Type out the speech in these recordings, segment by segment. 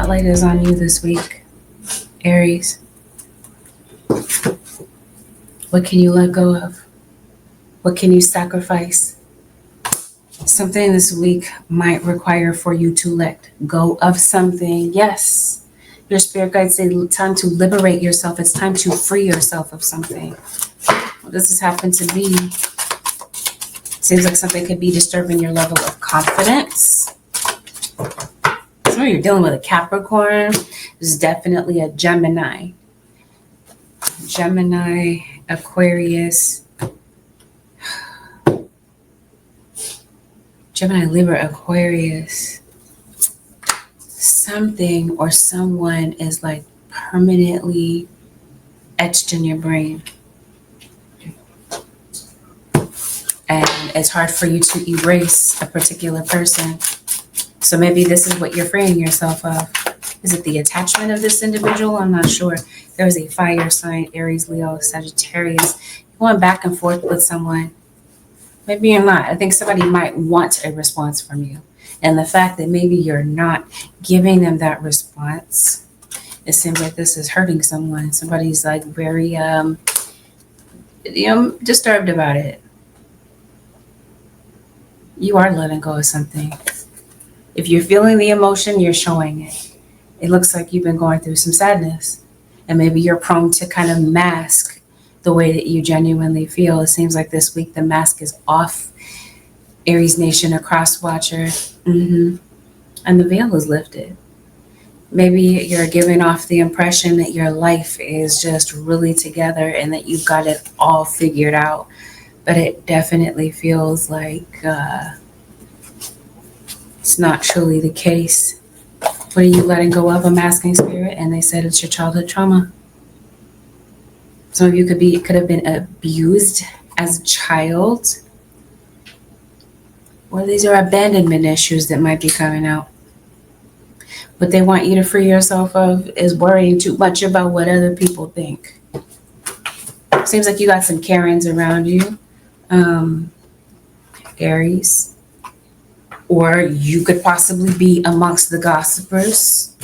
spotlight is on you this week, Aries. What can you let go of? What can you sacrifice? Something this week might require for you to let go of something. Yes, your spirit guides say time to liberate yourself. It's time to free yourself of something. Well, this has happened to me. Seems like something could be disturbing your level of confidence. So you're dealing with a Capricorn. This is definitely a Gemini. Gemini, Aquarius. Gemini, Libra, Aquarius. Something or someone is like permanently etched in your brain. And it's hard for you to erase a particular person. So maybe this is what you're freeing yourself of. Is it the attachment of this individual? I'm not sure. There was a fire sign, Aries, Leo, Sagittarius. You're going back and forth with someone. Maybe you're not. I think somebody might want a response from you. And the fact that maybe you're not giving them that response, it seems like this is hurting someone. Somebody's like very disturbed about it. You are letting go of something. If you're feeling the emotion, you're showing it. It looks like you've been going through some sadness. And maybe you're prone to kind of mask the way that you genuinely feel. It seems like this week the mask is off. Aries Nation, a cross watcher. And the veil is lifted. Maybe you're giving off the impression that your life is just really together and that you've got it all figured out. But it definitely feels like it's not truly the case. What are you letting go of? A masking spirit, and they said it's your childhood trauma. Some of you could have been abused as a child, or these are abandonment issues that might be coming out. What they want you to free yourself of is worrying too much about what other people think. Seems like you got some Karens around you. Aries, or you could possibly be amongst the gossipers.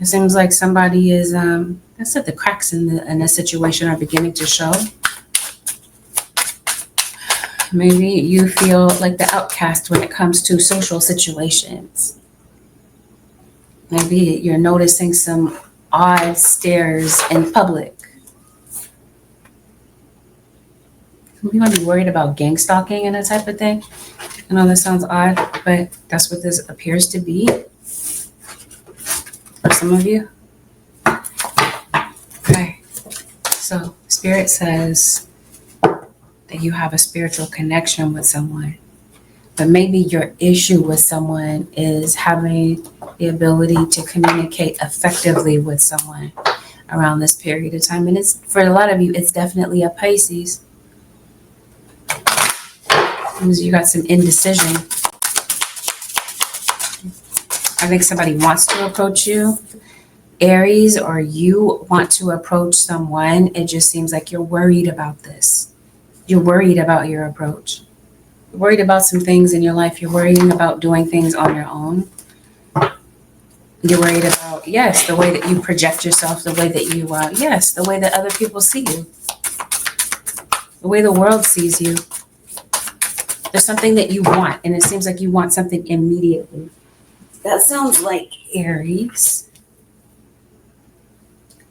It seems like somebody is I said the cracks in the situation are beginning to show. Maybe you feel like the outcast when it comes to social situations. Maybe you're noticing some odd stares in public. You might be worried about gang stalking and that type of thing. I know that sounds odd, but that's what this appears to be for some of you. Okay, so Spirit says that you have a spiritual connection with someone, but maybe your issue with someone is having the ability to communicate effectively with someone around this period of time. And it's, for a lot of you, it's definitely a Pisces. You got some indecision. I think somebody wants to approach you, Aries, or you want to approach someone. It just seems like you're worried about this. You're worried about your approach. You're worried about some things in your life. You're worrying about doing things on your own. You're worried about, yes, the way that you project yourself, the way that you, the way that other people see you, the way the world sees you. There's something that you want, and it seems like you want something immediately. That sounds like Aries.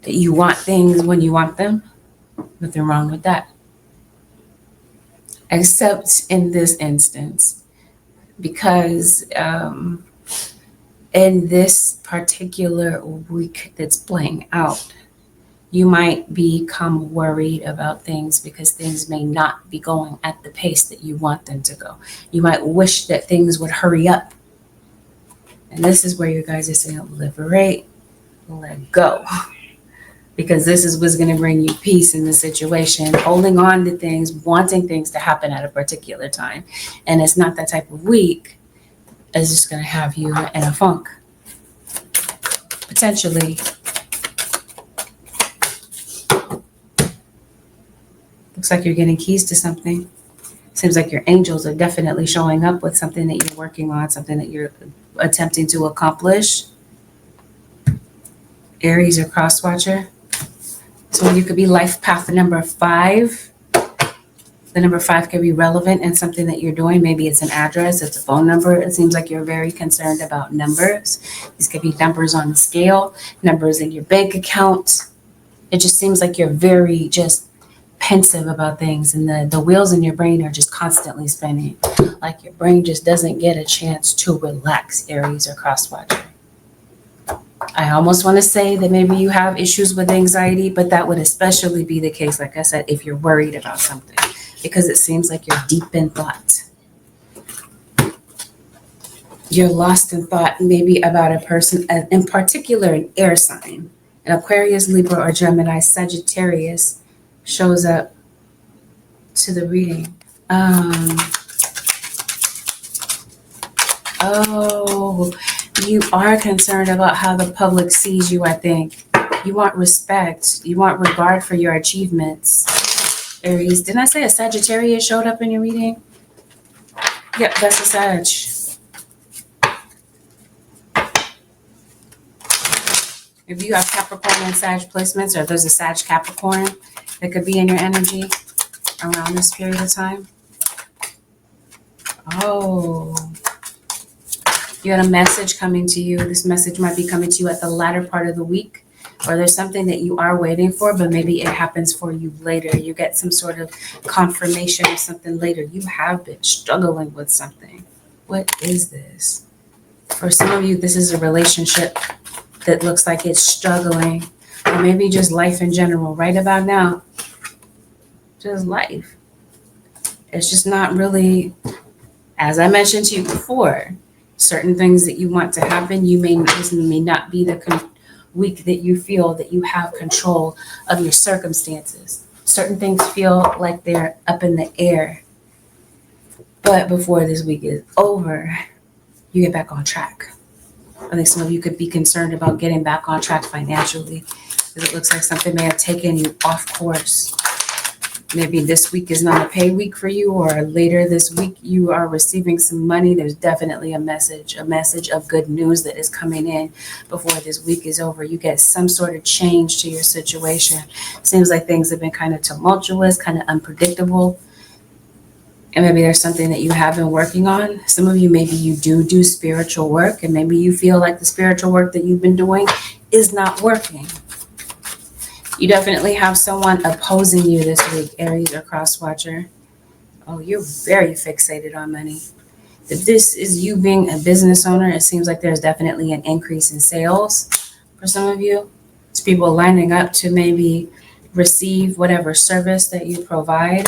That you want things when you want them. Nothing wrong with that. Except in this instance, because in this particular week that's playing out, you might become worried about things because things may not be going at the pace that you want them to go. You might wish that things would hurry up. And this is where you guys are saying, liberate, let go. Because this is what's going to bring you peace in the situation. Holding on to things, wanting things to happen at a particular time. And it's not that type of week. It's just going to have you in a funk. Potentially. Looks like you're getting keys to something. Seems like your angels are definitely showing up with something that you're working on, something that you're attempting to accomplish. Aries or cross watcher. So you could be life path number 5. The number 5 could be relevant in something that you're doing. Maybe it's an address, it's a phone number. It seems like you're very concerned about numbers. These could be numbers on the scale, numbers in your bank account. It just seems like you're very just pensive about things, and the wheels in your brain are just constantly spinning. Like your brain just doesn't get a chance to relax, Aries or cross watcher. I almost want to say that maybe you have issues with anxiety, but that would especially be the case, like I said, if you're worried about something, because it seems like you're deep in thought. You're lost in thought, maybe about a person, in particular an air sign. An Aquarius, Libra, or Gemini, Sagittarius shows up to the reading. Oh, you are concerned about how the public sees you, I think. You want respect. You want regard for your achievements. Aries, didn't I say a Sagittarius showed up in your reading? Yep, that's a Sag. If you have Capricorn and Sag placements, or there's a Sag Capricorn that could be in your energy around this period of time. Oh, you had a message coming to you. This message might be coming to you at the latter part of the week, or there's something that you are waiting for, but maybe it happens for you later. You get some sort of confirmation of something later. You have been struggling with something. What is this? For some of you, this is a relationship that looks like it's struggling, or maybe just life in general right about now. Just life. It's just not really, as I mentioned to you before, certain things that you want to happen, this may not be the week that you feel that you have control of your circumstances. Certain things feel like they're up in the air. But before this week is over, you get back on track. I think some of you could be concerned about getting back on track financially, because it looks like something may have taken you off course. Maybe this week is not a pay week for you, or later this week you are receiving some money. There's definitely a message of good news that is coming in before this week is over. You get some sort of change to your situation. Seems like things have been kind of tumultuous, kind of unpredictable. And maybe there's something that you have been working on. Some of you, maybe you do spiritual work, and maybe you feel like the spiritual work that you've been doing is not working. You definitely have someone opposing you this week, Aries or cross watcher. Oh, you're very fixated on money. If this is you being a business owner, it seems like there's definitely an increase in sales for some of you. It's people lining up to maybe receive whatever service that you provide.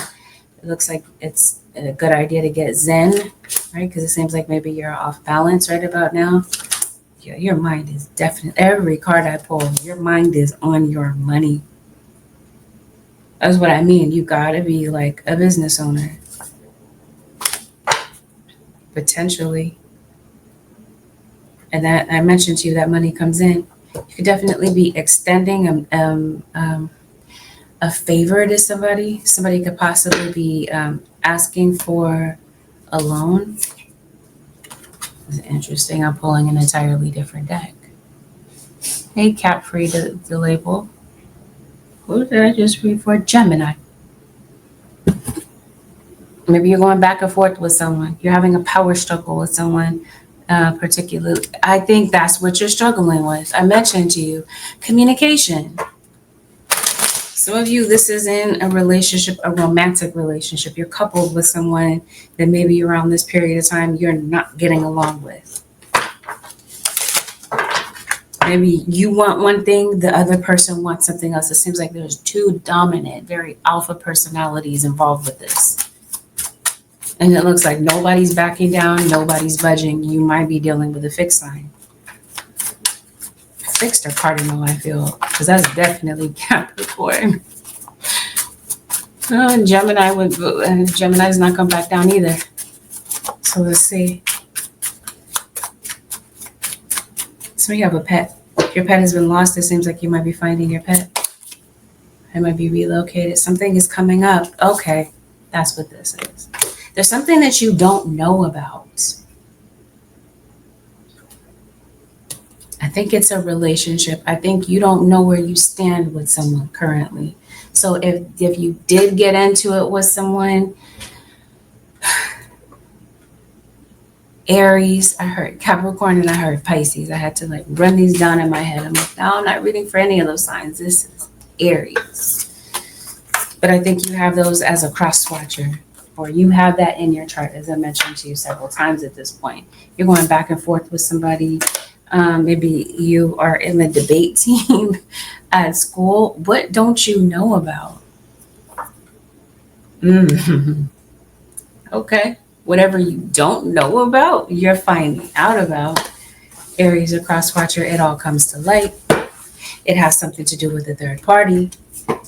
It looks like it's a good idea to get Zen, right? Because it seems like maybe you're off balance right about now. Yeah, your mind is definitely, every card I pull, your mind is on your money. That's what I mean. You gotta be like a business owner. Potentially. And that I mentioned to you, that money comes in. You could definitely be extending a favor to somebody. Somebody could possibly be asking for a loan. It's interesting. I'm pulling an entirely different deck. Hey, Cap Free, the label. Who did I just read for? Gemini. Maybe you're going back and forth with someone. You're having a power struggle with someone particularly. I think that's what you're struggling with. I mentioned to you, communication. Some of you, this is in a relationship, a romantic relationship. You're coupled with someone that maybe around this period of time you're not getting along with. Maybe you want one thing, the other person wants something else. It seems like there's two dominant, very alpha personalities involved with this. And it looks like nobody's backing down, nobody's budging. You might be dealing with a fixed sign. Fixed or cardinal, I feel, because that's definitely Capricorn. Oh, and Gemini's not come back down either. So let's see. So you have a pet. If your pet has been lost, it seems like you might be finding your pet. It might be relocated. Something is coming up. Okay, that's what this is. There's something that you don't know about. think it's a relationship. I think you don't know where you stand with someone currently. So if you did get into it with someone, Aries, I heard Capricorn, and I heard Pisces. I had to like run these down in my head. I'm like, no, I'm not reading for any of those signs. This is Aries. But I think you have those as a cross watcher, or you have that in your chart, as I mentioned to you several times at this point. You're going back and forth with somebody. Maybe you are in the debate team at school. What don't you know about? Okay. Whatever you don't know about, you're finding out about. Aries, a cross watcher, it all comes to light. It has something to do with the third party,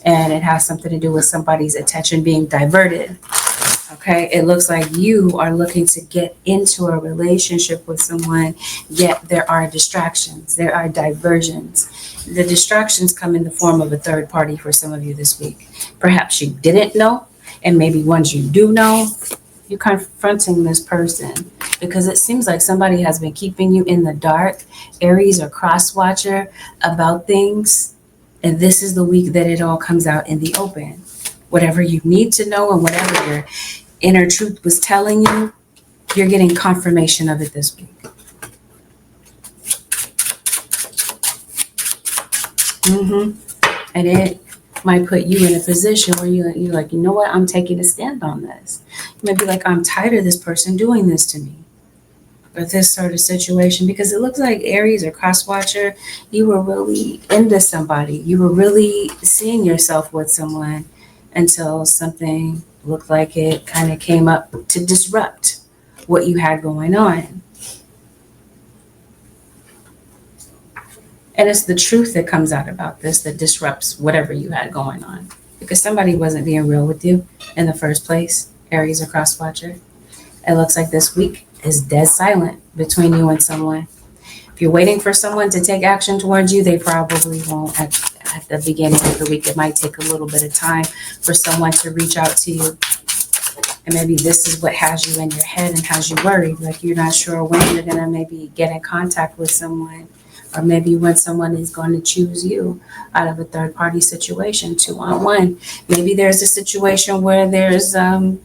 and it has something to do with somebody's attention being diverted. Okay, it looks like you are looking to get into a relationship with someone, yet there are distractions, there are diversions. The distractions come in the form of a third party for some of you this week. Perhaps you didn't know, and maybe once you do know, you're confronting this person because it seems like somebody has been keeping you in the dark, Aries or cross watcher, about things. And this is the week that it all comes out in the open. Whatever you need to know and whatever your inner truth was telling you, you're getting confirmation of it this week. And it might put you in a position where you're like, you know what, I'm taking a stand on this. You might be like, I'm tired of this person doing this to me, or this sort of situation, because it looks like Aries or cross watcher, you were really into somebody. You were really seeing yourself with someone until something looked like it kind of came up to disrupt what you had going on. And it's the truth that comes out about this that disrupts whatever you had going on, because somebody wasn't being real with you in the first place, Aries or cross watcher. It looks like this week is dead silent between you and someone. If you're waiting for someone to take action towards you, they probably won't at the beginning of the week. It might take a little bit of time for someone to reach out to you. And maybe this is what has you in your head and has you worried, like you're not sure when you're going to maybe get in contact with someone, or maybe when someone is going to choose you out of a third party situation, 2-on-1. Maybe there's a situation where there's, I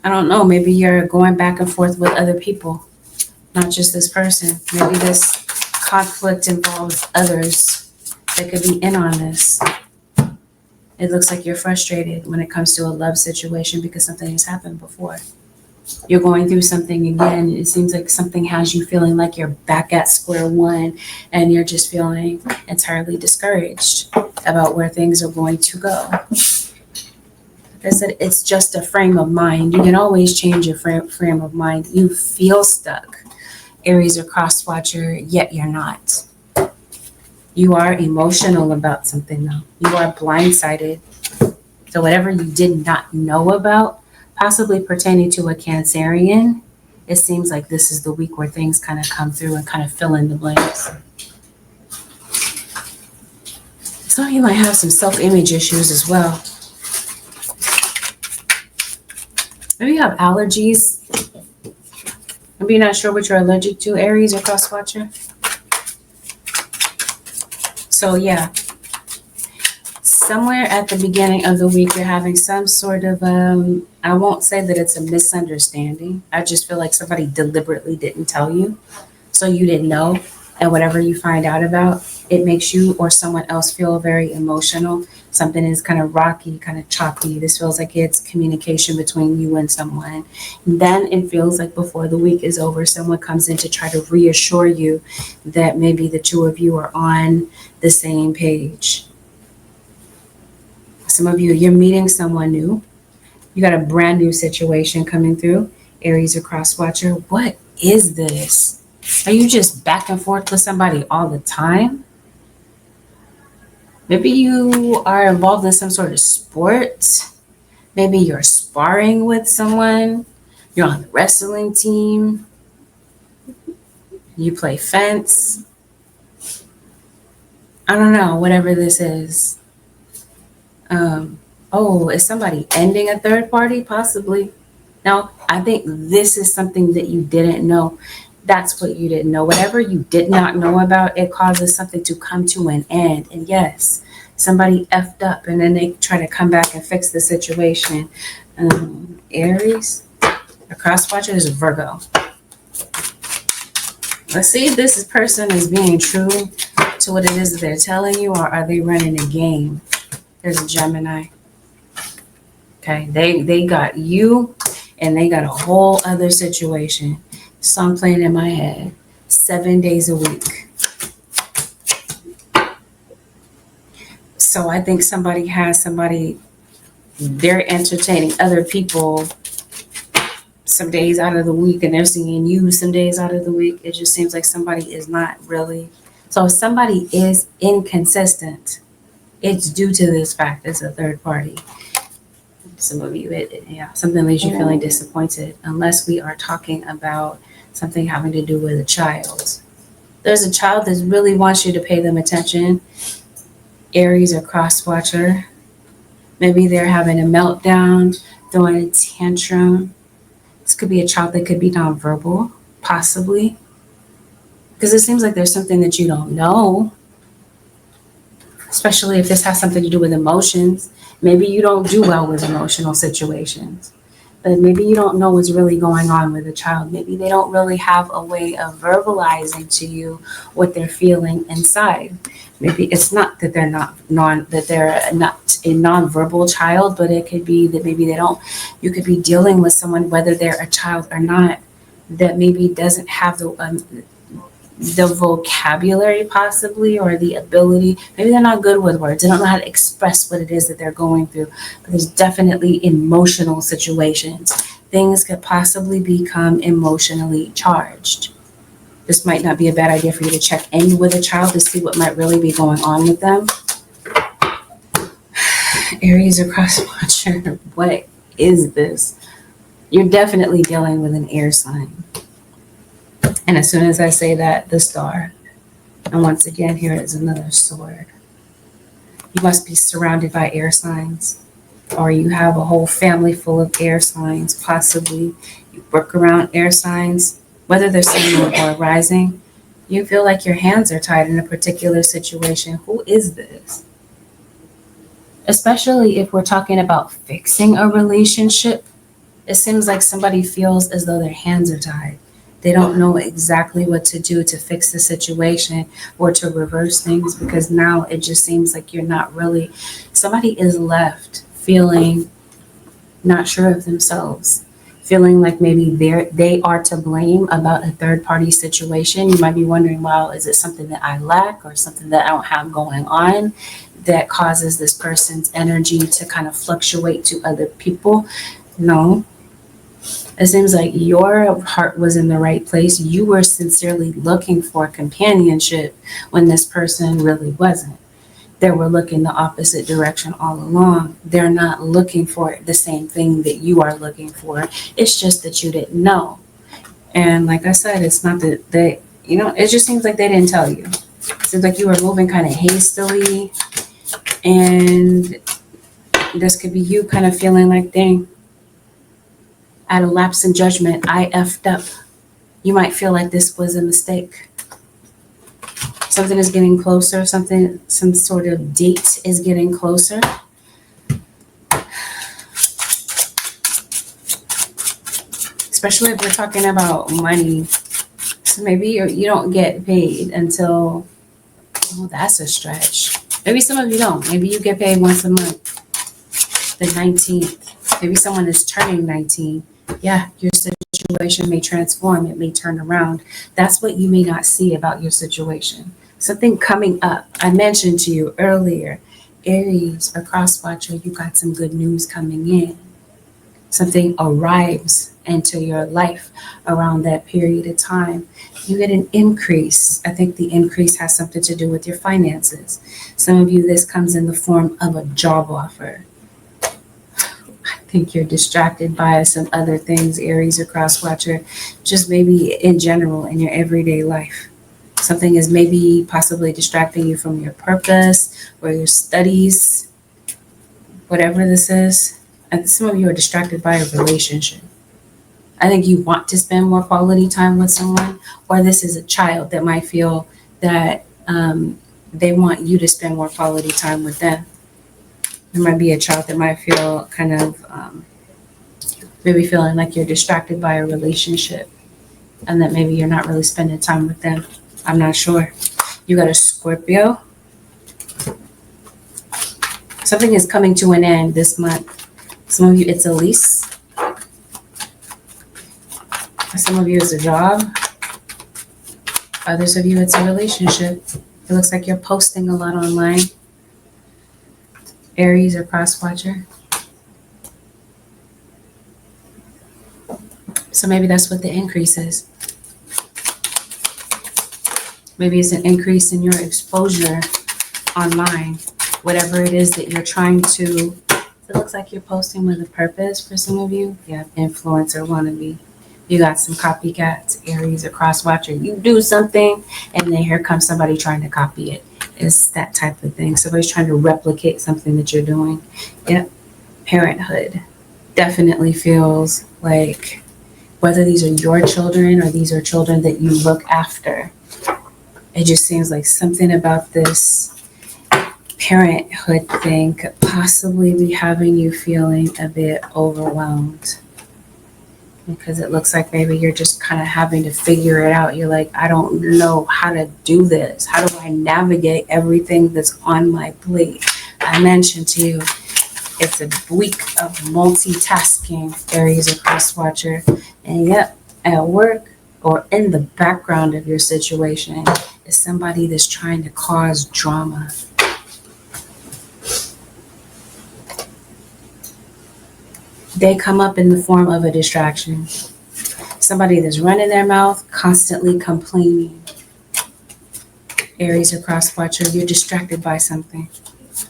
don't know, maybe you're going back and forth with other people, not just this person. Maybe this conflict involves others that could be in on this. It looks like you're frustrated when it comes to a love situation because something has happened before. You're going through something again. It seems like something has you feeling like you're back at square one, and you're just feeling entirely discouraged about where things are going to go. Like I said, it's just a frame of mind. You can always change your frame of mind. You feel stuck, Aries or cross watcher, yet you're not. You are emotional about something, though. You are blindsided. So whatever you did not know about, possibly pertaining to a Cancerian, it seems like this is the week where things kind of come through and kind of fill in the blanks. Some of you might have some self-image issues as well. Maybe you have allergies. Maybe you're not sure what you're allergic to, Aries or cross watcher. So yeah, somewhere at the beginning of the week, you're having some sort of, I won't say that it's a misunderstanding. I just feel like somebody deliberately didn't tell you, so you didn't know. And whatever you find out about, it makes you or someone else feel very emotional. Something is kind of rocky, kind of choppy. This feels like it's communication between you and someone. And then it feels like before the week is over, someone comes in to try to reassure you that maybe the two of you are on the same page. Some of you, you're meeting someone new. You got a brand new situation coming through, Aries or cross watcher. What is this? Are you just back and forth with somebody all the time? Maybe you are involved in some sort of sport. Maybe you're sparring with someone. You're on the wrestling team. You play fence. I don't know, whatever this is. Is somebody ending a third party? Possibly. No, I think this is something that you didn't know. That's what you didn't know. Whatever you did not know about, it causes something to come to an end. And yes, somebody effed up and then they try to come back and fix the situation. Aries, a cross watcher is a Virgo. Let's see if this person is being true to what it is that they're telling you, or are they running a game? There's a Gemini. Okay, they got you and they got a whole other situation. Song playing in my head 7 days a week. So I think they're entertaining other people some days out of the week and they're seeing you some days out of the week. It just seems like somebody is not really. So if somebody is inconsistent, it's due to this fact. It's a third party. Some of you, something leaves you feeling disappointed, unless we are talking about something having to do with a child. There's a child that really wants you to pay them attention. Aries or cross watcher. Maybe they're having a meltdown, throwing a tantrum. This could be a child that could be nonverbal, possibly. Because it seems like there's something that you don't know, especially if this has something to do with emotions. Maybe you don't do well with emotional situations, but maybe you don't know what's really going on with a child. Maybe they don't really have a way of verbalizing to you what they're feeling inside. Maybe it's not that they're not a nonverbal child, but it could be that maybe you could be dealing with someone, whether they're a child or not, that maybe doesn't have the vocabulary possibly, or the ability. Maybe they're not good with words. They don't know how to express what it is that they're going through. But there's definitely emotional situations. Things could possibly become emotionally charged. This might not be a bad idea for you to check in with a child to see what might really be going on with them. Aries or cross watcher, what is this? You're definitely dealing with an air sign. And as soon as I say that, the star. And once again, here is another sword. You must be surrounded by air signs, or you have a whole family full of air signs, possibly. You work around air signs, whether they're sun or rising. You feel like your hands are tied in a particular situation. Who is this? Especially if we're talking about fixing a relationship, it seems like somebody feels as though their hands are tied. They don't know exactly what to do to fix the situation or to reverse things, because now it just seems like somebody is left feeling not sure of themselves, feeling like maybe they are to blame about a third party situation. You might be wondering, well, is it something that I lack or something that I don't have going on that causes this person's energy to kind of fluctuate to other people? No. It seems like your heart was in the right place. You were sincerely looking for companionship when this person really wasn't. They were looking the opposite direction all along. They're not looking for the same thing that you are looking for. It's just that you didn't know. And like I said, it's not that it just seems like they didn't tell you. It seems like you were moving kind of hastily. And this could be you kind of feeling like, dang, at a lapse in judgment, I effed up. You might feel like this was a mistake. Something is getting closer. Some sort of date is getting closer. Especially if we're talking about money. So maybe you don't get paid until, that's a stretch. Maybe some of you don't. Maybe you get paid once a month, the 19th. Maybe someone is turning 19. Yeah, your situation may transform. It may turn around. That's what you may not see about your situation. Something coming up. I mentioned to you earlier, Aries or cross watcher, you got some good news coming in. Something arrives into your life around that period of time. You get an increase. I think the increase has something to do with your finances. Some of you, this comes in the form of a job offer. I think you're distracted by some other things, Aries or cross watcher, just maybe in general in your everyday life. Something is maybe possibly distracting you from your purpose or your studies, whatever this is. And some of you are distracted by a relationship. I think you want to spend more quality time with someone, or this is a child that might feel that they want you to spend more quality time with them. There might be a child that might feel kind of maybe feeling like you're distracted by a relationship and that maybe you're not really spending time with them. I'm not sure. You got a Scorpio. Something is coming to an end this month. Some of you, it's a lease. Some of you, it's a job. Others of you, it's a relationship. It looks like you're posting a lot online. Aries or cross watcher. So maybe that's what the increase is. Maybe it's an increase in your exposure online. Whatever it is that you're trying to. It looks like you're posting with a purpose for some of you. Yeah, influencer wannabe. You got some copycats, Aries or cross watcher. You do something and then here comes somebody trying to copy it. It's that type of thing. Somebody's trying to replicate something that you're doing. Yep. Parenthood definitely feels like whether these are your children or these are children that you look after. It just seems like something about this parenthood thing could possibly be having you feeling a bit overwhelmed. Because it looks like maybe you're just kind of having to figure it out. You're like, I don't know how to do this. How do I navigate everything that's on my plate? I mentioned to you, it's a week of multitasking, Aries or cross watcher. And yet, at work or in the background of your situation is somebody that's trying to cause drama. They come up in the form of a distraction. Somebody that's running their mouth, constantly complaining. Aries or cross watcher, you're distracted by something.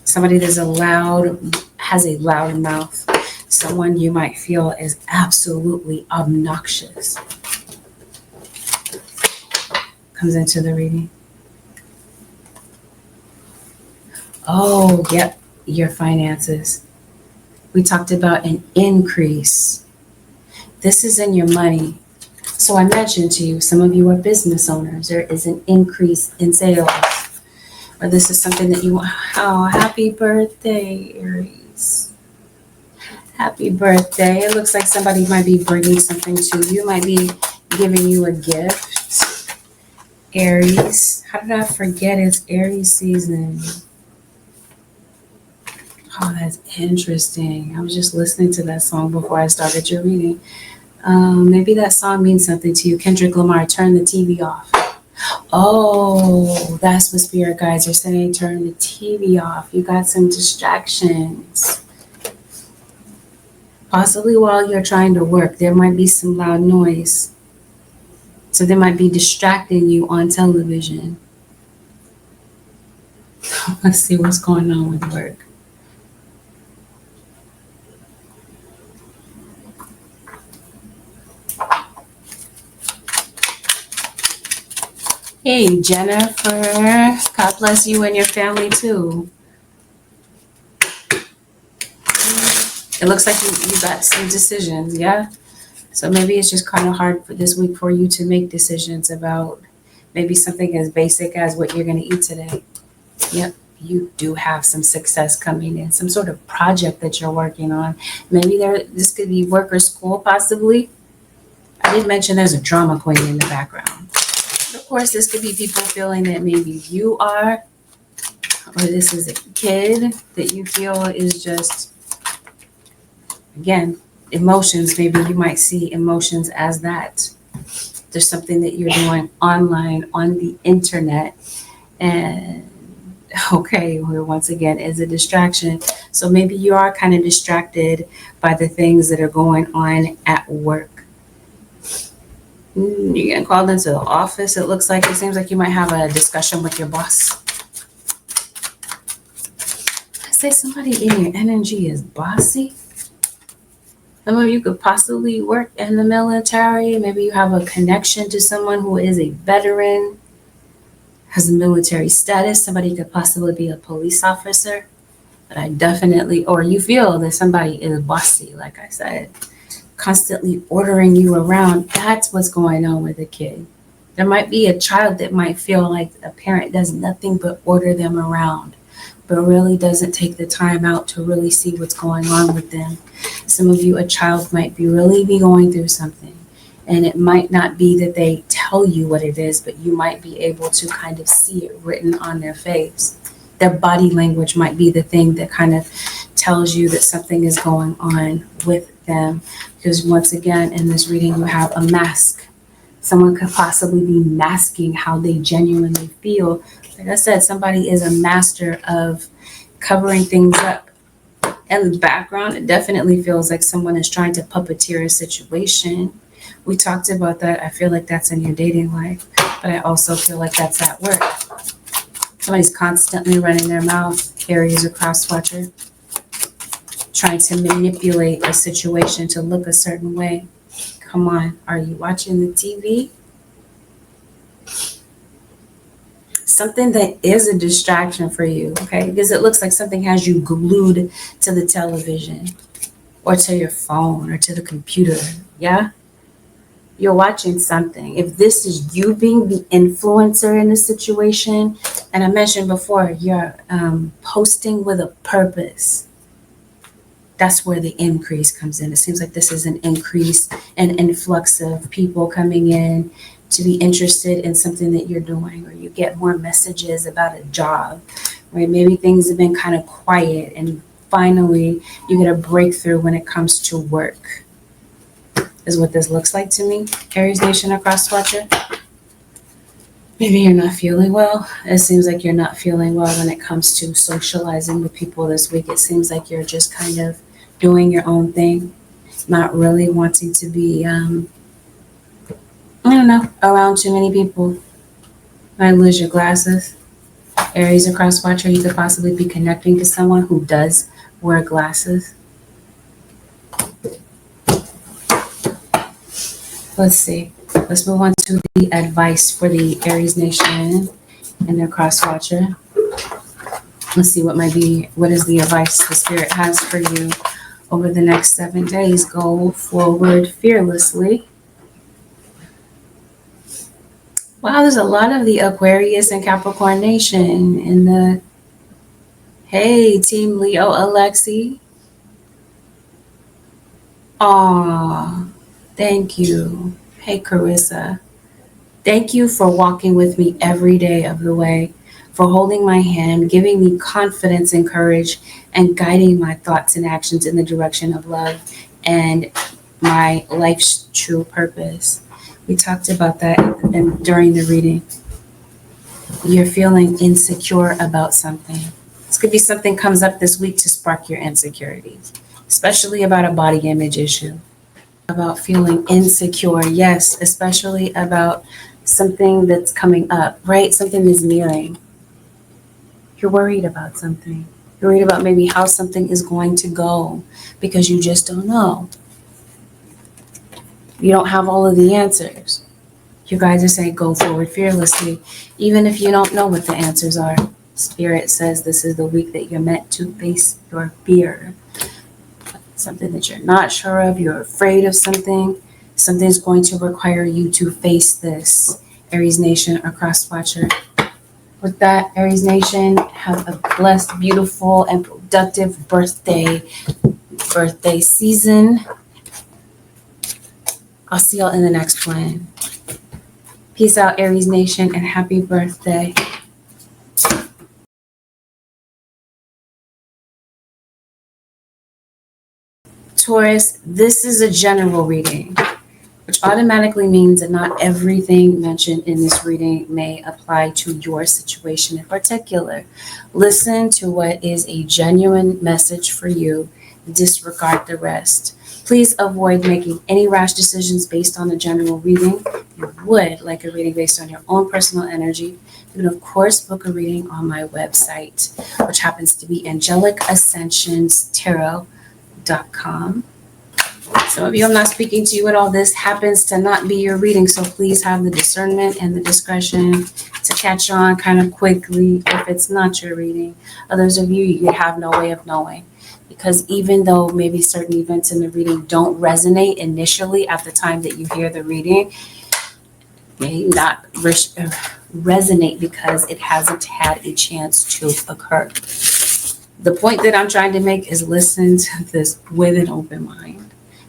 Somebody that's has a loud mouth. Someone you might feel is absolutely obnoxious. Comes into the reading. Oh, yep, your finances. We talked about an increase. This is in your money. So I mentioned to you, some of you are business owners. There is an increase in sales. Or this is something that you want. Oh, happy birthday, Aries. Happy birthday. It looks like somebody might be bringing something to you. Might be giving you a gift. Aries. How did I forget it's Aries season? Oh, that's interesting. I was just listening to that song before I started your reading. Maybe that song means something to you. Kendrick Lamar, Turn the TV Off. Oh, that's what spirit guides are saying. Turn the TV off. You got some distractions. Possibly while you're trying to work, there might be some loud noise. So they might be distracting you on television. Let's see what's going on with work. Hey, Jennifer. God bless you and your family too. It looks like you got some decisions, yeah? So maybe it's just kind of hard for this week for you to make decisions about maybe something as basic as what you're going to eat today. Yep, you do have some success coming in, some sort of project that you're working on. Maybe this could be work or school possibly. I did mention there's a drama queen in the background. Of course, this could be people feeling that maybe you are, or this is a kid that you feel is just, again, emotions. Maybe you might see emotions as that. There's something that you're doing online on the internet, and okay, where once again is a distraction. So maybe you are kind of distracted by the things that are going on at work. You're getting called into the office. It looks like, it seems like you might have a discussion with your boss. I say somebody in your energy is bossy. Some of you could possibly work in the military. Maybe you have a connection to someone who is a veteran, has a military status. Somebody could possibly be a police officer. But I definitely, or you feel that somebody is bossy, like I said. constantly ordering you around. That's what's going on with a kid. There might be a child that might feel like a parent does nothing but order them around, but really doesn't take the time out to really see what's going on with them. Some of you, a child might really be going through something, and it might not be that they tell you what it is, but you might be able to kind of see it written on their face. Their body language might be the thing that kind of tells you that something is going on with them. Because once again, in this reading, you have a mask. Someone could possibly be masking how they genuinely feel. Like I said, somebody is a master of covering things up. In the background, it definitely feels like someone is trying to puppeteer a situation. We talked about that. I feel like that's in your dating life, but I also feel like that's at work. Somebody's constantly running their mouth, Aries or cross watcher, trying to manipulate a situation to look a certain way. Come on, are you watching the TV? Something that is a distraction for you, okay? Because it looks like something has you glued to the television or to your phone or to the computer, yeah? You're watching something. If this is you being the influencer in the situation, and I mentioned before, you're posting with a purpose. That's where the increase comes in. It seems like this is an increase, an influx of people coming in to be interested in something that you're doing, or you get more messages about a job, right? Maybe things have been kind of quiet and finally you get a breakthrough when it comes to work, is what this looks like to me. Aries Nation or cross watcher. Maybe you're not feeling well. It seems like you're not feeling well when it comes to socializing with people this week. It seems like you're just kind of doing your own thing, not really wanting to be, around too many people. Might lose your glasses. Aries or cross watcher, you could possibly be connecting to someone who does wear glasses. Let's see. Let's move on to the advice for the Aries Nation and their cross watcher. Let's see what is the advice the Spirit has for you over the next 7 days. Go forward fearlessly. Wow, there's a lot of the Aquarius and Capricorn Nation in the, hey, Team Leo Alexi. Aw, thank you. Hey, Carissa. Thank you for walking with me every day of the way, for holding my hand, giving me confidence and courage, and guiding my thoughts and actions in the direction of love and my life's true purpose. We talked about that during the reading. You're feeling insecure about something. This could be something comes up this week to spark your insecurities, especially about a body image issue. About feeling insecure, yes, especially about something that's coming up, right? Something is nearing. You're worried about something. You're worried about maybe how something is going to go because you just don't know. You don't have all of the answers. You guys are saying go forward fearlessly, even if you don't know what the answers are. Spirit says this is the week that you're meant to face your fear. Something that you're not sure of, you're afraid of something. Something's going to require you to face this, Aries Nation or cross watcher. With that, Aries Nation, have a blessed, beautiful, and productive birthday season. I'll see y'all in the next one. Peace out, Aries Nation, and happy birthday. Taurus, this is a general reading, which automatically means that not everything mentioned in this reading may apply to your situation in particular. Listen to what is a genuine message for you. Disregard the rest. Please avoid making any rash decisions based on a general reading. You would like a reading based on your own personal energy. You can, of course, book a reading on my website, which happens to be angelicscensionstarot.com. Some of you, I'm not speaking to you at all. This happens to not be your reading, so please have the discernment and the discretion to catch on kind of quickly if it's not your reading. Others of you, you have no way of knowing. Because even though maybe certain events in the reading don't resonate initially at the time that you hear the reading, may not resonate because it hasn't had a chance to occur. The point that I'm trying to make is listen to this with an open mind.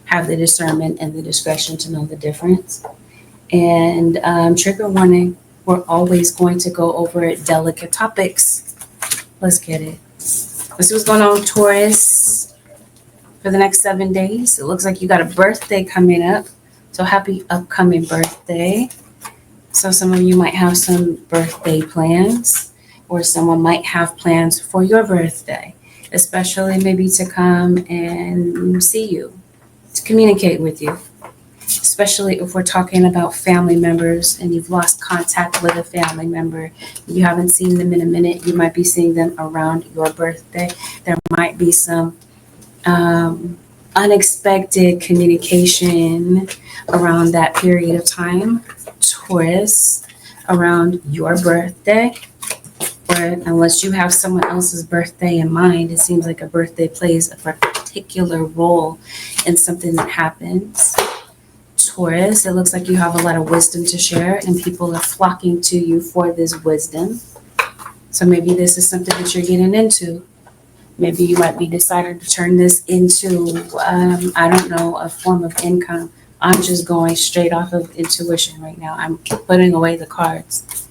Have the discernment and the discretion to know the difference. And trigger warning, we're always going to go over delicate topics. Let's get it. Let's see what's going on with Taurus for the next 7 days. It looks like you got a birthday coming up. So happy upcoming birthday. So some of you might have some birthday plans, or someone might have plans for your birthday, especially maybe to come and see you, to communicate with you, especially if we're talking about family members and you've lost contact with a family member. You haven't seen them in a minute. You might be seeing them around your birthday. There might be some unexpected communication around that period of time, Taurus, around your birthday. But unless you have someone else's birthday in mind, it seems like a birthday plays a particular role in something that happens. Taurus, it looks like you have a lot of wisdom to share and people are flocking to you for this wisdom. So maybe this is something that you're getting into. Maybe you might be deciding to turn this into, I don't know, a form of income. I'm just going straight off of intuition right now. I'm putting away the cards.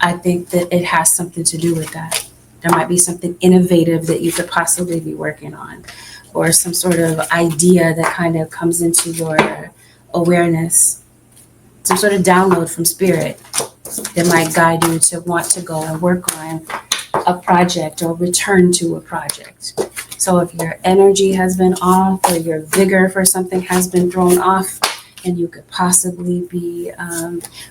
I think that it has something to do with that. There might be something innovative that you could possibly be working on, or some sort of idea that kind of comes into your awareness, some sort of download from spirit that might guide you to want to go and work on a project or return to a project. So if your energy has been off or your vigor for something has been thrown off, and you could possibly be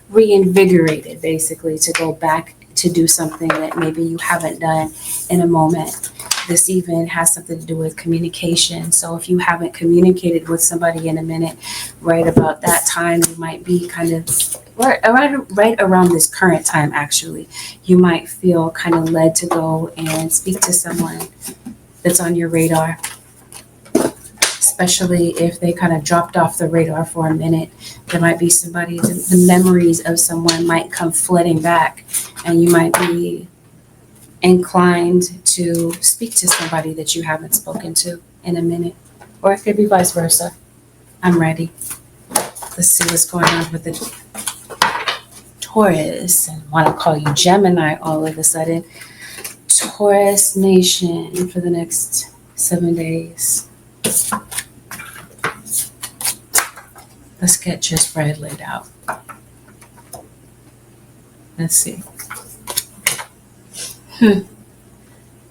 reinvigorated, basically, to go back to do something that maybe you haven't done in a moment. This even has something to do with communication. So if you haven't communicated with somebody in a minute, right about that time, you might be kind of, right around this current time, actually, you might feel kind of led to go and speak to someone that's on your radar. Especially if they kind of dropped off the radar for a minute. There might be somebody, the memories of someone might come flooding back, and you might be inclined to speak to somebody that you haven't spoken to in a minute. Or it could be vice versa. I'm ready. Let's see what's going on with the Taurus. And I want to call you Gemini all of a sudden. Taurus Nation for the next 7 days. Let's get your spread laid out. Let's see.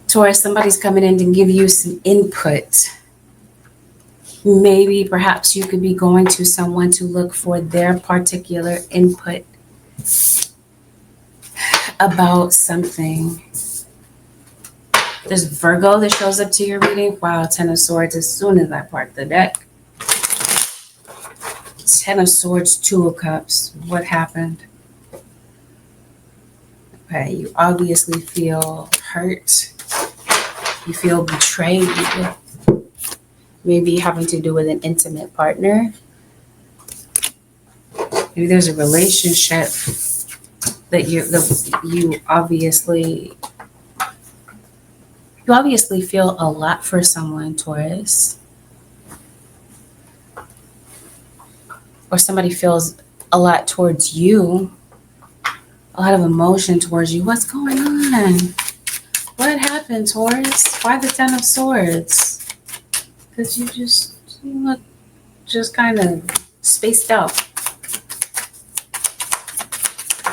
Taurus, somebody's coming in to give you some input. Maybe perhaps you could be going to someone to look for their particular input about something. There's Virgo that shows up to your reading. Wow, Ten of Swords as soon as I part the deck. Ten of Swords, Two of Cups. What happened? Okay, you obviously feel hurt. You feel betrayed. Maybe having to do with an intimate partner. Maybe there's a relationship that you obviously feel a lot for someone, Taurus. Or somebody feels a lot towards you, a lot of emotion towards you. What's going on? What happened, Taurus? Why the Ten of Swords? Because you look just kind of spaced out.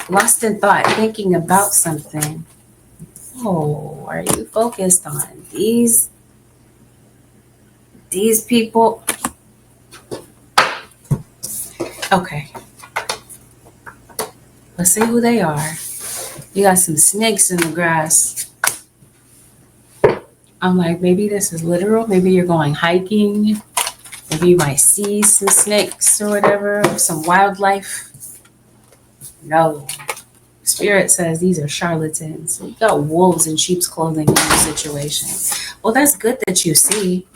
Lost in thought, thinking about something. Oh, are you focused on these people? Okay. Let's see who they are. You got some snakes in the grass. I'm like, maybe this is literal. Maybe you're going hiking. Maybe you might see some snakes or whatever, or some wildlife. No. Spirit says these are charlatans. You got wolves in sheep's clothing in your situation. Well, that's good that you see.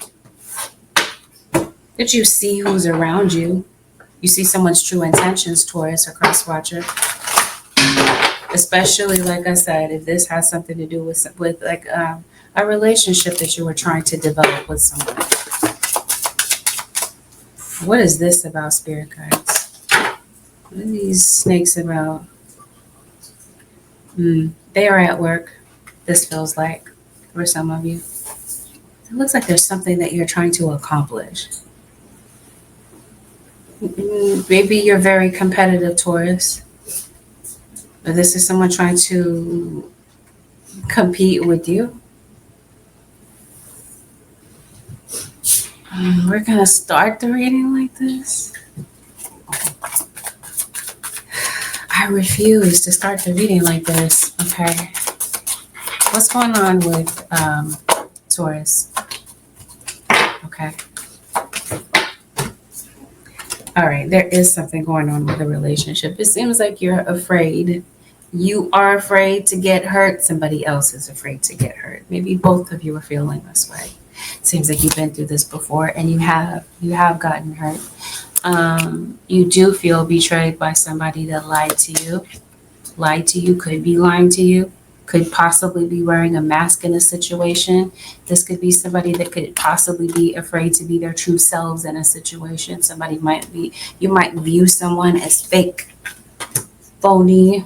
That you see who's around you. You see someone's true intentions, Taurus or cross watcher. Especially, like I said, if this has something to do with like a relationship that you were trying to develop with someone. What is this about, spirit guides? What are these snakes about? They are at work, this feels like, for some of you. It looks like there's something that you're trying to accomplish. Maybe you're very competitive, Taurus. Or this is someone trying to compete with you. We're going to start the reading like this. I refuse to start the reading like this. Okay. What's going on with Taurus? Okay. All right. There is something going on with the relationship. It seems like you're afraid. You are afraid to get hurt. Somebody else is afraid to get hurt. Maybe both of you are feeling this way. It seems like you've been through this before and you have gotten hurt. You do feel betrayed by somebody that lied to you, could be lying to you, could possibly be wearing a mask in a situation. This could be somebody that could possibly be afraid to be their true selves in a situation. You might view someone as fake, phony,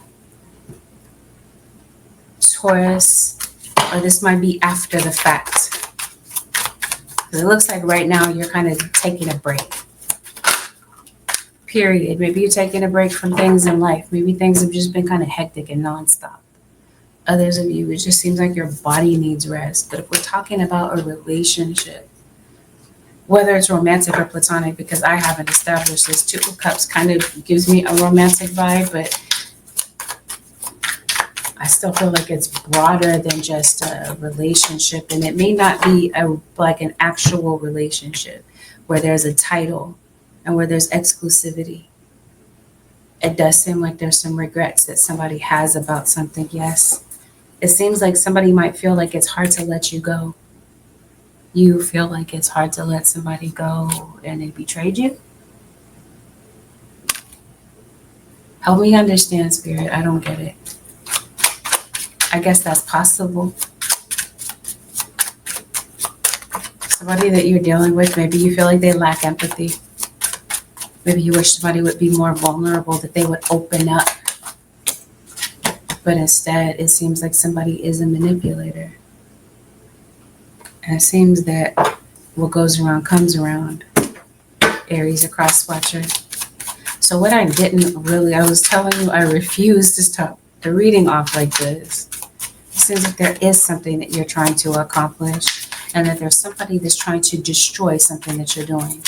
Taurus, or this might be after the fact. It looks like right now you're kind of taking a break. Period. Maybe you're taking a break from things in life. Maybe things have just been kind of hectic and nonstop. Others of you, it just seems like your body needs rest. But if we're talking about a relationship, whether it's romantic or platonic, because I haven't established this, Two of Cups kind of gives me a romantic vibe, but I still feel like it's broader than just a relationship. And it may not be like an actual relationship where there's a title and where there's exclusivity. It does seem like there's some regrets that somebody has about something. Yes. It seems like somebody might feel like it's hard to let you go. You feel like it's hard to let somebody go and they betrayed you? Help me understand, Spirit. I don't get it. I guess that's possible. Somebody that you're dealing with, maybe you feel like they lack empathy. Maybe you wish somebody would be more vulnerable, that they would open up. But instead, it seems like somebody is a manipulator. And it seems that what goes around comes around. Aries, a cross watcher. So what I was telling you, I refuse to start the reading off like this. It seems like there is something that you're trying to accomplish and that there's somebody that's trying to destroy something that you're doing.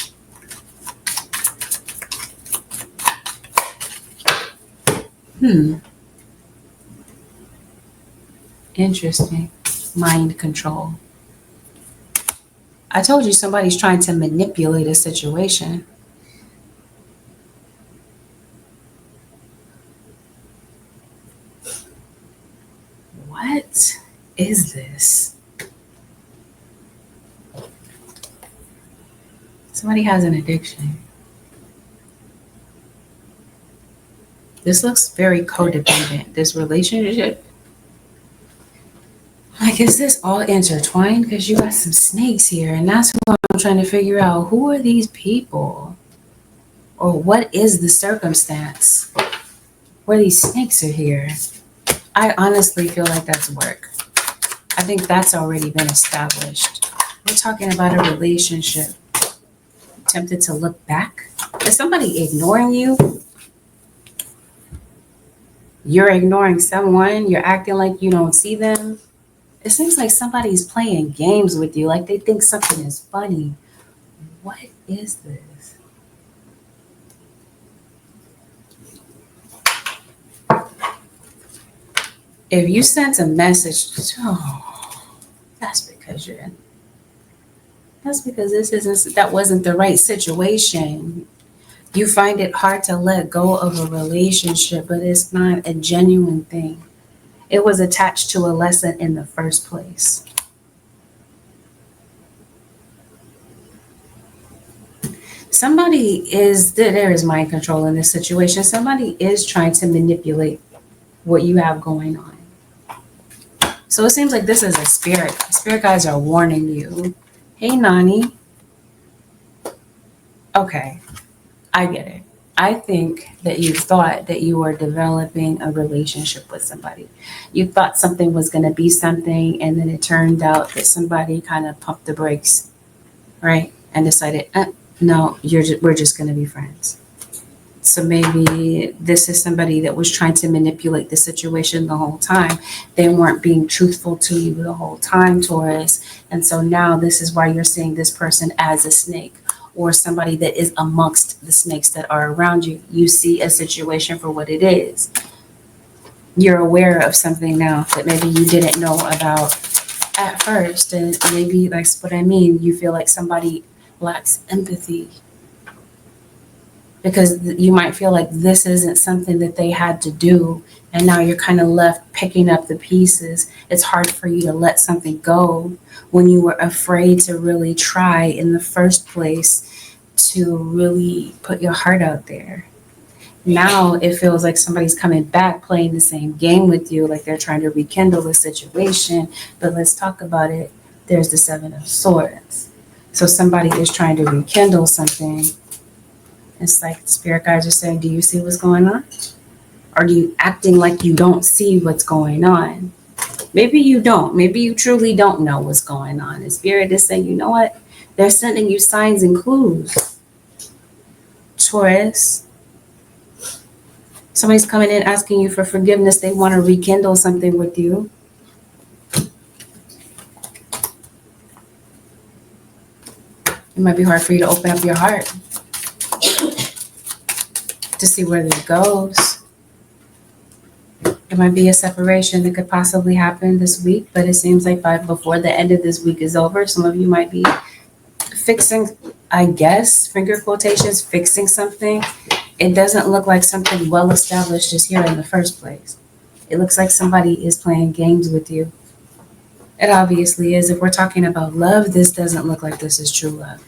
Interesting. Mind control. I told you somebody's trying to manipulate a situation. What is this? Somebody has an addiction. This looks very codependent, this relationship. Like, is this all intertwined? Because you got some snakes here, and that's what I'm trying to figure out. Who are these people? Or what is the circumstance where these snakes are here? I honestly feel like that's work. I think that's already been established. We're talking about a relationship. Tempted to look back? Is somebody ignoring you? You're ignoring someone. You're acting like you don't see them. It seems like somebody's playing games with you, like they think something is funny. What is this? If you sent a message, that's because That's because that wasn't the right situation. You find it hard to let go of a relationship, but it's not a genuine thing. It was attached to a lesson in the first place. There is mind control in this situation. Somebody is trying to manipulate what you have going on. So it seems like this is a spirit. Spirit guides are warning you. Hey, Nani. Okay, I get it. I think that you thought that you were developing a relationship with somebody. You thought something was going to be something, and then it turned out that somebody kind of pumped the brakes, right? And decided, no, we're just going to be friends. So maybe this is somebody that was trying to manipulate the situation the whole time. They weren't being truthful to you the whole time, Taurus. And so now this is why you're seeing this person as a snake, or somebody that is amongst the snakes that are around you. You see a situation for what it is. You're aware of something now that maybe you didn't know about at first. And maybe that's what I mean. You feel like somebody lacks empathy, because you might feel like this isn't something that they had to do, and now you're kind of left picking up the pieces. It's hard for you to let something go when you were afraid to really try in the first place to really put your heart out there. Now it feels like somebody's coming back playing the same game with you, like they're trying to rekindle the situation. But let's talk about it. There's the Seven of Swords. So somebody is trying to rekindle something. It's like spirit guides are saying, do you see what's going on? Or are you acting like you don't see what's going on? Maybe you don't. Maybe you truly don't know what's going on. And spirit is saying, you know what? They're sending you signs and clues. Taurus. Somebody's coming in asking you for forgiveness. They want to rekindle something with you. It might be hard for you to open up your heart to see where this goes. There might be a separation that could possibly happen this week, but it seems like before the end of this week is over, some of you might be fixing, I guess, finger quotations, fixing something. It doesn't look like something well established is here in the first place. It looks like somebody is playing games with you. It obviously is. If we're talking about love, this doesn't look like this is true love.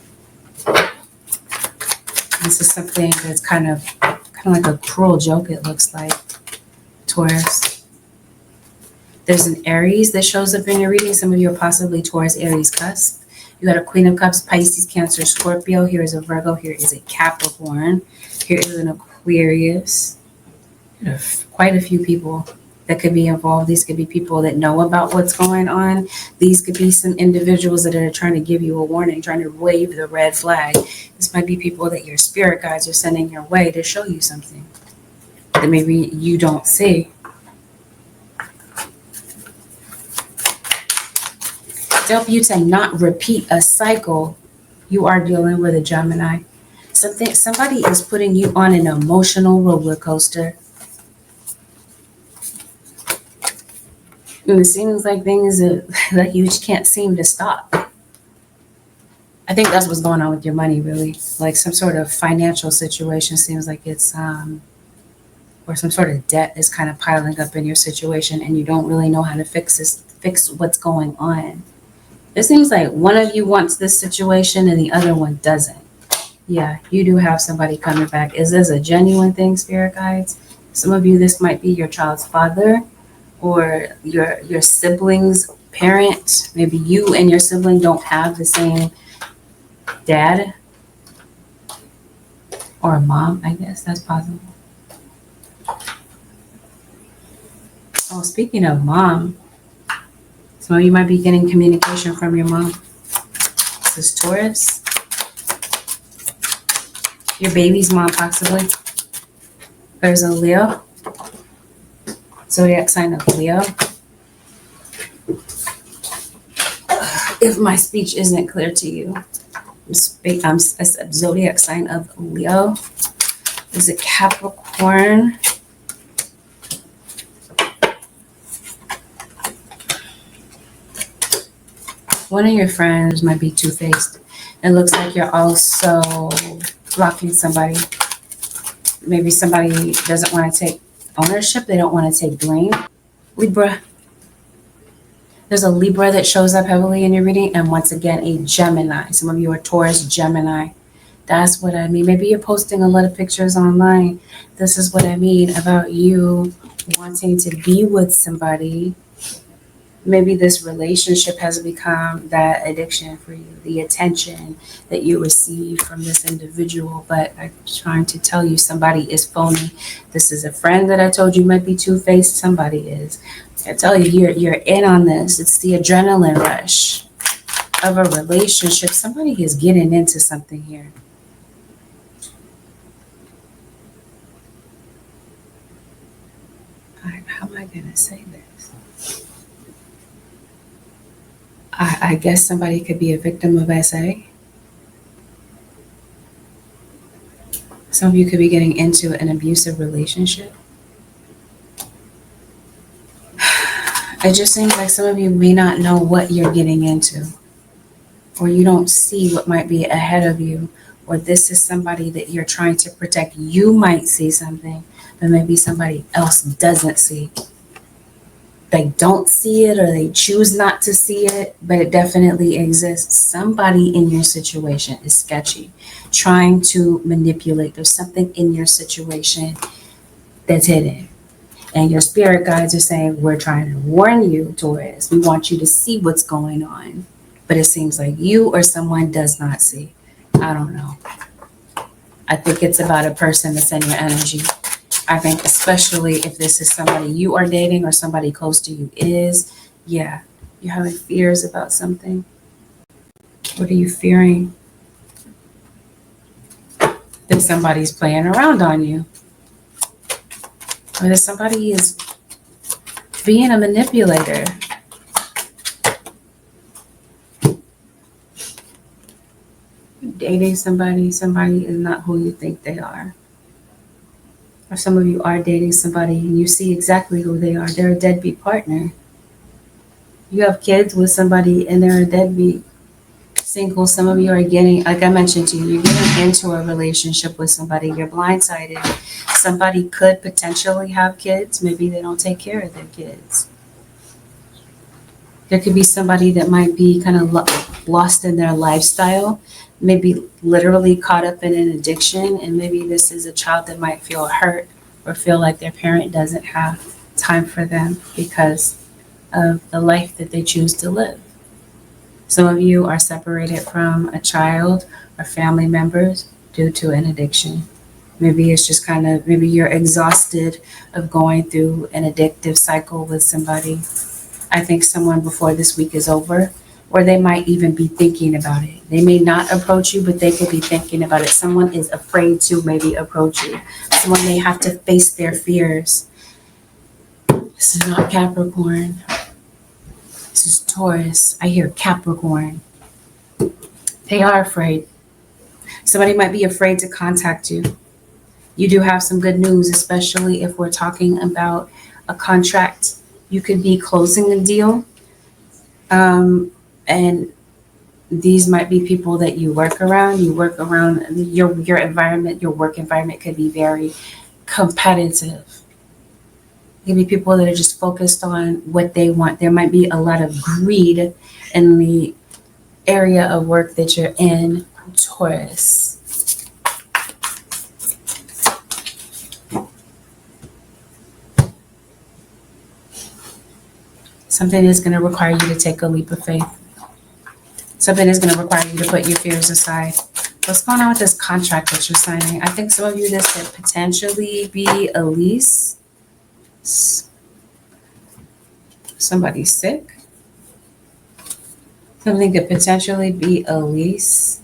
This is something that's kind of like a cruel joke, it looks like, Taurus. There's an Aries that shows up in your reading. Some of you are possibly Taurus, Aries cusp. You got a Queen of Cups, Pisces, Cancer, Scorpio. Here is a Virgo. Here is a Capricorn. Here is an Aquarius. Quite a few people that could be involved. These could be people that know about what's going on. These could be some individuals that are trying to give you a warning, trying to wave the red flag. This might be people that your spirit guides are sending your way to show you something that maybe you don't see. To help you to not repeat a cycle, you are dealing with a Gemini. Somebody is putting you on an emotional roller coaster. And it seems like things that you just can't seem to stop. I think that's what's going on with your money, really. Like some sort of financial situation seems like it's, or some sort of debt is kind of piling up in your situation, and you don't really know how to fix what's going on. It seems like one of you wants this situation and the other one doesn't. Yeah, you do have somebody coming back. Is this a genuine thing, spirit guides? Some of you, this might be your child's father, or your sibling's parent. Maybe you and your sibling don't have the same dad or mom. I guess that's possible. Oh, speaking of mom, some of you might be getting communication from your mom. This is Taurus. Your baby's mom, possibly. There's a Leo. Zodiac sign of Leo. If my speech isn't clear to you, I'm a zodiac sign of Leo. There's a Capricorn. One of your friends might be two-faced. It looks like you're also blocking somebody. Maybe somebody doesn't want to take ownership. They don't want to take blame. Libra. There's a Libra that shows up heavily in your reading. And once again, a Gemini. Some of you are Taurus, Gemini. That's what I mean. Maybe you're posting a lot of pictures online. This is what I mean about you wanting to be with somebody. Maybe this relationship has become that addiction for you, the attention that you receive from this individual. But I'm trying to tell you, somebody is phony. This is a friend that I told you might be two-faced. Somebody is. I tell you, you're in on this. It's the adrenaline rush of a relationship. Somebody is getting into something here. How am I going to say this? I guess somebody could be a victim of SA. Some of you could be getting into an abusive relationship. It just seems like some of you may not know what you're getting into, or you don't see what might be ahead of you, or this is somebody that you're trying to protect. You might see something, but maybe somebody else doesn't see. They don't see it, or they choose not to see it, but it definitely exists. Somebody in your situation is sketchy, trying to manipulate. There's something in your situation that's hidden. And your spirit guides are saying, we're trying to warn you, Taurus. We want you to see what's going on. But it seems like you or someone does not see. I don't know. I think it's about a person that's in your energy. I think especially if this is somebody you are dating or somebody close to you is, yeah, you're having fears about something. What are you fearing? That somebody's playing around on you. Or that somebody is being a manipulator. Dating somebody is not who you think they are. Or some of you are dating somebody and you see exactly who they are. They're a deadbeat partner. You have kids with somebody and they're a deadbeat. Single, some of you are getting, like I mentioned to you, you're getting into a relationship with somebody. You're blindsided. Somebody could potentially have kids. Maybe they don't take care of their kids. There could be somebody that might be kind of lost in their lifestyle, maybe literally caught up in an addiction, and maybe this is a child that might feel hurt or feel like their parent doesn't have time for them because of the life that they choose to live. Some of you are separated from a child or family members due to an addiction. Maybe it's just maybe you're exhausted of going through an addictive cycle with somebody. I think someone before this week is over, or they might even be thinking about it. They may not approach you, but they could be thinking about it. Someone is afraid to maybe approach you. Someone may have to face their fears. This is not Capricorn. This is Taurus. I hear Capricorn. They are afraid. Somebody might be afraid to contact you. You do have some good news, especially if we're talking about a contract. You could be closing a deal. And these might be people that you work around. You work around your environment. Your work environment could be very competitive. It could be people that are just focused on what they want. There might be a lot of greed in the area of work that you're in, Taurus. Something is going to require you to take a leap of faith. Something is going to require you to put your fears aside. What's going on with this contract that you're signing? I think some of you, this could potentially be a lease. Somebody's sick. Something could potentially be a lease.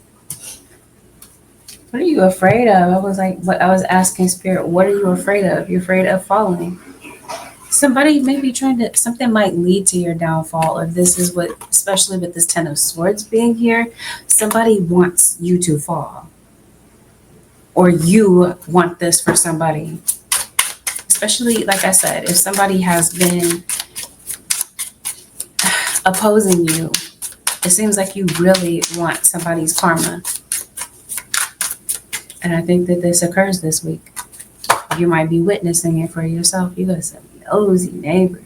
What are you afraid of? I was asking Spirit, what are you afraid of? You're afraid of falling. Somebody may be something might lead to your downfall. Or this is what, especially with this 10 of Swords being here, somebody wants you to fall. Or you want this for somebody. Especially, like I said, if somebody has been opposing you, It seems like you really want somebody's karma. And I think that this occurs this week. You might be witnessing it for yourself. You got some nosy neighbors.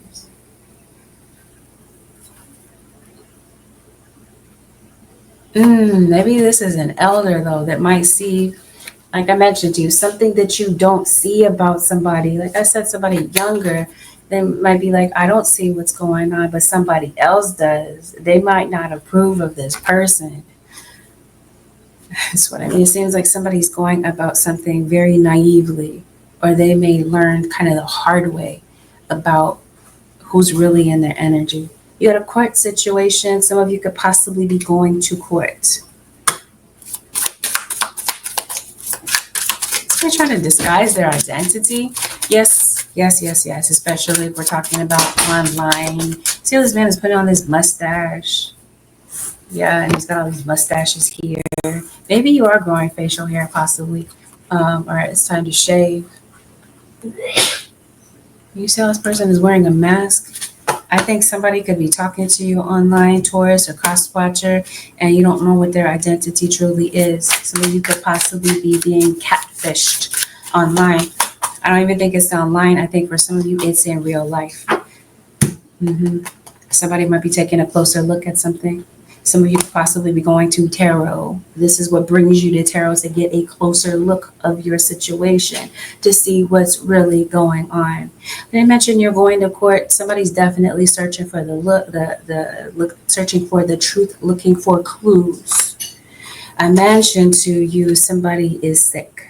Maybe this is an elder, though, that might see, like I mentioned to you, something that you don't see about somebody. Like I said, somebody younger, they might be like, I don't see what's going on, but somebody else does. They might not approve of this person. That's what I mean. It seems like somebody's going about something very naively, or they may learn kind of the hard way about who's really in their energy. You got a court situation. Some of you could possibly be going to court. They're trying to disguise their identity. Yes, especially if we're talking about online. See how this man is putting on this mustache? Yeah, and he's got all these mustaches here. Maybe you are growing facial hair, possibly. Or it's time to shave. You see how this person is wearing a mask? I think somebody could be talking to you online, Taurus or cross-watcher, and you don't know what their identity truly is. Some of you could possibly be being catfished online. I don't even think it's online. I think for some of you, it's in real life. Somebody might be taking a closer look at something. Some of you could possibly be going to tarot. This is what brings you to tarot, to get a closer look of your situation, to see what's really going on. When I mentioned you're going to court, somebody's definitely searching for searching for the truth, looking for clues. I mentioned to you somebody is sick.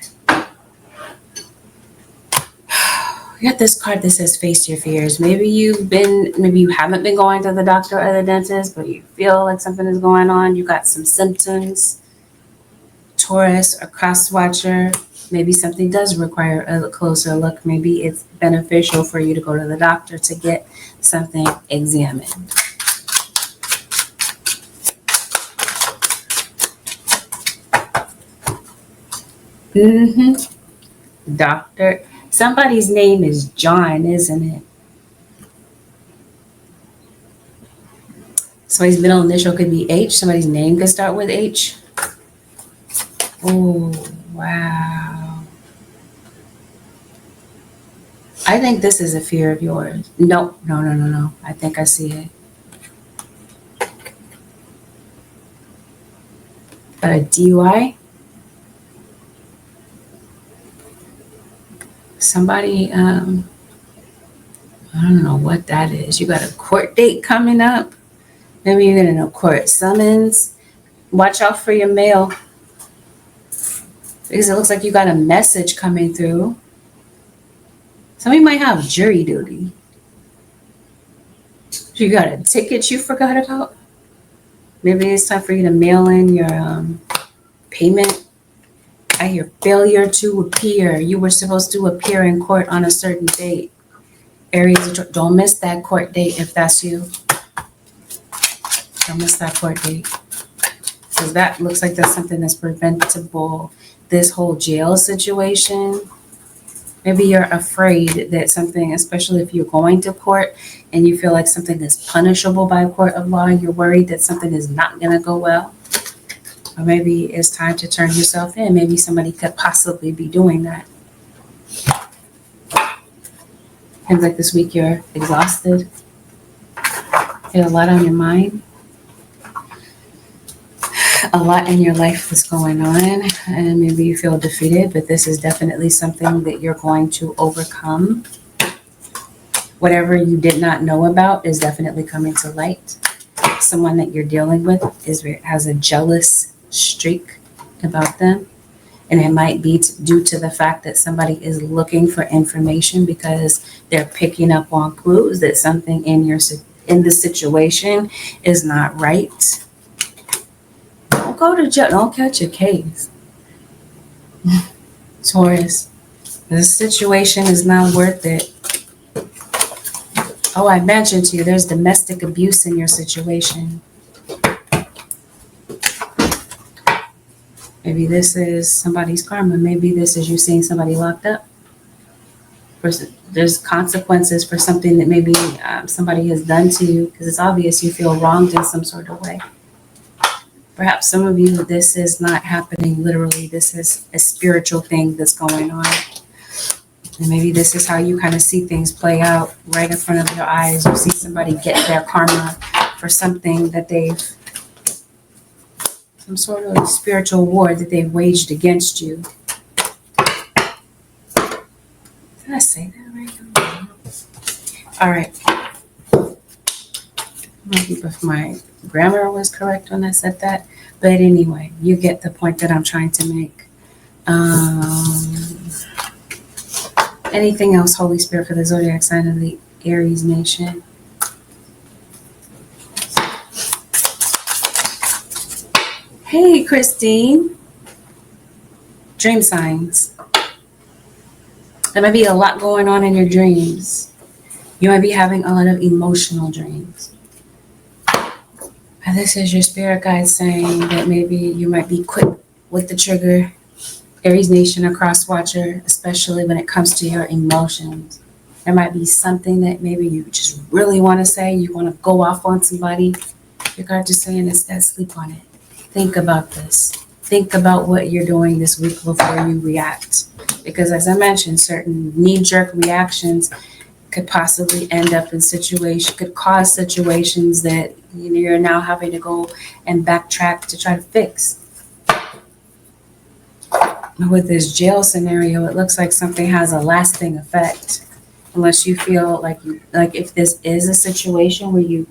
You got this card that says face your fears. Maybe you haven't been going to the doctor or the dentist, but you feel like something is going on. You got some symptoms. Taurus or cross watcher. Maybe something does require a closer look. Maybe it's beneficial for you to go to the doctor to get something examined. Doctor. Somebody's name is John, isn't it? Somebody's middle initial could be H. Somebody's name could start with H. Oh, wow. I think this is a fear of yours. No. I think I see it. But a DUI? Somebody, I don't know what that is. You got a court date coming up. Maybe you're getting a court summons. Watch out for your mail, because it looks like you got a message coming through. Somebody might have jury duty. You got a ticket you forgot about. Maybe it's time for you to mail in your payment. I hear failure to appear. You were supposed to appear in court on a certain date. Aries, don't miss that court date if that's you. Don't miss that court date. Because that looks like that's something that's preventable. This whole jail situation. Maybe you're afraid that something, especially if you're going to court and you feel like something is punishable by a court of law, you're worried that something is not going to go well. Or maybe it's time to turn yourself in. Maybe somebody could possibly be doing that. Seems like this week you're exhausted. You have a lot on your mind. A lot in your life is going on, and maybe you feel defeated, but this is definitely something that you're going to overcome. Whatever you did not know about is definitely coming to light. Someone that you're dealing with has a jealous streak about them, and it might be due to the fact that somebody is looking for information because they're picking up on clues that something in the situation is not right. Don't go to jail. Don't catch a case. Taurus, this situation is not worth it. Oh, I mentioned to you, there's domestic abuse in your situation. Maybe this is somebody's karma. Maybe this is you seeing somebody locked up. There's consequences for something that maybe somebody has done to you, because it's obvious you feel wronged in some sort of way. Perhaps some of you, this is not happening literally. This is a spiritual thing that's going on. And maybe this is how you kind of see things play out right in front of your eyes. You see somebody get their karma for something that they've, some sort of spiritual war that they've waged against you. Did I say that right? All right. Maybe if my grammar was correct when I said that. But anyway, you get the point that I'm trying to make. Anything else, Holy Spirit, for the zodiac sign of the Aries nation? Hey, Christine. Dream signs. There might be a lot going on in your dreams. You might be having a lot of emotional dreams. And this is your spirit guide saying that maybe you might be quick with the trigger. Aries nation, a cross watcher, especially when it comes to your emotions. There might be something that maybe you just really want to say. You want to go off on somebody. Your guide is saying instead, sleep on it. Think about this. Think about what you're doing this week before you react. Because as I mentioned, certain knee-jerk reactions could possibly end up in could cause situations that you're now having to go and backtrack to try to fix. With this jail scenario, it looks like something has a lasting effect. Unless you feel like if this is a situation where you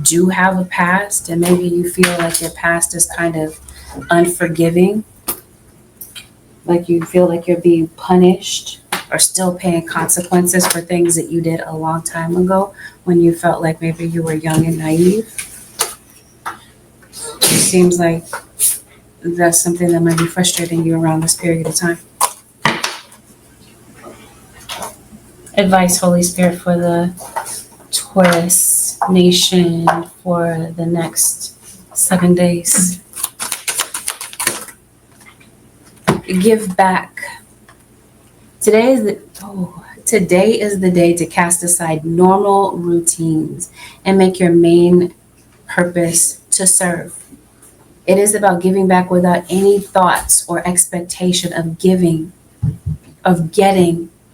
do have a past and maybe you feel like your past is kind of unforgiving, like you feel like you're being punished or still paying consequences for things that you did a long time ago when you felt like maybe you were young and naive. It seems like that's something that might be frustrating you around this period of time. Advice, Holy Spirit, for the Taurus nation for the next 7 days. Give back. Today is the day to cast aside normal routines and make your main purpose to serve. It is about giving back without any thoughts or expectation of getting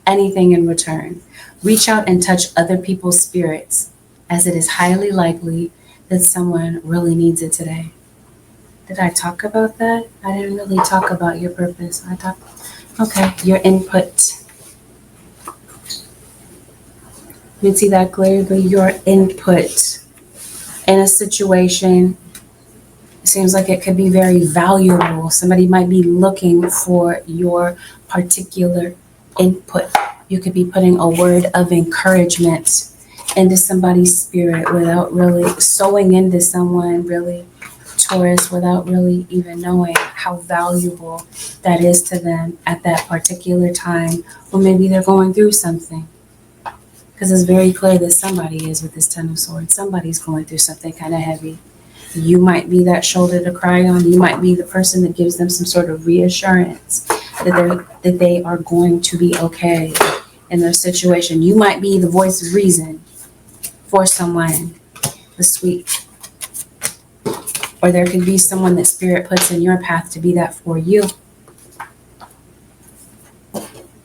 anything in return. Reach out and touch other people's spirits, as it is highly likely that someone really needs it today. Did I talk about that? I didn't really talk about your purpose. Your input. You can see that clearly. Your input in a situation. It seems like it could be very valuable. Somebody might be looking for your particular input. You could be putting a word of encouragement into somebody's spirit without really sewing into someone, really, Taurus, without really even knowing how valuable that is to them at that particular time, or maybe they're going through something. Because it's very clear that somebody is with this Ten of Swords. Somebody's going through something kind of heavy. You might be that shoulder to cry on. You might be the person that gives them some sort of reassurance that they are going to be okay in their situation. You might be the voice of reason for someone this week. Or there could be someone that Spirit puts in your path to be that for you.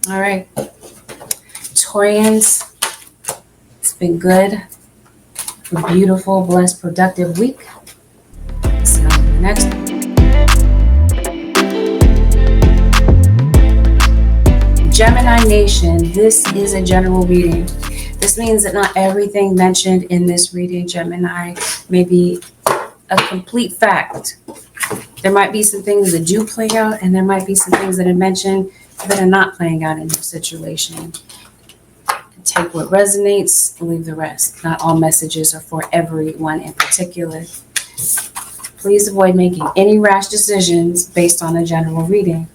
All right. Taurians, it's been good. A beautiful, blessed, productive week. See you on the next one. Gemini Nation, this is a general reading. This means that not everything mentioned in this reading, Gemini, may be a complete fact. There might be some things that do play out, and there might be some things that are mentioned that are not playing out in your situation. Take what resonates and leave the rest. Not all messages are for everyone in particular. Please avoid making any rash decisions based on a general reading.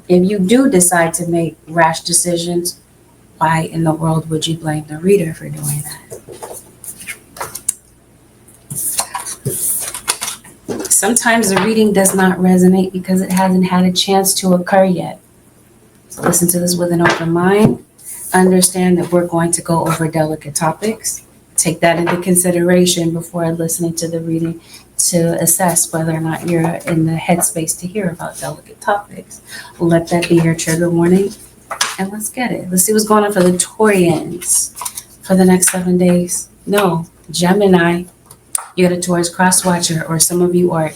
If you do decide to make rash decisions, why in the world would you blame the reader for doing that? Sometimes the reading does not resonate because it hasn't had a chance to occur yet. So listen to this with an open mind. Understand that we're going to go over delicate topics. Take that into consideration before listening to the reading to assess whether or not you're in the headspace to hear about delicate topics. Let that be your trigger warning, and let's get it. Let's see what's going on for the Taurians for the next 7 days. No, Gemini, you got a Taurus cross watcher, or some of you are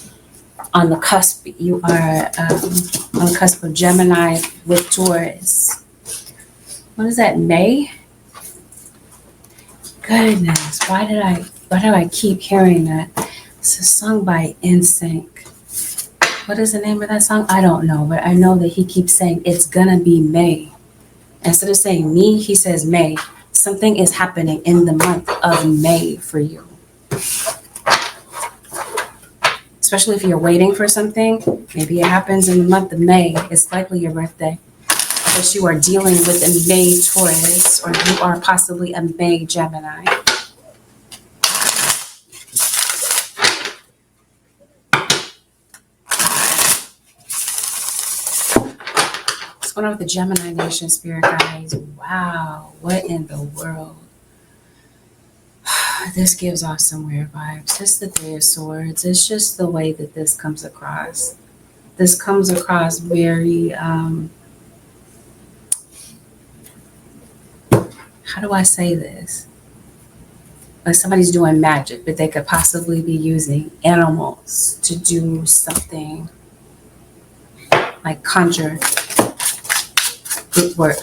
on the cusp. You are on the cusp of Gemini with Taurus. What is that, May? Goodness, why do I keep hearing that? It's a song by NSYNC. What is the name of that song? I don't know, but I know that he keeps saying it's gonna be May. Instead of saying me, he says May. Something is happening in the month of May for you. Especially if you're waiting for something, maybe it happens in the month of May. It's likely your birthday. If you are dealing with a May Taurus, or you are possibly a May Gemini. What's going on with the Gemini Nation, Spirit Guides? Wow, what in the world? This gives off some weird vibes. It's the Three of Swords. It's just the way that this comes across. This comes across very, how do I say this? Like somebody's doing magic, but they could possibly be using animals to do something like conjure, good work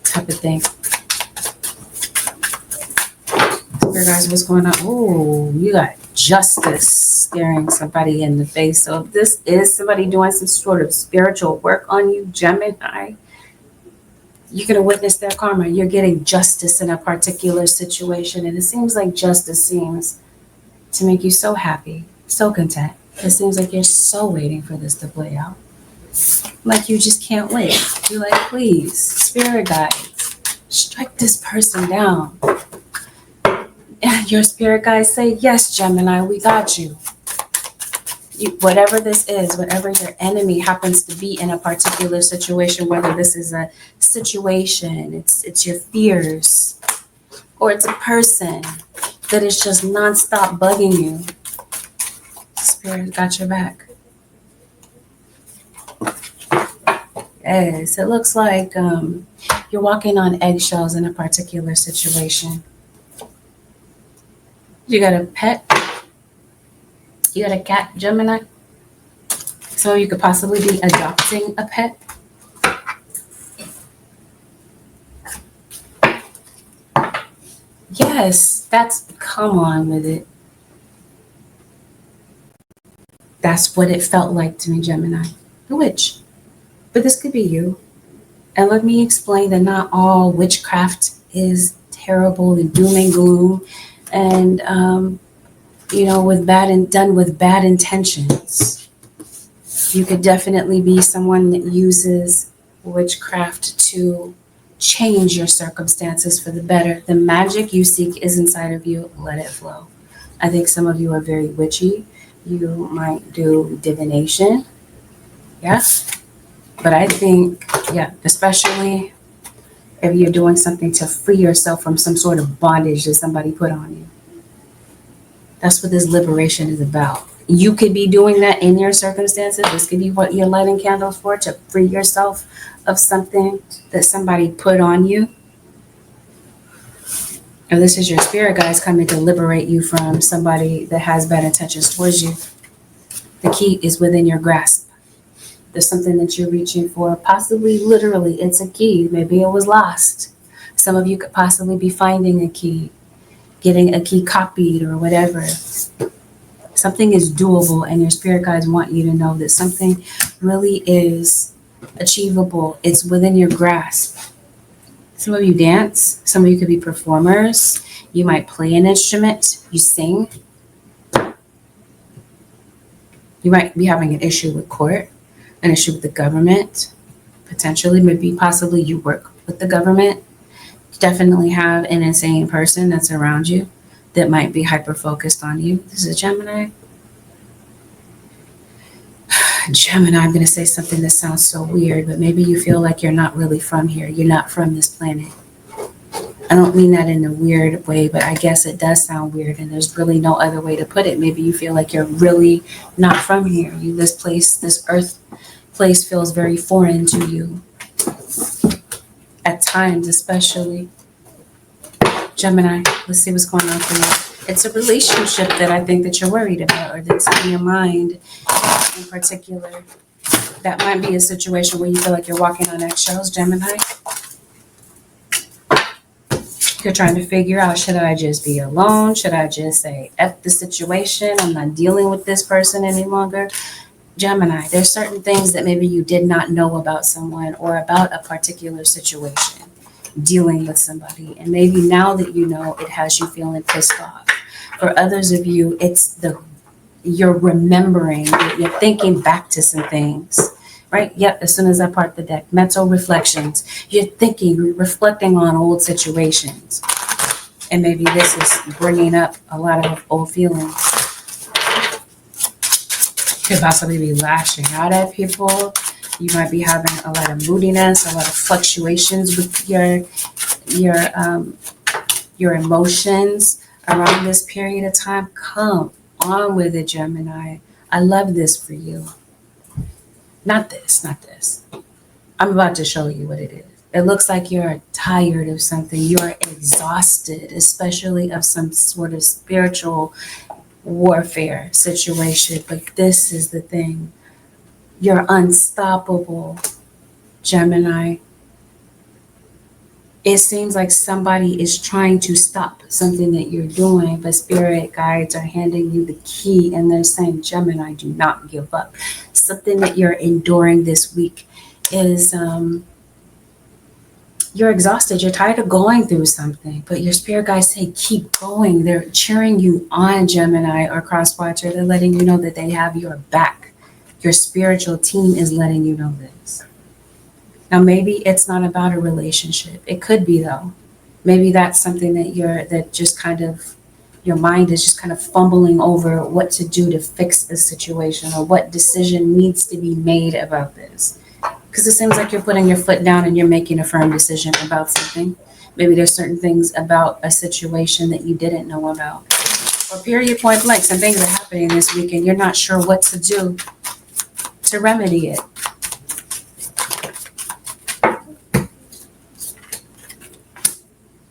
type of thing. Spirit guys, what's going on? Oh, you got justice staring somebody in the face. So if this is somebody doing some sort of spiritual work on you, Gemini, you're going to witness their karma. You're getting justice in a particular situation. And it seems like justice seems to make you so happy, so content. It seems like you're so waiting for this to play out. Like you just can't wait. You're like, please, spirit guides, strike this person down. And your spirit guides say, yes, Gemini, we got you. Whatever this is, whatever your enemy happens to be in a particular situation, whether this is a situation, it's your fears, or it's a person that is just nonstop bugging you, Spirit got your back. Yes, it looks like you're walking on eggshells in a particular situation. You got a pet? You got a cat, Gemini? So you could possibly be adopting a pet. Yes, come on with it. That's what it felt like to me, Gemini. The witch. But this could be you. And let me explain that not all witchcraft is terrible and doom and gloom and, done with bad intentions. You could definitely be someone that uses witchcraft to change your circumstances for the better. The magic you seek is inside of you. Let it flow. I think some of you are very witchy. You might do divination. Yeah. But I think, especially if you're doing something to free yourself from some sort of bondage that somebody put on you. That's what this liberation is about. You could be doing that in your circumstances. This could be what you're lighting candles for, to free yourself of something that somebody put on you. Or this is your spirit guides coming to liberate you from somebody that has bad intentions towards you. The key is within your grasp. There's something that you're reaching for. Possibly, literally, it's a key. Maybe it was lost. Some of you could possibly be finding a key, getting a key copied or whatever. Something is doable, and your spirit guides want you to know that something really is achievable. It's within your grasp. Some of you dance. Some of you could be performers. You might play an instrument. You sing. You might be having an issue with court, an issue with the government. Potentially, maybe, possibly you work with the government. You definitely have an insane person that's around you that might be hyper-focused on you. This is Gemini. Gemini, I'm going to say something that sounds so weird, but maybe you feel like you're not really from here. You're not from this planet. I don't mean that in a weird way, but I guess it does sound weird, and there's really no other way to put it. Maybe you feel like you're really not from here. This place, this earth place feels very foreign to you. At times, especially. Gemini, let's see what's going on for you. It's a relationship that I think that you're worried about, or that's in your mind in particular. That might be a situation where you feel like you're walking on eggshells, Gemini. You're trying to figure out, should I just be alone? Should I just say, F the situation? I'm not dealing with this person any longer. Gemini, there's certain things that maybe you did not know about someone or about a particular situation, dealing with somebody. And maybe now that you know, it has you feeling pissed off. For others of you, it's you're remembering, you're thinking back to some things. Right? Yep, as soon as I part the deck. Mental reflections. You're thinking, you're reflecting on old situations. And maybe this is bringing up a lot of old feelings. Could possibly be lashing out at people. You might be having a lot of moodiness, a lot of fluctuations with your emotions around this period of time. Come on with it, Gemini. I love this for you. Not this. I'm about to show you what it is. It looks like you're tired of something. You're exhausted, especially of some sort of spiritual warfare situation. But this is the thing. You're unstoppable, Gemini. It seems like somebody is trying to stop something that you're doing, but spirit guides are handing you the key and they're saying, Gemini, do not give up. Something that you're enduring this week is you're exhausted. You're tired of going through something, but your spirit guides say, keep going. They're cheering you on, Gemini or cross watcher. They're letting you know that they have your back. Your spiritual team is letting you know this. Now, maybe it's not about a relationship. It could be, though. Maybe that's something that your mind is just kind of fumbling over what to do to fix this situation or what decision needs to be made about this. Because it seems like you're putting your foot down and you're making a firm decision about something. Maybe there's certain things about a situation that you didn't know about. Or period, point blank, some things are happening this week and you're not sure what to do to remedy it.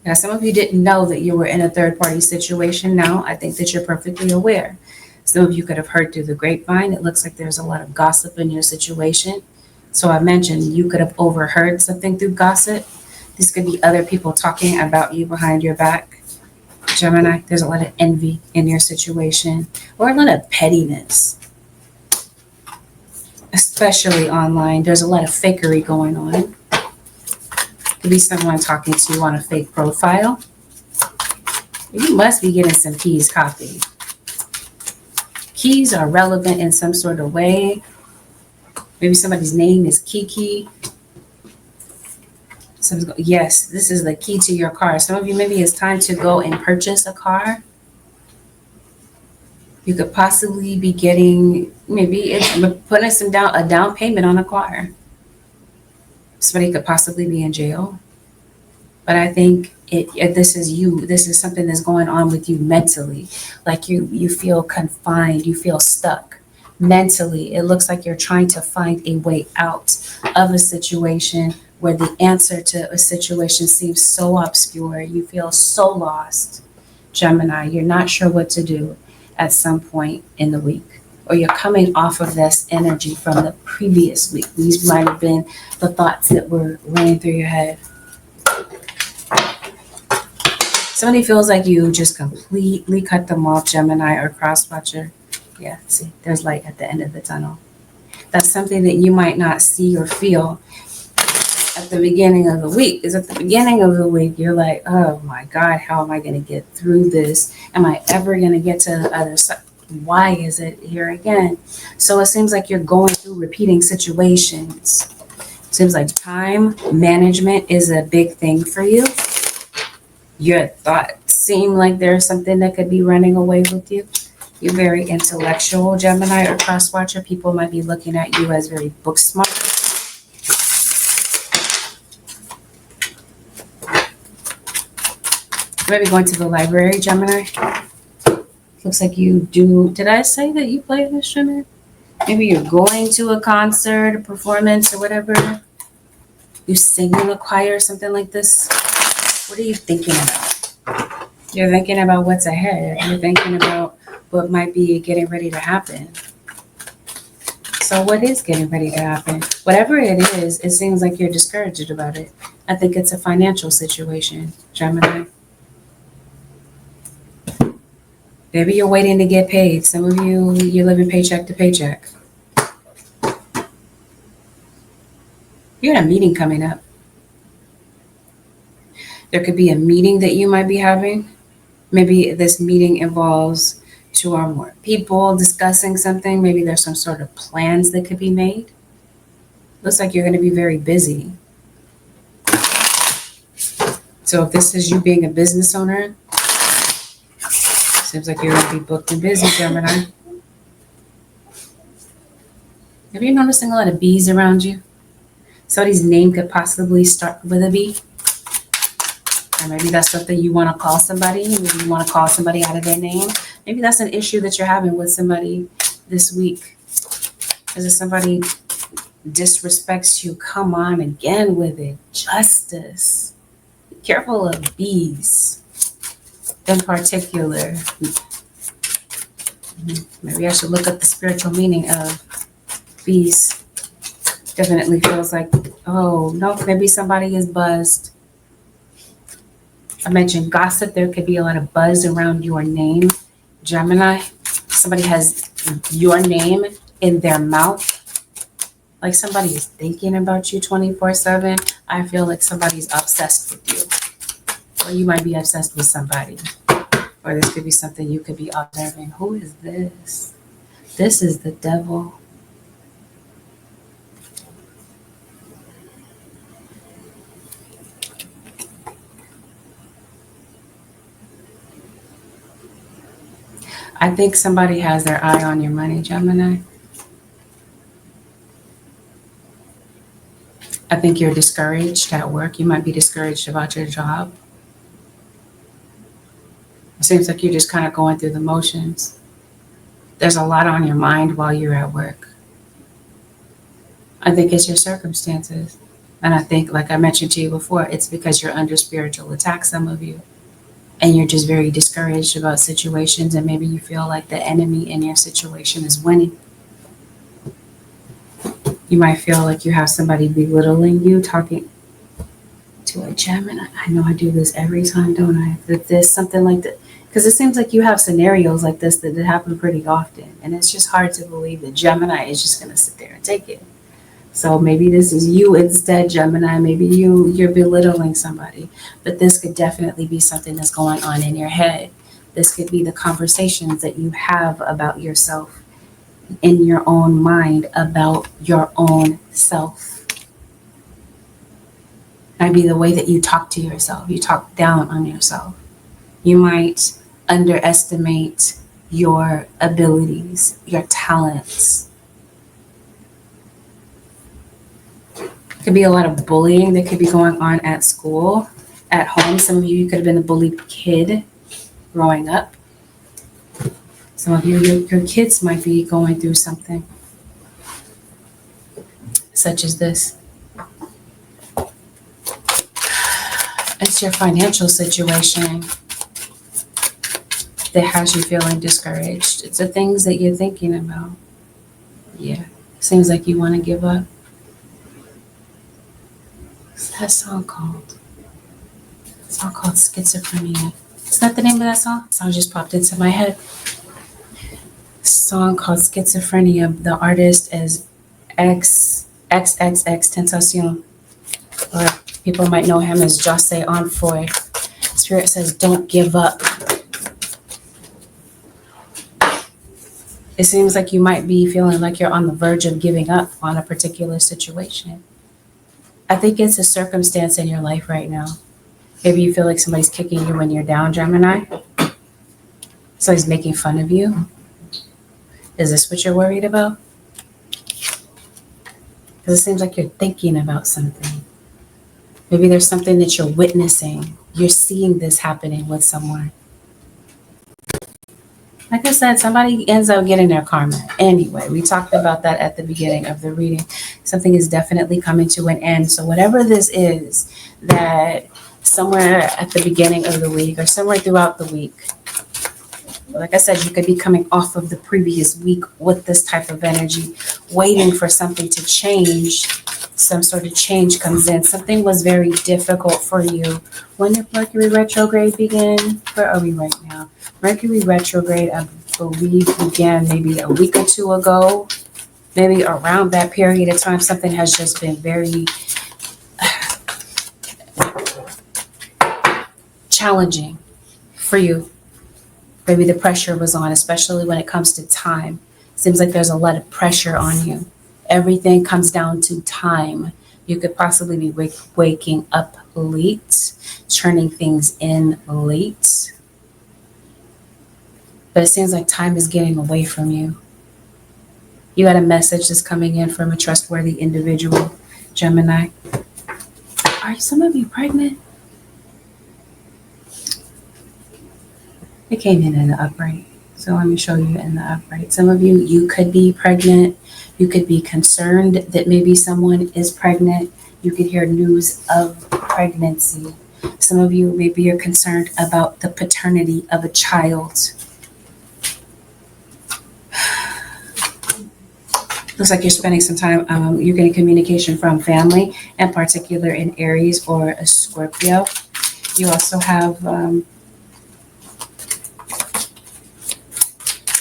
Now, some of you didn't know that you were in a third-party situation. Now, I think that you're perfectly aware. Some of you could have heard through the grapevine. It looks like there's a lot of gossip in your situation. So I mentioned you could have overheard something through gossip. This could be other people talking about you behind your back. Gemini, there's a lot of envy in your situation or a lot of pettiness, especially online. There's a lot of fakery going on. Could be someone talking to you on a fake profile. You must be getting some keys copied. Keys are relevant in some sort of way. Maybe somebody's name is Kiki. Yes, this is the key to your car. Some of you, maybe it's time to go and purchase a car. You could possibly be getting, maybe it's putting a down payment on a car. Somebody could possibly be in jail. But I think this is you. This is something that's going on with you mentally. Like you feel confined. You feel stuck. Mentally, it looks like you're trying to find a way out of a situation where the answer to a situation seems so obscure. You feel so lost, Gemini. You're not sure what to do at some point in the week. Or you're coming off of this energy from the previous week. These might have been the thoughts that were running through your head. Somebody feels like you just completely cut them off, Gemini or cross watcher. Yeah, see, there's light at the end of the tunnel. That's something that you might not see or feel at the beginning of the week. Because at the beginning of the week, you're like, oh my God, how am I going to get through this? Am I ever going to get to the other side? Why is it here again? So it seems like you're going through repeating situations. It seems like time management is a big thing for you. Your thoughts seem like there's something that could be running away with you. You're very intellectual, Gemini or cross watcher. People might be looking at you as very book smart. Maybe going to the library, Gemini. Looks like you do. Did I say that you play an instrument? Maybe you're going to a concert, a performance, or whatever. You sing in a choir or something like this. What are you thinking about? You're thinking about what's ahead. You're thinking about what might be getting ready to happen. So what is getting ready to happen? Whatever it is, it seems like you're discouraged about it. I think it's a financial situation, Gemini. Maybe you're waiting to get paid. Some of you, you're living paycheck to paycheck. You got a meeting coming up. There could be a meeting that you might be having. Maybe this meeting involves 2 or more people discussing something. Maybe there's some sort of plans that could be made. Looks like you're going to be very busy. So if this is you being a business owner, seems like you're going to be booked and busy, Gemini. Have you noticing a lot of bees around you? Somebody's name could possibly start with a B. Or maybe that's something you want to call somebody. Maybe you want to call somebody out of their name. Maybe that's an issue that you're having with somebody this week. Is if somebody disrespects you, come on again with it. Justice. Be careful of bees in particular. Maybe I should look up the spiritual meaning of bees. Definitely feels like, oh, no, maybe somebody is buzzed. I mentioned gossip. There could be a lot of buzz around your name, Gemini. Somebody has your name in their mouth. Like somebody is thinking about you 24/7. I feel like somebody's obsessed with you. Or you might be obsessed with somebody. Or this could be something you could be observing. Who is this? This is the devil. I think somebody has their eye on your money, Gemini. I think you're discouraged at work. You might be discouraged about your job. It seems like you're just kind of going through the motions. There's a lot on your mind while you're at work. I think it's your circumstances. And I think, like I mentioned to you before, it's because you're under spiritual attack, some of you. And you're just very discouraged about situations, and maybe you feel like the enemy in your situation is winning. You might feel like you have somebody belittling you, talking to a Gemini. I know I do this every time, don't I? That there's something like that. Because it seems like you have scenarios like this that happen pretty often. And it's just hard to believe that Gemini is just going to sit there and take it. So maybe this is you instead, Gemini. Maybe you're belittling somebody. But this could definitely be something that's going on in your head. This could be the conversations that you have about yourself in your own mind about your own self. Might be the way that you talk to yourself. You talk down on yourself. You might underestimate your abilities, your talents. Could be a lot of bullying that could be going on at school, at home. Some of you could have been a bullied kid growing up. Some of you, your kids might be going through something such as this. It's your financial situation that has you feeling discouraged. It's the things that you're thinking about. Yeah, seems like you want to give up. What's that song called? It's a song called Schizophrenia. Is that the name of that song? The song just popped into my head. A song called Schizophrenia. The artist is XXX Tentacion. Or people might know him as Jose Onfoy. Spirit says, don't give up. It seems like you might be feeling like you're on the verge of giving up on a particular situation. I think it's a circumstance in your life right now. Maybe you feel like somebody's kicking you when you're down, Gemini. Somebody's making fun of you. Is this what you're worried about? Because it seems like you're thinking about something. Maybe there's something that you're witnessing. you're seeing this happening with someone. Like I said, somebody ends up getting their karma. Anyway, we talked about that at the beginning of the reading. Something is definitely coming to an end. So whatever this is, that somewhere at the beginning of the week or somewhere throughout the week, like I said, you could be coming off of the previous week with this type of energy, waiting for something to change. Some sort of change comes in. Something was very difficult for you. When did Mercury retrograde begin? Where are we right now? Mercury retrograde, I believe, began maybe a week or two ago. Maybe around that period of time, something has just been very challenging for you. Maybe the pressure was on, especially when it comes to time. Seems like there's a lot of pressure on you. Everything comes down to time. You could possibly be waking up late, turning things in late. But it seems like time is getting away from you. You got a message that's coming in from a trustworthy individual, Gemini. Are some of you pregnant? It came in the upright. So let me show you in the upright. Some of you could be pregnant. You could be concerned that maybe someone is pregnant. You could hear news of pregnancy. Some of you, maybe you're concerned about the paternity of a child. Looks like you're spending some time, you're getting communication from family, in particular in Aries or a Scorpio. You also have,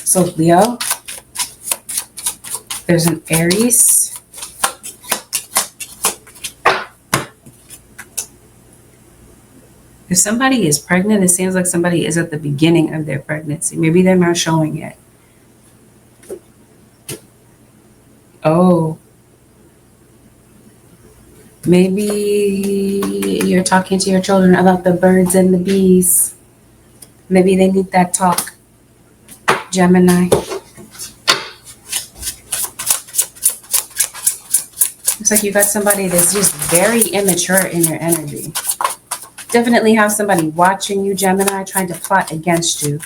so Leo, there's an Aries. If somebody is pregnant, it seems like somebody is at the beginning of their pregnancy. Maybe they're not showing it. Oh, maybe you're talking to your children about the birds and the bees. Maybe they need that talk, Gemini. Looks like you got somebody that's just very immature in your energy. Definitely have somebody watching you, Gemini, trying to plot against you.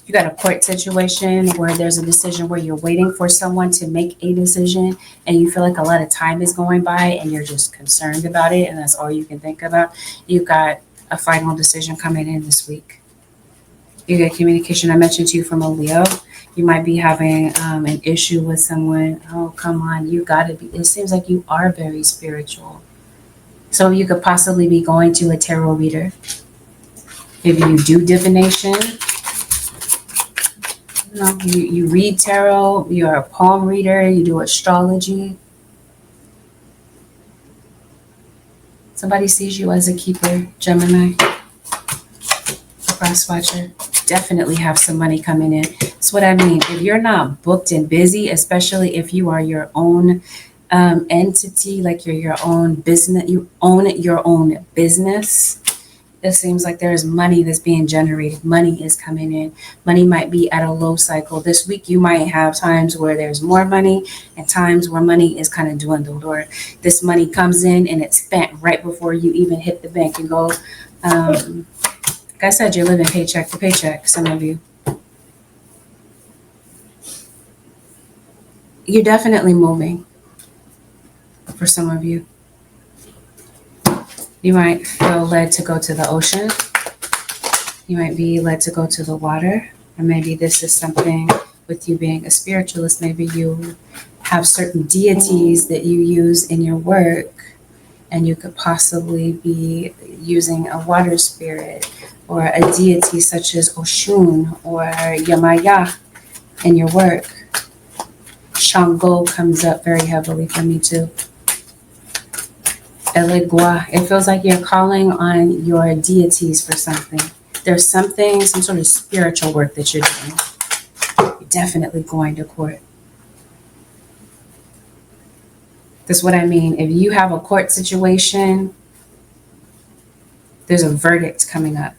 You got a court situation where there's a decision where you're waiting for someone to make a decision and you feel like a lot of time is going by and you're just concerned about it and that's all you can think about. You got a final decision coming in this week. You get communication I mentioned to you from a Leo. You might be having an issue with someone. Oh, come on. You got to be. It seems like you are very spiritual. So you could possibly be going to a tarot reader. Maybe you do divination. You read tarot. You're a palm reader. You do astrology. Somebody sees you as a keeper, Gemini. A cross watcher. Definitely have some money coming in. That's what I mean. If you're not booked and busy, especially if you are your own entity, like you're your own business, you own your own business, it seems like there's money that's being generated. Money is coming in. Money might be at a low cycle. This week you might have times where there's more money and times where money is kind of dwindled, or this money comes in and it's spent right before you even hit the bank and go. Like I said, you're living paycheck to paycheck, some of you. You're definitely moving for some of you. You might feel led to go to the ocean. You might be led to go to the water. Or maybe this is something with you being a spiritualist. Maybe you have certain deities that you use in your work, and you could possibly be using a water spirit or a deity such as Oshun or Yamaya in your work. Shango comes up very heavily for me too. Elegua. It feels like you're calling on your deities for something. There's something, some sort of spiritual work that you're doing. You're definitely going to court. That's what I mean. If you have a court situation, there's a verdict coming up.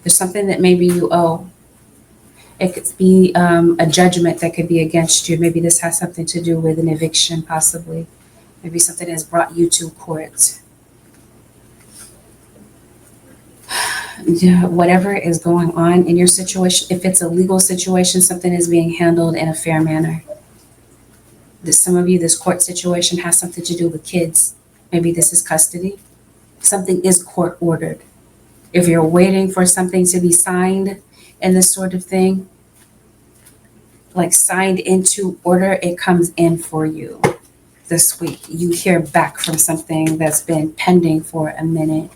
There's something that maybe you owe. It could be a judgment that could be against you. Maybe this has something to do with an eviction, possibly. Maybe something has brought you to court. Yeah, whatever is going on in your situation, if it's a legal situation, something is being handled in a fair manner. Some of you, this court situation has something to do with kids. Maybe this is custody. Something is court ordered. If you're waiting for something to be signed and this sort of thing, like signed into order, it comes in for you this week. You hear back from something that's been pending for a minute.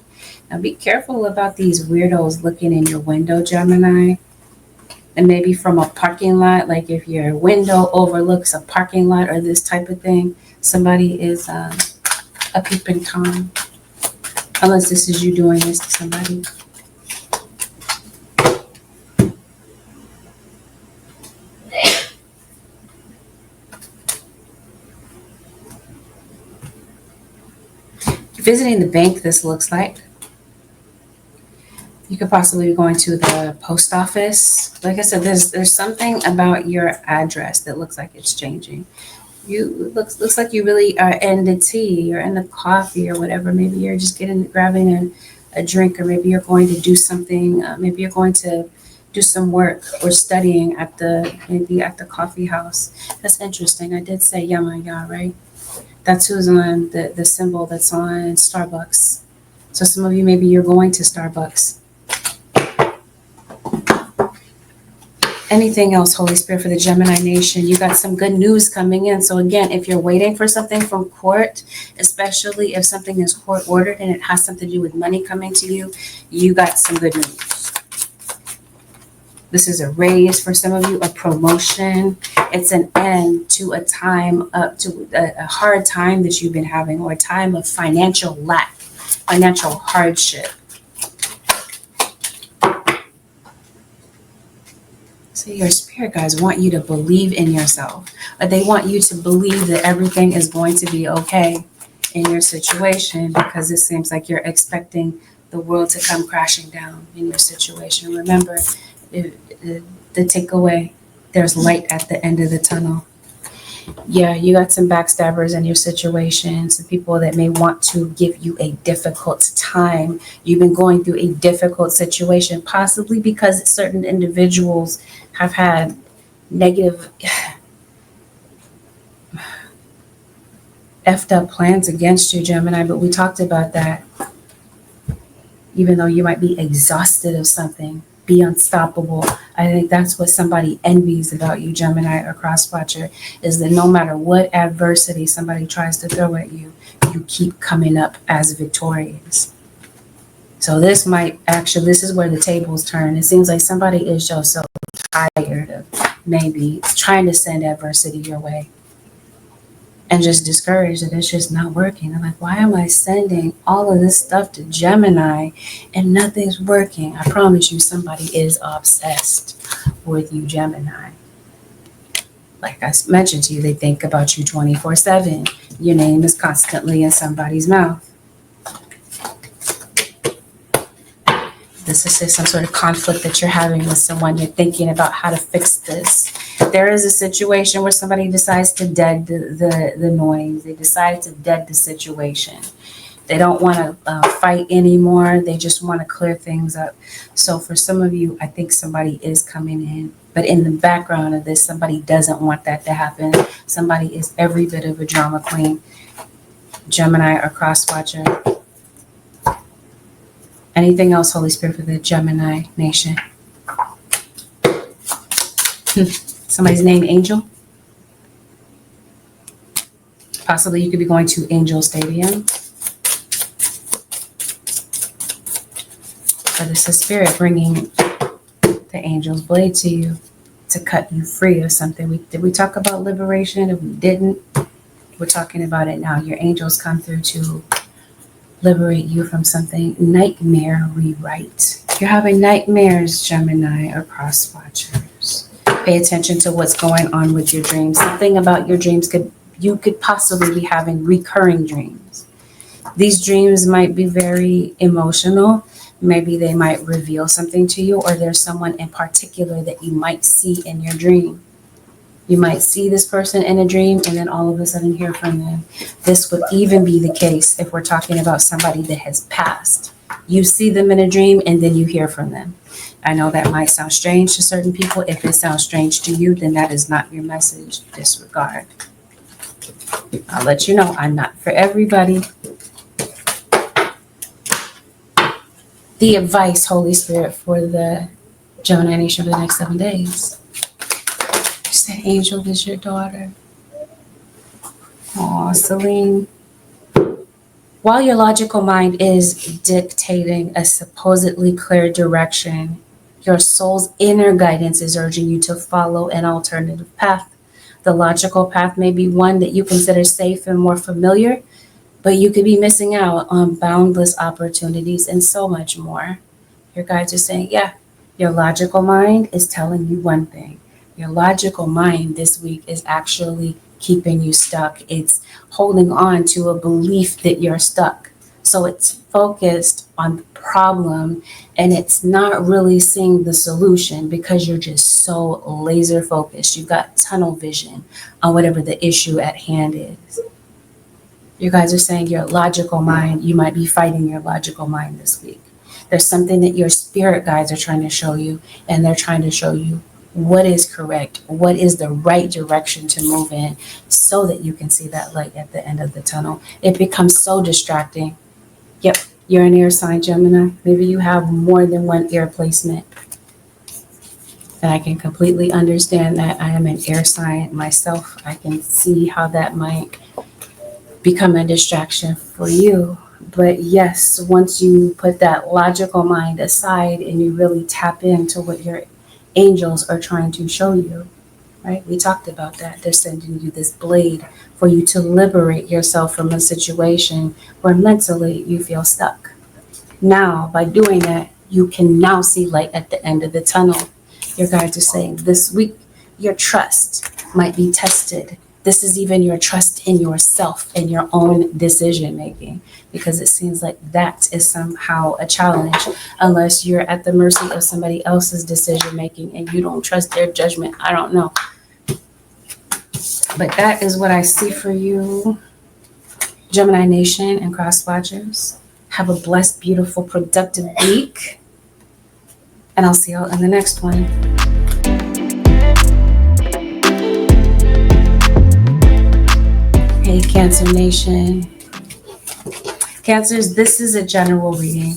Now be careful about these weirdos looking in your window, Gemini. And maybe from a parking lot, like if your window overlooks a parking lot or this type of thing, somebody is a peeping Tom. Unless this is you doing this to somebody. Visiting the bank, this looks like. You could possibly be going to the post office. Like I said, there's something about your address that looks like it's changing. Looks like you really are in the tea or in the coffee or whatever. Maybe you're just grabbing a drink, or maybe you're going to do something. Maybe you're going to do some work or studying at the coffee house. That's interesting. I did say Yamaya, right? That's who's on the symbol that's on Starbucks. So some of you, maybe you're going to Starbucks. Anything else, Holy Spirit, for the Gemini nation? You got some good news coming in. So again, if you're waiting for something from court, especially if something is court ordered and it has something to do with money coming to you, you got some good news. This is a raise for some of you, a promotion. It's an end to a time to a hard time that you've been having, or a time of financial lack, financial hardship. So your spirit guides want you to believe in yourself, but they want you to believe that everything is going to be okay in your situation, because it seems like you're expecting the world to come crashing down in your situation. Remember, the takeaway, there's light at the end of the tunnel. Yeah, you got some backstabbers in your situation, some people that may want to give you a difficult time. You've been going through a difficult situation, possibly because certain individuals have had negative, effed up plans against you, Gemini, but we talked about that. Even though you might be exhausted of something, be unstoppable. I think that's what somebody envies about you, Gemini or Crosswatcher, is that no matter what adversity somebody tries to throw at you, you keep coming up as victorious. So this is where the tables turn. It seems like somebody is just so tired of maybe trying to send adversity your way and just discouraged that it's just not working. I'm like, why am I sending all of this stuff to Gemini and nothing's working? I promise you, somebody is obsessed with you, Gemini. Like I mentioned to you, they think about you 24/7. Your name is constantly in somebody's mouth. This is some sort of conflict that you're having with someone. You're thinking about how to fix this. There is a situation where somebody decides to dead the noise. They decide to dead the situation. They don't want to fight anymore. They just want to clear things up. So for some of you, I think somebody is coming in. But in the background of this, somebody doesn't want that to happen. Somebody is every bit of a drama queen, Gemini or Crosswatcher. Anything else, Holy Spirit, for the Gemini nation? Somebody's name, Angel? Possibly you could be going to Angel Stadium. Or this is Spirit bringing the angel's blade to you to cut you free of something. Did we talk about liberation? If we didn't, we're talking about it now. Your angels come through to liberate you from something. Nightmare rewrite. You're having nightmares, Gemini or Crosswatchers. Pay attention to what's going on with your dreams. Something about your dreams you could possibly be having recurring dreams. These dreams might be very emotional. Maybe they might reveal something to you, or there's someone in particular that you might see in your dream. You might see this person in a dream and then all of a sudden hear from them. This would even be the case if we're talking about somebody that has passed. You see them in a dream and then you hear from them. I know that might sound strange to certain people. If it sounds strange to you, then that is not your message. Disregard. I'll let you know I'm not for everybody. The advice, Holy Spirit, for the Gemini nation for the next 7 days. You said angel is your daughter. Aw, Celine. While your logical mind is dictating a supposedly clear direction, your soul's inner guidance is urging you to follow an alternative path. The logical path may be one that you consider safe and more familiar, but you could be missing out on boundless opportunities and so much more. Your guides are saying, yeah, your logical mind is telling you one thing. Your logical mind this week is actually keeping you stuck. It's holding on to a belief that you're stuck. So it's focused on the problem and it's not really seeing the solution because you're just so laser focused. You've got tunnel vision on whatever the issue at hand is. You guys are saying your logical mind, you might be fighting your logical mind this week. There's something that your spirit guides are trying to show you, and they're trying to show you what is correct, what is the right direction to move in so that you can see that light at the end of the tunnel. It becomes so distracting. Yep, you're an air sign, Gemini. Maybe you have more than one air placement. And I can completely understand that. I am an air sign myself. I can see how that might become a distraction for you. But yes, once you put that logical mind aside and you really tap into what your angels are trying to show you, right? We talked about that. They're sending you this blade for you to liberate yourself from a situation where mentally you feel stuck. Now, by doing that, you can now see light at the end of the tunnel. Your guides are saying this week, your trust might be tested. This is even your trust in yourself and your own decision making, because it seems like that is somehow a challenge unless you're at the mercy of somebody else's decision making and you don't trust their judgment. I don't know. But that is what I see for you, Gemini Nation and Cross Watchers. Have a blessed, beautiful, productive week. And I'll see y'all in the next one. Hey, Cancer Nation. Cancers, this is a general reading.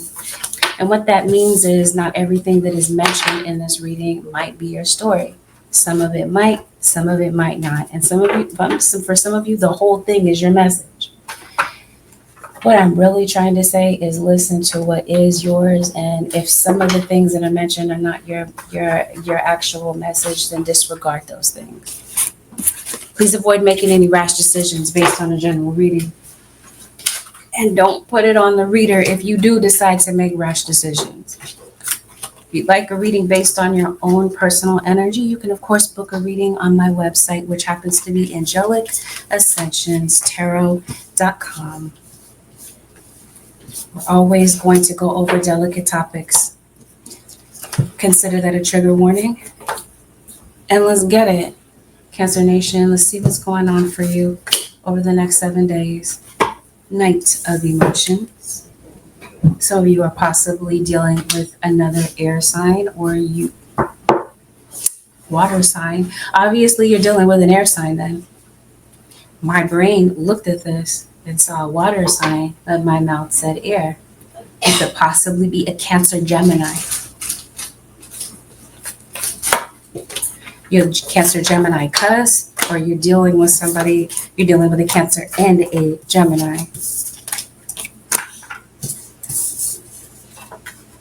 And what that means is not everything that is mentioned in this reading might be your story. Some of it might, some of it might not. And for some of you, the whole thing is your message. What I'm really trying to say is listen to what is yours. And if some of the things that are mentioned are not your actual message, then disregard those things. Please avoid making any rash decisions based on a general reading. And don't put it on the reader if you do decide to make rash decisions. If you'd like a reading based on your own personal energy, you can, of course, book a reading on my website, which happens to be angelicsascensionstarot.com. We're always going to go over delicate topics. Consider that a trigger warning. And let's get it. Cancer Nation, let's see what's going on for you over the next 7 days. Night of emotions. Some of you are possibly dealing with another air sign or water sign. Obviously, you're dealing with an air sign then. My brain looked at this and saw a water sign, but my mouth said air. It could possibly be a Cancer Gemini. You're Cancer Gemini cuz, or you're dealing with somebody, you're dealing with a Cancer and a Gemini.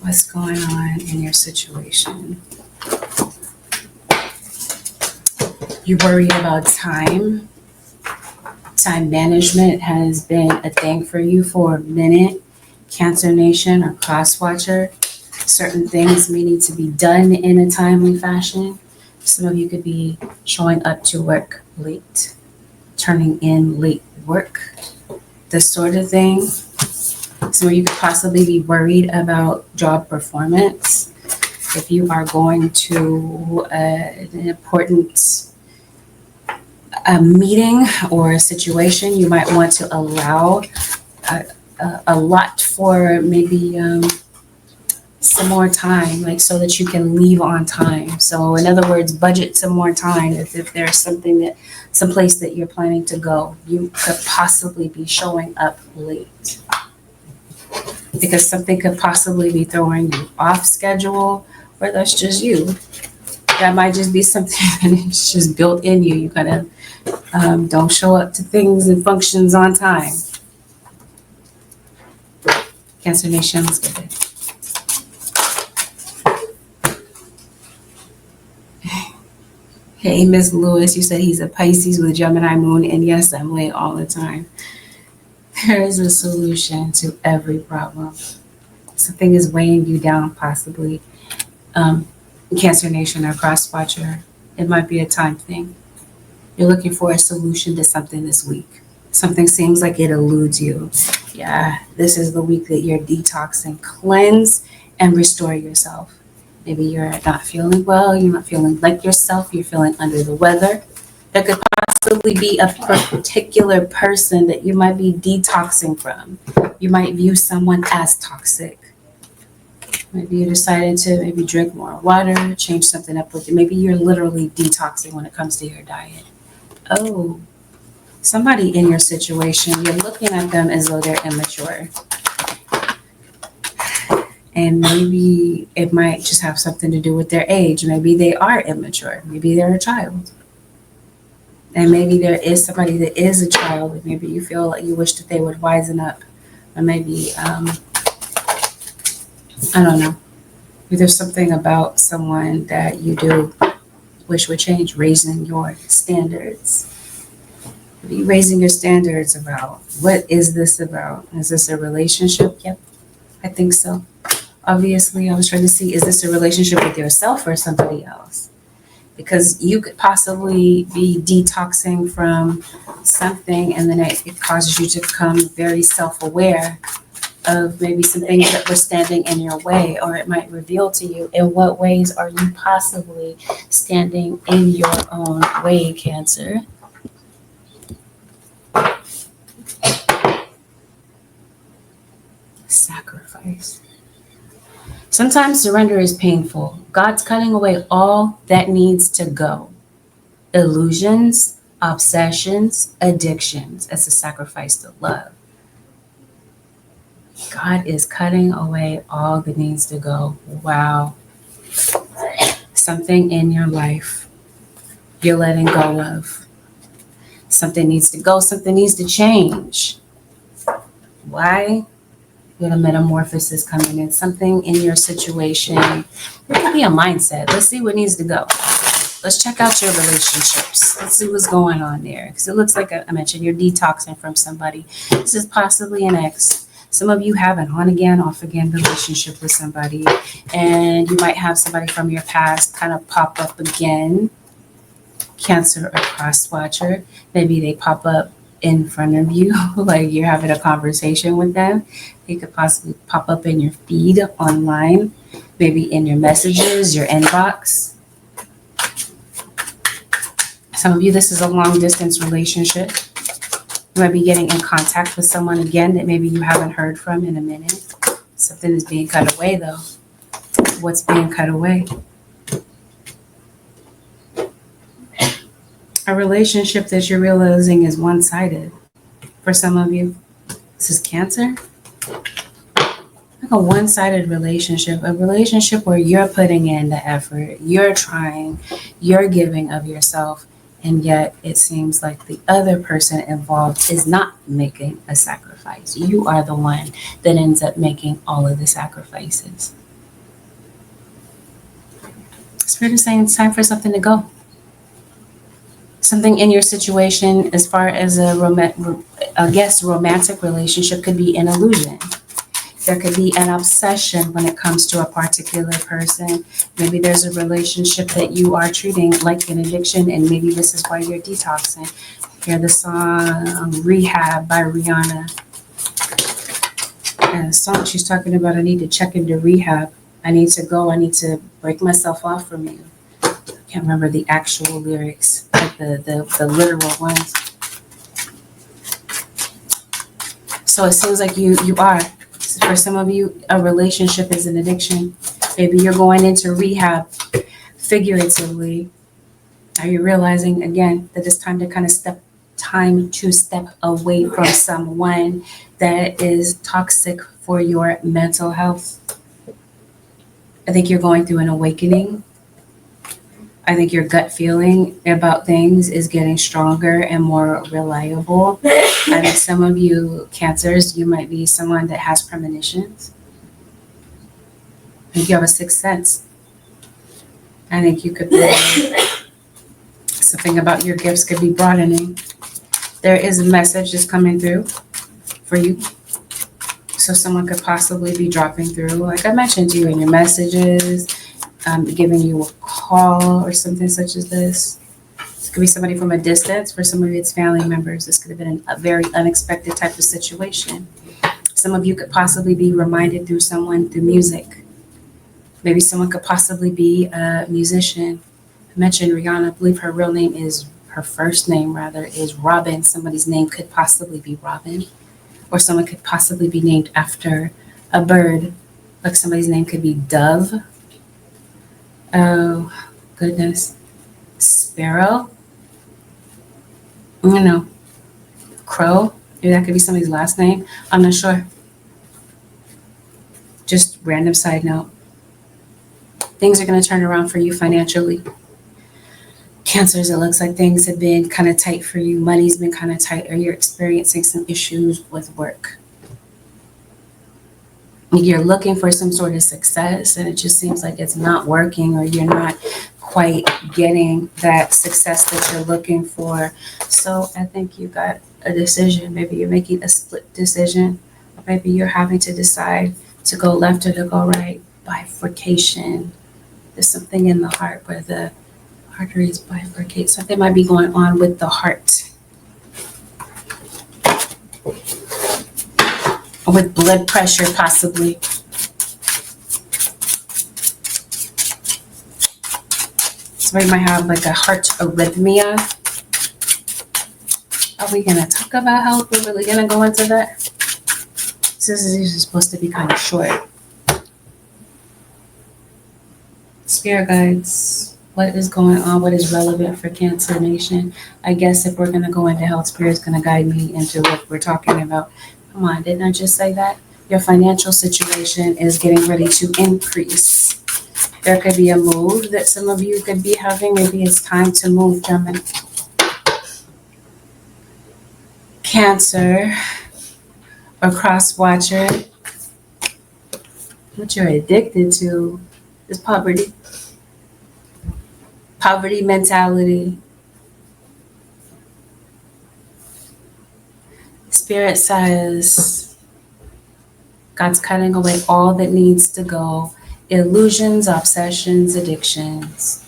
What's going on in your situation? You're worried about time. Time management has been a thing for you for a minute. Cancer Nation or Cross Watcher. Certain things may need to be done in a timely fashion. Some of you could be showing up to work late, turning in late work, this sort of thing. Some of you could possibly be worried about job performance. If you are going to an important meeting or a situation, you might want to allow a lot for maybe some more time, like so that you can leave on time. So in other words, budget some more time. If there's someplace that you're planning to go, you could possibly be showing up late because something could possibly be throwing you off schedule, or that's just you. That might just be something that is just built in you. You kind of don't show up to things and functions on time. Cancer Nation, let's get it. Hey, Miss Lewis, you said he's a Pisces with Gemini moon, and yes, I'm late all the time. There is a solution to every problem. Something is weighing you down, possibly. Cancer Nation or Cross Watcher, it might be a time thing. You're looking for a solution to something this week. Something seems like it eludes you. Yeah, this is the week that you're detoxing, cleanse, and restore yourself. Maybe you're not feeling well, you're not feeling like yourself, you're feeling under the weather. There could possibly be a particular person that you might be detoxing from. You might view someone as toxic. Maybe you decided to maybe drink more water, change something up with it. Maybe you're literally detoxing when it comes to your diet. Oh, somebody in your situation, you're looking at them as though they're immature. And maybe it might just have something to do with their age. Maybe they are immature. Maybe they're a child. And maybe there is somebody that is a child. And maybe you feel like you wish that they would wisen up. Or maybe, I don't know. Maybe there's something about someone that you do wish would change, raising your standards. What are you raising your standards about? What is this about? Is this a relationship? Yep, I think so. Obviously, I was trying to see, is this a relationship with yourself or somebody else? Because you could possibly be detoxing from something and then it causes you to become very self-aware of maybe some things that were standing in your way, or it might reveal to you in what ways are you possibly standing in your own way, Cancer. Sacrifice. Sometimes surrender is painful. God's cutting away all that needs to go. Illusions, obsessions, addictions. It's a sacrifice to love. God is cutting away all that needs to go. Wow. Something in your life you're letting go of. Something needs to go. Something needs to change. Why? You got a metamorphosis coming in. Something in your situation. It could be a mindset. Let's see what needs to go. Let's check out your relationships. Let's see what's going on there. Because it looks like I mentioned you're detoxing from somebody. This is possibly an ex. Some of you have an on again, off again relationship with somebody. And you might have somebody from your past kind of pop up again. Cancer or Cross Watcher. Maybe they pop up in front of you, like you're having a conversation with them. They could possibly pop up in your feed online, maybe in your messages, your inbox. Some of you, this is a long distance relationship. You might be getting in contact with someone again that maybe you haven't heard from in a minute. Something is being cut away though. What's being cut away? A relationship that you're realizing is one-sided for some of you. This is Cancer. Like a one-sided relationship, a relationship where you're putting in the effort, you're trying, you're giving of yourself, and yet it seems like the other person involved is not making a sacrifice. You are the one that ends up making all of the sacrifices. Spirit is saying it's time for something to go. Something in your situation as far as a romantic relationship could be an illusion. There could be an obsession when it comes to a particular person. Maybe there's a relationship that you are treating like an addiction, and maybe this is why you're detoxing. Hear the song Rehab by Rihanna. And the song she's talking about, I need to check into rehab. I need to go. I need to break myself off from you. I can't remember the actual lyrics, like the literal ones. So it seems like you are For some of you, a relationship is an addiction. Maybe you're going into rehab figuratively. Are you realizing again that it's time to step away from someone that is toxic for your mental health? I think you're going through an awakening. I think your gut feeling about things is getting stronger and more reliable. I think some of you Cancers, you might be someone that has premonitions. I think you have a sixth sense. I think you could be something about your gifts could be broadening. There is a message that's coming through for you. So someone could possibly be dropping through, like I mentioned to you in your messages, giving you a call or something such as this. This could be somebody from a distance. For some of you, it's family members. This could have been a very unexpected type of situation. Some of you could possibly be reminded through someone through music. Maybe someone could possibly be a musician. I mentioned Rihanna. I believe her real name is, her first name rather, is Robin. Somebody's name could possibly be Robin. Or someone could possibly be named after a bird. Like somebody's name could be Dove. Oh, goodness. Sparrow. You know, Crow. Maybe that could be somebody's last name. I'm not sure. Just random side note. Things are going to turn around for you financially. Cancers, it looks like things have been kind of tight for you. Money's been kind of tight, or you're experiencing some issues with work. You're looking for some sort of success, and it just seems like it's not working, or you're not quite getting that success that you're looking for. So I think you got a decision. Maybe you're making a split decision, or maybe you're having to decide to go left or to go right. Bifurcation. There's something in the heart where the arteries bifurcate. Something might be going on with the heart. Or with blood pressure, possibly. Somebody might have like a heart arrhythmia. Are we going to talk about health? We're really going to go into that? This is usually supposed to be kind of short. Spirit guides. What is going on? What is relevant for Cancer Nation? I guess if we're going to go into health, Spirit's going to guide me into what we're talking about. Come on, didn't I just say that? Your financial situation is getting ready to increase. There could be a move that some of you could be having. Maybe it's time to move, Gemini. Cancer or cross watcher. What you're addicted to is poverty. Poverty mentality. Spirit says God's cutting away all that needs to go. Illusions, obsessions, addictions.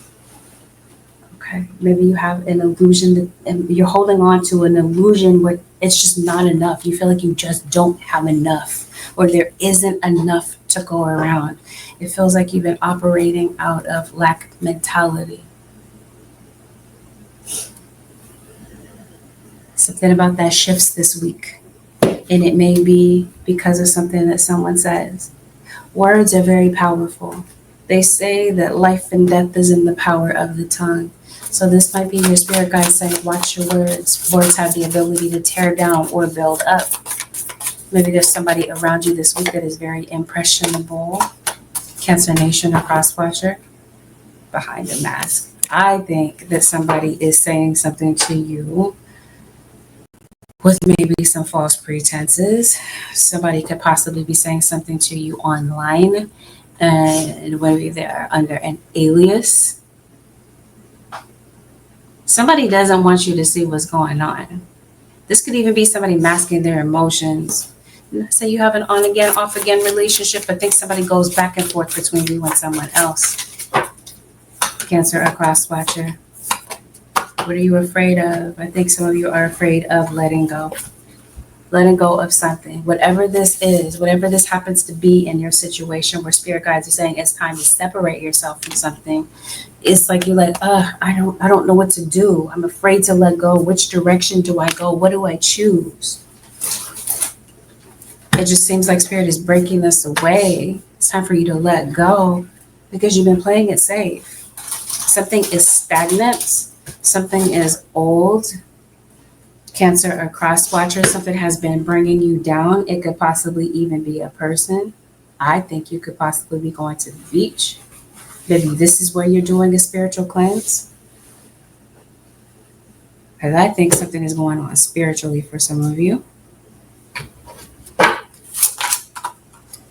Okay, maybe you have an illusion and you're holding on to an illusion where it's just not enough. You feel like you just don't have enough, or there isn't enough to go around. It feels like you've been operating out of lack mentality. Something about that shifts this week, and it may be because of something that someone says. Words are very powerful. They say that life and death is in the power of the tongue. So this might be your spirit guide saying, watch your words. Words have the ability to tear down or build up. Maybe there's somebody around you this week that is very impressionable. Cancer Nation or cross watcher. Behind a mask. I think that somebody is saying something to you with maybe some false pretenses. Somebody could possibly be saying something to you online, and maybe they're under an alias. Somebody doesn't want you to see what's going on. This could even be somebody masking their emotions. Say you have an on again, off again relationship, but think somebody goes back and forth between you and someone else. Cancer or cross watcher. What are you afraid of? I think some of you are afraid of letting go. Letting go of something. Whatever this is, whatever this happens to be in your situation where spirit guides are saying it's time to separate yourself from something. It's like you're like, I don't know what to do. I'm afraid to let go. Which direction do I go? What do I choose? It just seems like Spirit is breaking this away. It's time for you to let go because you've been playing it safe. Something is stagnant. Something is old. Cancer or cross watcher, something has been bringing you down. It could possibly even be a person. I think you could possibly be going to the beach. Maybe this is where you're doing a spiritual cleanse. Because I think something is going on spiritually for some of you.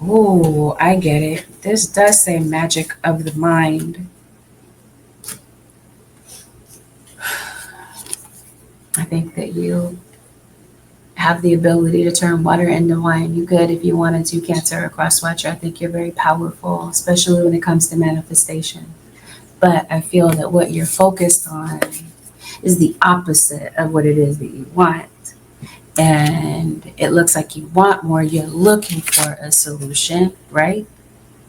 Oh, I get it. This does say magic of the mind. I think that you have the ability to turn water into wine. You could if you wanted to, Cancer or cross watcher. I think you're very powerful, especially when it comes to manifestation. But I feel that what you're focused on is the opposite of what it is that you want. And it looks like you want more. You're looking for a solution, right?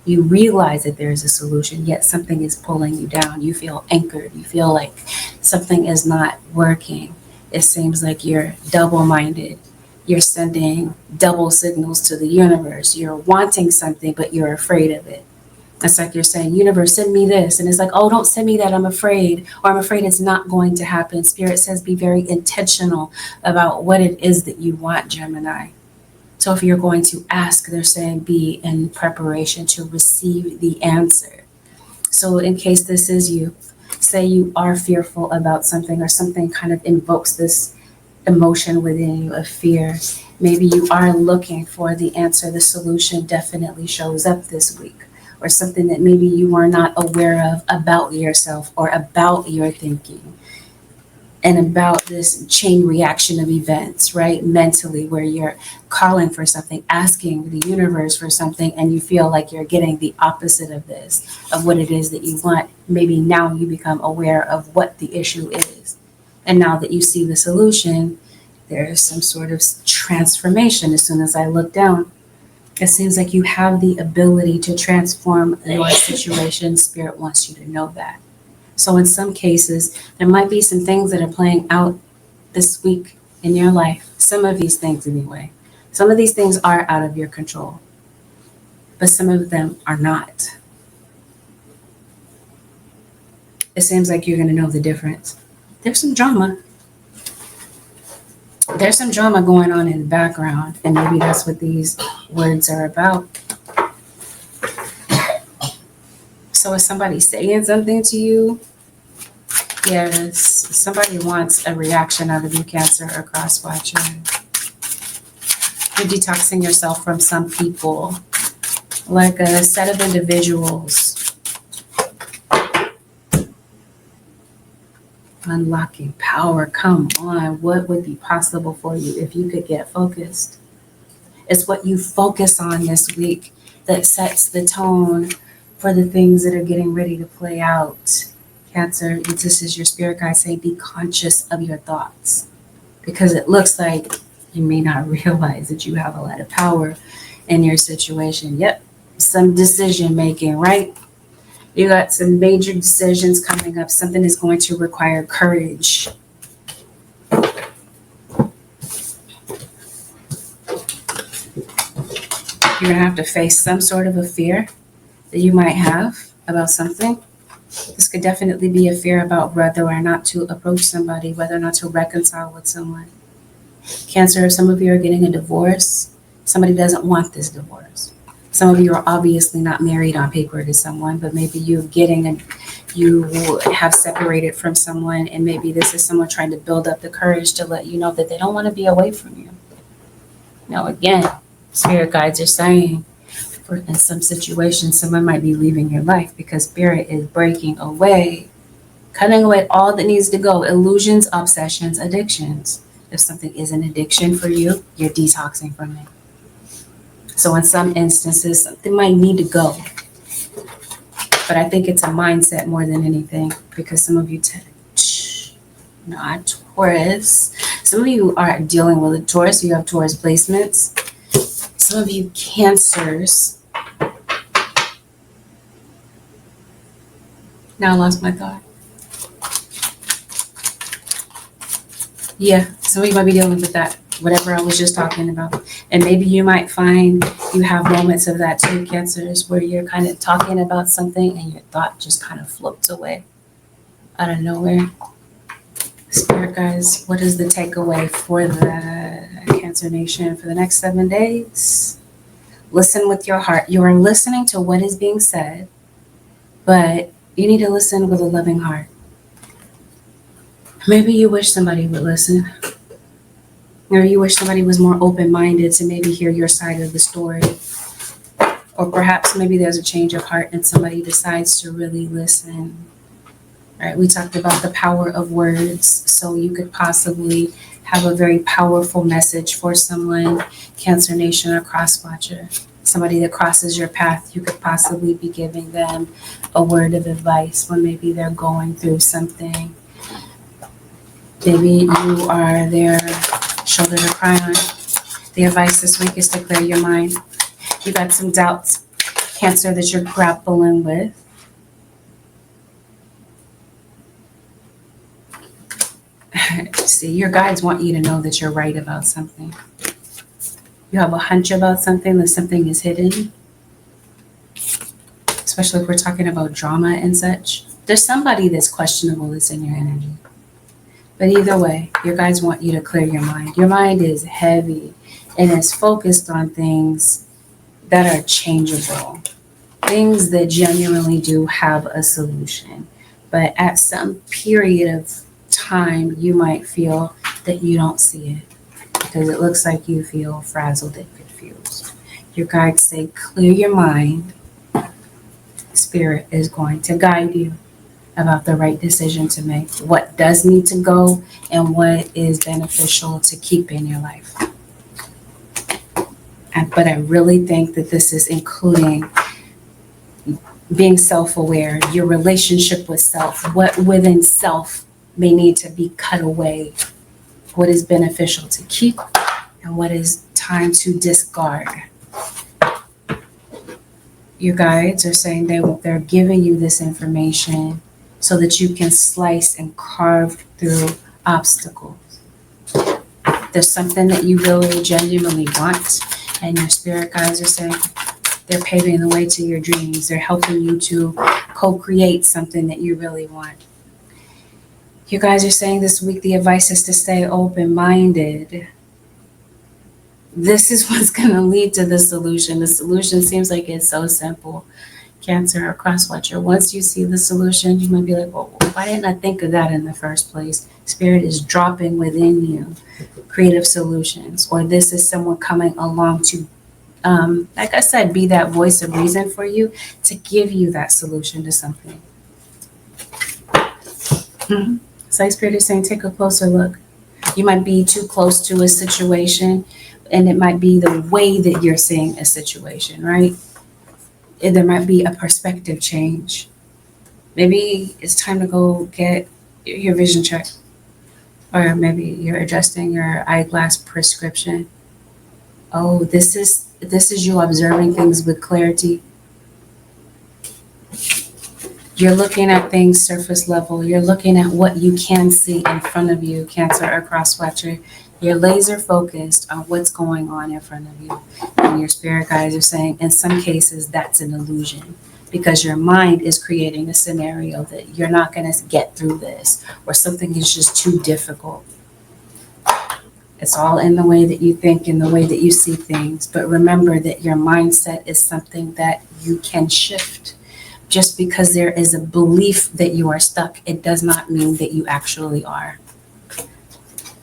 You realize that there's a solution, yet something is pulling you down. You feel anchored. You feel like something is not working. It seems like you're double-minded. You're sending double signals to the universe. You're wanting something, but you're afraid of it. It's like you're saying, universe, send me this. And it's like, oh, don't send me that. I'm afraid. Or I'm afraid it's not going to happen. Spirit says be very intentional about what it is that you want, Gemini. So if you're going to ask, they're saying be in preparation to receive the answer. So in case this is you, say you are fearful about something or something kind of invokes this emotion within you of fear. Maybe you are looking for the answer. The solution definitely shows up this week. Or something that maybe you were not aware of about yourself or about your thinking and about this chain reaction of events, right? Mentally, where you're calling for something, asking the universe for something, and you feel like you're getting the opposite of this, of what it is that you want. Maybe now you become aware of what the issue is. And now that you see the solution, there's some sort of transformation. As soon as I look down, it seems like you have the ability to transform your situation. Spirit wants you to know that. So in some cases, there might be some things that are playing out this week in your life. Some of these things anyway. Some of these things are out of your control, but some of them are not. It seems like you're going to know the difference. There's some drama. There's some drama going on in the background, and maybe that's what these words are about. So is somebody saying something to you? Yes, somebody wants a reaction out of you, Cancer or cross watcher. You're detoxing yourself from some people, like a set of individuals. Unlocking power. Come on. What would be possible for you if you could get focused? It's what you focus on this week that sets the tone for the things that are getting ready to play out. Cancer, this is your spirit guide saying be conscious of your thoughts, because it looks like you may not realize that you have a lot of power in your situation. Yep, some decision making, right? You got some major decisions coming up. Something is going to require courage. You're going to have to face some sort of a fear that you might have about something. This could definitely be a fear about whether or not to approach somebody, whether or not to reconcile with someone. Cancer, some of you are getting a divorce. Somebody doesn't want this divorce. Some of you are obviously not married on paper to someone, but maybe you have separated from someone, and maybe this is someone trying to build up the courage to let you know that they don't want to be away from you. Now, again, spirit guides are saying, in some situations, someone might be leaving your life because spirit is breaking away, cutting away all that needs to go. Illusions, obsessions, addictions. If something is an addiction for you, you're detoxing from it. So in some instances, something might need to go. But I think it's a mindset more than anything, because some of you, not Taurus. Some of you are dealing with a Taurus. You have Taurus placements. Some of you Cancers. Now I lost my thought. Yeah, some of you might be dealing with that whatever I was just talking about. And maybe you might find you have moments of that too, Cancers, where you're kind of talking about something and your thought just kind of floats away out of nowhere. Spirit guys, what is the takeaway for the Cancer Nation for the next 7 days? Listen with your heart. You are listening to what is being said, but you need to listen with a loving heart. Maybe you wish somebody would listen. Or you wish somebody was more open-minded to maybe hear your side of the story. Or perhaps maybe there's a change of heart and somebody decides to really listen. All right, we talked about the power of words. So you could possibly have a very powerful message for someone, Cancer Nation or Crosswatcher. Somebody that crosses your path, you could possibly be giving them a word of advice when maybe they're going through something. Maybe you are their shoulder to cry on. The advice this week is to clear your mind. You got some doubts, Cancer, that you're grappling with. See, your guides want you to know that you're right about something. You have a hunch about something, that something is hidden. Especially if we're talking about drama and such. There's somebody that's questionable that's in your energy. But either way, your guides want you to clear your mind. Your mind is heavy and is focused on things that are changeable. Things that genuinely do have a solution. But at some period of time, you might feel that you don't see it. Because it looks like you feel frazzled and confused. Your guides say, clear your mind. Spirit is going to guide you about the right decision to make, what does need to go, and what is beneficial to keep in your life. But I really think that this is including being self-aware, your relationship with self, what within self may need to be cut away, what is beneficial to keep, and what is time to discard. Your guides are saying they're giving you this information so that you can slice and carve through obstacles. There's something that you really genuinely want, and your spirit guides are saying they're paving the way to your dreams. They're helping you to co-create something that you really want. You guys are saying this week the advice is to stay open-minded. This is what's going to lead to the solution. The solution seems like it's so simple. Cancer or Crosswatcher, once you see the solution, you might be like, well, why didn't I think of that in the first place? Spirit is dropping within you creative solutions, or this is someone coming along to, like I said, be that voice of reason for you, to give you that solution to something. So Spirit is saying, take a closer look. You might be too close to a situation, and it might be the way that you're seeing a situation, right? There might be a perspective change. Maybe it's time to go get your vision checked. Or maybe you're adjusting your eyeglass prescription. Oh, this is you observing things with clarity. You're looking at things surface level. You're looking at what you can see in front of you, Cancer or Crosswatcher. You're laser focused on what's going on in front of you. And your spirit guides are saying, in some cases, that's an illusion, because your mind is creating a scenario that you're not going to get through this, or something is just too difficult. It's all in the way that you think, in the way that you see things. But remember that your mindset is something that you can shift. Just because there is a belief that you are stuck, it does not mean that you actually are.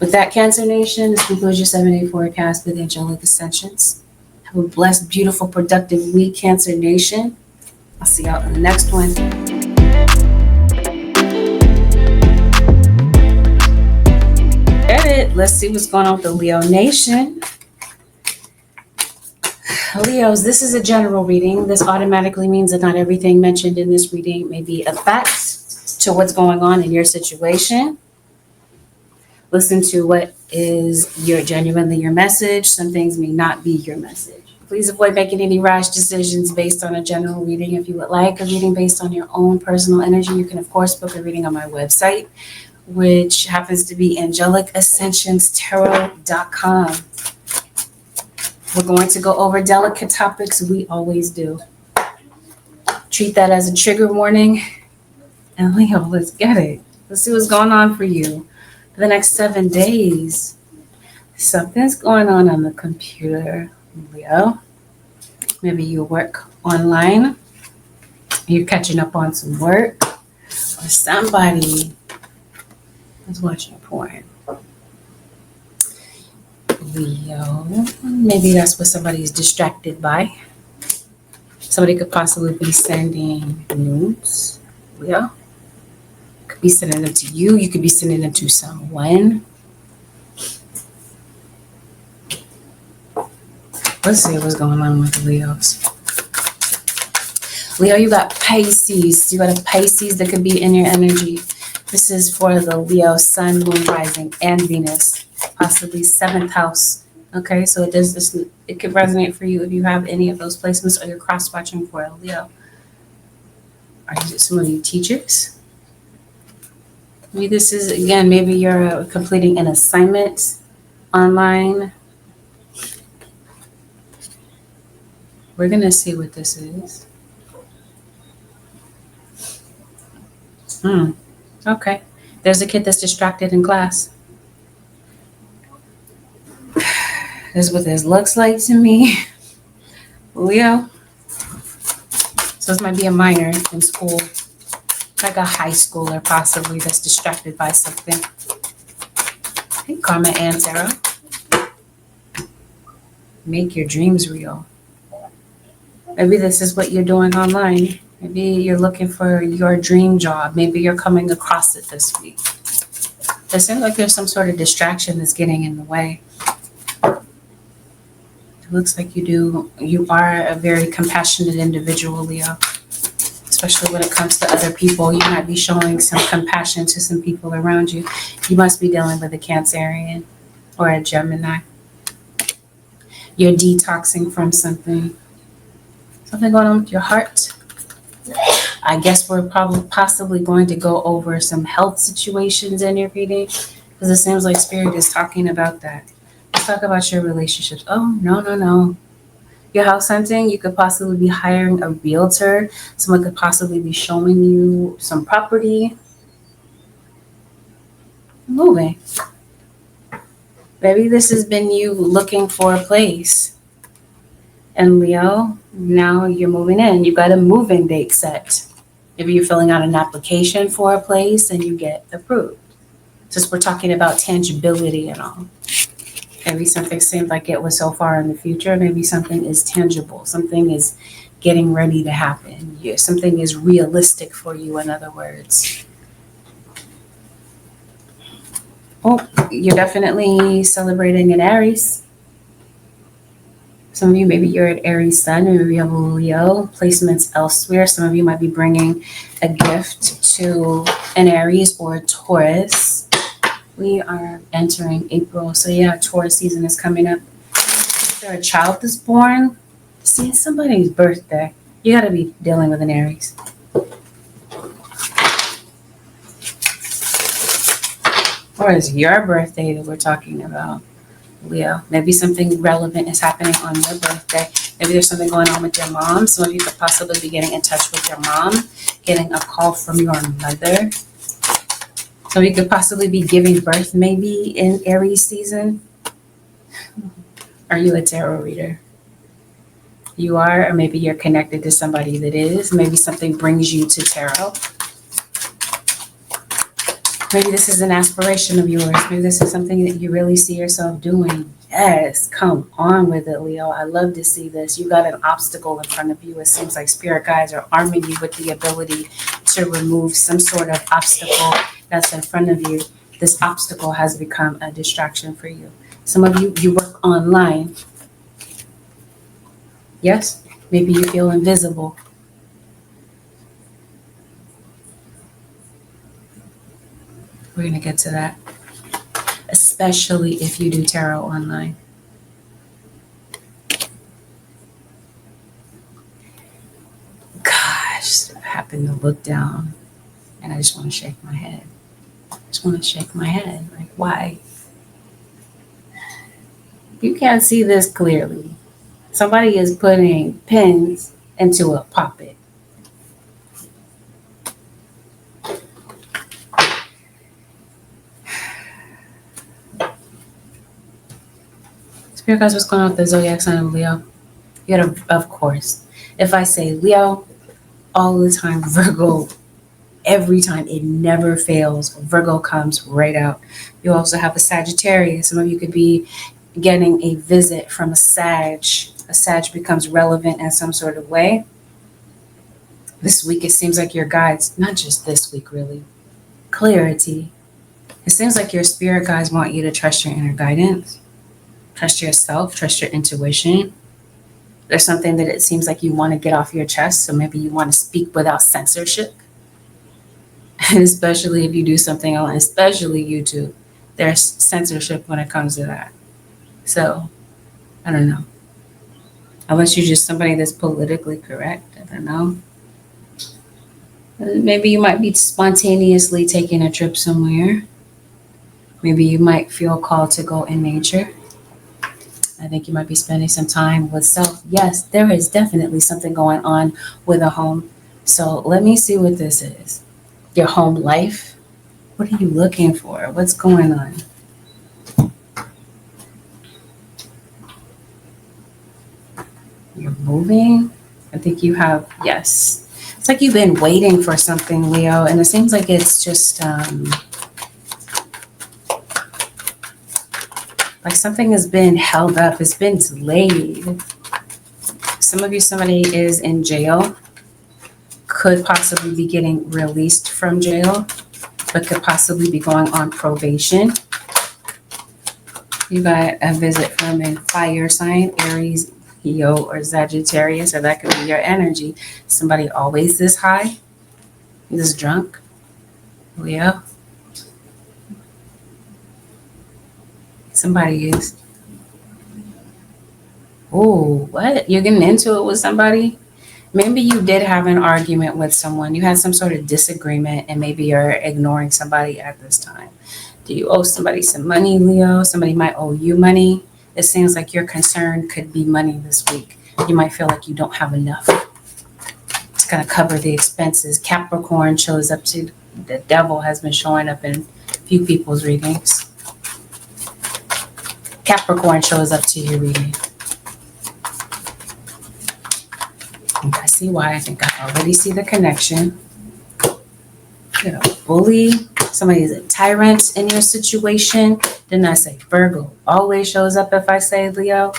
With that, Cancer Nation, this concludes your 7-day forecast with angelic ascensions. Have a blessed, beautiful, productive week, Cancer Nation. I'll see y'all in the next one. Get it. Let's see what's going on with the Leo Nation. Leos, this is a general reading. This automatically means that not everything mentioned in this reading may be a fact to what's going on in your situation. Listen to what is genuinely your message. Some things may not be your message. Please avoid making any rash decisions based on a general reading. If you would like a reading based on your own personal energy, you can, of course, book a reading on my website, which happens to be angelic-ascensions-tarot.com. We're going to go over delicate topics. We always do. Treat that as a trigger warning. And Leo, let's get it. Let's see what's going on for you for the next 7 days. Something's going on the computer, Leo. Maybe you work online. You're catching up on some work. Or somebody is watching porn. Leo, maybe that's what somebody's distracted by. Somebody could possibly be sending nudes. Leo, could be sending them to you. You could be sending them to someone. Let's see what's going on with the Leos. Leo, you got Pisces. You got a Pisces that could be in your energy. This is for the Leo, Sun, Moon, Rising, and Venus. Possibly 7th house. Okay, so it does this. It could resonate for you if you have any of those placements or you're cross-watching for a Leo. Are you some of you teachers? Maybe this is, again, maybe you're completing an assignment online. We're going to see what this is. Okay. There's a kid that's distracted in class. This is what this looks like to me. Leo. So this might be a minor in school. Like a high schooler possibly that's distracted by something. Hey, Karma and Tarot. Make your dreams real. Maybe this is what you're doing online. Maybe you're looking for your dream job. Maybe you're coming across it this week. It seems like there's some sort of distraction that's getting in the way. It looks like you are a very compassionate individual, Leo. Especially when it comes to other people. You might be showing some compassion to some people around you. You must be dealing with a Cancerian or a Gemini. You're detoxing from something. Something going on with your heart. I guess we're possibly going to go over some health situations in your reading because it seems like Spirit is talking about that. Let's talk about your relationships. Oh, no. Your house hunting, you could possibly be hiring a realtor. Someone could possibly be showing you some property. Moving. Maybe this has been you looking for a place. And Leo, now you're moving in. You've got a move-in date set. Maybe you're filling out an application for a place and you get approved. Since we're talking about tangibility and all. Maybe something seemed like it was so far in the future. Maybe something is tangible. Something is getting ready to happen. Something is realistic for you, in other words. Oh, you're definitely celebrating an Aries. Some of you, maybe you're at Aries Sun, or maybe you have a Leo placements elsewhere. Some of you might be bringing a gift to an Aries or a Taurus. We are entering April, so yeah, Taurus season is coming up. If there's a child that's born, see somebody's birthday, you got to be dealing with an Aries. Or is your birthday that we're talking about? Leo, maybe something relevant is happening on your birthday. Maybe there's something going on with your mom. Some of you could possibly be getting in touch with your mom, getting a call from your mother. So you could possibly be giving birth maybe in Aries season. Are you a tarot reader? You are, or maybe you're connected to somebody that is. Maybe something brings you to tarot. Maybe this is an aspiration of yours. Maybe this is something that you really see yourself doing. Yes, come on with it, Leo. I love to see this. You got an obstacle in front of you. It seems like spirit guides are arming you with the ability to remove some sort of obstacle that's in front of you. This obstacle has become a distraction for you. Some of you work online. Yes, maybe you feel invisible. We're going to get to that, especially if you do tarot online. Gosh, I happen to look down and I just want to shake my head. Just want to shake my head. Like, why? You can't see this clearly. Somebody is putting pins into a poppet. Spirit guys, what's going on with the zodiac sign of Leo? You gotta, of course. If I say Leo, all the time, Virgo, every time, it never fails. Virgo comes right out. You also have a Sagittarius. Some of you could be getting a visit from a Sag. A Sag becomes relevant in some sort of way. This week, it seems like your guides, not just this week, really, clarity. It seems like your spirit guides want you to trust your inner guidance, trust yourself, trust your intuition. There's something that it seems like you want to get off your chest, so maybe you want to speak without censorship. And especially if you do something on, especially YouTube, there's censorship when it comes to that. So, I don't know. Unless you're just somebody that's politically correct, I don't know. Maybe you might be spontaneously taking a trip somewhere. Maybe you might feel called to go in nature. I think you might be spending some time with self. Yes, there is definitely something going on with a home. So let me see what this is. Your home life. What are you looking for? What's going on? You're moving. I think you have, yes. It's like you've been waiting for something, Leo, and it seems like it's just like something has been held up. It's been delayed. Some of you, somebody is in jail, could possibly be getting released from jail, but could possibly be going on probation. You got a visit from a fire sign, Aries, Leo, or Sagittarius, or that could be your energy. Somebody always this high, this drunk, Leo. Somebody is. Oh, what? You're getting into it with somebody? Maybe you did have an argument with someone. You had some sort of disagreement, and maybe you're ignoring somebody at this time. Do you owe somebody some money, Leo? Somebody might owe you money. It seems like your concern could be money this week. You might feel like you don't have enough. It's going to cover the expenses. Capricorn shows up to, the devil has been showing up in a few people's readings. Capricorn shows up to your reading. I see why. I think I already see the connection. You know, bully. Somebody's a tyrant in your situation. Didn't I say Virgo always shows up if I say Leo?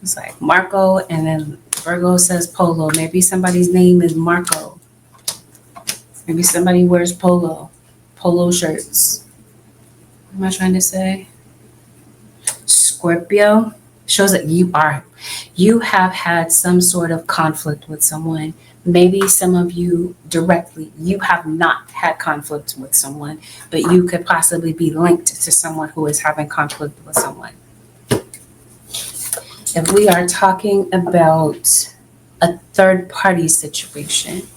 It's like Marco, and then Virgo says Polo. Maybe somebody's name is Marco. Maybe somebody wears polo shirts. What am I trying to say? Scorpio shows that you have had some sort of conflict with someone. Maybe some of you directly, you have not had conflict with someone, but you could possibly be linked to someone who is having conflict with someone. If we are talking about a third party situation,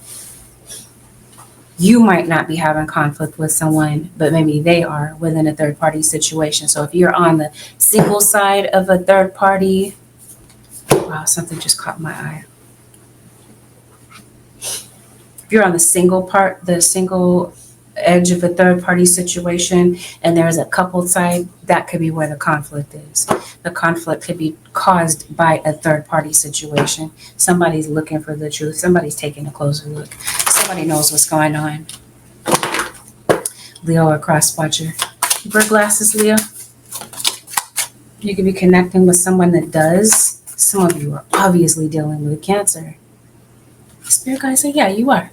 you might not be having conflict with someone, but maybe they are within a third party situation. So if you're on the single side of a third party, wow, something just caught my eye. If you're on the single edge of a third party situation and there's a coupled side, that could be where the conflict is. The conflict could be caused by a third party situation. Somebody's looking for the truth. Somebody's taking a closer look. Somebody knows what's going on. Leo or cross watcher. Keep your glasses, Leo. You could be connecting with someone that does. Some of you are obviously dealing with Cancer. Spirit guys say, yeah, you are.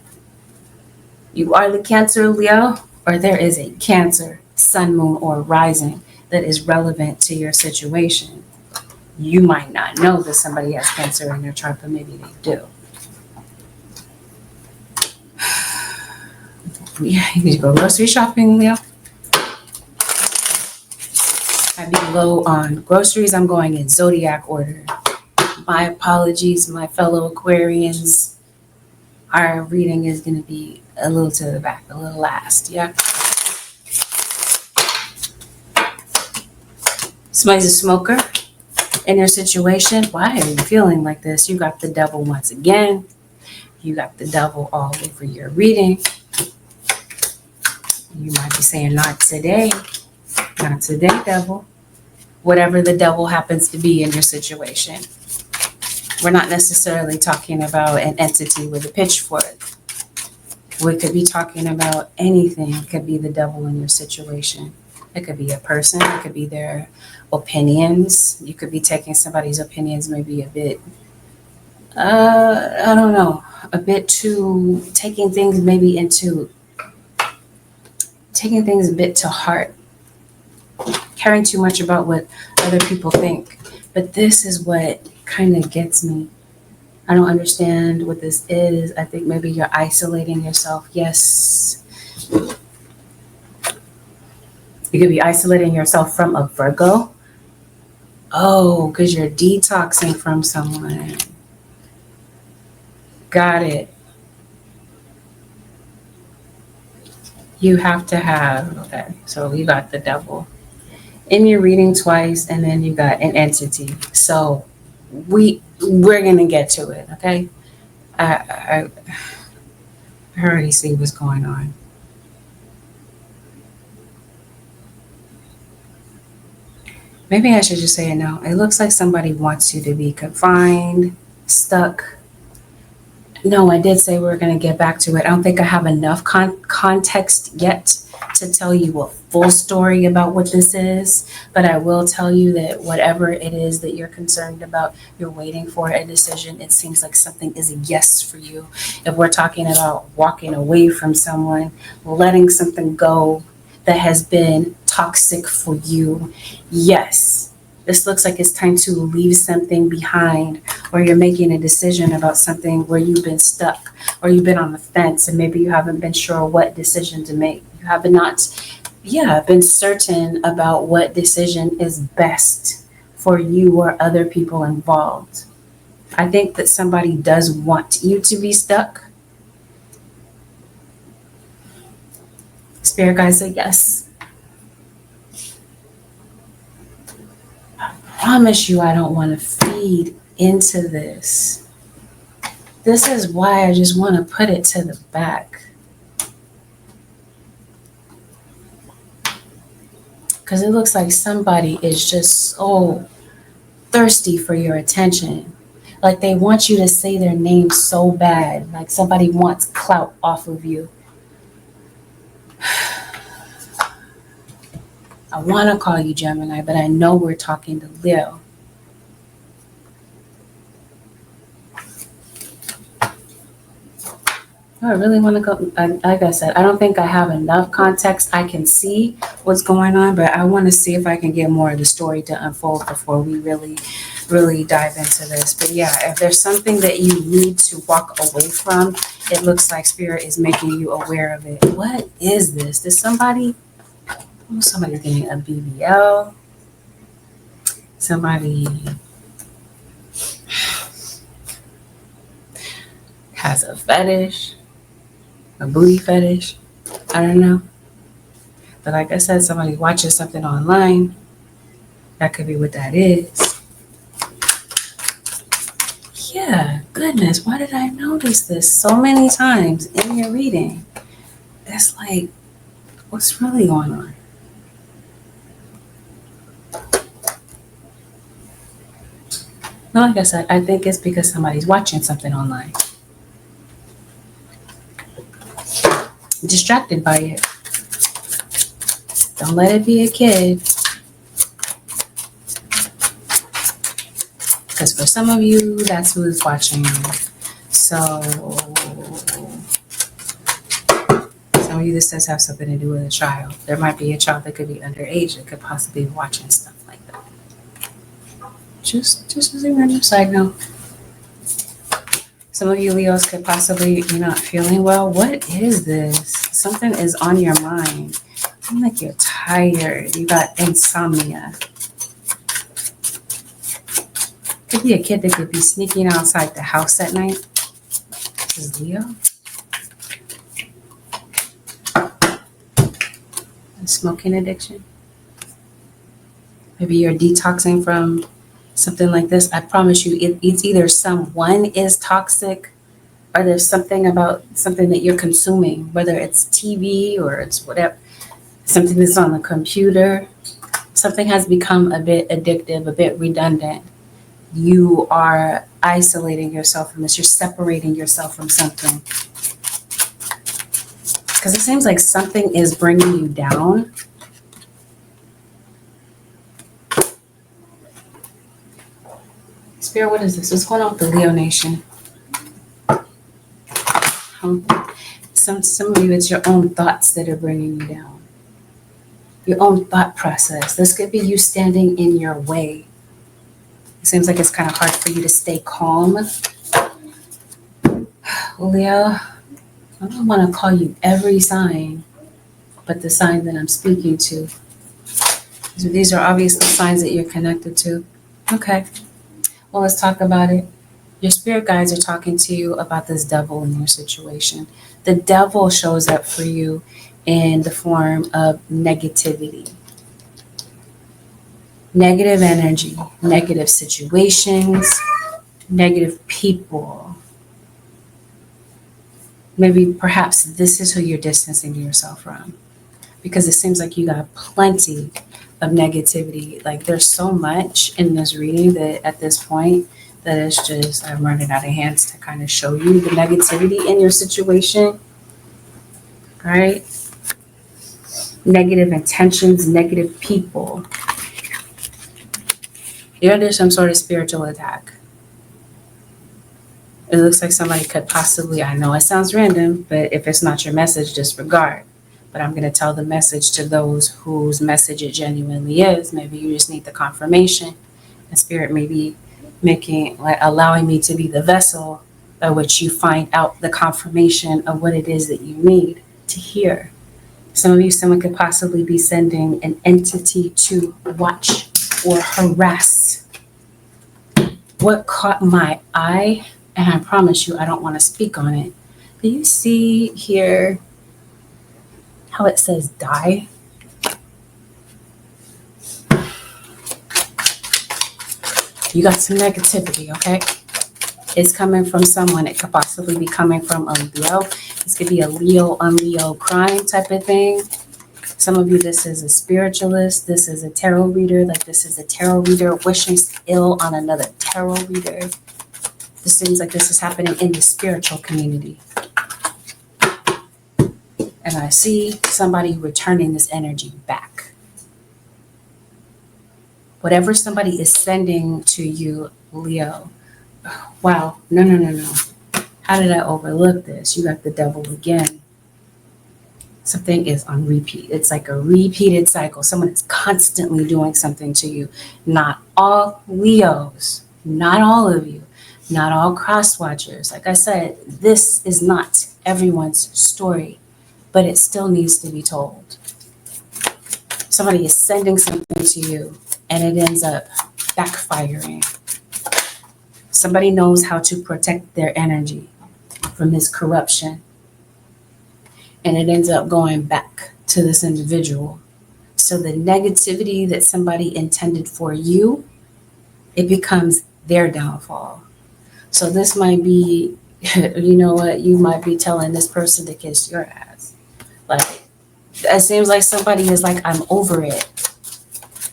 You are the Cancer, Leo, or there is a Cancer, sun, moon, or rising that is relevant to your situation. You might not know that somebody has Cancer in their chart, but maybe they do. Yeah, you need to go grocery shopping, Leo. I'd be low on groceries. I'm going in zodiac order. My apologies, my fellow Aquarians. Our reading is going to be a little to the back, a little last, yeah? Somebody's a smoker in your situation. Why are you feeling like this? You got the devil once again. You got the devil all over your reading. You might be saying, not today. Not today, devil. Whatever the devil happens to be in your situation. We're not necessarily talking about an entity with a pitchfork. We could be talking about anything. It could be the devil in your situation. It could be a person. It could be their opinions. You could be taking somebody's opinions maybe a bit, I don't know, a bit too, taking things a bit to heart, caring too much about what other people think. But this is what kind of gets me. I don't understand what this is. I think maybe you're isolating yourself. Yes. You could be isolating yourself from a Virgo. Oh, because you're detoxing from someone. Got it. You have to have, okay, so you got the devil in your reading twice, and then you got an entity. So we're gonna get to it, okay? I already see what's going on. Maybe I should just say it now. It looks like somebody wants you to be confined, stuck. No, I did say we were going to get back to it. I don't think I have enough context yet to tell you a full story about what this is, but I will tell you that whatever it is that you're concerned about, you're waiting for a decision. It seems like something is a yes for you. If we're talking about walking away from someone, letting something go that has been toxic for you, yes. This looks like it's time to leave something behind, or you're making a decision about something where you've been stuck, or you've been on the fence and maybe you haven't been sure what decision to make. You have not, been certain about what decision is best for you or other people involved. I think that somebody does want you to be stuck. Spirit guide said yes. Promise you I don't want to feed into this. This is why I just want to put it to the back. Because it looks like somebody is just so thirsty for your attention. Like they want you to say their name so bad. Like somebody wants clout off of you. I want to call you Gemini, but I know we're talking to Leo. I really want to go. Like I said, I don't think I have enough context. I can see what's going on, but I want to see if I can get more of the story to unfold before we really dive into this. But yeah, if there's something that you need to walk away from, it looks like Spirit is making you aware of it. What is this? Does somebody's getting a BBL. Somebody has a fetish, a booty fetish. I don't know. But like I said, somebody watches something online. That could be what that is. Yeah, goodness, why did I notice this so many times in your reading? It's like, what's really going on? Well, like I said, I think it's because somebody's watching something online. Distracted by it. Don't let it be a kid. Because for some of you, that's who's watching you. So, some of you, this does have something to do with a child. There might be a child that could be underage that could possibly be watching stuff like that. Just as a random side note. Some of you Leos could possibly be not feeling well. What is this? Something is on your mind. I'm like you're tired. You got insomnia. Could be a kid that could be sneaking outside the house at night. This is Leo. A smoking addiction. Maybe you're detoxing from something like this. I promise you, it's either someone is toxic or there's something about something that you're consuming, whether it's TV or it's whatever, something that's on the computer. Something has become a bit addictive, a bit redundant. You are isolating yourself from this. You're separating yourself from something. Because it seems like something is bringing you down. Spirit, what is this? What's going on with the Leo Nation? Some of you, it's your own thoughts that are bringing you down. Your own thought process. This could be you standing in your way. It seems like it's kind of hard for you to stay calm. Leo, I don't want to call you every sign, but the sign that I'm speaking to. So these are obviously signs that you're connected to. Okay. Well, let's talk about it. Your spirit guides are talking to you about this devil in your situation. The devil shows up for you in the form of negativity. Negative energy, negative situations, negative people. Maybe perhaps this is who you're distancing yourself from, because it seems like you got plenty of negativity. Like there's so much in this reading that at this point that it's just, I'm running out of hands to kind of show you the negativity in your situation. Right? Negative intentions, negative people. You're under some sort of spiritual attack. It looks like somebody could possibly, I know it sounds random, but if it's not your message, disregard. But I'm going to tell the message to those whose message it genuinely is. Maybe you just need the confirmation. And spirit may be allowing me to be the vessel by which you find out the confirmation of what it is that you need to hear. Some of you, someone could possibly be sending an entity to watch or harass. What caught my eye, and I promise you I don't want to speak on it. Do you see here how it says die? You got some negativity, okay? It's coming from someone. It could possibly be coming from a Leo. This could be a Leo on Leo crime type of thing. Some of you, this is a spiritualist. This is a tarot reader. Like this is a tarot reader wishing ill on another tarot reader. This seems like this is happening in the spiritual community. And I see somebody returning this energy back. Whatever somebody is sending to you, Leo. Wow. No. How did I overlook this? You got the devil again. Something is on repeat. It's like a repeated cycle. Someone is constantly doing something to you. Not all Leos. Not all of you. Not all cross watchers. Like I said, this is not everyone's story, but it still needs to be told. Somebody is sending something to you and it ends up backfiring. Somebody knows how to protect their energy from this corruption. And it ends up going back to this individual. So the negativity that somebody intended for you, it becomes their downfall. So this might be, you know what, you might be telling this person to kiss your ass. Like, it seems like somebody is like, I'm over it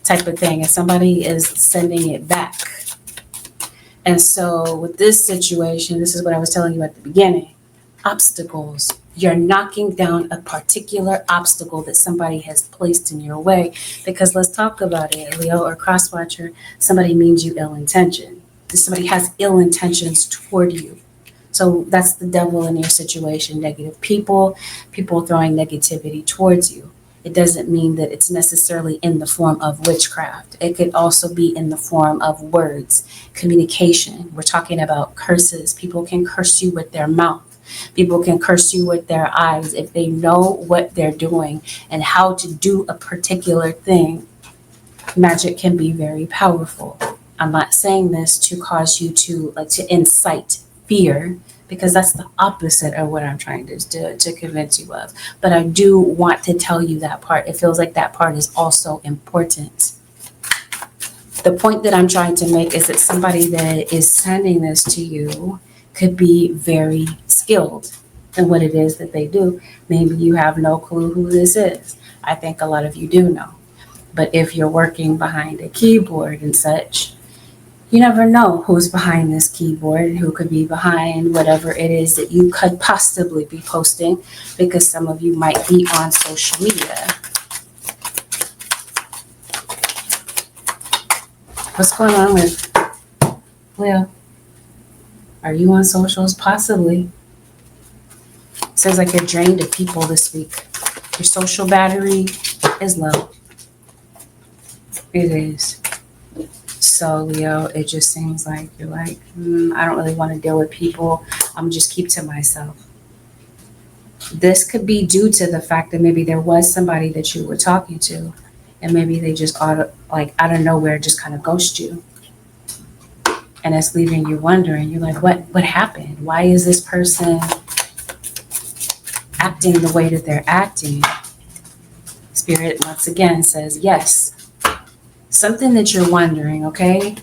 type of thing. And somebody is sending it back. And so with this situation, this is what I was telling you at the beginning. Obstacles. You're knocking down a particular obstacle that somebody has placed in your way. Because let's talk about it, Leo or crosswatcher, somebody means you ill intention. Somebody has ill intentions toward you. So that's the devil in your situation. Negative people throwing negativity towards you. It doesn't mean that it's necessarily in the form of witchcraft. It could also be in the form of words, communication. We're talking about curses. People can curse you with their mouth. People can curse you with their eyes. If they know what they're doing and how to do a particular thing, magic can be very powerful. I'm not saying this to cause you to incite fear, because that's the opposite of what I'm trying to convince you of. But I do want to tell you that part. It feels like that part is also important. The point that I'm trying to make is that somebody that is sending this to you could be very skilled in what it is that they do. Maybe you have no clue who this is. I think a lot of you do know. But if you're working behind a keyboard and such, you never know who's behind this keyboard, who could be behind whatever it is that you could possibly be posting, because some of you might be on social media. What's going on with Leo? Are you on socials? Possibly. It says like you're drained of people this week. Your social battery is low. It is. So Leo, it just seems like you're like, I don't really want to deal with people. I'm just keep to myself. This could be due to the fact that maybe there was somebody that you were talking to, and maybe they just out of nowhere just kind of ghost you. And it's leaving you wondering, you're like, what happened? Why is this person acting the way that they're acting? Spirit once again says, yes. Something that you're wondering, okay?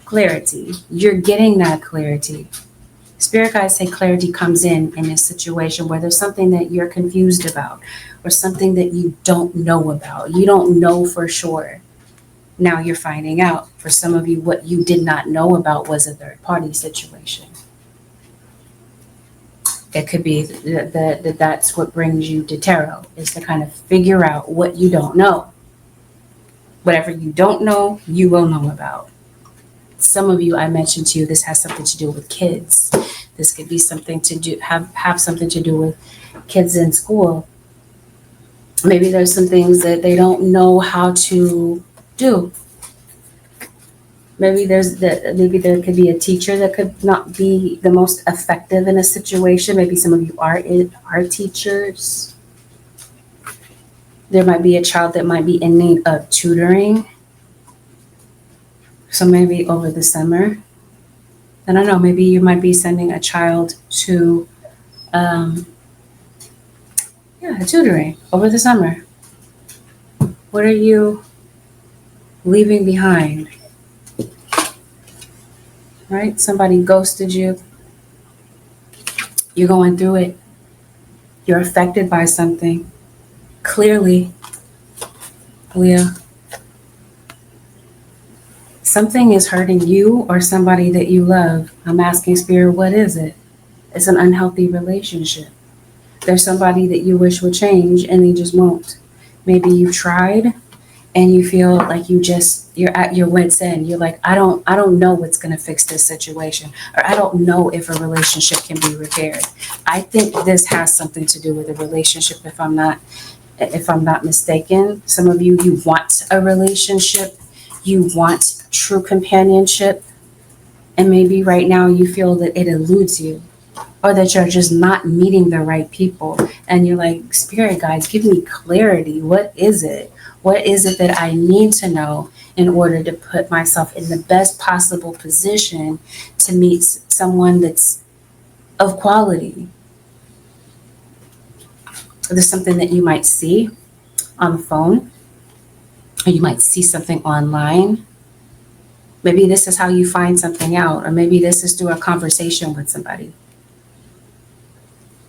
Clarity. You're getting that clarity. Spirit guides say clarity comes in a situation where there's something that you're confused about, or something that you don't know about. You don't know for sure. Now you're finding out. For some of you, what you did not know about was a third-party situation. It could be that that's what brings you to tarot, is to kind of figure out what you don't know. Whatever you don't know, you will know about. Some of you, I mentioned to you, this has something to do with kids. This could be something to do, have something to do with kids in school. Maybe there's some things that they don't know how to do. Maybe there could be a teacher that could not be the most effective in a situation. Maybe some of you are teachers. There might be a child that might be in need of tutoring. So maybe over the summer, I don't know, maybe you might be sending a child to tutoring over the summer. What are you leaving behind? Right? Somebody ghosted you. You're going through it. You're affected by something. Clearly, Leo, something is hurting you or somebody that you love. I'm asking Spirit, what is it? It's an unhealthy relationship. There's somebody that you wish would change and they just won't. Maybe you tried and you feel like you're at your wit's end. You're like, I don't know what's going to fix this situation, or I don't know if a relationship can be repaired. I think this has something to do with a relationship, if I'm not mistaken. Some of you want a relationship, you want true companionship, and maybe right now you feel that it eludes you, or that you're just not meeting the right people, and you're like, Spirit guides, give me clarity. What is it? What is it that I need to know in order to put myself in the best possible position to meet someone that's of quality? There's something that you might see on the phone, or you might see something online. Maybe this is how you find something out, or maybe this is through a conversation with somebody.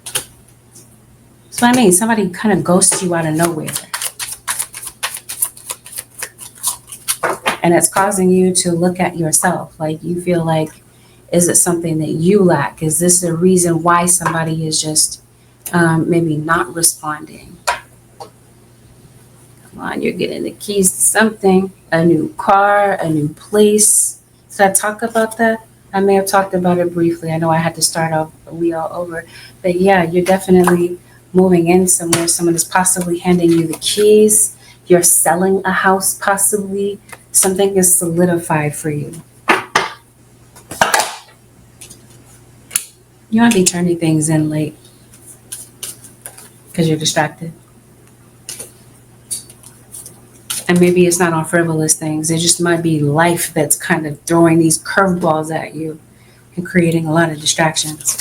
That's what I mean. Somebody kind of ghosts you out of nowhere. And it's causing you to look at yourself. Like, you feel like, is it something that you lack? Is this the reason why somebody is just maybe not responding? Come on, you're getting the keys to something, a new car, a new place. Did I talk about that? I may have talked about it briefly. I know I had to start off all over. But yeah, you're definitely moving in somewhere. Someone is possibly handing you the keys. You're selling a house, possibly. Something is solidified for you. You might be turning things in late because you're distracted. And maybe it's not on frivolous things. It just might be life that's kind of throwing these curveballs at you and creating a lot of distractions.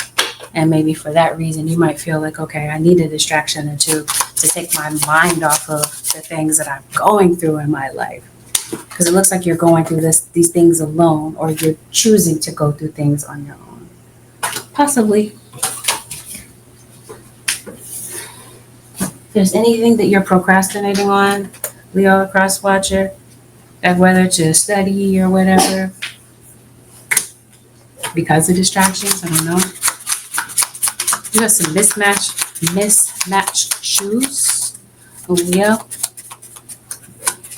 And maybe for that reason, you might feel like, okay, I need a distraction or two to take my mind off of the things that I'm going through in my life. Because it looks like you're going through these things alone, or you're choosing to go through things on your own. Possibly. If there's anything that you're procrastinating on, Leo cross watcher, like whether to study or whatever, because of distractions, I don't know. You have some mismatched shoes, Leo.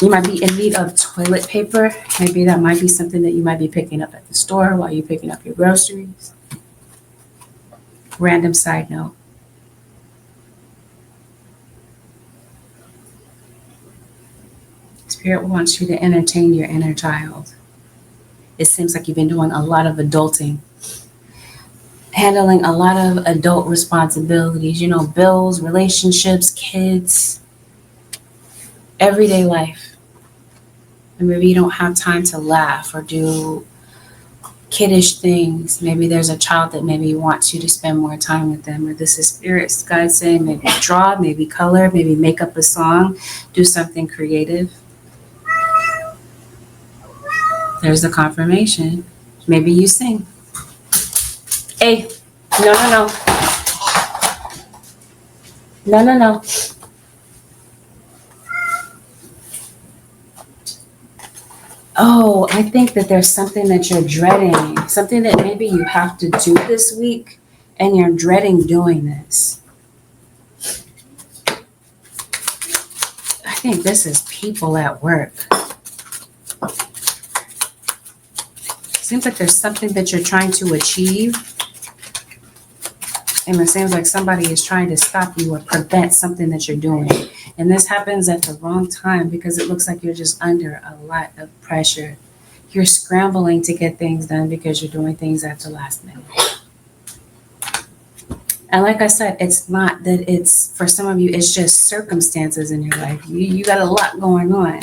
You might be in need of toilet paper. Maybe that might be something that you might be picking up at the store while you're picking up your groceries. Random side note. Spirit wants you to entertain your inner child. It seems like you've been doing a lot of adulting, handling a lot of adult responsibilities, bills, relationships, kids, everyday life. And maybe you don't have time to laugh or do kiddish things. Maybe there's a child that maybe wants you to spend more time with them, or this is Spirit's God saying maybe draw, maybe color, maybe make up a song, do something creative. There's the confirmation. Maybe you sing. Hey, no. No. Oh, I think that there's something that you're dreading, something that maybe you have to do this week, and you're dreading doing this. I think this is people at work. Seems like there's something that you're trying to achieve, and it seems like somebody is trying to stop you or prevent something that you're doing. And this happens at the wrong time because it looks like you're just under a lot of pressure. You're scrambling to get things done because you're doing things at the last minute. And like I said, it's not that it's, for some of you, it's just circumstances in your life. You got a lot going on.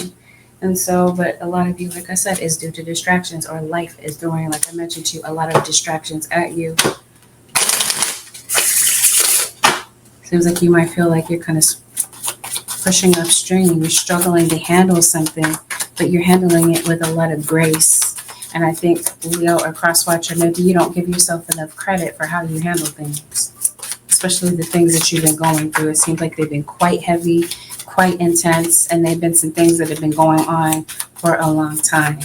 And so, but a lot of you, like I said, is due to distractions, or life is throwing, like I mentioned to you, a lot of distractions at you. Seems like you might feel like you're kind of pushing upstream. You're struggling to handle something, but you're handling it with a lot of grace. And I think, Leo or crosswatcher, maybe you don't give yourself enough credit for how you handle things, especially the things that you've been going through. It seems like they've been quite heavy, quite intense, and they've been some things that have been going on for a long time.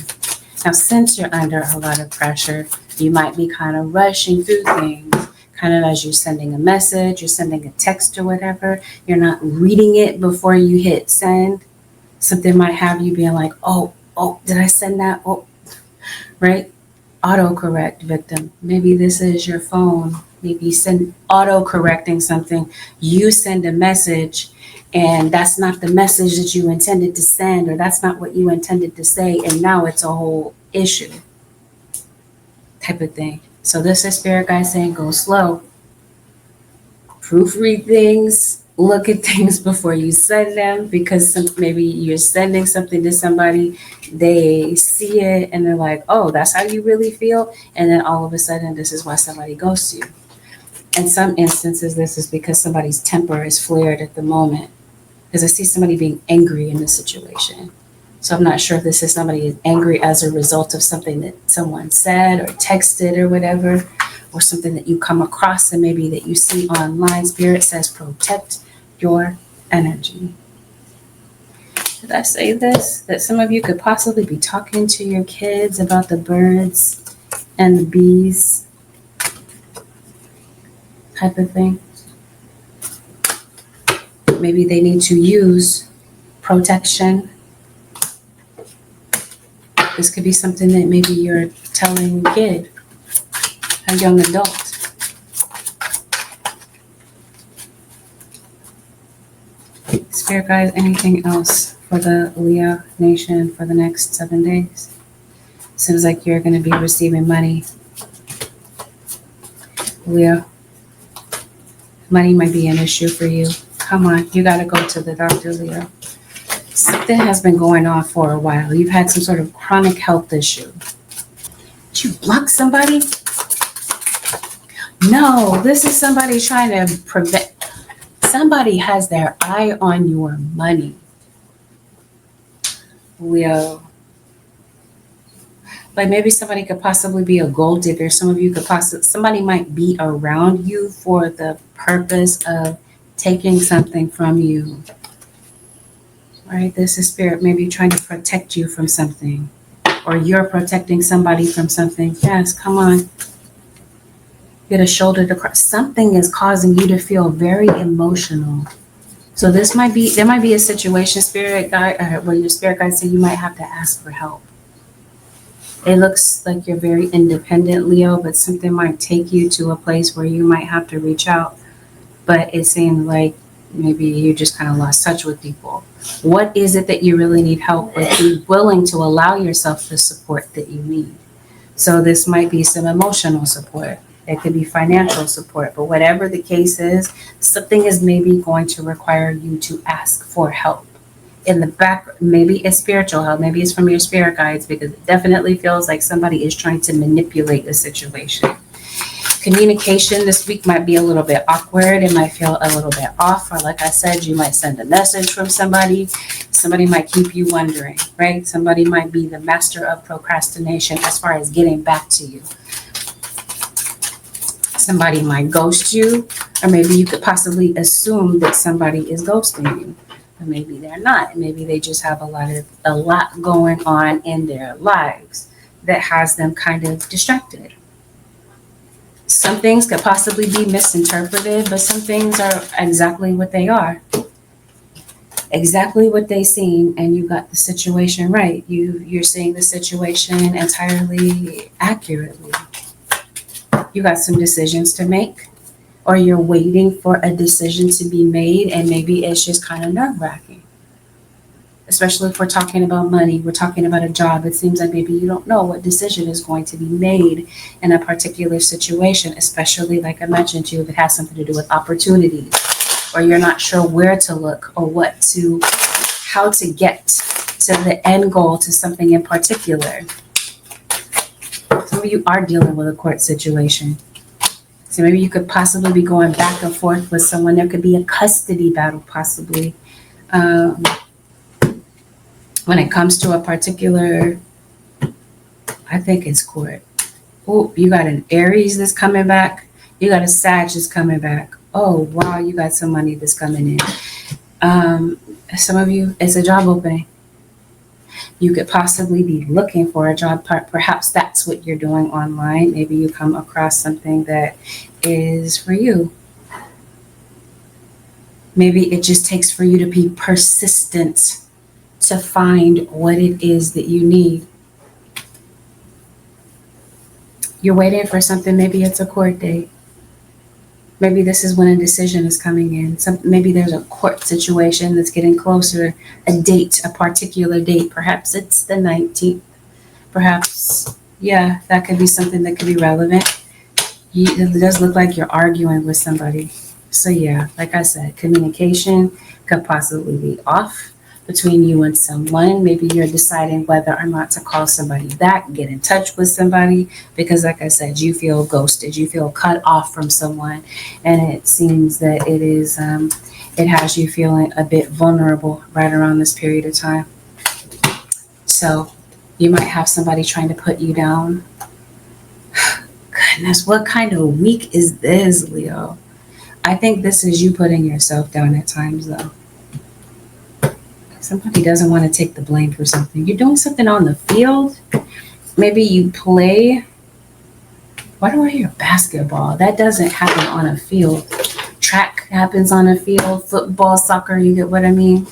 Now, since you're under a lot of pressure, you might be kind of rushing through things, kind of as you're sending a message, you're sending a text or whatever. You're not reading it before you hit send. Something might have you being like, oh, did I send that? Oh, right? Autocorrect victim. Maybe this is your phone. Maybe you send auto-correcting something. You send a message, and that's not the message that you intended to send, or that's not what you intended to say, and now it's a whole issue type of thing. So this is Spirit Guide saying go slow. Proofread things. Look at things before you send them, because maybe you're sending something to somebody, they see it, and they're like, oh, that's how you really feel? And then all of a sudden, this is why somebody ghosts you. In some instances, this is because somebody's temper is flared at the moment, because I see somebody being angry in this situation. So I'm not sure if this is somebody is angry as a result of something that someone said or texted or whatever, or something that you come across and maybe that you see online. Spirit says protect your energy. Did I say this? That some of you could possibly be talking to your kids about the birds and the bees type of thing. Maybe they need to use protection. This could be something that maybe you're telling a kid, a young adult. Spirit guides, anything else for the Leo nation for the next 7 days? Seems like you're going to be receiving money. Leo, money might be an issue for you. Come on, you got to go to the doctor, Leo. Something has been going on for a while. You've had some sort of chronic health issue. Did you block somebody? No, this is somebody trying to prevent. Somebody has their eye on your money. Leo, Like maybe somebody could possibly be a gold digger. Somebody might be around you for the purpose of taking something from you. Right? This is spirit maybe trying to protect you from something, or you're protecting somebody from something. Yes, come on. Get a shoulder to cry. Something is causing you to feel very emotional. So there might be a situation, spirit guide, where your spirit guide say you might have to ask for help. It looks like you're very independent, Leo, but something might take you to a place where you might have to reach out. But it seems like maybe you just kind of lost touch with people. What is it that you really need help with? Be willing to allow yourself the support that you need. So this might be some emotional support. It could be financial support, but whatever the case is, something is maybe going to require you to ask for help. In the back, maybe it's spiritual help, maybe it's from your spirit guides, because it definitely feels like somebody is trying to manipulate the situation. Communication this week might be a little bit awkward. It might feel a little bit off, or like I said, you might send a message from somebody. Somebody might keep you wondering, right? Somebody might be the master of procrastination as far as getting back to you. Somebody might ghost you, or maybe you could possibly assume that somebody is ghosting you. But maybe they're not. Maybe they just have a lot going on in their lives that has them kind of distracted. Some things could possibly be misinterpreted, but some things are exactly what they are. Exactly what they seem, and you got the situation right. You're seeing the situation entirely accurately. You got some decisions to make, or you're waiting for a decision to be made, and maybe it's just kind of nerve-wracking. Especially if we're talking about money, we're talking about a job. It seems like maybe you don't know what decision is going to be made in a particular situation, especially like I mentioned to you, if it has something to do with opportunities, or you're not sure where to look or how to get to the end goal to something in particular. Some of you are dealing with a court situation. So maybe you could possibly be going back and forth with someone. There could be a custody battle possibly. When it comes to a particular, I think it's court. Oh, you got an Aries that's coming back. You got a Sag that's coming back. Oh, wow, you got some money that's coming in. Some of you, it's a job opening. You could possibly be looking for a job. Perhaps that's what you're doing online. Maybe you come across something that is for you. Maybe it just takes for you to be persistent to find what it is that you need. You're waiting for something. Maybe it's a court date. Maybe this is when a decision is coming in. Maybe there's a court situation that's getting closer, a particular date. Perhaps it's the 19th. Perhaps, yeah, that could be something that could be relevant. It does look like you're arguing with somebody. So yeah, like I said, communication could possibly be off between you and someone. Maybe you're deciding whether or not to call somebody back, get in touch with somebody, because like I said, you feel ghosted, you feel cut off from someone, and it seems that it has you feeling a bit vulnerable right around this period of time. So you might have somebody trying to put you down. Goodness, what kind of week is this, Leo? I think this is you putting yourself down at times, though. Somebody doesn't want to take the blame for something. You're doing something on the field. Maybe you play. Why do I hear basketball? That doesn't happen on a field. Track happens on a field. Football, soccer, you get what I mean?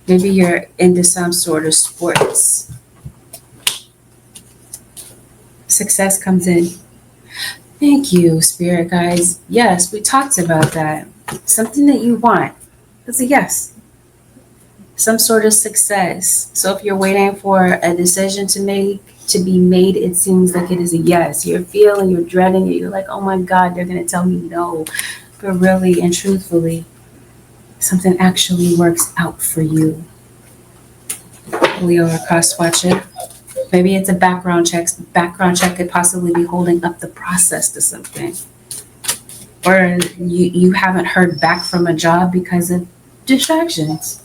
Maybe you're into some sort of sports. Success comes in. Thank you, spirit guides. Yes, we talked about that. Something that you want. It's a yes. Some sort of success. So if you're waiting for a decision to be made, it seems like it is a yes. You're dreading it. You're like, oh my God, they're going to tell me no. But really and truthfully, something actually works out for you. Leo or cross watcher. Maybe it's a background check. Background check could possibly be holding up the process to something. Or you haven't heard back from a job because of distractions.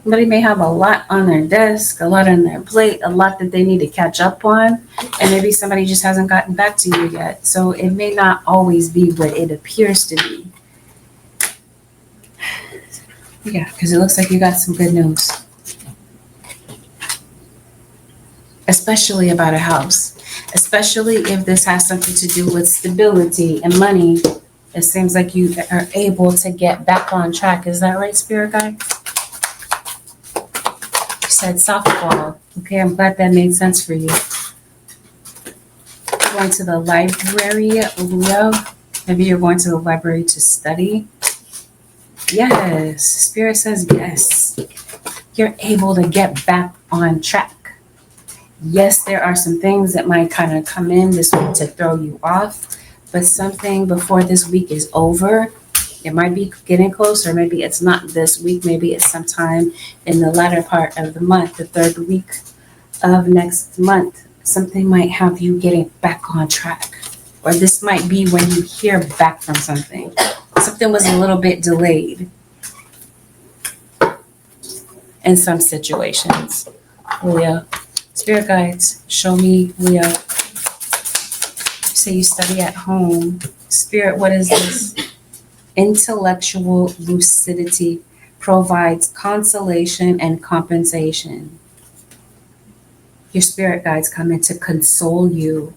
Somebody may have a lot on their desk, a lot on their plate, a lot that they need to catch up on, and maybe somebody just hasn't gotten back to you yet. So it may not always be what it appears to be. Yeah, because it looks like you got some good news. Especially about a house. Especially if this has something to do with stability and money. It seems like you are able to get back on track. Is that right, Spirit Guide? You said softball. Okay, I'm glad that made sense for you. Going to the library, Leo. Maybe you're going to the library to study. Yes, Spirit says yes. You're able to get back on track. Yes, there are some things that might kind of come in this week to throw you off, but something before this week is over, it might be getting closer. Maybe it's not this week. Maybe it's sometime in the latter part of the month, the third week of next month. Something might have you getting back on track. Or this might be when you hear back from something. Something was a little bit delayed in some situations. Leo. Spirit guides, show me, Leo. You say you study at home. Spirit, what is this? Intellectual lucidity provides consolation and compensation. Your spirit guides come in to console you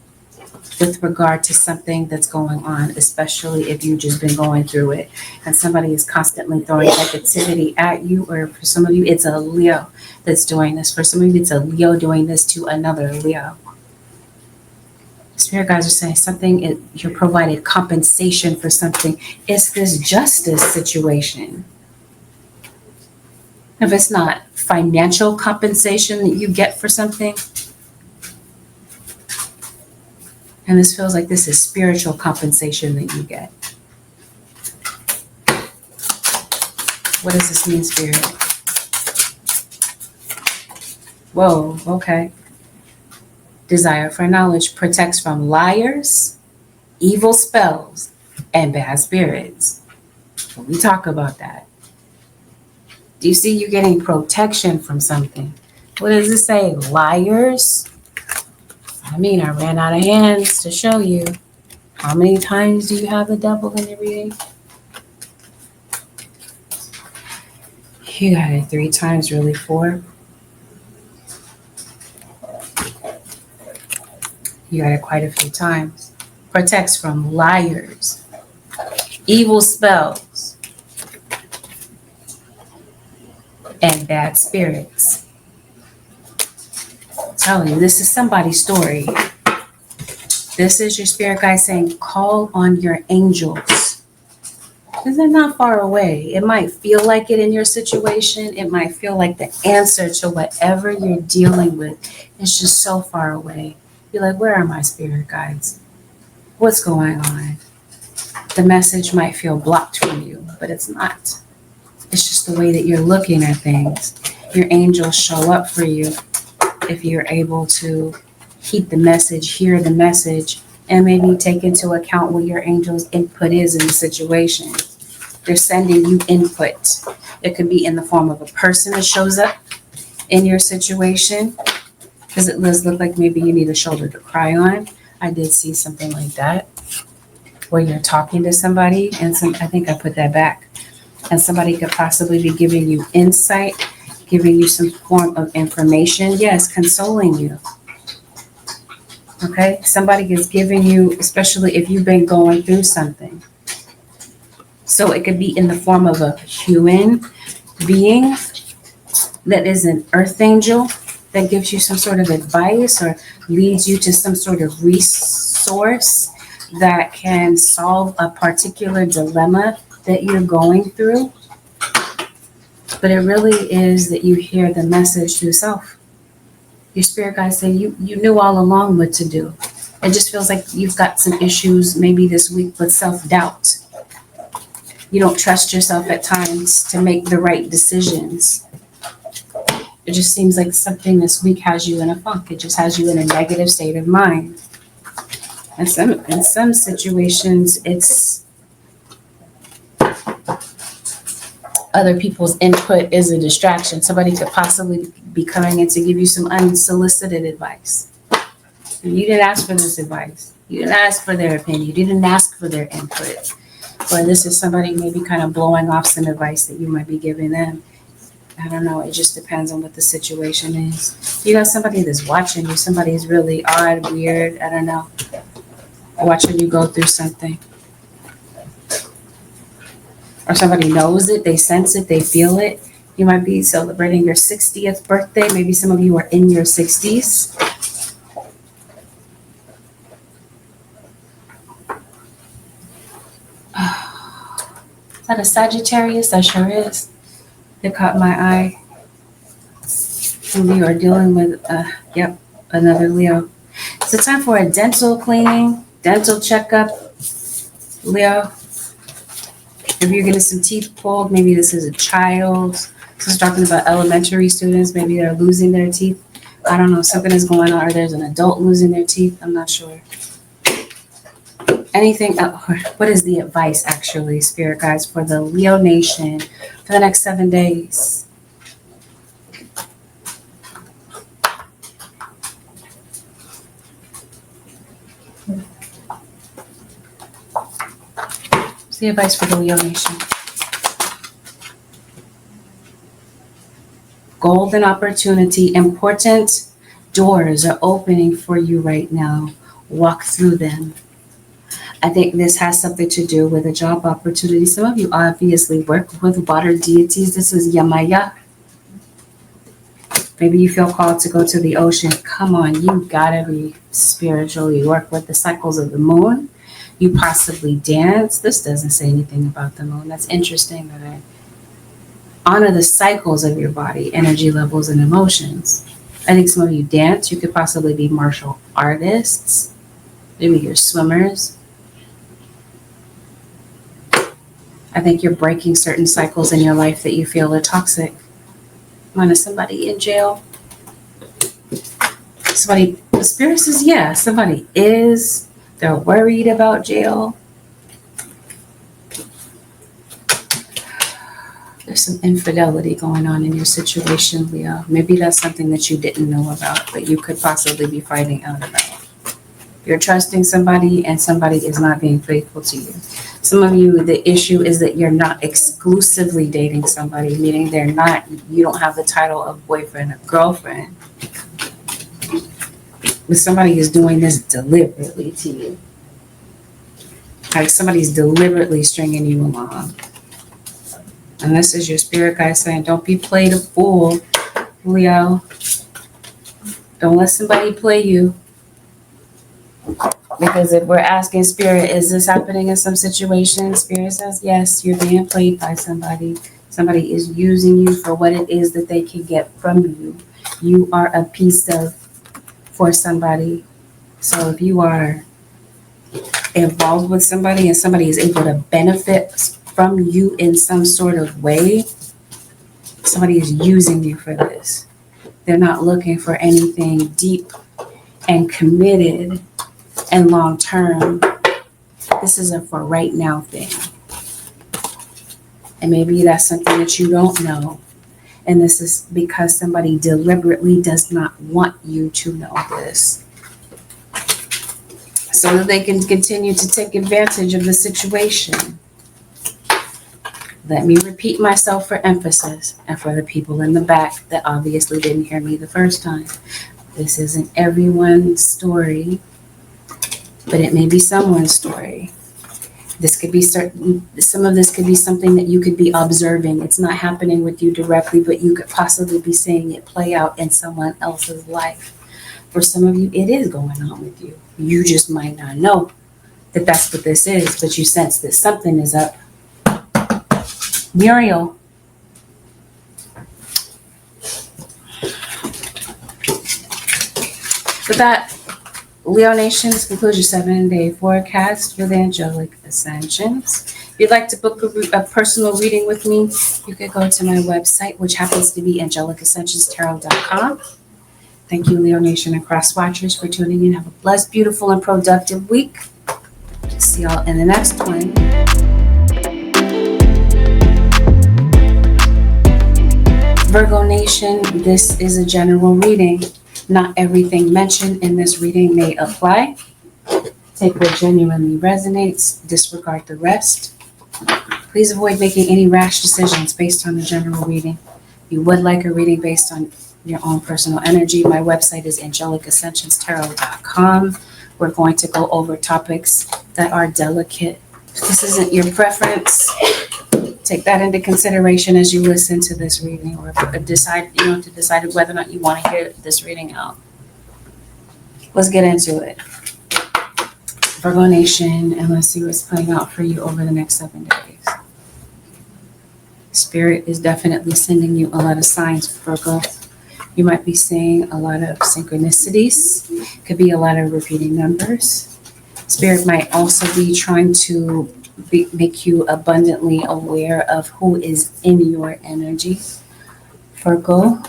with regard to something that's going on, especially if you've just been going through it and somebody is constantly throwing negativity at you, or for some of you, it's a Leo that's doing this. For some of you, it's a Leo doing this to another Leo. Spirit guides are saying something, you're provided compensation for something. It's this justice situation. If it's not financial compensation that you get for something, and this feels like this is spiritual compensation that you get. What does this mean, Spirit? Whoa, okay. Desire for knowledge protects from liars, evil spells, and bad spirits. We talk about that. Do you see you getting protection from something? What does it say? Liars? I mean, I ran out of hands to show you. How many times do you have the devil in your reading? You got it 3 times, really 4. You got it quite a few times. Protects from liars, evil spells, and bad spirits. I'm telling you, this is somebody's story. This is your spirit guide saying, call on your angels. Because they're not far away. It might feel like it in your situation. It might feel like the answer to whatever you're dealing with is just so far away. You're like, where are my spirit guides? What's going on? The message might feel blocked from you, but it's not. It's just the way that you're looking at things. Your angels show up for you if you're able to heed the message, hear the message, and maybe take into account what your angel's input is in the situation. They're sending you input. It could be in the form of a person that shows up in your situation, because it does look like maybe you need a shoulder to cry on. I did see something like that, where you're talking to somebody, and I think I put that back, and somebody could possibly be giving you insight, giving you some form of information. Yes, consoling you. Okay, somebody is giving you, especially if you've been going through something. So it could be in the form of a human being that is an earth angel that gives you some sort of advice or leads you to some sort of resource that can solve a particular dilemma that you're going through. But it really is that you hear the message through self. Your spirit guides say you knew all along what to do. It just feels like you've got some issues maybe this week with self-doubt. You don't trust yourself at times to make the right decisions. It just seems like something this week has you in a funk. It just has you in a negative state of mind. And in some situations, it's Other people's input is a distraction. Somebody could possibly be coming in to give you some unsolicited advice. And you didn't ask for this advice. You didn't ask for their opinion. You didn't ask for their input. Or this is somebody maybe kind of blowing off some advice that you might be giving them. I don't know. It just depends on what the situation is. You got somebody that's watching you. Somebody's really odd, weird. I don't know. Watching you go through something. Or somebody knows it. They sense it. They feel it. You might be celebrating your 60th birthday. Maybe some of you are in your 60s. Is that a Sagittarius? That sure is. It caught my eye. And we are dealing with, another Leo. It's a time for a dental cleaning, dental checkup, Leo. If you're getting some teeth pulled, maybe this is a child. This is talking about elementary students. Maybe they're losing their teeth. I don't know. Something is going on, or there's an adult losing their teeth. I'm not sure. Anything else? What is the advice, actually, Spirit Guides, for the Leo Nation for the next 7 days? What's the advice for the Leo Nation? Golden opportunity. Important doors are opening for you right now. Walk through them. I think this has something to do with a job opportunity. Some of you obviously work with water deities. This is Yamaya. Maybe you feel called to go to the ocean. Come on, you gotta be spiritual. You work with the cycles of the moon. You possibly dance. This doesn't say anything about the moon. That's interesting that I honor the cycles of your body, energy levels, and emotions. I think some of you dance. You could possibly be martial artists. Maybe you're swimmers. I think you're breaking certain cycles in your life that you feel are toxic. Is somebody in jail? Somebody, the spirit says, yeah, somebody is. They're worried about jail. There's some infidelity going on in your situation, Leo. Maybe that's something that you didn't know about, that you could possibly be finding out about. You're trusting somebody and somebody is not being faithful to you. Some of you, the issue is that you're not exclusively dating somebody, meaning you don't have the title of boyfriend or girlfriend. But somebody is doing this deliberately to you. Like somebody's deliberately stringing you along. And this is your spirit guide saying, don't be played a fool, Leo. Don't let somebody play you. Because if we're asking spirit, is this happening in some situation? Spirit says, yes, you're being played by somebody. Somebody is using you for what it is that they can get from you. You are a piece of for somebody. So if you are involved with somebody and somebody is able to benefit from you in some sort of way, somebody is using you for this. They're not looking for anything deep and committed and long term. This is a for right now thing. And maybe that's something that you don't know. And this is because somebody deliberately does not want you to know this, so that they can continue to take advantage of the situation. Let me repeat myself for emphasis and for the people in the back that obviously didn't hear me the first time. This isn't everyone's story, but it may be someone's story. This could be some of this could be something that you could be observing. It's not happening with you directly, but you could possibly be seeing it play out in someone else's life. For some of you, it is going on with you. You just might not know that that's what this is, but you sense that something is up. Muriel. With that, Leo Nation, this concludes your 7-day forecast with angelic ascensions. If you'd like to book a personal reading with me, you could go to my website, which happens to be angelicascensionstarot.com. Thank you, Leo Nation and Cross Watchers, for tuning in. Have a blessed, beautiful, and productive week. See y'all in the next one. Virgo Nation, this is a general reading. Not everything mentioned in this reading may apply. Take what genuinely resonates, disregard the rest. Please avoid making any rash decisions based on the general reading. If you would like a reading based on your own personal energy, my website is angelicaascensionstarot.com. We're going to go over topics that are delicate. If this isn't your preference, take that into consideration as you listen to this reading, or decide whether or not you want to hear this reading out. Let's get into it. Virgo Nation, and let's see what's playing out for you over the next 7 days. Spirit is definitely sending you a lot of signs, Virgo. You might be seeing a lot of synchronicities. Could be a lot of repeating numbers. Spirit might also be trying to make you abundantly aware of who is in your energy, Virgo.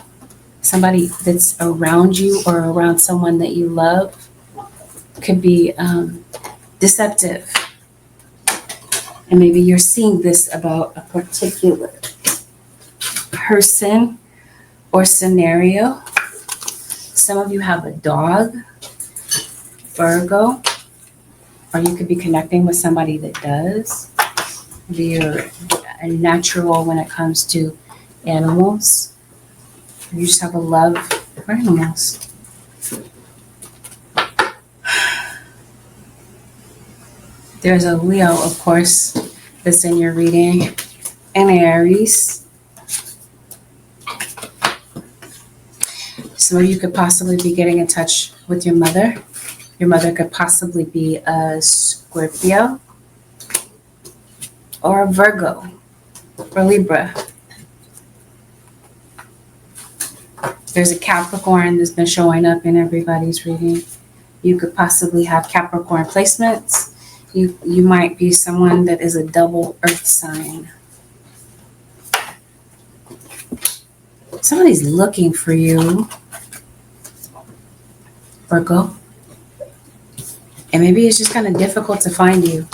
Somebody that's around you or around someone that you love could be deceptive. And maybe you're seeing this about a particular person or scenario. Some of you have a dog, Virgo, or you could be connecting with somebody that does. Maybe you're a natural when it comes to animals. You just have a love for animals. There's a Leo, of course, that's in your reading, and Aries. So you could possibly be getting in touch with your mother. Your mother could possibly be a Scorpio or a Virgo or Libra. There's a Capricorn that's been showing up in everybody's reading. You could possibly have Capricorn placements. You might be someone that is a double earth sign. Somebody's looking for you, Virgo. And maybe it's just kind of difficult to find you.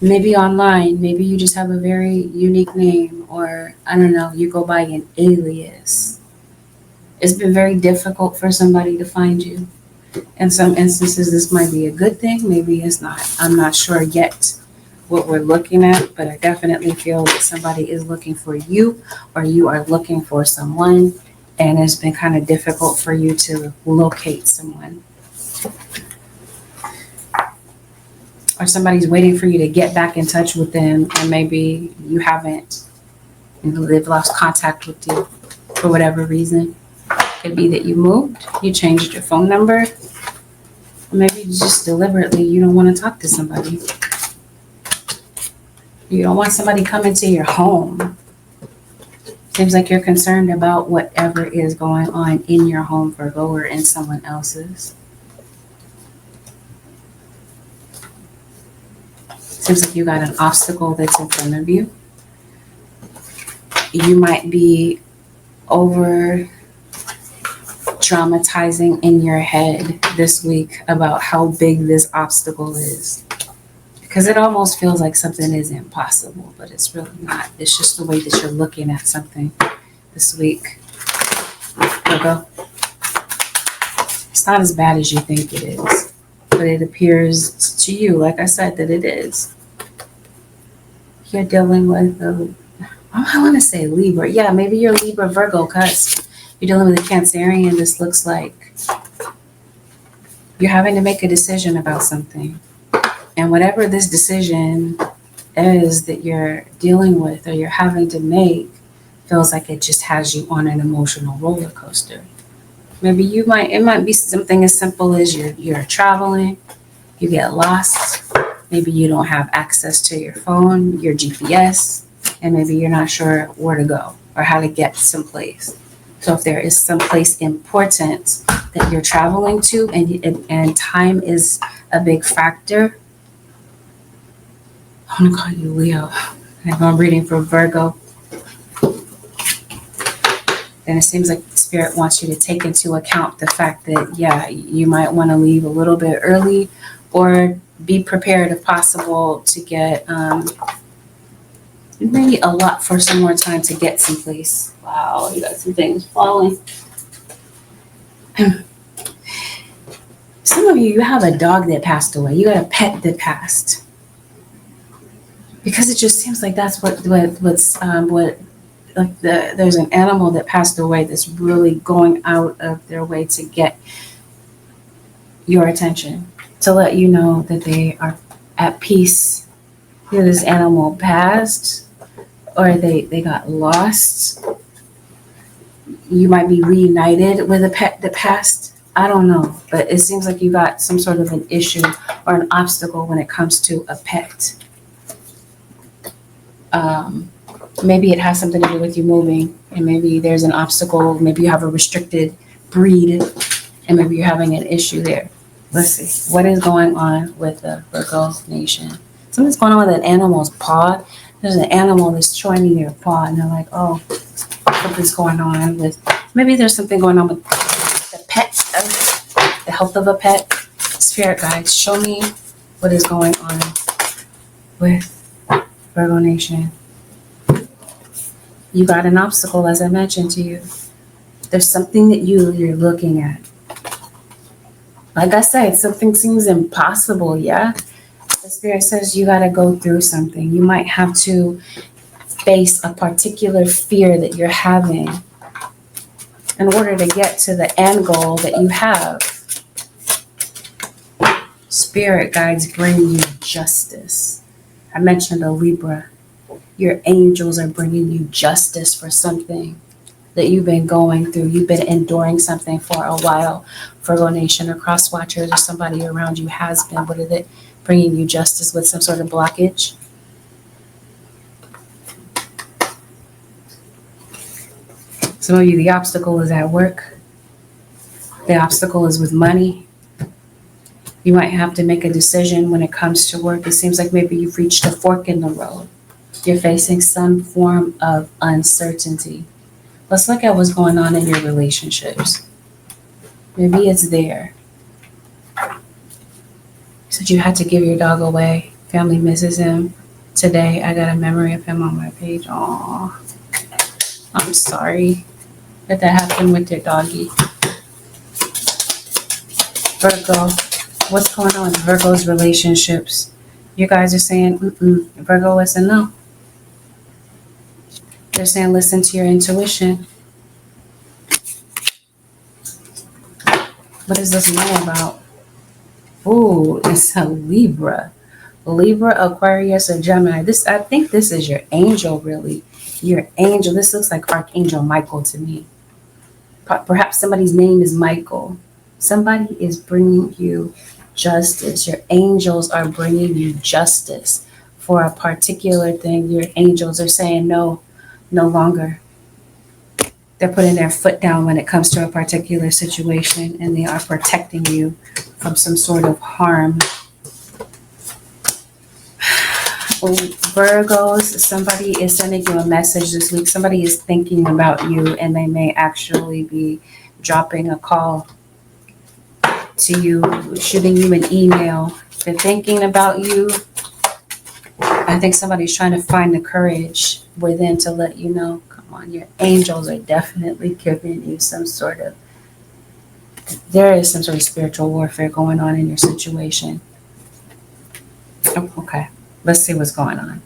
Maybe online, maybe you just have a very unique name, or I don't know, you go by an alias. It's been very difficult for somebody to find you. In some instances, this might be a good thing, maybe it's not. I'm not sure yet what we're looking at, but I definitely feel that somebody is looking for you, or you are looking for someone, and it's been kind of difficult for you to locate someone. Or somebody's waiting for you to get back in touch with them, and maybe you haven't, they've lost contact with you for whatever reason. Could be that you moved, you changed your phone number, or maybe just deliberately you don't want to talk to somebody. You don't want somebody coming to your home. Seems like you're concerned about whatever is going on in your home, Virgo, or in someone else's. Seems like you got an obstacle that's in front of you. You might be over dramatizing in your head this week about how big this obstacle is. Because it almost feels like something is impossible, but it's really not. It's just the way that you're looking at something this week. Virgo. It's not as bad as you think it is, but it appears to you, like I said, that it is. You're dealing with I want to say Libra. Yeah, maybe you're Libra, Virgo, cusp. You're dealing with a Cancerian. This looks like you're having to make a decision about something. And whatever this decision is that you're dealing with or you're having to make feels like it just has you on an emotional roller coaster. Maybe it might be something as simple as you're traveling, you get lost. Maybe you don't have access to your phone, your GPS, and maybe you're not sure where to go or how to get someplace. So if there is someplace important that you're traveling to and time is a big factor, I'm going to call you Leo. And I'm reading for Virgo. And it seems like Spirit wants you to take into account the fact that, yeah, you might want to leave a little bit early or be prepared if possible to get You may need a lot for some more time to get someplace. Wow, you got some things falling. Some of you have a dog that passed away. You got a pet that passed. Because it just seems like that's there's an animal that passed away that's really going out of their way to get your attention, to let you know that they are at peace. Either this animal passed or they got lost. You might be reunited with a pet that passed. I don't know, but it seems like you got some sort of an issue or an obstacle when it comes to a pet. Maybe it has something to do with you moving, and maybe there's an obstacle. Maybe you have a restricted breed, and maybe you're having an issue there. Let's see. What is going on with the Virgo nation? Something's going on with an animal's paw. There's an animal that's showing you their paw, and they're like, oh, something's going on with, maybe there's something going on with the pet, the health of a pet. Spirit guides, show me what is going on with Virgo nation. You got an obstacle, as I mentioned to you. There's something that you're looking at. Like I said, something seems impossible, yeah? The Spirit says you got to go through something. You might have to face a particular fear that you're having in order to get to the end goal that you have. Spirit guides bring you justice. I mentioned a Libra. Your angels are bringing you justice for something that you've been going through. You've been enduring something for a while. Virgo nation or cross watchers or somebody around you has been. What is it? Bringing you justice with some sort of blockage. Some of you, the obstacle is at work. The obstacle is with money. You might have to make a decision when it comes to work. It seems like maybe you've reached a fork in the road. You're facing some form of uncertainty. Let's look at what's going on in your relationships. Maybe it's there. You said you had to give your dog away. Family misses him. Today, I got a memory of him on my page. Aw, I'm sorry that happened with your doggy. Virgo, what's going on in Virgo's relationships? You guys are saying, Virgo is a no. They're saying, listen to your intuition. What is this no about? Ooh, it's a Libra. Libra, Aquarius, or Gemini. I think this is your angel, really. Your angel. This looks like Archangel Michael to me. Perhaps somebody's name is Michael. Somebody is bringing you justice. Your angels are bringing you justice for a particular thing. Your angels are saying no longer. They're putting their foot down when it comes to a particular situation, and they are protecting you from some sort of harm. Virgos, somebody is sending you a message this week. Somebody is thinking about you, and they may actually be dropping a call to you, shooting you an email. They're thinking about you. I think somebody's trying to find the courage within to let you know, come on, your angels are definitely giving you there is some sort of spiritual warfare going on in your situation. Oh, okay, let's see what's going on.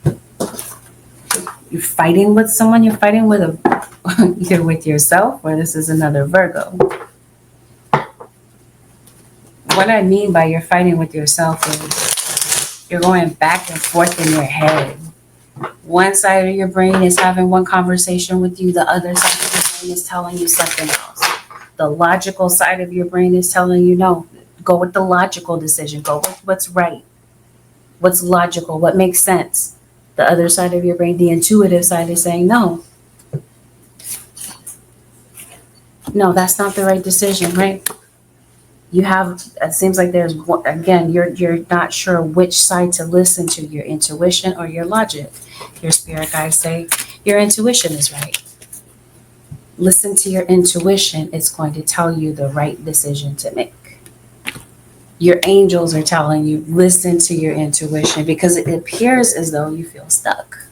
You're fighting with someone, you're fighting with either with yourself or this is another Virgo. What I mean by you're fighting with yourself is you're going back and forth in your head. One side of your brain is having one conversation with you. The other side of your brain is telling you something else. The logical side of your brain is telling you, no, go with the logical decision. Go with what's right. What's logical? What makes sense? The other side of your brain, the intuitive side, is saying, no, that's not the right decision, right? It seems like there's, again, you're not sure which side to listen to, your intuition or your logic. Your spirit guides say your intuition is right. Listen to your intuition. It's going to tell you the right decision to make. Your angels are telling you, listen to your intuition, because it appears as though you feel stuck.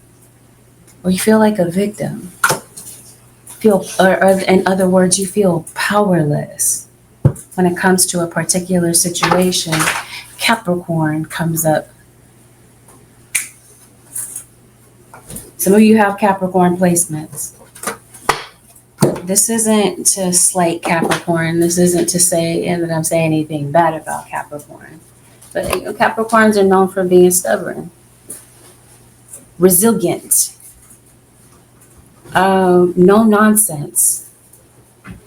or you feel like a victim. Or in other words, you feel powerless when it comes to a particular situation. Capricorn comes up. Some of you have Capricorn placements. This isn't to slight Capricorn. This isn't to say that I'm saying anything bad about Capricorn. But Capricorns are known for being stubborn, resilient, no nonsense.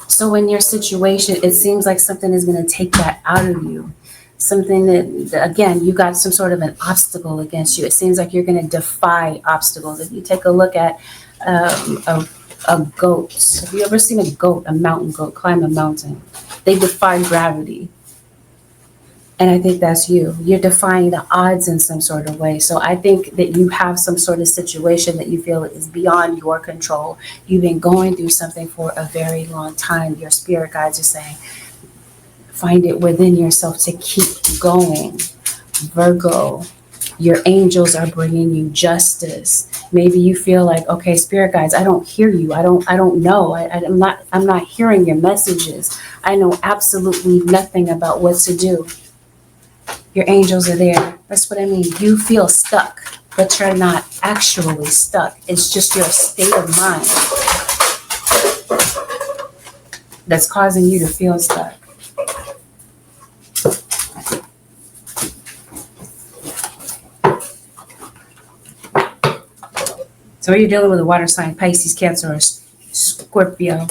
So in your situation, it seems like something is going to take that out of you. Something that, again, you got some sort of an obstacle against you. It seems like you're going to defy obstacles. If you take a look at a goat, have you ever seen a goat, a mountain goat, climb a mountain? They defy gravity. And I think that's you. You're defying the odds in some sort of way. So I think that you have some sort of situation that you feel is beyond your control. You've been going through something for a very long time. Your spirit guides are saying, find it within yourself to keep going. Virgo, your angels are bringing you justice. Maybe you feel like, okay, spirit guides, I don't hear you. I don't know. I'm not hearing your messages. I know absolutely nothing about what to do. Your angels are there. That's what I mean. You feel stuck, but you're not actually stuck. It's just your state of mind that's causing you to feel stuck. So you're dealing with a water sign, Pisces, Cancer, or Scorpio.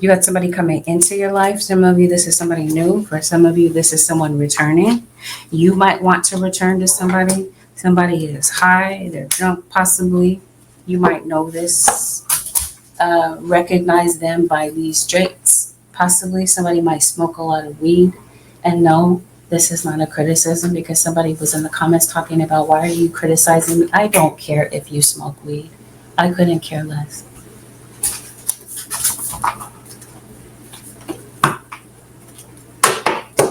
You got somebody coming into your life. Some of you, this is somebody new. For some of you, this is someone returning. You might want to return to somebody. Somebody is high, they're drunk possibly. You might know this. Recognize them by these traits. Possibly somebody might smoke a lot of weed. And no, this is not a criticism, because somebody was in the comments talking about, why are you criticizing me? I don't care if you smoke weed. I couldn't care less.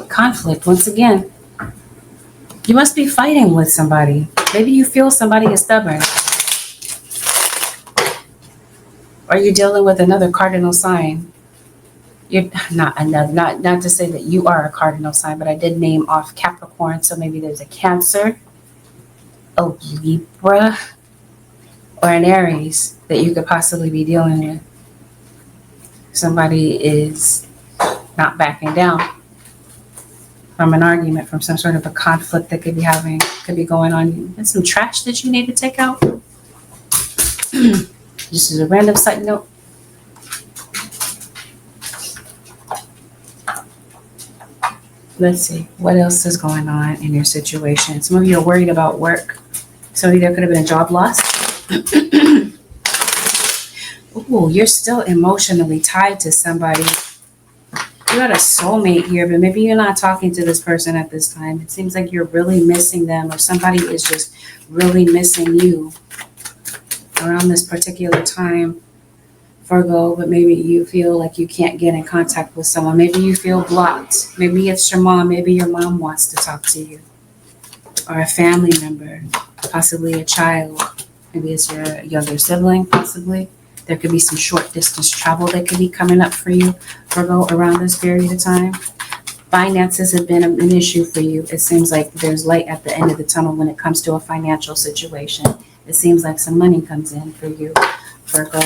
Conflict, once again. You must be fighting with somebody. Maybe you feel somebody is stubborn. Or you're dealing with another cardinal sign. You're not to say that you are a cardinal sign, but I did name off Capricorn, so maybe there's a Cancer, a Libra, or an Aries that you could possibly be dealing with. Somebody is not backing down from an argument, from some sort of a conflict that could be going on. There's some trash that you need to take out. Just as a random side note. Let's see, what else is going on in your situation? Some of you are worried about work. Some of you, there could have been a job loss. Ooh, you're still emotionally tied to somebody. You got a soulmate here, but maybe you're not talking to this person at this time. It seems like you're really missing them, or somebody is just really missing you around this particular time, Virgo. But maybe you feel like you can't get in contact with someone. Maybe you feel blocked. Maybe it's your mom. Maybe your mom wants to talk to you, or a family member, possibly a child. Maybe it's your younger sibling, possibly. There could be some short distance travel that could be coming up for you, Virgo, around this period of time. Finances have been an issue for you. It seems like there's light at the end of the tunnel when it comes to a financial situation. It seems like some money comes in for you, Virgo,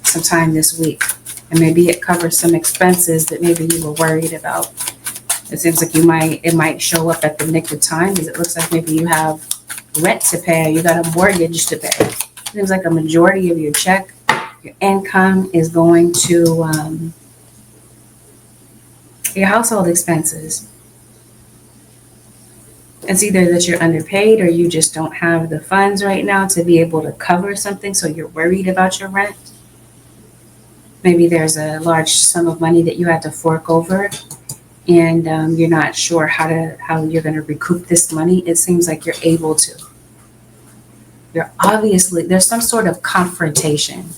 sometime this week. And maybe it covers some expenses that maybe you were worried about. It seems like it might show up at the nick of time, because it looks like maybe you have rent to pay, you got a mortgage to pay. It seems like a majority of your check, your income, is going to your household expenses. It's either that you're underpaid, or you just don't have the funds right now to be able to cover something, so you're worried about your rent. Maybe there's a large sum of money that you had to fork over, and you're not sure how you're going to recoup this money. It seems like you're able to. There's some sort of confrontation.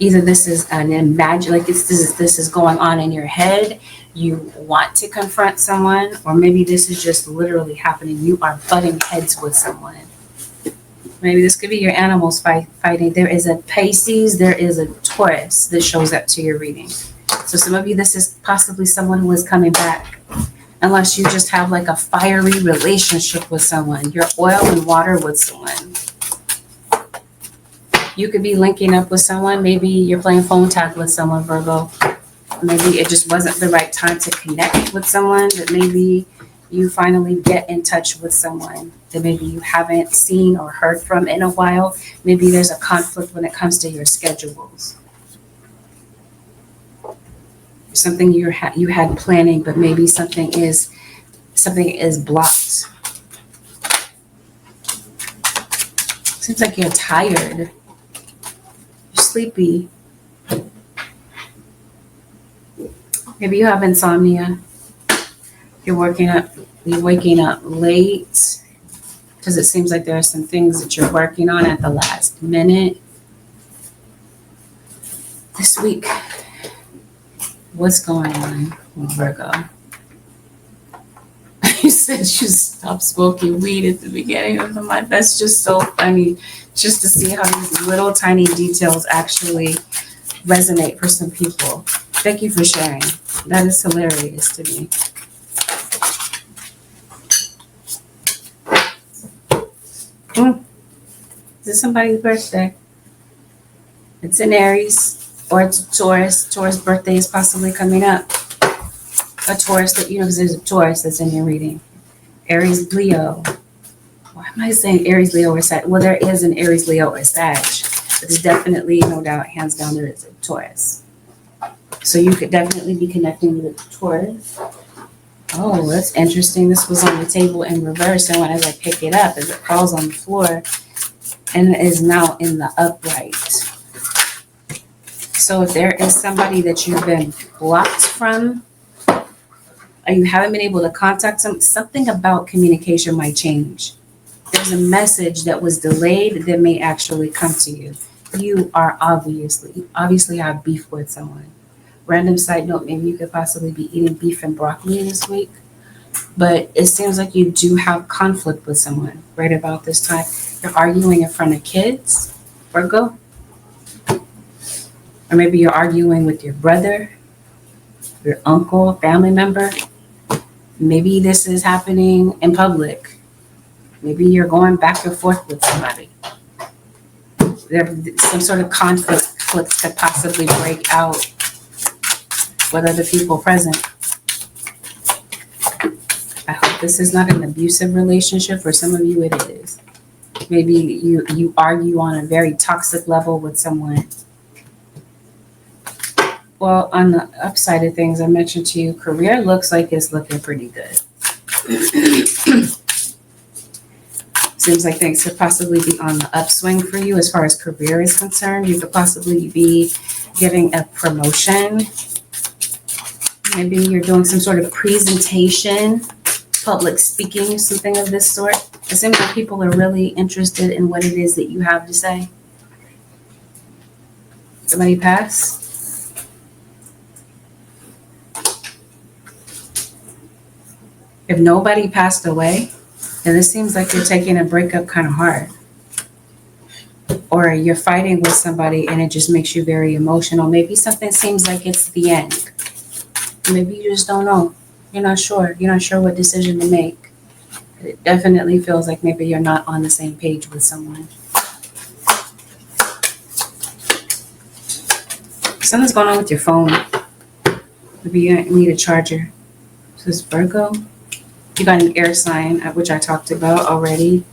Either this is this is going on in your head. You want to confront someone, or maybe this is just literally happening. You are butting heads with someone. Maybe this could be your animals fighting. There is a Pisces, there is a Taurus that shows up to your reading. So some of you, this is possibly someone who is coming back. Unless you just have like a fiery relationship with someone. You're oil and water with someone. You could be linking up with someone. Maybe you're playing phone tag with someone, Virgo. Maybe it just wasn't the right time to connect with someone. But maybe you finally get in touch with someone that maybe you haven't seen or heard from in a while. Maybe there's a conflict when it comes to your schedules. Something you had planning, but maybe something is blocked. Seems like you're tired. You're sleepy. Maybe you have insomnia. You're waking up late because it seems like there are some things that you're working on at the last minute. This week, what's going on with Virgo? You said you stopped smoking weed at the beginning of the month. That's just so funny, just to see how these little tiny details actually resonate for some people. Thank you for sharing. That is hilarious to me. Is it somebody's birthday? It's an Aries or it's a Taurus. Taurus birthday is possibly coming up. A Taurus that, because there's a Taurus that's in your reading. Aries, Leo. Why am I saying Aries, Leo, or Sag? Well, there is an Aries, Leo, or Sag. But there's definitely, no doubt, hands down, there is a Taurus. So you could definitely be connecting with Taurus. Oh, that's interesting. This was on the table in reverse, and as I pick it up, as it crawls on the floor, and it is now in the upright. So if there is somebody that you've been blocked from, or you haven't been able to contact them, something about communication might change. There's a message that was delayed that may actually come to you. You are obviously have beef with someone. Random side note, maybe you could possibly be eating beef and broccoli this week. But it seems like you do have conflict with someone right about this time. You're arguing in front of kids, Virgo. Or maybe you're arguing with your brother, your uncle, family member. Maybe this is happening in public. Maybe you're going back and forth with somebody. Some sort of conflict could possibly break out with other people present. I hope this is not an abusive relationship. For some of you, it is. Maybe you argue on a very toxic level with someone. Well, on the upside of things, I mentioned to you, career looks like it's looking pretty good. Seems like things could possibly be on the upswing for you as far as career is concerned. You could possibly be getting a promotion. Maybe you're doing some sort of presentation, public speaking, something of this sort. It seems like people are really interested in what it is that you have to say. Somebody pass? If nobody passed away, then it seems like you're taking a breakup kind of hard. Or you're fighting with somebody and it just makes you very emotional. Maybe something seems like it's the end. Maybe you just don't know. You're not sure. You're not sure what decision to make. But it definitely feels like maybe you're not on the same page with someone. Something's going on with your phone. Maybe you need a charger. So it's Virgo. You got an air sign, which I talked about already.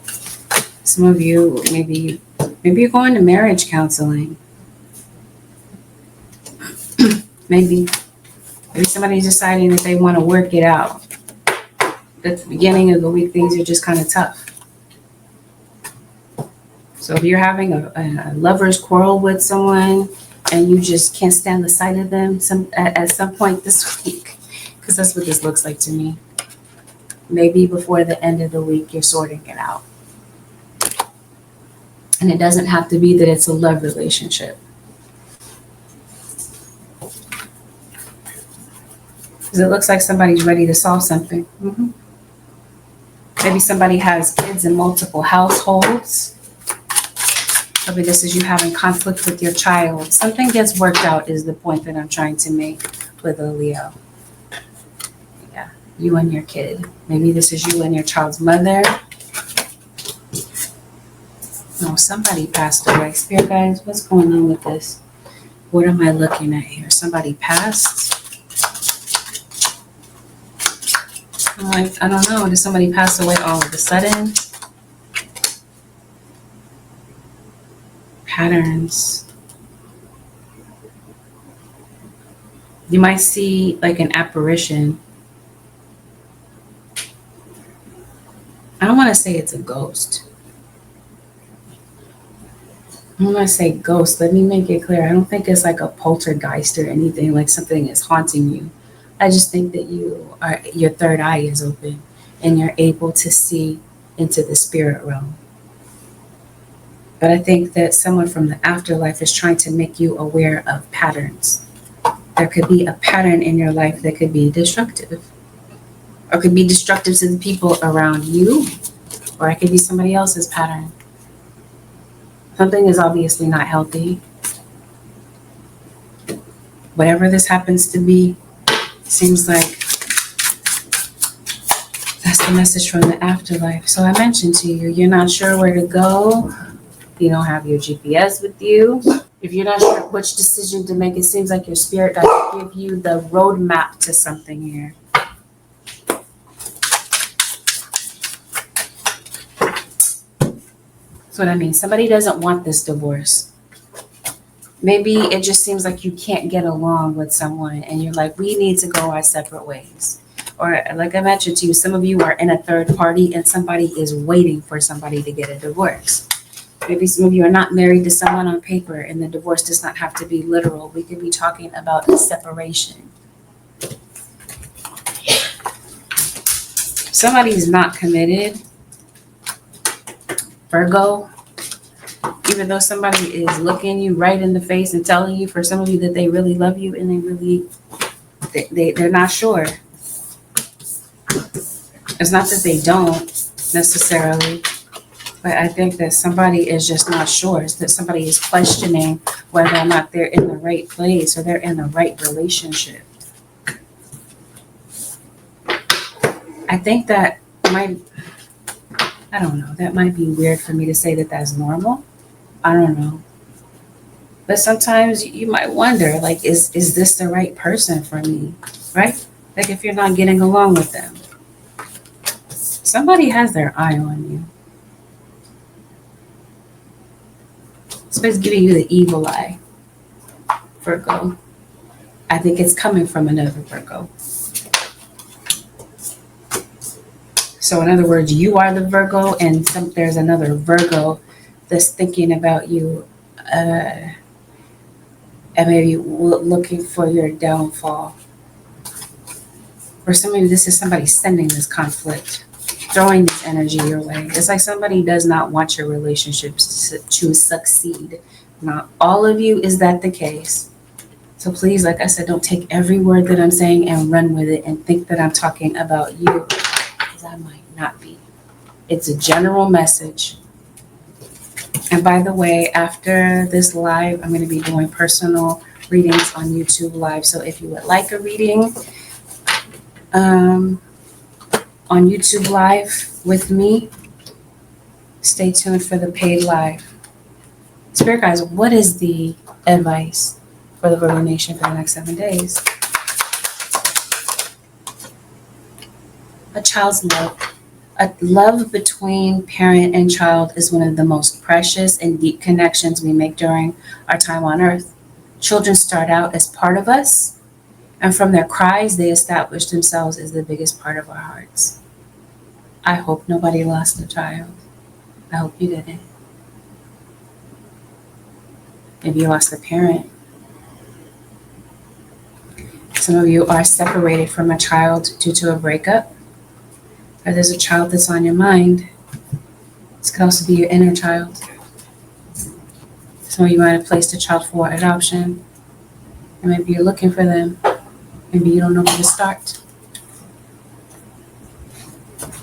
Some of you, maybe you're going to marriage counseling. Maybe somebody's deciding that they want to work it out. At the beginning of the week, things are just kind of tough. So if you're having a lover's quarrel with someone and you just can't stand the sight of them at some point this week, because that's what this looks like to me. Maybe before the end of the week, you're sorting it out. And it doesn't have to be that it's a love relationship. Because it looks like somebody's ready to solve something. Maybe somebody has kids in multiple households. Maybe this is you having conflict with your child. Something gets worked out is the point that I'm trying to make with a Leo. Yeah, you and your kid. Maybe this is you and your child's mother. No, somebody passed away. Spirit guys, what's going on with this? What am I looking at here? Somebody passed? I'm like, I don't know. Did somebody pass away all of a sudden? Patterns. You might see like an apparition. I don't want to say it's a ghost. I'm going to say ghost. Let me make it clear. I don't think it's like a poltergeist or anything, like something is haunting you. I just think that your third eye is open and you're able to see into the spirit realm. But I think that someone from the afterlife is trying to make you aware of patterns. There could be a pattern in your life that could be destructive, or could be destructive to the people around you, or it could be somebody else's pattern. Something is obviously not healthy. Whatever this happens to be, seems like that's the message from the afterlife. So I mentioned to you, you're not sure where to go. You don't have your GPS with you. If you're not sure which decision to make, it seems like your spirit doesn't give you the roadmap to something here. That's what I mean. Somebody doesn't want this divorce. Maybe it just seems like you can't get along with someone and you're like, we need to go our separate ways. Or like I mentioned to you, some of you are in a third party and somebody is waiting for somebody to get a divorce. Maybe some of you are not married to someone on paper and the divorce does not have to be literal. We could be talking about a separation. Somebody's not committed. Virgo, even though somebody is looking you right in the face and telling you, for some of you, that they really love you and they're not sure. It's not that they don't necessarily, but I think that somebody is just not sure. It's that somebody is questioning whether or not they're in the right place or they're in the right relationship. I think that I don't know, that might be weird for me to say that that's normal. I don't know. But sometimes you might wonder, like, is this the right person for me, right? Like if you're not getting along with them. Somebody has their eye on you. Somebody's giving you the evil eye, Virgo. I think it's coming from another Virgo. So in other words, you are the Virgo and there's another Virgo that's thinking about you and maybe looking for your downfall. For some of you, this is somebody sending this conflict, throwing this energy your way. It's like somebody does not want your relationships to succeed. Not all of you is that the case. So please, like I said, don't take every word that I'm saying and run with it and think that I'm talking about you, because I might not be. It's a general message. And by the way, after this live, I'm going to be doing personal readings on YouTube Live. So if you would like a reading on YouTube Live with me, stay tuned for the paid live. Spirit guys, what is the advice for the Virgo Nation for the next 7 days? A child's love. A love between parent and child is one of the most precious and deep connections we make during our time on earth. Children start out as part of us, and from their cries, they establish themselves as the biggest part of our hearts. I hope nobody lost a child. I hope you didn't. Maybe you lost a parent. Some of you are separated from a child due to a breakup. Or there's a child that's on your mind. This could also be your inner child. Some of you might have placed a child for adoption. And maybe you're looking for them. Maybe you don't know where to start.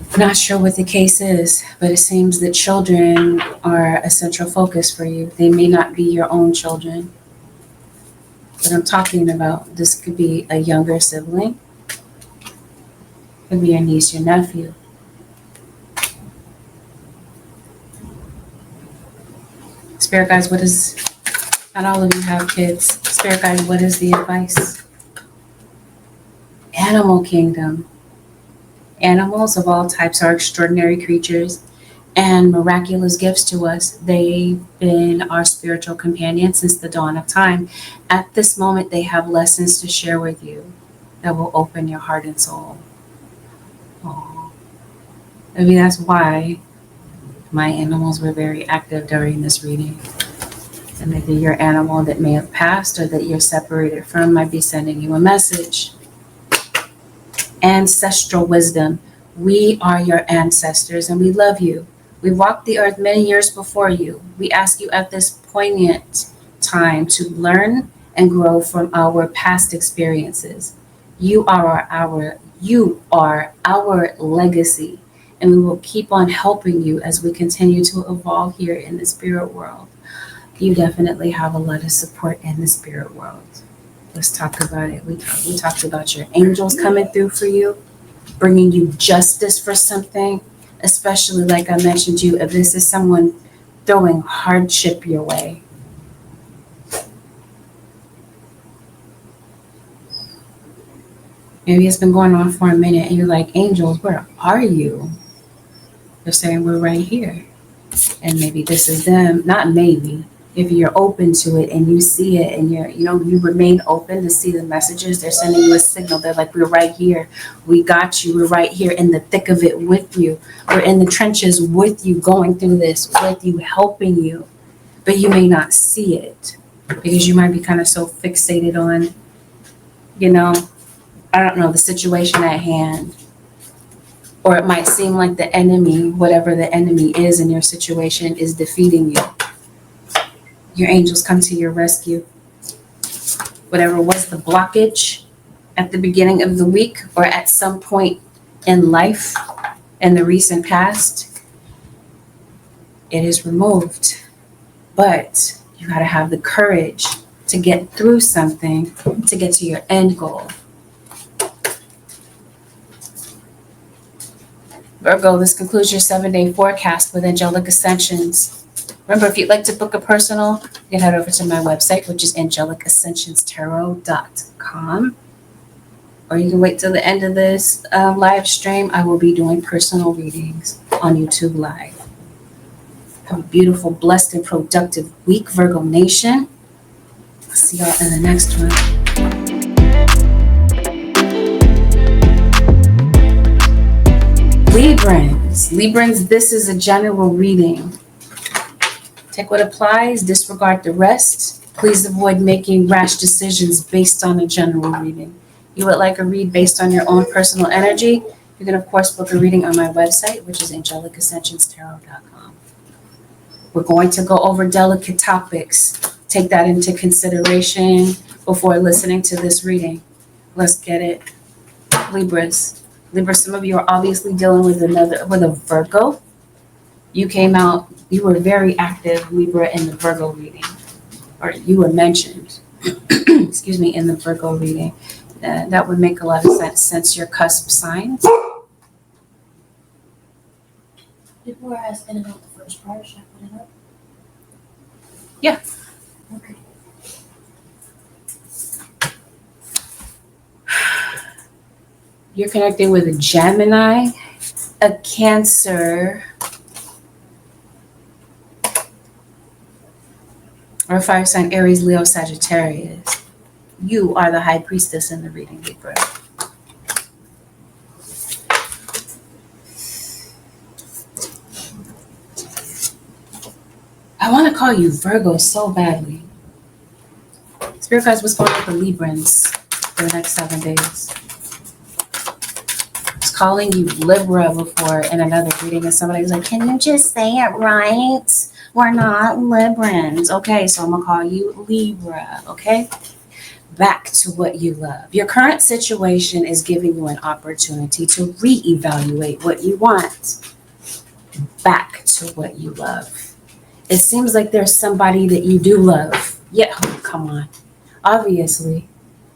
I'm not sure what the case is, but it seems that children are a central focus for you. They may not be your own children, but I'm talking about this could be a younger sibling, could be your niece, your nephew. Spirit guides, what is, not all of you have kids. Spirit guides, what is the advice? Animal kingdom. Animals of all types are extraordinary creatures and miraculous gifts to us. They've been our spiritual companions since the dawn of time. At this moment, they have lessons to share with you that will open your heart and soul. Oh, maybe that's why my animals were very active during this reading. And maybe your animal that may have passed or that you're separated from might be sending you a message. Ancestral wisdom. We are your ancestors and we love you. We walked the earth many years before you. We ask you at this poignant time to learn and grow from our past experiences. You are our legacy, and we will keep on helping you as we continue to evolve here in the spirit world. You definitely have a lot of support in the spirit world. Let's talk about it. We talked about your angels coming through for you, bringing you justice for something, especially like I mentioned you, if this is someone throwing hardship your way. Maybe it's been going on for a minute and you're like, angels, where are you? They're saying we're right here. And maybe this is them, not maybe. If you're open to it and you see it and you remain open to see the messages, they're sending you a signal. They're like, we're right here. We got you. We're right here in the thick of it with you. We're in the trenches with you, going through this with you, helping you. But you may not see it because you might be kind of so fixated on, I don't know, the situation at hand. Or it might seem like the enemy, whatever the enemy is in your situation, is defeating you. Your angels come to your rescue. Whatever was the blockage at the beginning of the week or at some point in life in the recent past, it is removed. But you got to have the courage to get through something to get to your end goal. Virgo, this concludes your 7-day forecast with angelic ascensions. Remember, if you'd like to book a personal, you can head over to my website, which is angelicascensionstarot.com. Or you can wait till the end of this live stream. I will be doing personal readings on YouTube Live. Have a beautiful, blessed, and productive week, Virgo Nation. I'll see y'all in the next one. Librans, this is a general reading. Take what applies, disregard the rest. Please avoid making rash decisions based on a general reading. You would like a read based on your own personal energy? You can, of course, book a reading on my website, which is angelicascensionstarot.com. We're going to go over delicate topics. Take that into consideration before listening to this reading. Let's get it. Libras, some of you are obviously dealing with a Virgo. You were very active, Libra, in the Virgo reading, or you were mentioned, excuse me, in the Virgo reading. That would make a lot of sense since your cusp signs. People are asking about the first part. Should I put it up? Yeah. Okay. You're connecting with a Gemini, a Cancer, or a fire sign, Aries, Leo, Sagittarius. You are the high priestess in the reading, Libra. I want to call you Virgo so badly. Spirit guides, what's going on with the Librans for the next 7 days? I was calling you Libra before in another reading, and somebody was like, can you just say it right? We're not Librans. Okay, so I'm going to call you Libra, okay? back to what you love. Your current situation is giving you an opportunity to reevaluate what you want. Back to what you love. It seems like there's somebody that you do love. Yeah, oh, come on. Obviously,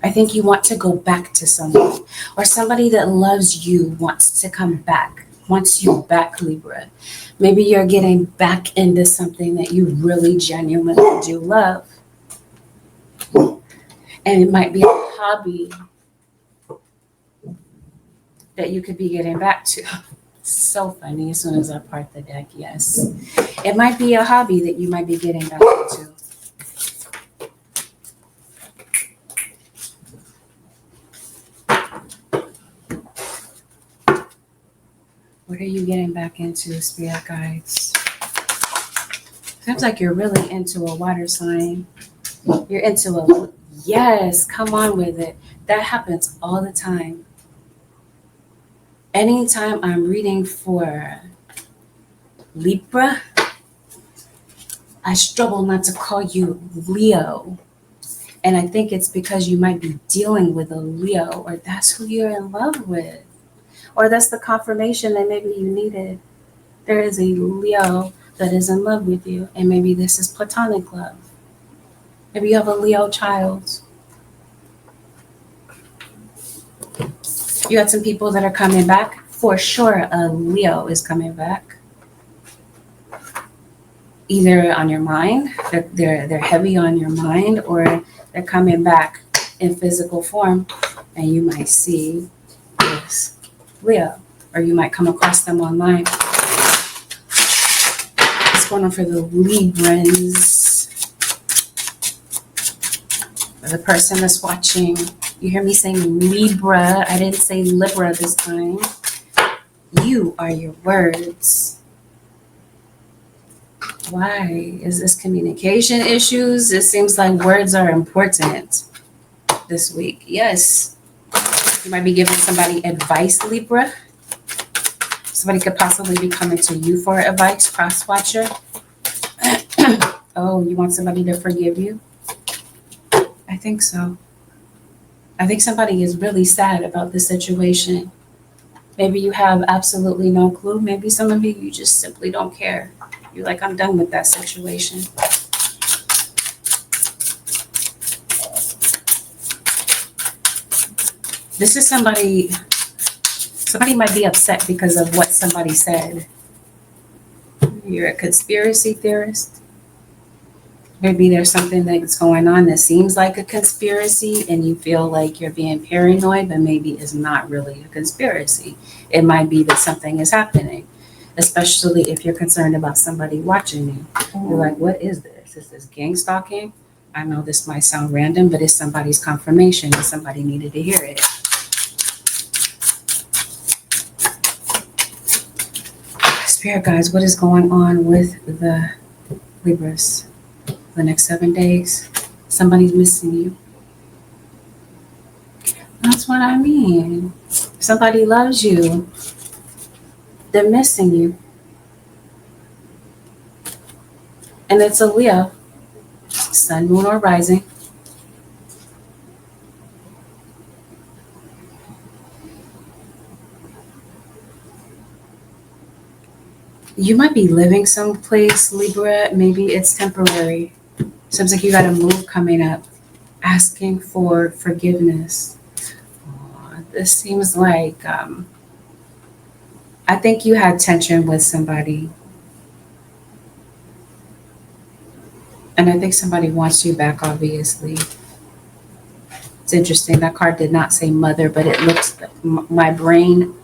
I think you want to go back to somebody, or somebody that loves you wants to come back, wants you back, Libra. Maybe you're getting back into something that you really genuinely do love. And it might be a hobby that you could be getting back to. So funny. As soon as I part the deck, yes. It might be a hobby that you might be getting back into. What are you getting back into, spirit guides? Seems like you're really into a water sign. You're into a, yes, come on with it. That happens all the time. Anytime I'm reading for Libra, I struggle not to call you Leo. And I think it's because you might be dealing with a Leo, or that's who you're in love with. Or that's the confirmation that maybe you needed. There is a Leo that is in love with you, and maybe this is platonic love. Maybe you have a Leo child. You got some people that are coming back. For sure, a Leo is coming back. Either on your mind, they're heavy on your mind, or they're coming back in physical form, and you might see this Leo, or you might come across them online. What's going on for the Librans? For the person that's watching, you hear me saying Libra. I didn't say Libra this time. You are your words. Why? Is this communication issues? It seems like words are important this week. Yes. You might be giving somebody advice, Libra. Somebody could possibly be coming to you for advice, cross-watcher. Oh, you want somebody to forgive you? I think so. I think somebody is really sad about this situation. Maybe you have absolutely no clue. Maybe some of you just simply don't care. You're like, I'm done with that situation. This is somebody might be upset because of what somebody said. You're a conspiracy theorist. Maybe there's something that's going on that seems like a conspiracy and you feel like you're being paranoid, but maybe it's not really a conspiracy. It might be that something is happening, especially if you're concerned about somebody watching you. You're like, what is this? Is this gang stalking? I know this might sound random, but it's somebody's confirmation and somebody needed to hear it. Spirit guides, what is going on with the Libras? The next 7 days, somebody's missing you. That's what I mean. Somebody loves you. They're missing you. And it's a Leo. Sun, moon, or rising. You might be living someplace, Libra. Maybe it's temporary. Seems like you got a move coming up, asking for forgiveness. This seems like, I think you had tension with somebody. And I think somebody wants you back, obviously. It's interesting. That card did not say mother, but it looks, my brain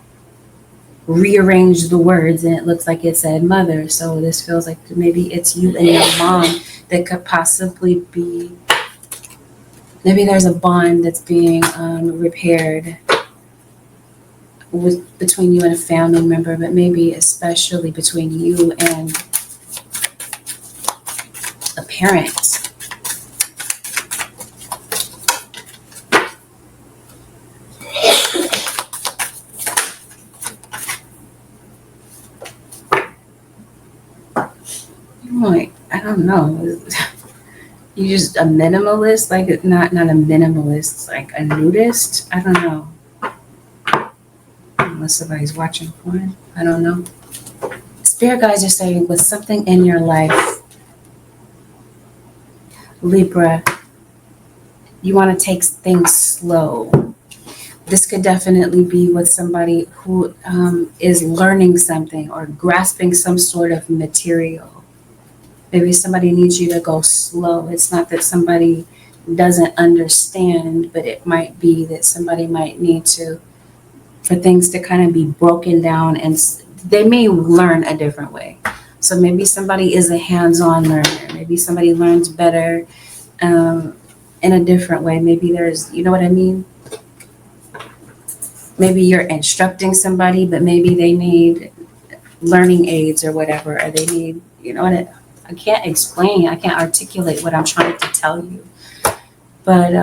rearranged the words and it looks like it said mother. So this feels like maybe it's you and your mom that could possibly be, maybe there's a bond that's being repaired between you and a family member, but maybe especially between you and a parent. Like, I don't know. You just a minimalist, like not a minimalist, like a nudist. I don't know. Unless somebody's watching porn. I don't know. Spirit guides are saying with something in your life, Libra, you want to take things slow. This could definitely be with somebody who is learning something or grasping some sort of material. Maybe somebody needs you to go slow. It's not that somebody doesn't understand, but it might be that somebody might need to, for things to kind of be broken down, and they may learn a different way. So maybe somebody is a hands-on learner. Maybe somebody learns better in a different way. Maybe there's, you know what I mean? Maybe you're instructing somebody, but maybe they need learning aids or whatever, or they need, you know what, I can't explain, I can't articulate what I'm trying to tell you. But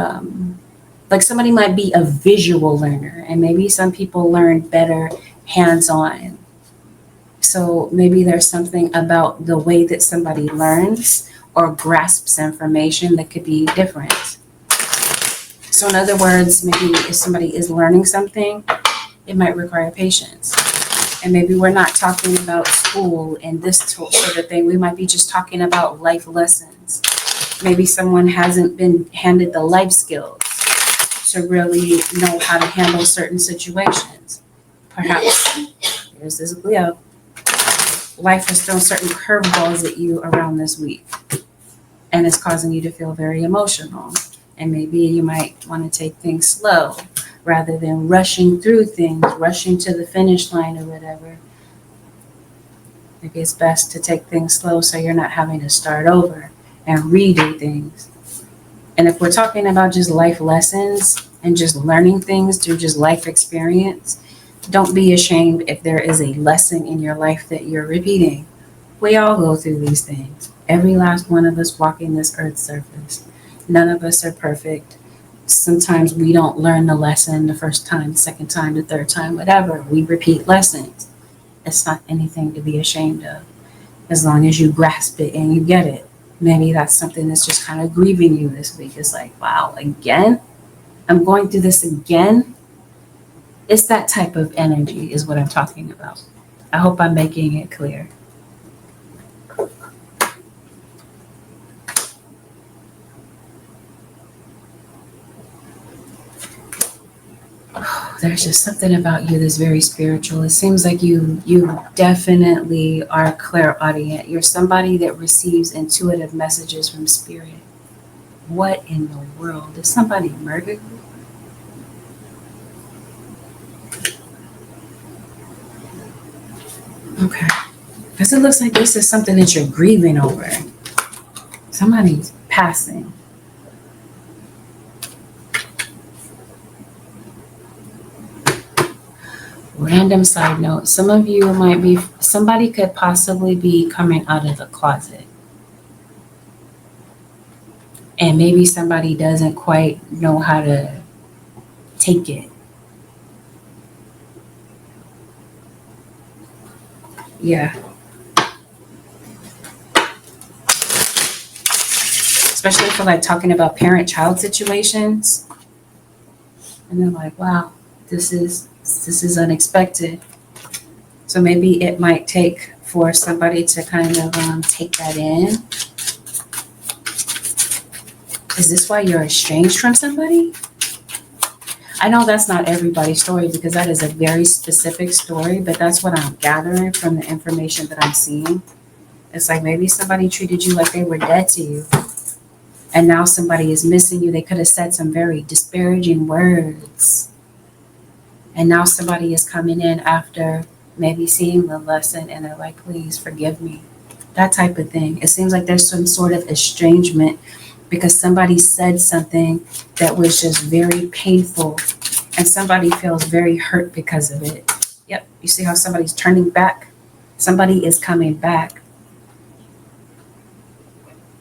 like somebody might be a visual learner, and maybe some people learn better hands-on. So maybe there's something about the way that somebody learns or grasps information that could be different. So in other words, maybe if somebody is learning something, it might require patience. And maybe we're not talking about school and this sort of thing. We might be just talking about life lessons. Maybe someone hasn't been handed the life skills to really know how to handle certain situations. Perhaps, here's this Leo, life has thrown certain curveballs at you around this week, and it's causing you to feel very emotional. And maybe you might want to take things slow rather than rushing through things, rushing to the finish line or whatever. Maybe it's best to take things slow so you're not having to start over and redo things. And if we're talking about just life lessons and just learning things through just life experience, don't be ashamed if there is a lesson in your life that you're repeating. We all go through these things. Every last one of us walking this earth's surface. None of us are perfect. Sometimes we don't learn the lesson the first time, the second time, the third time, whatever. We repeat lessons. It's not anything to be ashamed of, as long as you grasp it and you get it. Maybe that's something that's just kind of grieving you this week. It's like, wow, again? I'm going through this again? It's that type of energy is what I'm talking about. I hope I'm making it clear. There's just something about you that's very spiritual. It seems like you definitely are clairaudient. You're somebody that receives intuitive messages from spirit. What in the world? Did somebody murder you? Okay. Because it looks like this is something that you're grieving over. Somebody's passing. Random side note, some of you might be, somebody could possibly be coming out of the closet. And maybe somebody doesn't quite know how to take it. Yeah. Especially for like talking about parent-child situations. And they're like, wow, this is unexpected. So maybe it might take for somebody to kind of take that in. Is this why you're estranged from somebody? I know that's not everybody's story because that is a very specific story, but that's what I'm gathering from the information that I'm seeing. It's like maybe somebody treated you like they were dead to you, and now somebody is missing you. They could have said some very disparaging words. And now somebody is coming in after maybe seeing the lesson and they're like, please forgive me. That type of thing. It seems like there's some sort of estrangement because somebody said something that was just very painful and somebody feels very hurt because of it. Yep. You see how somebody's turning back? Somebody is coming back.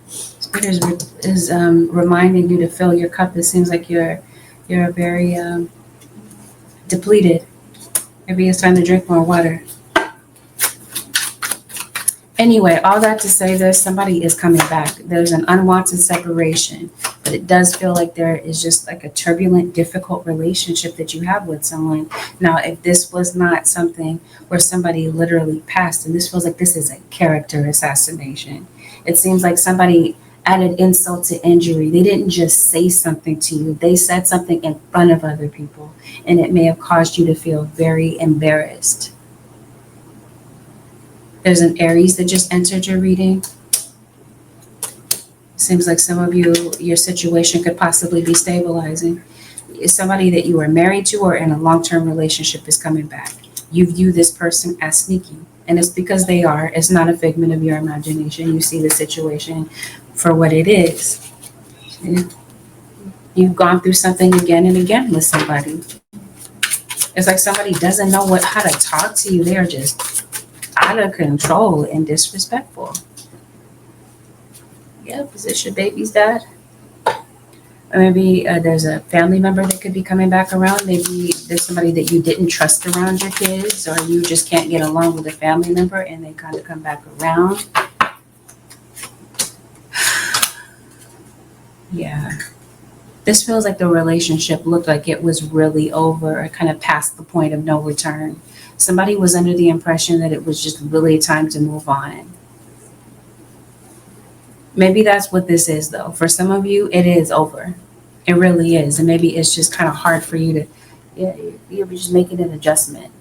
Spirit is reminding you to fill your cup. It seems like you're very depleted. Maybe it's time to drink more water. Anyway, all that to say this, somebody is coming back. There's an unwanted separation, but it does feel like there is just like a turbulent, difficult relationship that you have with someone. Now, if this was not something where somebody literally passed, and this feels like this is a character assassination, it seems like somebody added insult to injury. They didn't just say something to you, they said something in front of other people, and it may have caused you to feel very embarrassed. There's an Aries that just entered your reading. Seems like some of you, your situation could possibly be stabilizing. Somebody that you are married to or in a long-term relationship is coming back. You view this person as sneaky, and it's because they are. It's not a figment of your imagination. You see the situation for what it is. You've gone through something again and again with somebody. It's like somebody doesn't know how to talk to you. They are just out of control and disrespectful. Yep, is this your baby's dad? Or maybe there's a family member that could be coming back around. Maybe there's somebody that you didn't trust around your kids, or you just can't get along with a family member and they kind of come back around. Yeah. This feels like the relationship looked like it was really over, or kind of past the point of no return. Somebody was under the impression that it was just really time to move on. Maybe that's what this is, though. For some of you, it is over. It really is. And maybe it's just kind of hard for you to, you're just making an adjustment.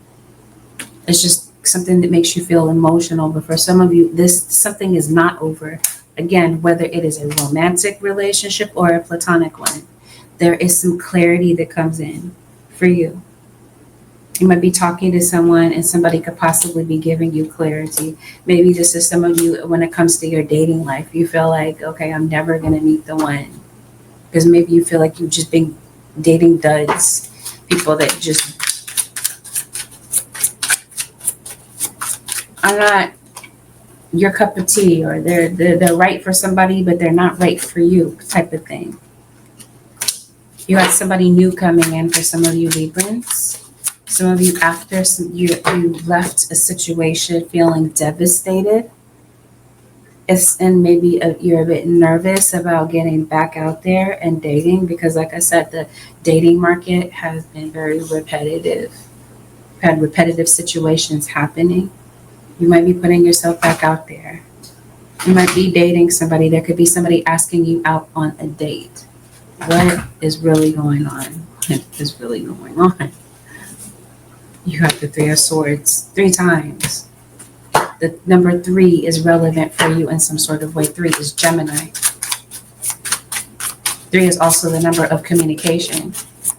It's just something that makes you feel emotional. But for some of you, something is not over. Again, whether it is a romantic relationship or a platonic one, there is some clarity that comes in for you. You might be talking to someone and somebody could possibly be giving you clarity. Maybe this is some of you when it comes to your dating life. You feel like, okay, I'm never going to meet the one. Because maybe you feel like you've just been dating duds. People that just are not your cup of tea, or they're right for somebody, but they're not right for you, type of thing. You had somebody new coming in for some of you Librans. Some of you, after you left a situation feeling devastated, and maybe you're a bit nervous about getting back out there and dating, because like I said, the dating market has been very repetitive. You've had repetitive situations happening. You might be putting yourself back out there. You might be dating somebody. There could be somebody asking you out on a date. What is really going on? What is really going on? You have the Three of Swords 3 times. The number 3 is relevant for you in some sort of way. 3 is Gemini. 3 is also the number of communication.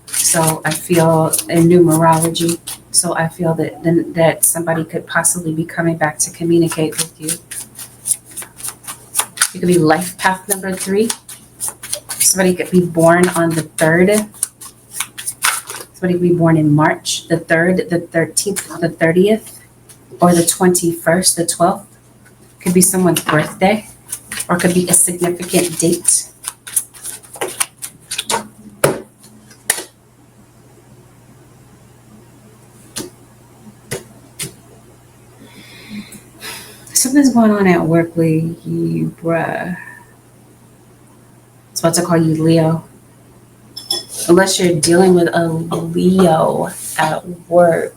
So I feel in numerology. So I feel that somebody could possibly be coming back to communicate with you. It could be life path number 3. Somebody could be born on the 3rd. Somebody could be born in March, the 3rd, the 13th, the 30th, or the 21st, the 12th. Could be someone's birthday, or could be a significant date. Something's going on at work, Libra. It's about to call you Leo. Unless you're dealing with a Leo at work.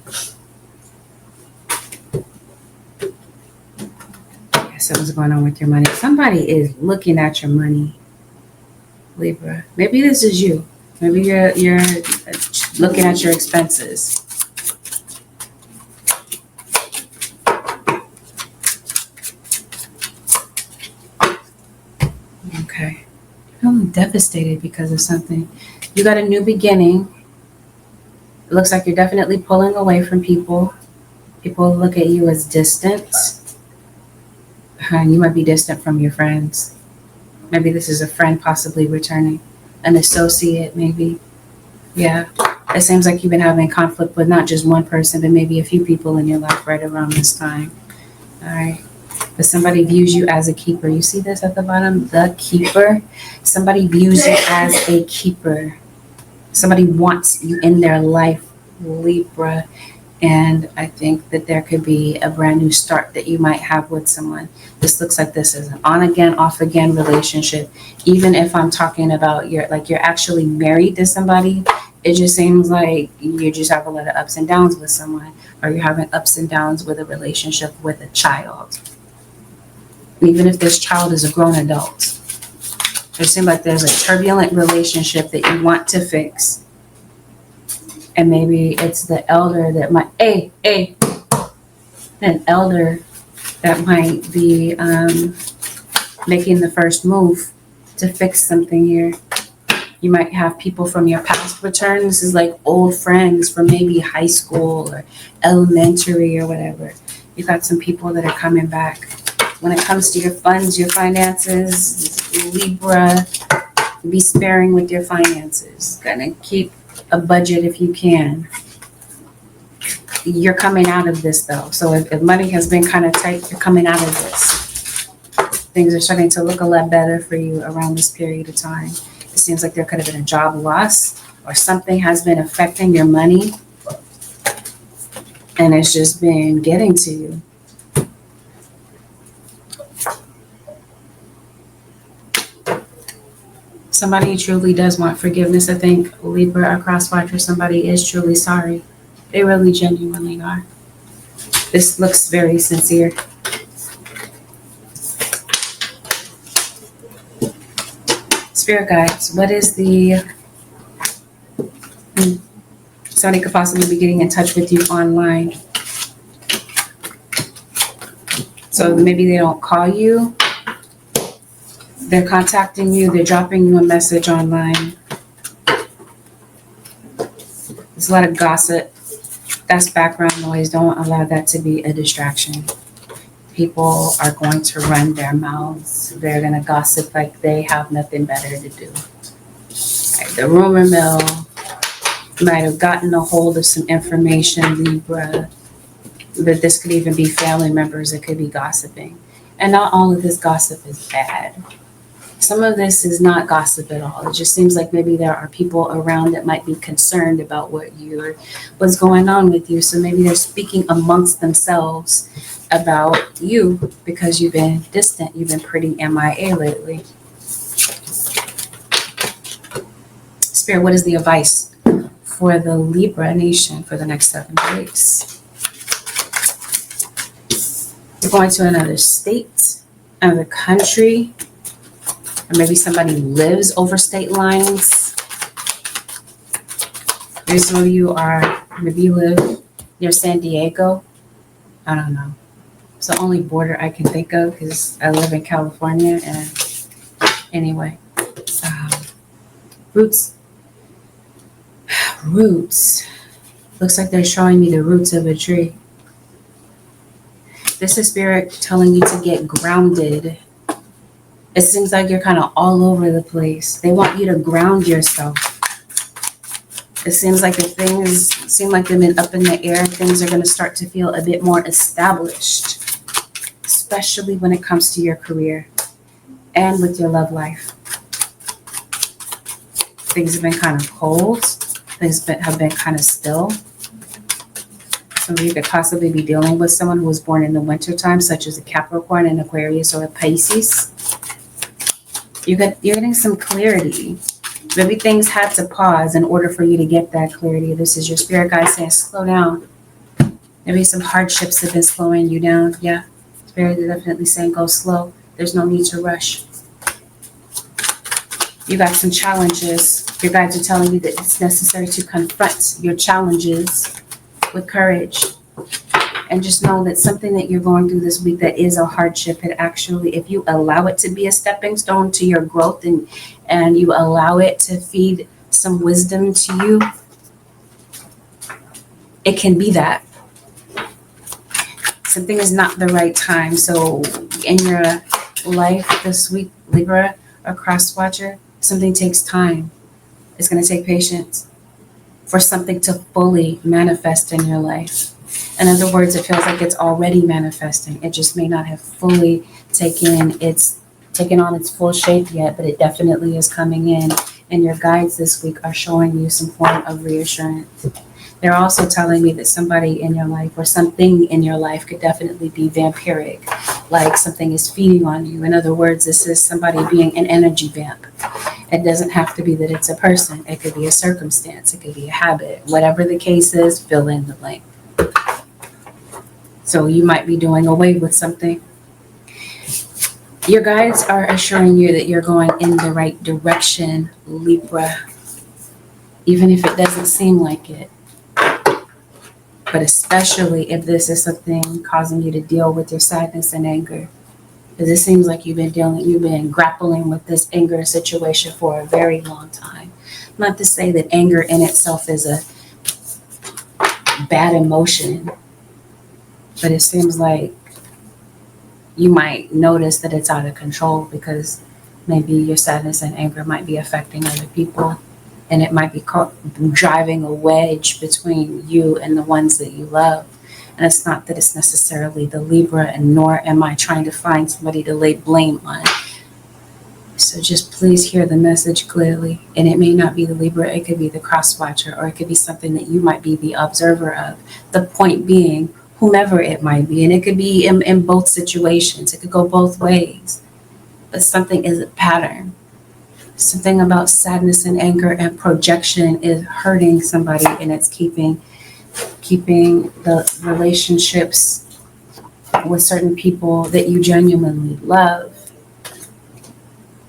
Something's going on with your money. Somebody is looking at your money, Libra. Maybe this is you. Maybe you're looking at your expenses. Okay. I'm devastated because of something. You got a new beginning. It looks like you're definitely pulling away from people. People look at you as distant. You might be distant from your friends. Maybe this is a friend possibly returning. An associate, maybe. Yeah. It seems like you've been having conflict with not just one person, but maybe a few people in your life right around this time. All right. But somebody views you as a keeper. You see this at the bottom? The keeper. Somebody views you as a keeper. Somebody wants you in their life, Libra. And I think that there could be a brand new start that you might have with someone. This looks like this is an on again, off again relationship. Even if I'm talking about you're actually married to somebody, it just seems like you just have a lot of ups and downs with someone, or you're having ups and downs with a relationship with a child. Even if this child is a grown adult, it seems like there's a turbulent relationship that you want to fix. And maybe it's the elder that might, an elder that might be making the first move to fix something here. You might have people from your past return. This is like old friends from maybe high school or elementary or whatever. You got some people that are coming back. When it comes to your funds, your finances, Libra, be sparing with your finances. Gonna keep a budget if you can. You're coming out of this though. So if money has been kind of tight, you're coming out of this. Things are starting to look a lot better for you around this period of time. It seems like there could have been a job loss or something has been affecting your money and it's just been getting to you. Somebody truly does want forgiveness. I think Libra or crosswatcher, somebody is truly sorry. They really genuinely are. This looks very sincere. Spirit guides, what is the... Somebody could possibly be getting in touch with you online. So maybe they don't call you. They're contacting you. They're dropping you a message online. There's a lot of gossip. That's background noise. Don't allow that to be a distraction. People are going to run their mouths. They're going to gossip like they have nothing better to do. Right, the rumor mill might have gotten a hold of some information, Libra, but this could even be family members. It could be gossiping. And not all of this gossip is bad. Some of this is not gossip at all. It just seems like maybe there are people around that might be concerned about what's going on with you. So maybe they're speaking amongst themselves about you because you've been distant. You've been pretty MIA lately. Spirit, what is the advice for the Libra nation for the next 7 days? You're going to another state, another country. Or maybe somebody lives over state lines. Maybe some of you maybe you live near San Diego. I don't know. It's the only border I can think of because I live in California. And anyway, roots. Looks like they're showing me the roots of a tree. This is Spirit telling you to get grounded. It seems like you're kind of all over the place. They want you to ground yourself. It seems like if things seem like they've been up in the air, things are going to start to feel a bit more established, especially when it comes to your career and with your love life. Things have been kind of cold. Things have been kind of still. Some of you could possibly be dealing with someone who was born in the wintertime, such as a Capricorn, an Aquarius, or a Pisces. You're getting some clarity. Maybe things had to pause in order for you to get that clarity. This is your spirit guide saying, slow down. Maybe some hardships have been slowing you down. Yeah, spirit is definitely saying, go slow. There's no need to rush. You got some challenges. Your guides are telling you that it's necessary to confront your challenges with courage. And just know that something that you're going through this week that is a hardship, it actually, if you allow it to be a stepping stone to your growth and you allow it to feed some wisdom to you, it can be that. Something is not the right time. So in your life this week, Libra or crosswatcher, something takes time. It's going to take patience for something to fully manifest in your life. In other words, it feels like it's already manifesting. It just may not have fully taken on its full shape yet, but it definitely is coming in. And your guides this week are showing you some form of reassurance. They're also telling me that somebody in your life or something in your life could definitely be vampiric, like something is feeding on you. In other words, this is somebody being an energy vamp. It doesn't have to be that it's a person. It could be a circumstance. It could be a habit. Whatever the case is, fill in the blank. So you might be doing away with something. Your guides are assuring you that you're going in the right direction, Libra, even if it doesn't seem like it. But especially if this is something causing you to deal with your sadness and anger. Because it seems like you've been grappling with this anger situation for a very long time. Not to say that anger in itself is a bad emotion, but it seems like you might notice that it's out of control because maybe your sadness and anger might be affecting other people, and it might be driving a wedge between you and the ones that you love. And it's not that it's necessarily the Libra, and nor am I trying to find somebody to lay blame on. So just please hear the message clearly. And it may not be the Libra, it could be the cross watcher, or it could be something that you might be the observer of. The point being, whomever it might be, and it could be in both situations. It could go both ways. But something is a pattern. Something about sadness and anger and projection is hurting somebody, and it's keeping the relationships with certain people that you genuinely love.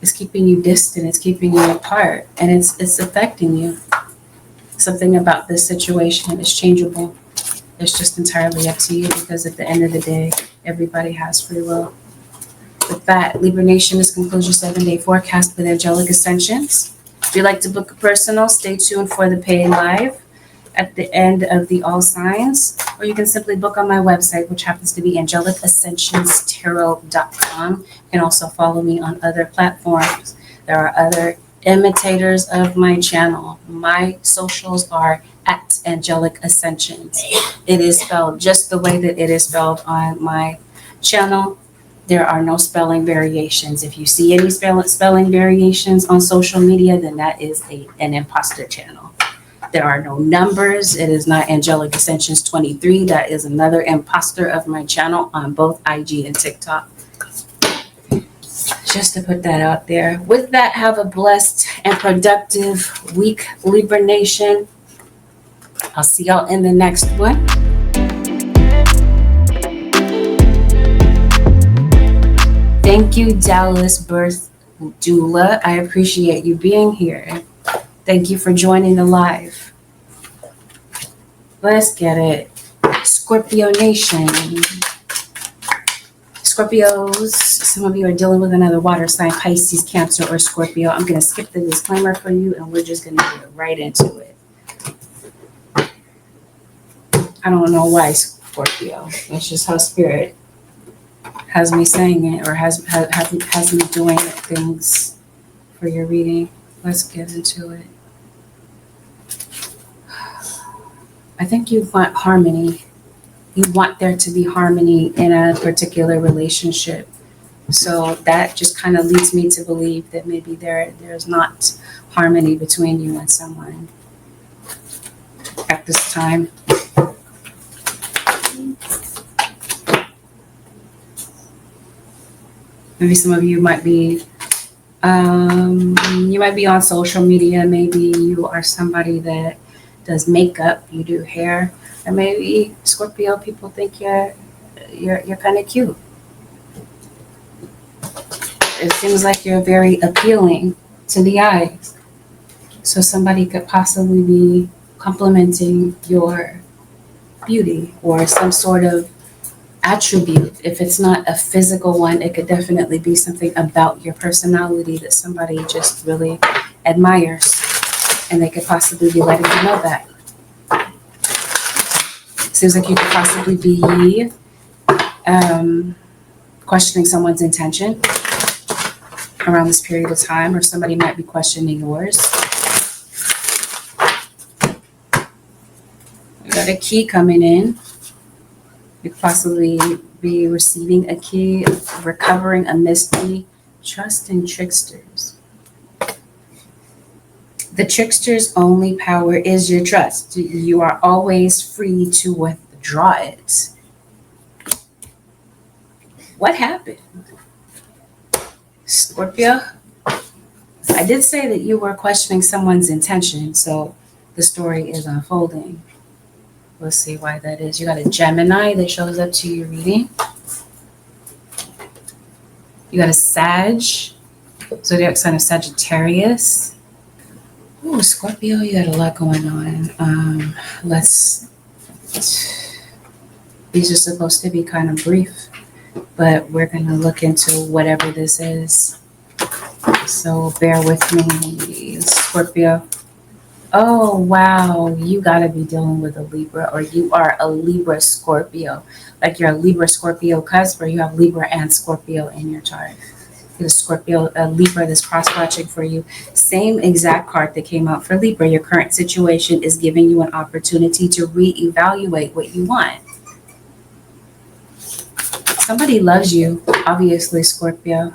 It's keeping you distant, it's keeping you apart, and it's affecting you. Something about this situation is changeable. It's just entirely up to you, because at the end of the day, everybody has free will. With that, Libra Nation, this concludes your 7-day forecast with angelic ascensions. If you'd like to book a personal, stay tuned for the paid live at the end of the All Signs, or you can simply book on my website, which happens to be angelicascensionstarot.com. You can also follow me on other platforms. There are other imitators of my channel. My socials are at Angelic Ascensions. It is spelled just the way that it is spelled on my channel. There are no spelling variations. If you see any spelling variations on social media, then that is an imposter channel. There are no numbers. It is not Angelic Ascensions 23. That is another imposter of my channel on both IG and TikTok. Just to put that out there. With that, have a blessed and productive week, Libra Nation. I'll see y'all in the next one. Thank you, Dallas Birth Doula. I appreciate you being here. Thank you for joining the live. Let's get it. Scorpio Nation. Scorpios, some of you are dealing with another water sign, Pisces, Cancer, or Scorpio. I'm going to skip the disclaimer for you, and we're just going to get right into it. I don't know why Scorpio. It's just how Spirit has me saying it, or has me doing things for your reading. Let's get into it. I think you want harmony. You want there to be harmony in a particular relationship. So that just kind of leads me to believe that maybe there's not harmony between you and someone at this time. Maybe some of you might be on social media. Maybe you are somebody that does makeup, you do hair, or maybe Scorpio people think you're kind of cute. It seems like you're very appealing to the eyes. So somebody could possibly be complimenting your beauty or some sort of attribute. If it's not a physical one, it could definitely be something about your personality that somebody just really admires, and they could possibly be letting you know that. Seems like you could possibly be questioning someone's intention around this period of time, or somebody might be questioning yours. We got a key coming in. You could possibly be receiving a key, recovering a mystery, trust in tricksters. The trickster's only power is your trust. You are always free to withdraw it. What happened? Scorpio, I did say that you were questioning someone's intention, so the story is unfolding. Let's see why that is. You got a Gemini that shows up to your reading. You got a Sag, zodiac sign of Sagittarius. Ooh, Scorpio, you got a lot going on. These are supposed to be kind of brief, but we're going to look into whatever this is. So bear with me, Scorpio. Oh, wow. You got to be dealing with a Libra, or you are a Libra Scorpio. Like you're a Libra Scorpio cusp, or you have Libra and Scorpio in your chart. The Scorpio, Libra that's cross-watching for you. Same exact card that came out for Libra. Your current situation is giving you an opportunity to reevaluate what you want. Somebody loves you, obviously, Scorpio.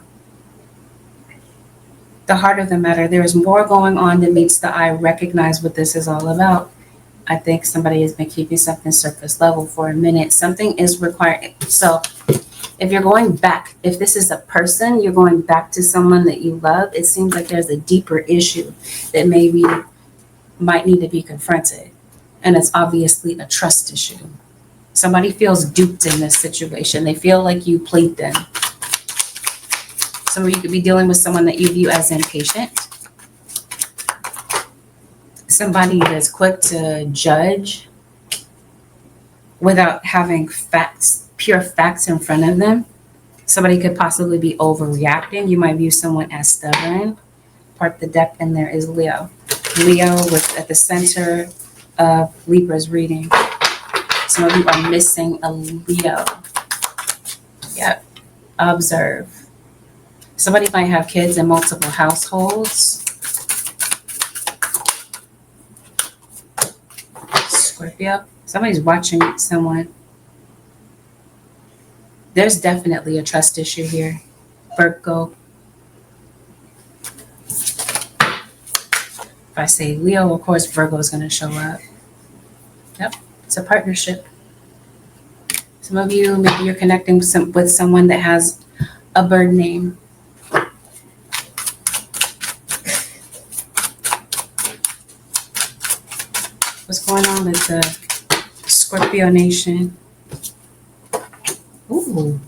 The heart of the matter, there is more going on than meets the eye. Recognize what this is all about. I think somebody has been keeping something surface level for a minute. Something is required. So if you're going back, if this is a person, you're going back to someone that you love, it seems like there's a deeper issue that maybe might need to be confronted. And it's obviously a trust issue. Somebody feels duped in this situation. They feel like you played them. Some of you could be dealing with someone that you view as impatient. Somebody that's quick to judge without having facts, pure facts in front of them. Somebody could possibly be overreacting. You might view someone as stubborn. Part the deck in there is Leo. Leo was at the center of Libra's reading. Some of you are missing a Leo. Yep. Observe. Somebody might have kids in multiple households. Scorpio. Somebody's watching someone. There's definitely a trust issue here. Virgo. If I say Leo, of course, Virgo is going to show up. Yep. It's a partnership. Some of you, maybe you're connecting with someone that has a bird name. What's going on with the Scorpio Nation? Ooh.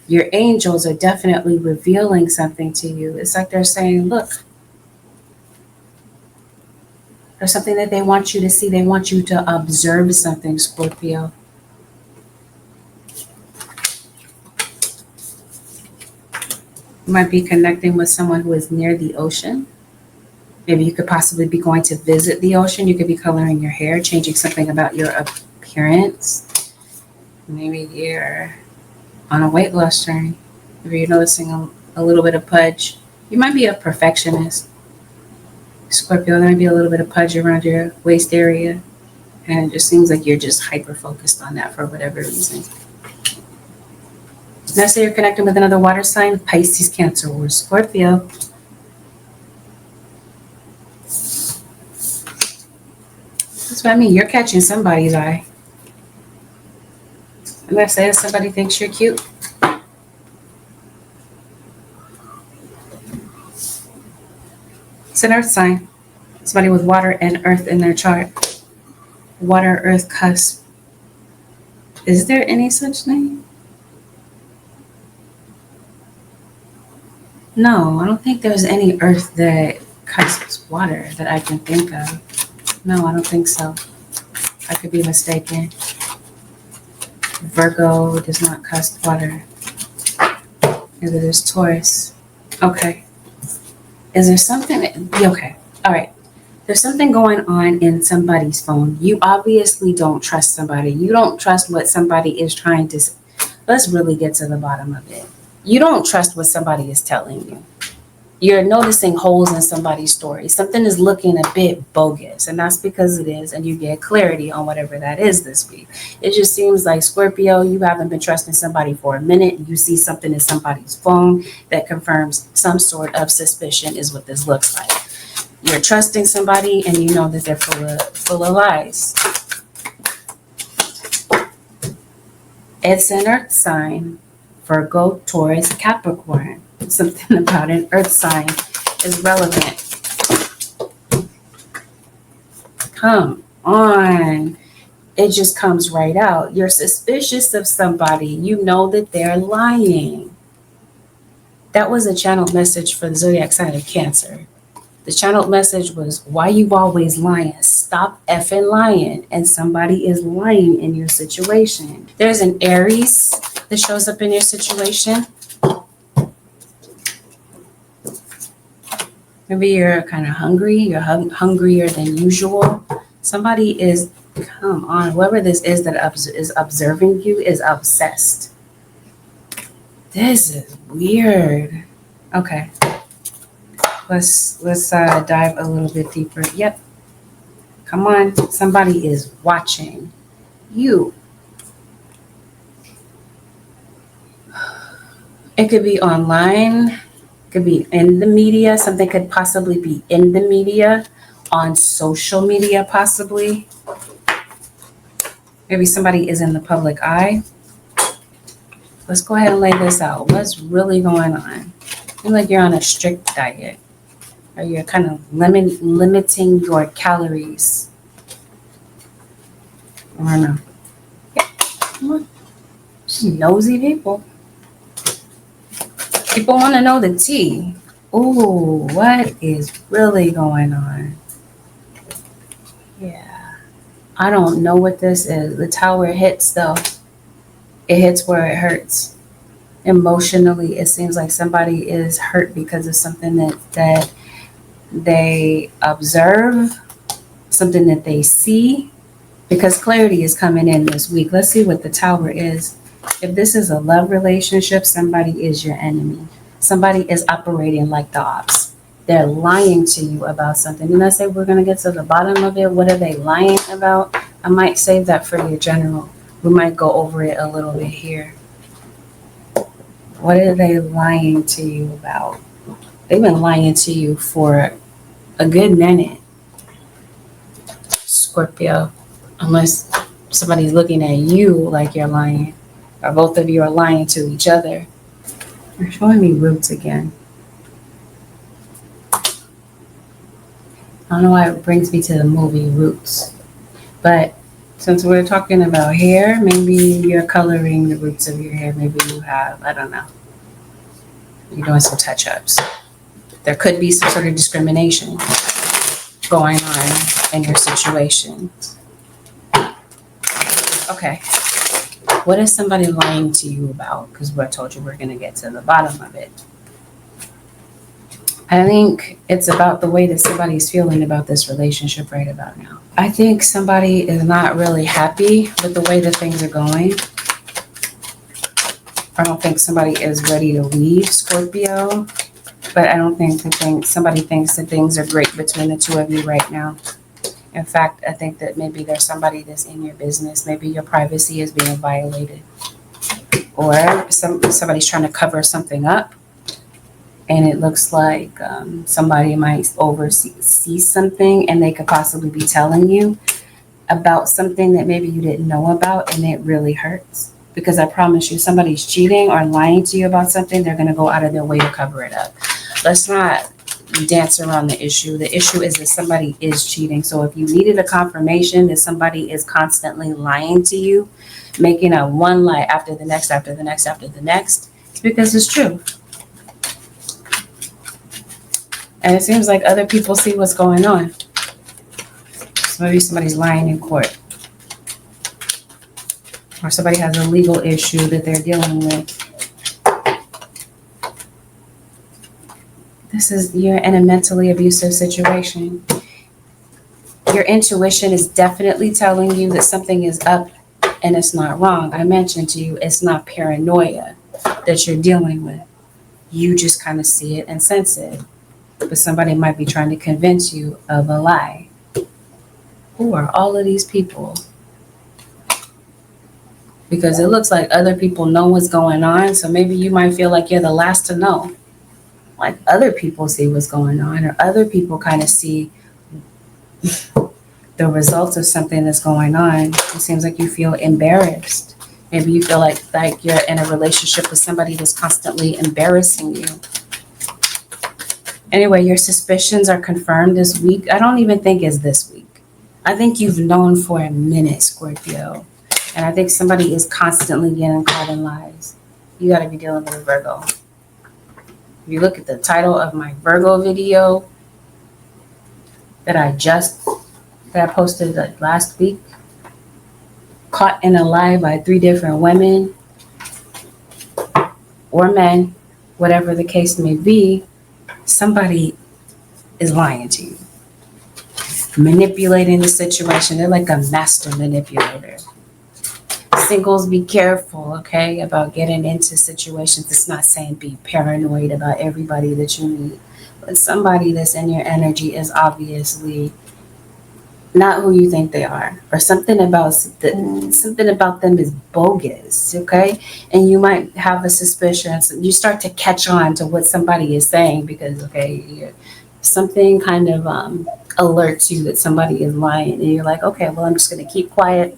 Your angels are definitely revealing something to you. It's like they're saying, look, there's something that they want you to see. They want you to observe something, Scorpio. You might be connecting with someone who is near the ocean. Maybe you could possibly be going to visit the ocean. You could be coloring your hair, changing something about your appearance. Maybe you're on a weight loss journey. Maybe you're noticing a little bit of pudge. You might be a perfectionist. Scorpio, there might be a little bit of pudge around your waist area. And it just seems like you're just hyper-focused on that for whatever reason. Now say you're connected with another water sign, Pisces, Cancer, or Scorpio. That's what I mean. You're catching somebody's eye. I'm going to say if somebody thinks you're cute. It's an earth sign. Somebody with water and earth in their chart. Water, earth, cusp. Is there any such thing? No, I don't think there's any earth that cusps water that I can think of. No, I don't think so. I could be mistaken. Virgo does not cusp water. Neither does Taurus. Okay. Is there something? Okay. All right. There's something going on in somebody's phone. You obviously don't trust somebody. You don't trust what somebody is trying to say. Let's really get to the bottom of it. You don't trust what somebody is telling you. You're noticing holes in somebody's story. Something is looking a bit bogus, and that's because it is, and you get clarity on whatever that is this week. It just seems like, Scorpio, you haven't been trusting somebody for a minute. You see something in somebody's phone that confirms some sort of suspicion is what this looks like. you're trusting somebody and you know that they're full of lies. It's an earth sign. Virgo, Taurus, Capricorn. Something about an earth sign is relevant. Come on. It just comes right out. You're suspicious of somebody. You know that they're lying. That was a channeled message for the zodiac sign of Cancer. The channeled message was, why you always lying? Stop effing lying. And somebody is lying in your situation. There's an Aries that shows up in your situation. Maybe you're kind of hungry. You're hungrier than usual. Somebody is, come on, whoever this is that is observing you is obsessed. This is weird. Okay. Let's dive a little bit deeper. Yep. Come on. Somebody is watching you. It could be online. Could be in the media. Something could possibly be in the media, on social media possibly. Maybe somebody is in the public eye. Let's go ahead and lay this out. What's really going on? I feel like you're on a strict diet. Or you're kind of limiting your calories. I don't know. Yeah. Come on. Just nosy people. People want to know the tea. Ooh, what is really going on? Yeah. I don't know what this is. The tower hits though. It hits where it hurts. Emotionally, it seems like somebody is hurt because of something that they observe, something that they see, because clarity is coming in this week. Let's see what the tower is. If this is a love relationship, somebody is your enemy. Somebody is operating like the ops. They're lying to you about something. And I say we're going to get to the bottom of it. What are they lying about? I might save that for your general. We might go over it a little bit here. What are they lying to you about? They've been lying to you for a good minute. Scorpio, unless somebody's looking at you like you're lying, or both of you are lying to each other. You're showing me roots again. I don't know why it brings me to the movie Roots. But since we're talking about hair, maybe you're coloring the roots of your hair. Maybe you have, I don't know. You're doing some touch-ups. There could be some sort of discrimination going on in your situation. Okay. What is somebody lying to you about? Because I told you we're going to get to the bottom of it. I think it's about the way that somebody's feeling about this relationship right about now. I think somebody is not really happy with the way that things are going. I don't think somebody is ready to leave Scorpio, but I don't think somebody thinks that things are great between the two of you right now. In fact, I think that maybe there's somebody that's in your business. Maybe your privacy is being violated, or somebody's trying to cover something up. And it looks like somebody might oversee something, and they could possibly be telling you about something that maybe you didn't know about, and it really hurts. Because I promise you, somebody's cheating or lying to you about something, they're going to go out of their way to cover it up. Let's not dance around the issue. The issue is that somebody is cheating. So if you needed a confirmation that somebody is constantly lying to you, making a one lie after the next, after the next, after the next, it's because it's true. And it seems like other people see what's going on. So maybe somebody's lying in court. Or somebody has a legal issue that they're dealing with. You're in a mentally abusive situation. Your intuition is definitely telling you that something is up and it's not wrong. I mentioned to you, it's not paranoia that you're dealing with. You just kind of see it and sense it. But somebody might be trying to convince you of a lie. Who are all of these people? Because it looks like other people know what's going on, so maybe you might feel like you're the last to know. like other people see what's going on, or other people kind of see the results of something that's going on. It seems like you feel embarrassed. Maybe you feel like you're in a relationship with somebody that's constantly embarrassing you. Anyway, your suspicions are confirmed this week. I don't even think it's this week. I think you've known for a minute, Scorpio. And I think somebody is constantly getting caught in lies. You got to be dealing with a Virgo. If you look at the title of my Virgo video that I posted like last week, caught in a lie by 3 different women or men, whatever the case may be, somebody is lying to you, manipulating the situation. They're like a master manipulator. Singles, be careful, okay, about getting into situations. It's not saying be paranoid about everybody that you meet, but somebody that's in your energy is obviously not who you think they are, or something about them is bogus, okay? And you might have a suspicion. So you start to catch on to what somebody is saying because, okay, something kind of alerts you that somebody is lying, and you're like, okay, well, I'm just going to keep quiet.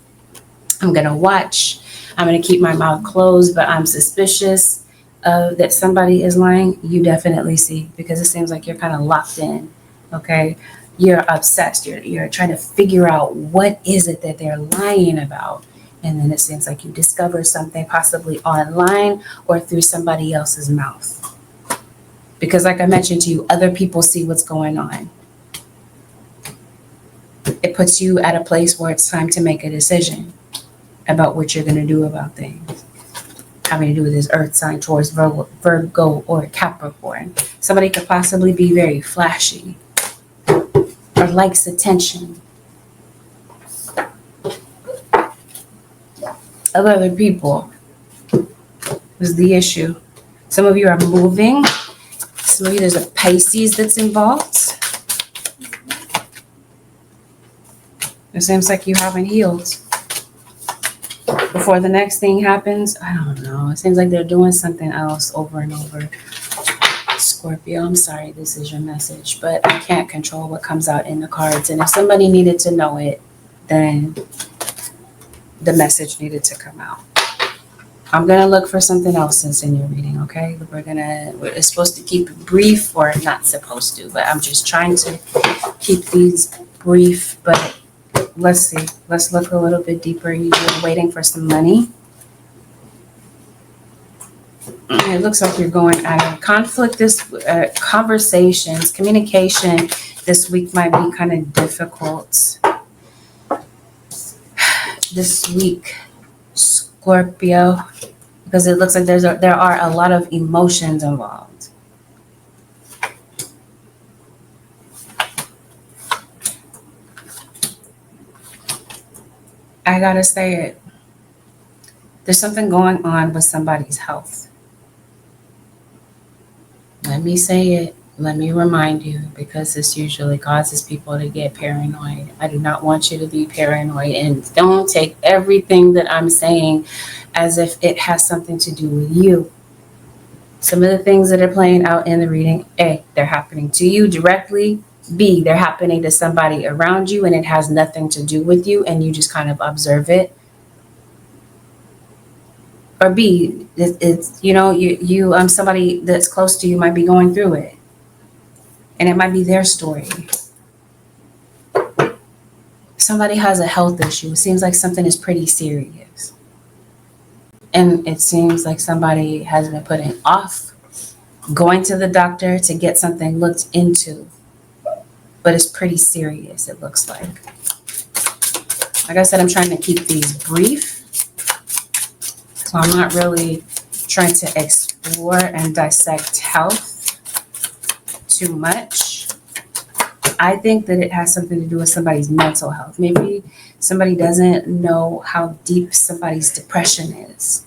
I'm going to watch. I'm going to keep my mouth closed, but I'm suspicious that somebody is lying. You definitely see, because it seems like you're kind of locked in, okay? You're obsessed. You're trying to figure out what is it that they're lying about. And then it seems like you discover something possibly online or through somebody else's mouth. Because like I mentioned to you, other people see what's going on. It puts you at a place where it's time to make a decision about what you're going to do about things having to do with this earth sign towards Virgo or Capricorn. Somebody could possibly be very flashy or likes attention of other people is the issue. Some of you are moving. Some of you, there's a Pisces that's involved. It seems like you haven't healed. Before the next thing happens, I don't know. It seems like they're doing something else over and over. Scorpio, I'm sorry this is your message, but I can't control what comes out in the cards. And if somebody needed to know it, then the message needed to come out. I'm going to look for something else since in your reading, okay? It's supposed to keep it brief, or not supposed to, but I'm just trying to keep these brief, but let's see. Let's look a little bit deeper. You're waiting for some money. It looks like you're going out of conflict. Conversations, communication this week might be kind of difficult. This week, Scorpio, because it looks like there are a lot of emotions involved. I gotta say it. There's something going on with somebody's health. Let me say it. Let me remind you, because this usually causes people to get paranoid. I do not want you to be paranoid, and don't take everything that I'm saying as if it has something to do with you. Some of the things that are playing out in the reading, A, they're happening to you directly. B, they're happening to somebody around you and it has nothing to do with you and you just kind of observe it. Or B, it's somebody that's close to you might be going through it. And it might be their story. Somebody has a health issue. It seems like something is pretty serious. And it seems like somebody has been putting off going to the doctor to get something looked into. But it's pretty serious, it looks like. Like I said, I'm trying to keep these brief. So I'm not really trying to explore and dissect health too much. I think that it has something to do with somebody's mental health. Maybe somebody doesn't know how deep somebody's depression is.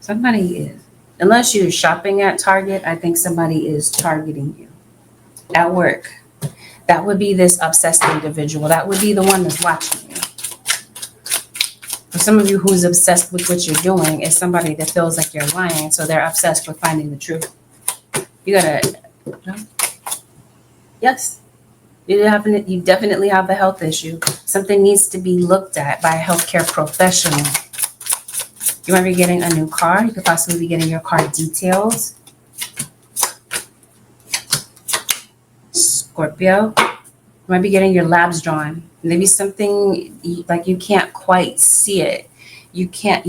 Somebody is. Unless you're shopping at Target, I think somebody is targeting you. At work. That would be this obsessed individual. That would be the one that's watching you. For some of you who's obsessed with what you're doing is somebody that feels like you're lying, so they're obsessed with finding the truth. You gotta, no? Yes. You definitely have a health issue. Something needs to be looked at by a healthcare professional. You might be getting a new car. You could possibly be getting your car detailed. Scorpio. You might be getting your labs drawn. Maybe something like you can't quite see it. You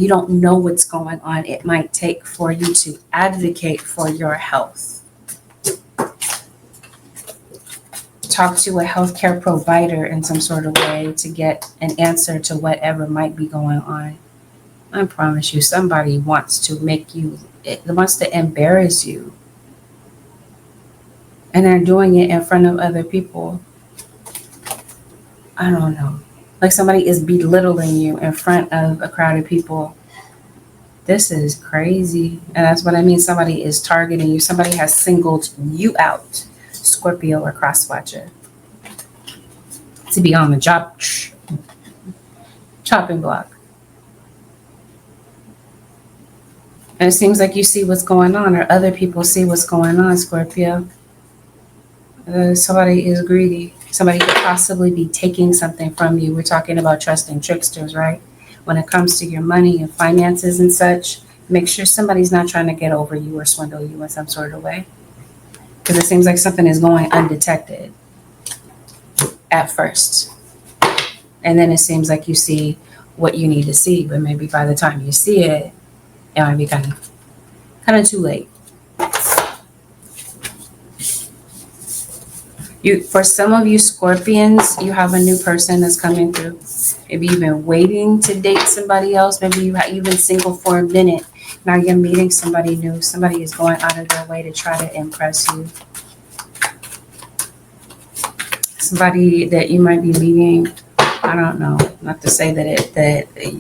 don't know what's going on. It might take for you to advocate for your health. Talk to a healthcare provider in some sort of way to get an answer to whatever might be going on. I promise you, somebody wants to wants to embarrass you. And they're doing it in front of other people. I don't know. Like somebody is belittling you in front of a crowd of people. This is crazy. And that's what I mean. Somebody is targeting you. Somebody has singled you out, Scorpio or crosswatcher, to be on the chopping block. And it seems like you see what's going on, or other people see what's going on, Scorpio. Somebody is greedy. Somebody could possibly be taking something from you. We're talking about trusting tricksters, right? When it comes to your money and finances and such, make sure somebody's not trying to get over you or swindle you in some sort of way. Because it seems like something is going undetected at first. And then it seems like you see what you need to see, but maybe by the time you see it, it might be kind of too late. For some of you Scorpions, you have a new person that's coming through. Maybe you've been waiting to date somebody else. Maybe you've been single for a minute. Now you're meeting somebody new. Somebody is going out of their way to try to impress you. Somebody that you might be meeting, I don't know, not to say that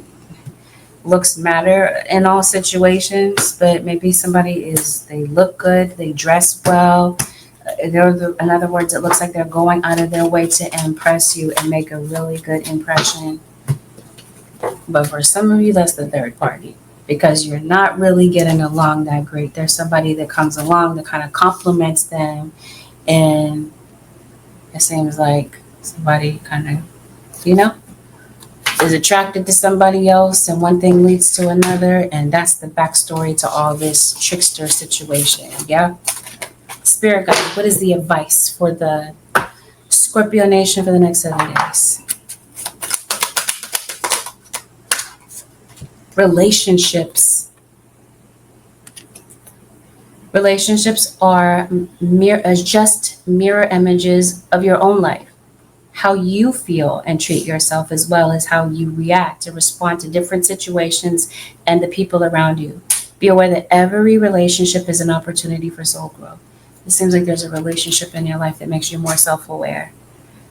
looks matter in all situations, but maybe they look good, they dress well. In other words, it looks like they're going out of their way to impress you and make a really good impression. But for some of you, that's the third party, because you're not really getting along that great. There's somebody that comes along that kind of compliments them, and it seems like somebody kind of, is attracted to somebody else, and one thing leads to another, and that's the backstory to all this trickster situation. Yeah. Spirit guide, what is the advice for the Scorpio nation for the next 7 days? Relationships. Relationships are just mirror images of your own life. How you feel and treat yourself, as well as how you react and respond to different situations and the people around you. Be aware that every relationship is an opportunity for soul growth. It seems like there's a relationship in your life that makes you more self-aware,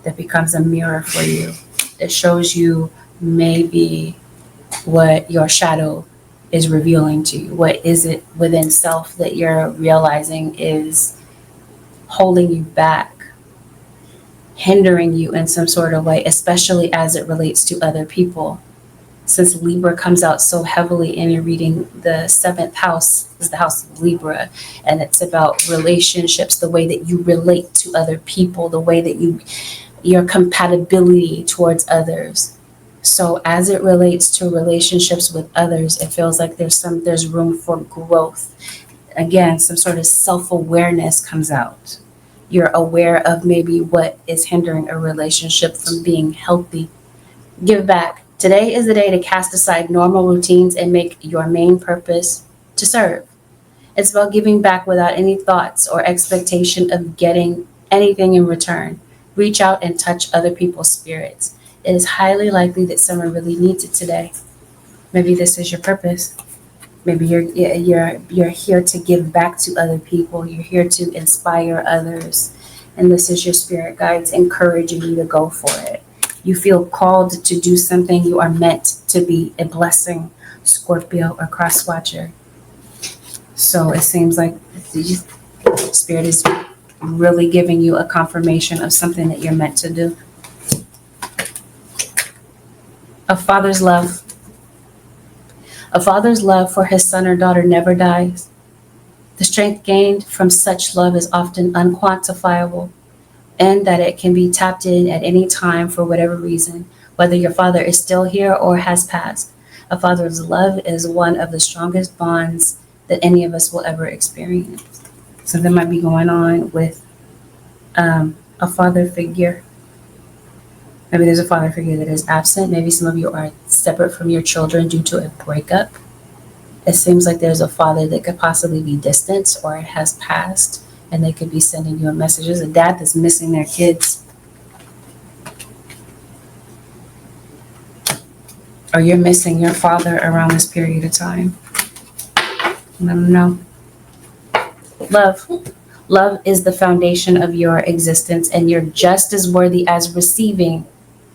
that becomes a mirror for you, that shows you maybe what your shadow is revealing to you. What is it within self that you're realizing is holding you back, hindering you in some sort of way, especially as it relates to other people. Since Libra comes out so heavily in your reading, the 7th house is the house of Libra, and it's about relationships, the way that you relate to other people, the way that your compatibility towards others. So as it relates to relationships with others, it feels like there's room for growth. Again, some sort of self-awareness comes out. You're aware of maybe what is hindering a relationship from being healthy. Give back. Today is the day to cast aside normal routines and make your main purpose to serve. It's about giving back without any thoughts or expectation of getting anything in return. Reach out and touch other people's spirits. It is highly likely that someone really needs it today. Maybe this is your purpose. Maybe you're here to give back to other people. You're here to inspire others. And this is your spirit guides encouraging you to go for it. You feel called to do something. You are meant to be a blessing, Scorpio or crosswatcher. So it seems like the spirit is really giving you a confirmation of something that you're meant to do. A father's love. A father's love for his son or daughter never dies. The strength gained from such love is often unquantifiable, and that it can be tapped in at any time for whatever reason, whether your father is still here or has passed. A father's love is one of the strongest bonds that any of us will ever experience. Something might be going on with a father figure. Maybe there's a father figure that is absent. Maybe some of you are separate from your children due to a breakup. It seems like there's a father that could possibly be distant or has passed, and they could be sending you messages. A dad that's missing their kids. Or you're missing your father around this period of time. I don't know. Love. Love is the foundation of your existence, and you're just as worthy as receiving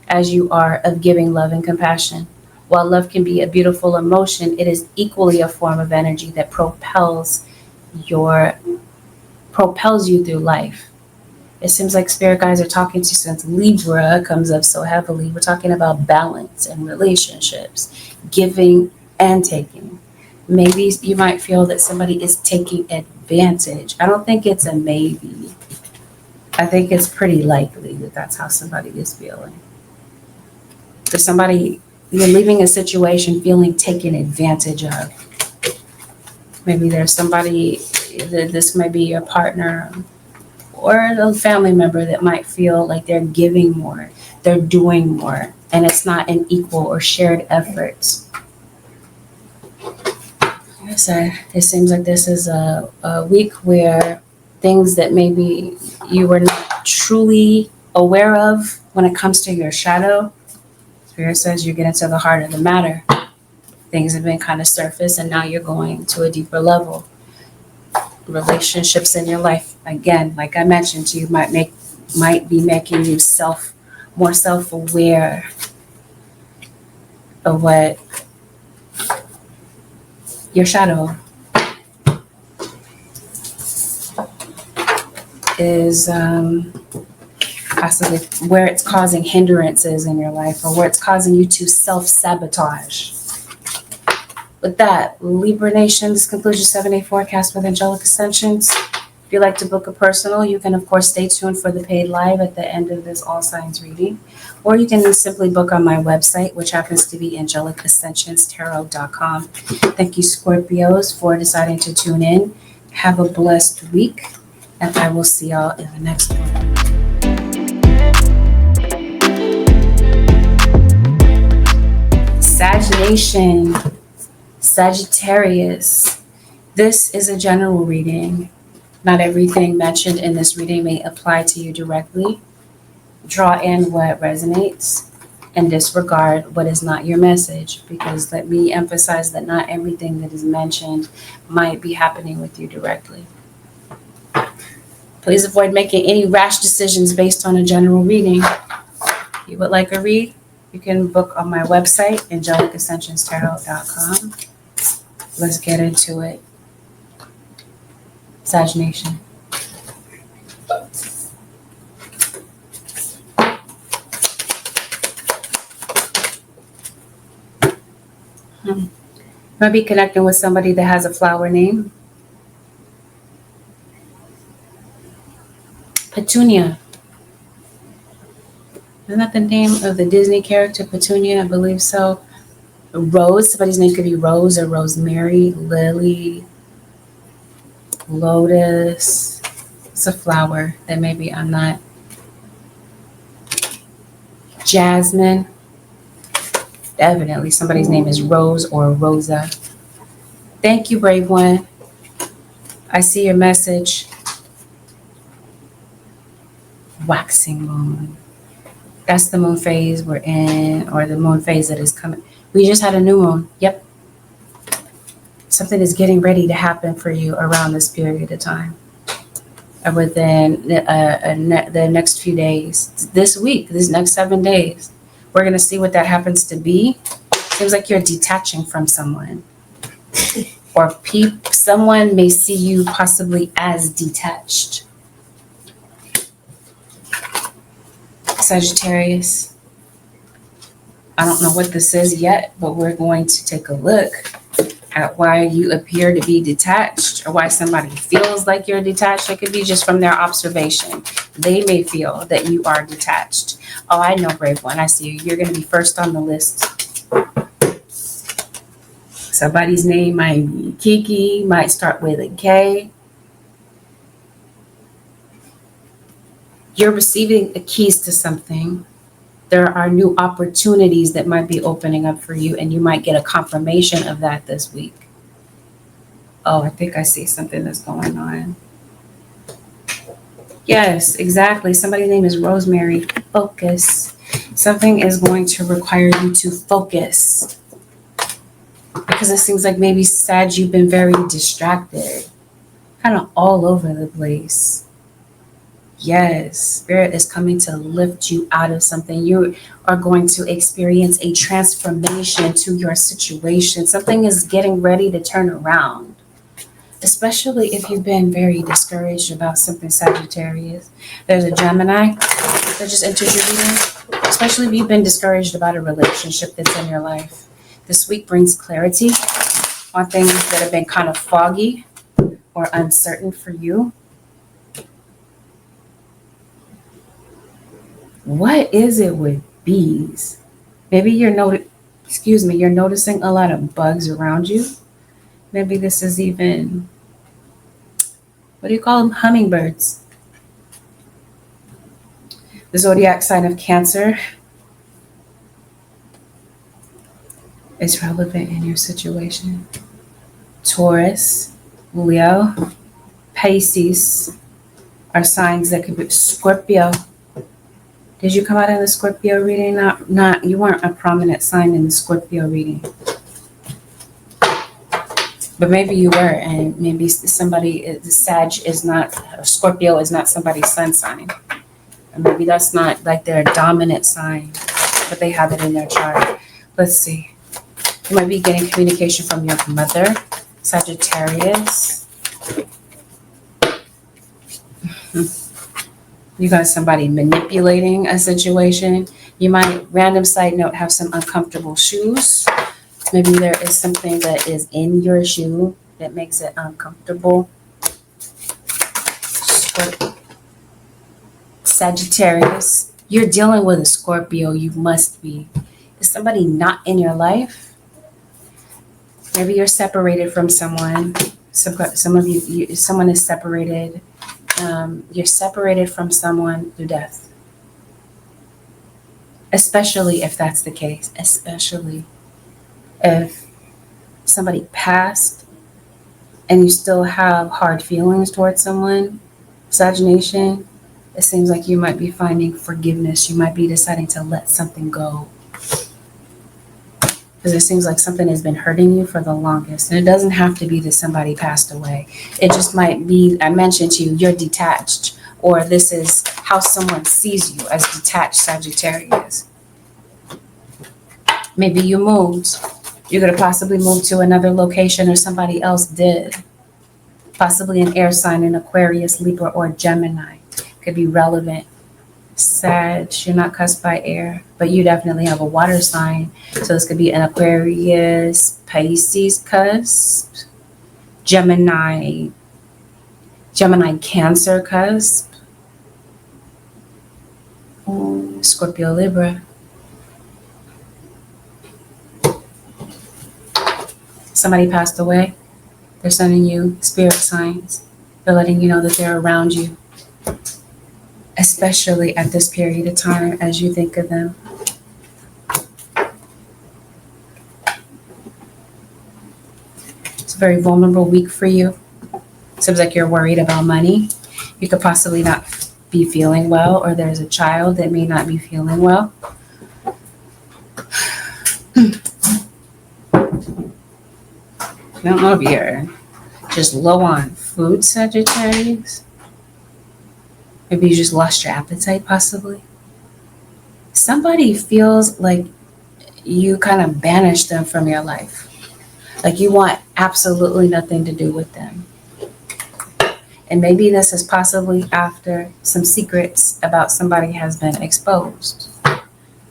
as you are of giving love and compassion. While love can be a beautiful emotion, it is equally a form of energy that propels you through life. It seems like spirit guides are talking to you since Libra comes up so heavily. We're talking about balance and relationships, giving and taking. Maybe you might feel that somebody is taking advantage. I don't think it's a maybe. I think it's pretty likely that that's how somebody is feeling. If somebody, you're leaving a situation feeling taken advantage of. Maybe there's somebody, this might be your partner or a family member that might feel like they're giving more, they're doing more, and it's not an equal or shared effort. Like I said, it seems like this is a week where things that maybe you were not truly aware of when it comes to your shadow, Spirit says you get into the heart of the matter. Things have been kind of surface, and now you're going to a deeper level. Relationships in your life, again, like I mentioned to you, might be making you more self-aware of what your shadow is, possibly where it's causing hindrances in your life or where it's causing you to self-sabotage. With that, Libra Nation, this concludes your 7-day forecast with Angelic Ascensions. If you'd like to book a personal, you can, of course, stay tuned for the paid live at the end of this all signs reading. Or you can simply book on my website, which happens to be angelicascensionstarot.com. Thank you, Scorpios, for deciding to tune in. Have a blessed week, and I will see y'all in the next one. Sag Nation, Sagittarius. This is a general reading. Not everything mentioned in this reading may apply to you directly. Draw in what resonates and disregard what is not your message, because let me emphasize that not everything that is mentioned might be happening with you directly. Please avoid making any rash decisions based on a general reading. If you would like a read, you can book on my website, angelicascensionstarot.com. Let's get into it. Sag Nation. Might be connecting with somebody that has a flower name. Petunia. Isn't that the name of the Disney character, Petunia? I believe so. Rose. Somebody's name could be Rose or Rosemary, Lily, Lotus. It's a flower that maybe I'm not. Jasmine. Definitely somebody's name is Rose or Rosa. Thank you, brave one. I see your message. Waxing moon. That's the moon phase we're in, or the moon phase that is coming. We just had a new moon. Yep. Something is getting ready to happen for you around this period of time. Within the next few days. This week, these next 7 days. We're going to see what that happens to be. Seems like you're detaching from someone. Or someone may see you possibly as detached. Sagittarius. I don't know what this is yet, but we're going to take a look at why you appear to be detached or why somebody feels like you're detached. It could be just from their observation. They may feel that you are detached. Oh, I know, brave one. I see you. You're going to be first on the list. Somebody's name might be Kiki, might start with a K. You're receiving the keys to something. There are new opportunities that might be opening up for you, and you might get a confirmation of that this week. Oh, I think I see something that's going on. Yes, exactly. Somebody's name is Rosemary. Focus. Something is going to require you to focus. Because it seems like maybe, Sag, you've been very distracted. Kind of all over the place. Yes, Spirit is coming to lift you out of something. You are going to experience a transformation to your situation. Something is getting ready to turn around. Especially if you've been very discouraged about something, Sagittarius. There's a Gemini that just entered your reading. Especially if you've been discouraged about a relationship that's in your life. This week brings clarity on things that have been kind of foggy or uncertain for you. What is it with bees? Maybe you're noticing a lot of bugs around you. Maybe this is even, what do you call them? Hummingbirds. The zodiac sign of Cancer is relevant in your situation. Taurus, Leo, Pisces are signs that could be Scorpio. Did you come out in the Scorpio reading? Not you weren't a prominent sign in the Scorpio reading. But maybe you were, and maybe somebody, Scorpio is not somebody's sun sign. And maybe that's not like their dominant sign, but they have it in their chart. Let's see. You might be getting communication from your mother, Sagittarius. You got somebody manipulating a situation. You might, random side note, have some uncomfortable shoes. Maybe there is something that is in your shoe that makes it uncomfortable. Sagittarius, you're dealing with a Scorpio. You must be. Is somebody not in your life? Maybe you're separated from someone. Some of you, someone is separated. You're separated from someone through death. Especially if that's the case. Especially if somebody passed and you still have hard feelings towards someone, Sag Nation, it seems like you might be finding forgiveness. You might be deciding to let something go. Because it seems like something has been hurting you for the longest. And it doesn't have to be that somebody passed away. It just might be, I mentioned to you, you're detached. Or this is how someone sees you as detached, Sagittarius. Maybe you moved. You could have possibly moved to another location, or somebody else did. Possibly an air sign, an Aquarius, Libra, or Gemini. Could be relevant. Sag, you're not cusped by air, but you definitely have a water sign. So this could be an Aquarius, Pisces cusp, Gemini, Cancer cusp, Scorpio, Libra. Somebody passed away. They're sending you spirit signs. They're letting you know that they're around you. Especially at this period of time as you think of them. It's a very vulnerable week for you. Seems like you're worried about money. You could possibly not be feeling well, or there's a child that may not be feeling well. I don't know if you're just low on food, Sagittarius. Maybe you just lost your appetite, possibly. Somebody feels like you kind of banished them from your life. Like you want absolutely nothing to do with them. And maybe this is possibly after some secrets about somebody has been exposed.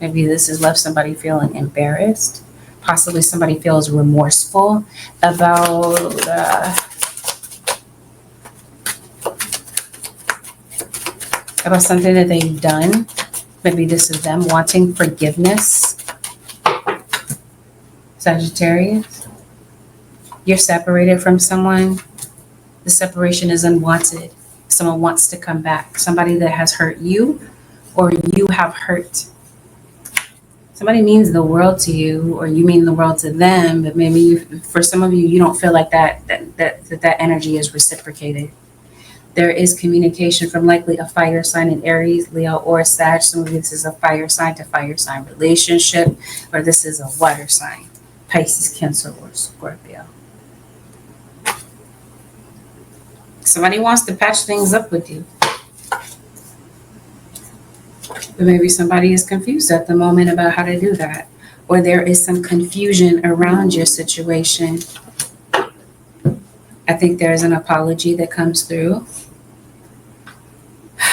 Maybe this has left somebody feeling embarrassed, Possibly somebody feels remorseful about something that they've done. Maybe this is them wanting forgiveness. Sagittarius, you're separated from someone. The separation is unwanted. Someone wants to come back. Somebody that has hurt you or you have hurt. Somebody means the world to you or you mean the world to them, but maybe for some of you, you don't feel like that energy is reciprocated. There is communication from likely a fire sign in Aries, Leo, or Sag. Some of you, this is a fire sign to fire sign relationship, or this is a water sign, Pisces, Cancer, or Scorpio. Somebody wants to patch things up with you. But maybe somebody is confused at the moment about how to do that. Or there is some confusion around your situation. I think there is an apology that comes through.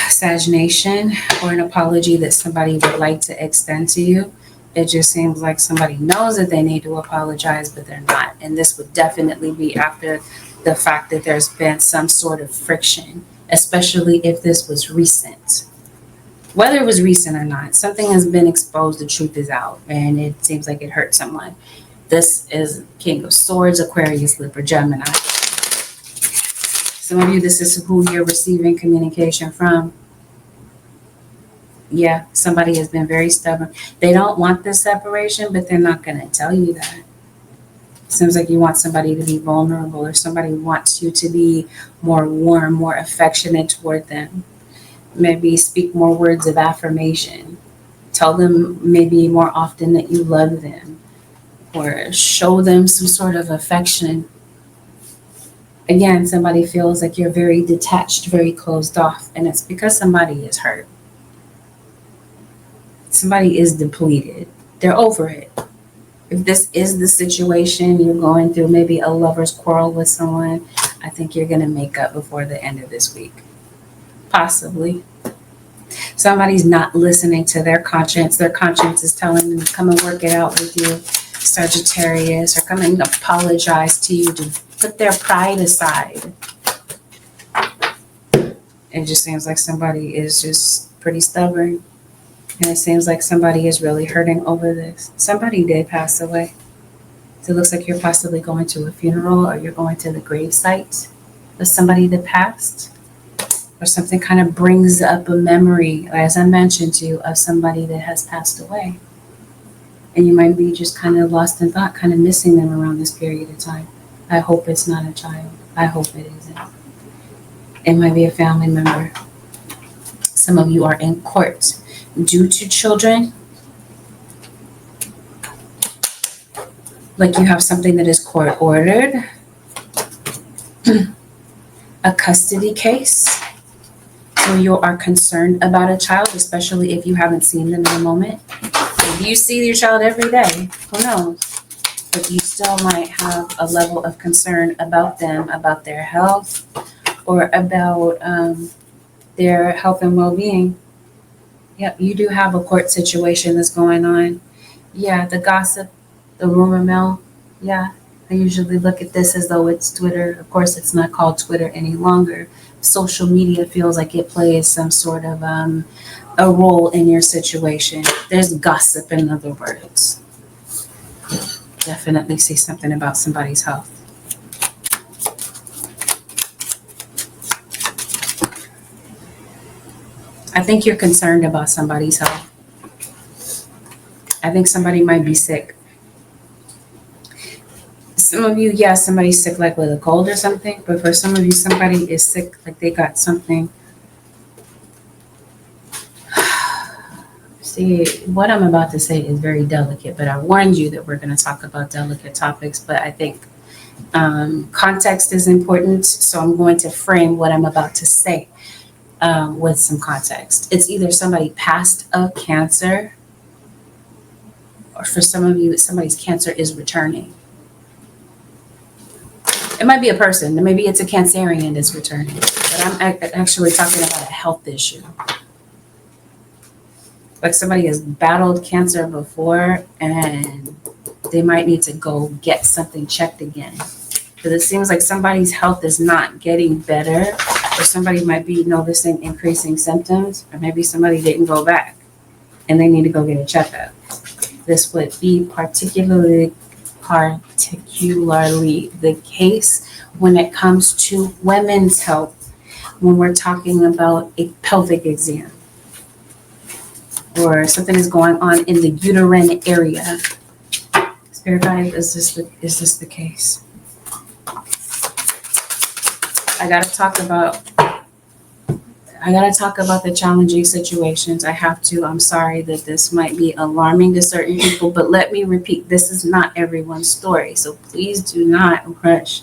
Stagnation, or an apology that somebody would like to extend to you. It just seems like somebody knows that they need to apologize, but they're not. And this would definitely be after the fact that there's been some sort of friction, especially if this was recent. Whether it was recent or not, something has been exposed, the truth is out, and it seems like it hurt someone. This is King of Swords, Aquarius, Libra, Gemini. Some of you, this is who you're receiving communication from. Yeah, somebody has been very stubborn. They don't want this separation, but they're not going to tell you that. Seems like you want somebody to be vulnerable, or somebody wants you to be more warm, more affectionate toward them. Maybe speak more words of affirmation. Tell them maybe more often that you love them, or show them some sort of affection. Again, somebody feels like you're very detached, very closed off, and it's because somebody is hurt. Somebody is depleted. They're over it. If this is the situation you're going through, maybe a lover's quarrel with someone, I think you're going to make up before the end of this week. Possibly. Somebody's not listening to their conscience. Their conscience is telling them to come and work it out with you, Sagittarius, or come and apologize to you, to put their pride aside. It just seems like somebody is just pretty stubborn. And it seems like somebody is really hurting over this. Somebody did pass away. So it looks like you're possibly going to a funeral, or you're going to the grave site of somebody that passed. Or something kind of brings up a memory, as I mentioned to you, of somebody that has passed away. And you might be just kind of lost in thought, kind of missing them around this period of time. I hope it's not a child. I hope it isn't. It might be a family member. Some of you are in court due to children. Like you have something that is court ordered. A custody case. Or you are concerned about a child, especially if you haven't seen them in a moment. If you see your child every day, who knows? But you still might have a level of concern about them, about their health, or about their health and well-being. Yep, you do have a court situation that's going on. Yeah, the gossip, the rumor mill. Yeah, I usually look at this as though it's Twitter. Of course, it's not called Twitter any longer. Social media feels like it plays some sort of a role in your situation. There's gossip, in other words. Definitely see something about somebody's health. I think you're concerned about somebody's health. I think somebody might be sick. Some of you, yeah, somebody's sick like with a cold or something, but for some of you, somebody is sick like they got something. See, what I'm about to say is very delicate, but I warned you that we're going to talk about delicate topics, but I think context is important, so I'm going to frame what I'm about to say with some context. It's either somebody passed a cancer, or for some of you, somebody's cancer is returning. It might be a person, maybe it's a Cancerian that's returning, but I'm actually talking about a health issue. Like somebody has battled cancer before and they might need to go get something checked again. Because it seems like somebody's health is not getting better, or somebody might be noticing increasing symptoms, or maybe somebody didn't go back and they need to go get a checkup. This would be particularly the case when it comes to women's health, when we're talking about a pelvic exam or something is going on in the uterine area. Spirit guide, is this the case? I gotta talk about the challenging situations. I have to. I'm sorry that this might be alarming to certain people, but let me repeat, this is not everyone's story. So please do not rush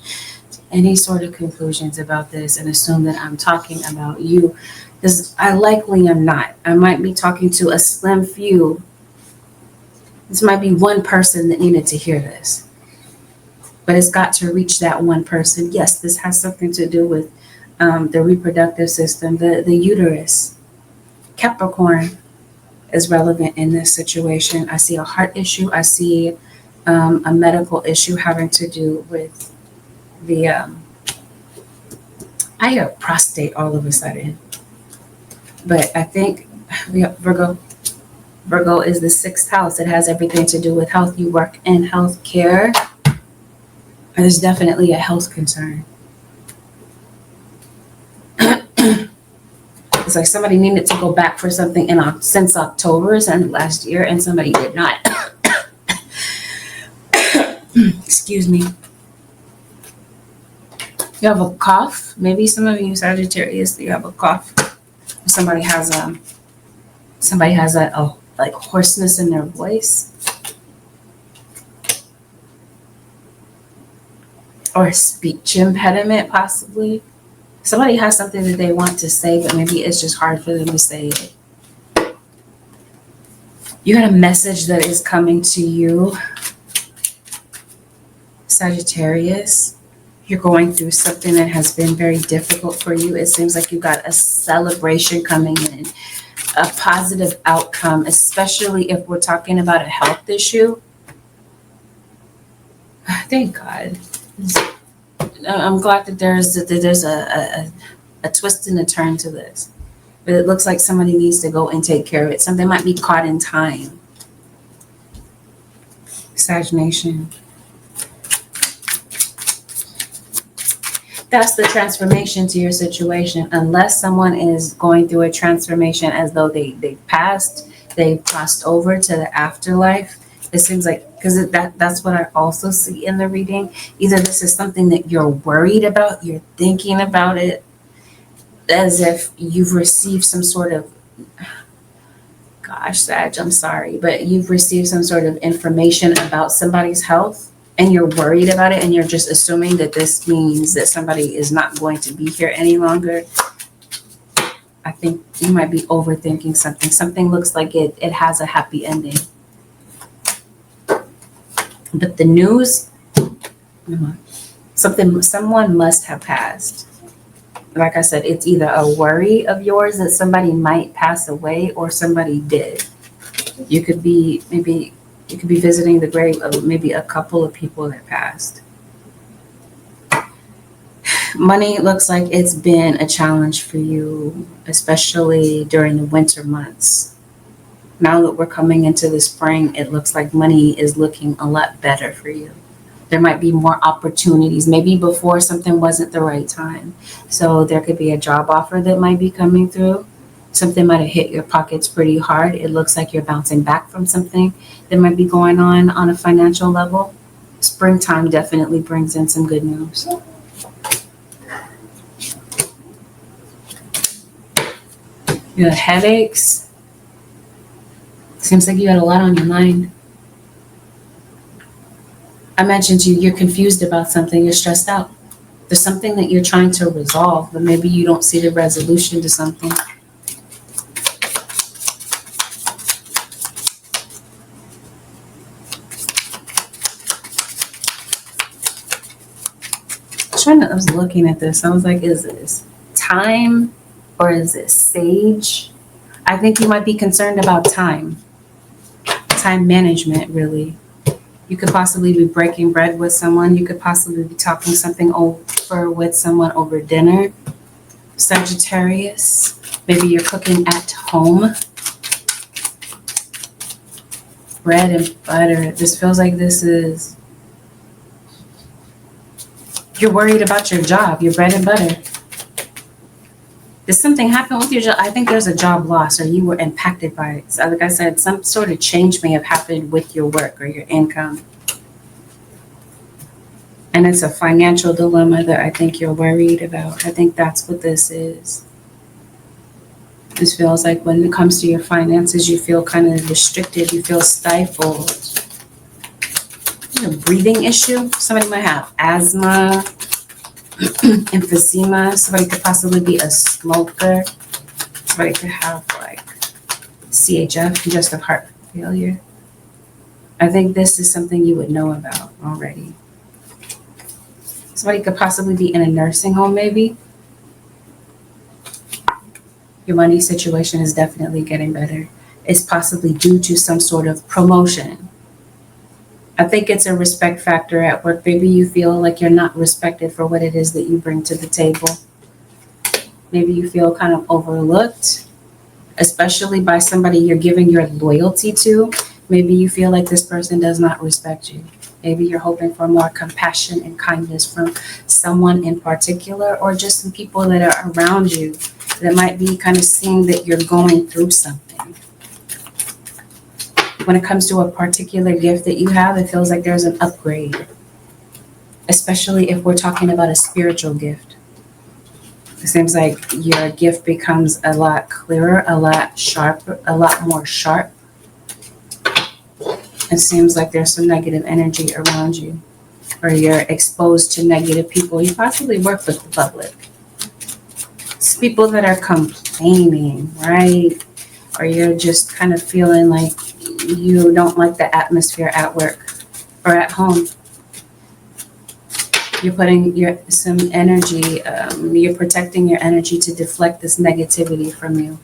to any sort of conclusions about this and assume that I'm talking about you, because I likely am not. I might be talking to a slim few. This might be one person that needed to hear this, but it's got to reach that one person. Yes, this has something to do with the reproductive system, the uterus. Capricorn is relevant in this situation. I see a heart issue. I see a medical issue having to do with the, I hear prostate all of a sudden. But I think Virgo is the 6th house. It has everything to do with health. You work in health care. There's definitely a health concern. It's like somebody needed to go back for something since October and last year, and somebody did not. Excuse me. You have a cough. Maybe some of you Sagittarius, you have a cough. Somebody has a like hoarseness in their voice, or a speech impediment, possibly. Somebody has something that they want to say, but maybe it's just hard for them to say it. You got a message that is coming to you, Sagittarius. You're going through something that has been very difficult for you. It seems like you got a celebration coming in, a positive outcome, especially if we're talking about a health issue. Thank God. I'm glad that there's a twist and a turn to this. But it looks like somebody needs to go and take care of it. Something might be caught in time. Sag Nation. That's the transformation to your situation. Unless someone is going through a transformation as though they crossed over to the afterlife. It seems like, because that's what I also see in the reading. Either this is something that you're worried about, you're thinking about it, as if you've received some sort of, gosh, Sag, I'm sorry, but you've received some sort of information about somebody's health, and you're worried about it, and you're just assuming that this means that somebody is not going to be here any longer. I think you might be overthinking something. Something looks like it has a happy ending. But the news, someone must have passed. Like I said, it's either a worry of yours that somebody might pass away, or somebody did. You could be visiting the grave of maybe a couple of people that passed. Money looks like it's been a challenge for you, especially during the winter months. Now that we're coming into the spring, it looks like money is looking a lot better for you. There might be more opportunities. Maybe before something wasn't the right time. So there could be a job offer that might be coming through. Something might have hit your pockets pretty hard. It looks like you're bouncing back from something that might be going on a financial level. Springtime definitely brings in some good news. You have headaches. Seems like you had a lot on your mind. I mentioned you're confused about something, you're stressed out. There's something that you're trying to resolve, but maybe you don't see the resolution to something. I was looking at this. I was like, is this time or is this sage? I think you might be concerned about time management, really. You could possibly be breaking bread with someone. You could possibly be talking something over with someone over dinner. Sagittarius, maybe you're cooking at home. Bread and butter. This feels like you're worried about your job, your bread and butter. Did something happen with your job? I think there's a job loss or you were impacted by it. So like I said, some sort of change may have happened with your work or your income. And it's a financial dilemma that I think you're worried about. I think that's what this is. This feels like when it comes to your finances, you feel kind of restricted. You feel stifled. A breathing issue. Somebody might have asthma, emphysema. Somebody could possibly be a smoker. Somebody could have like CHF, congestive heart failure. I think this is something you would know about already. Somebody could possibly be in a nursing home, maybe. Your money situation is definitely getting better. It's possibly due to some sort of promotion. I think it's a respect factor at work. Maybe you feel like you're not respected for what it is that you bring to the table. Maybe you feel kind of overlooked, especially by somebody you're giving your loyalty to. Maybe you feel like this person does not respect you. Maybe you're hoping for more compassion and kindness from someone in particular, or just some people that are around you that might be kind of seeing that you're going through something. When it comes to a particular gift that you have, it feels like there's an upgrade, especially if we're talking about a spiritual gift. It seems like your gift becomes a lot clearer, a lot sharper, a lot more sharp. It seems like there's some negative energy around you, or you're exposed to negative people. You possibly work with the public. It's people that are complaining, right? Or you're just kind of feeling like you don't like the atmosphere at work or at home. You're putting some energy, you're protecting your energy to deflect this negativity from you.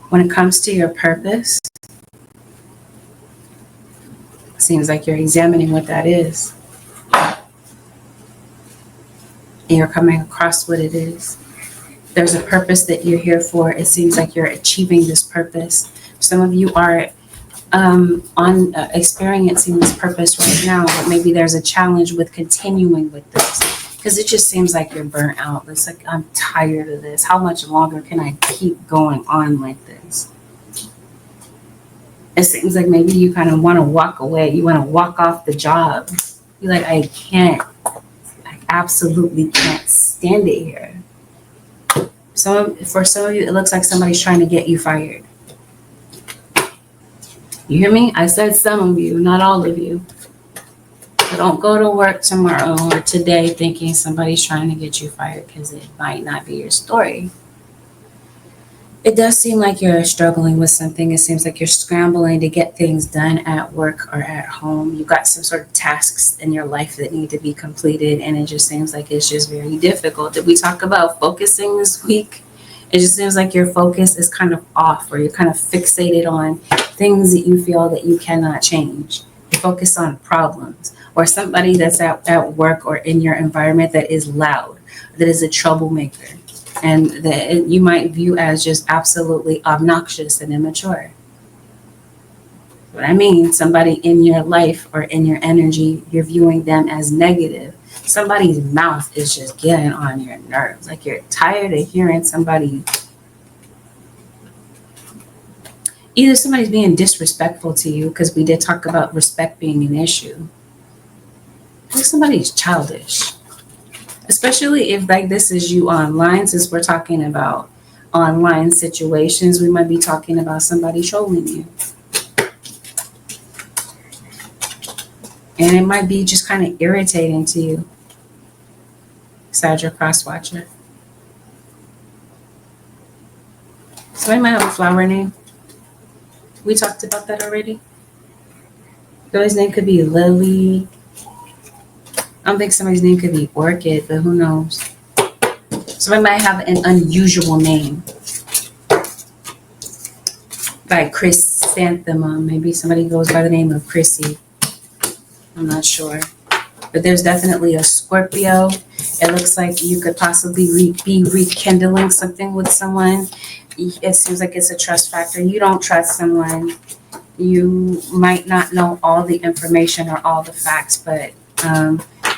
When it comes to your purpose, it seems like you're examining what that is. And you're coming across what it is. There's a purpose that you're here for. It seems like you're achieving this purpose. Some of you are experiencing this purpose right now, but maybe there's a challenge with continuing with this because it just seems like you're burnt out. It's like, I'm tired of this. How much longer can I keep going on like this? It seems like maybe you kind of want to walk away. You want to walk off the job. You're like, I absolutely can't stand it here. For some of you, it looks like somebody's trying to get you fired. You hear me? I said some of you, not all of you. So don't go to work tomorrow or today thinking somebody's trying to get you fired, because it might not be your story. It does seem like you're struggling with something. It seems like you're scrambling to get things done at work or at home. You've got some sort of tasks in your life that need to be completed, and it just seems like it's just very difficult. Did we talk about focusing this week? It just seems like your focus is kind of off, or you're kind of fixated on things that you feel that you cannot change. You focus on problems, or somebody that's at work or in your environment that is loud, that is a troublemaker, and that you might view as just absolutely obnoxious and immature. What I mean, somebody in your life or in your energy, you're viewing them as negative. Somebody's mouth is just getting on your nerves. Like you're tired of hearing somebody. Either somebody's being disrespectful to you, because we did talk about respect being an issue. Or somebody's childish. Especially if like this is you online, since we're talking about online situations, we might be talking about somebody trolling you. And it might be just kind of irritating to you. Sag or cross watcher. Somebody might have a flower name. We talked about that already. Somebody's name could be Lily. I don't think somebody's name could be Orchid, but who knows? Somebody might have an unusual name. by chrysanthemum. Maybe somebody goes by the name of Chrissy. I'm not sure. But there's definitely a Scorpio. It looks like you could possibly be rekindling something with someone. It seems like it's a trust factor. You don't trust someone. You might not know all the information or all the facts, but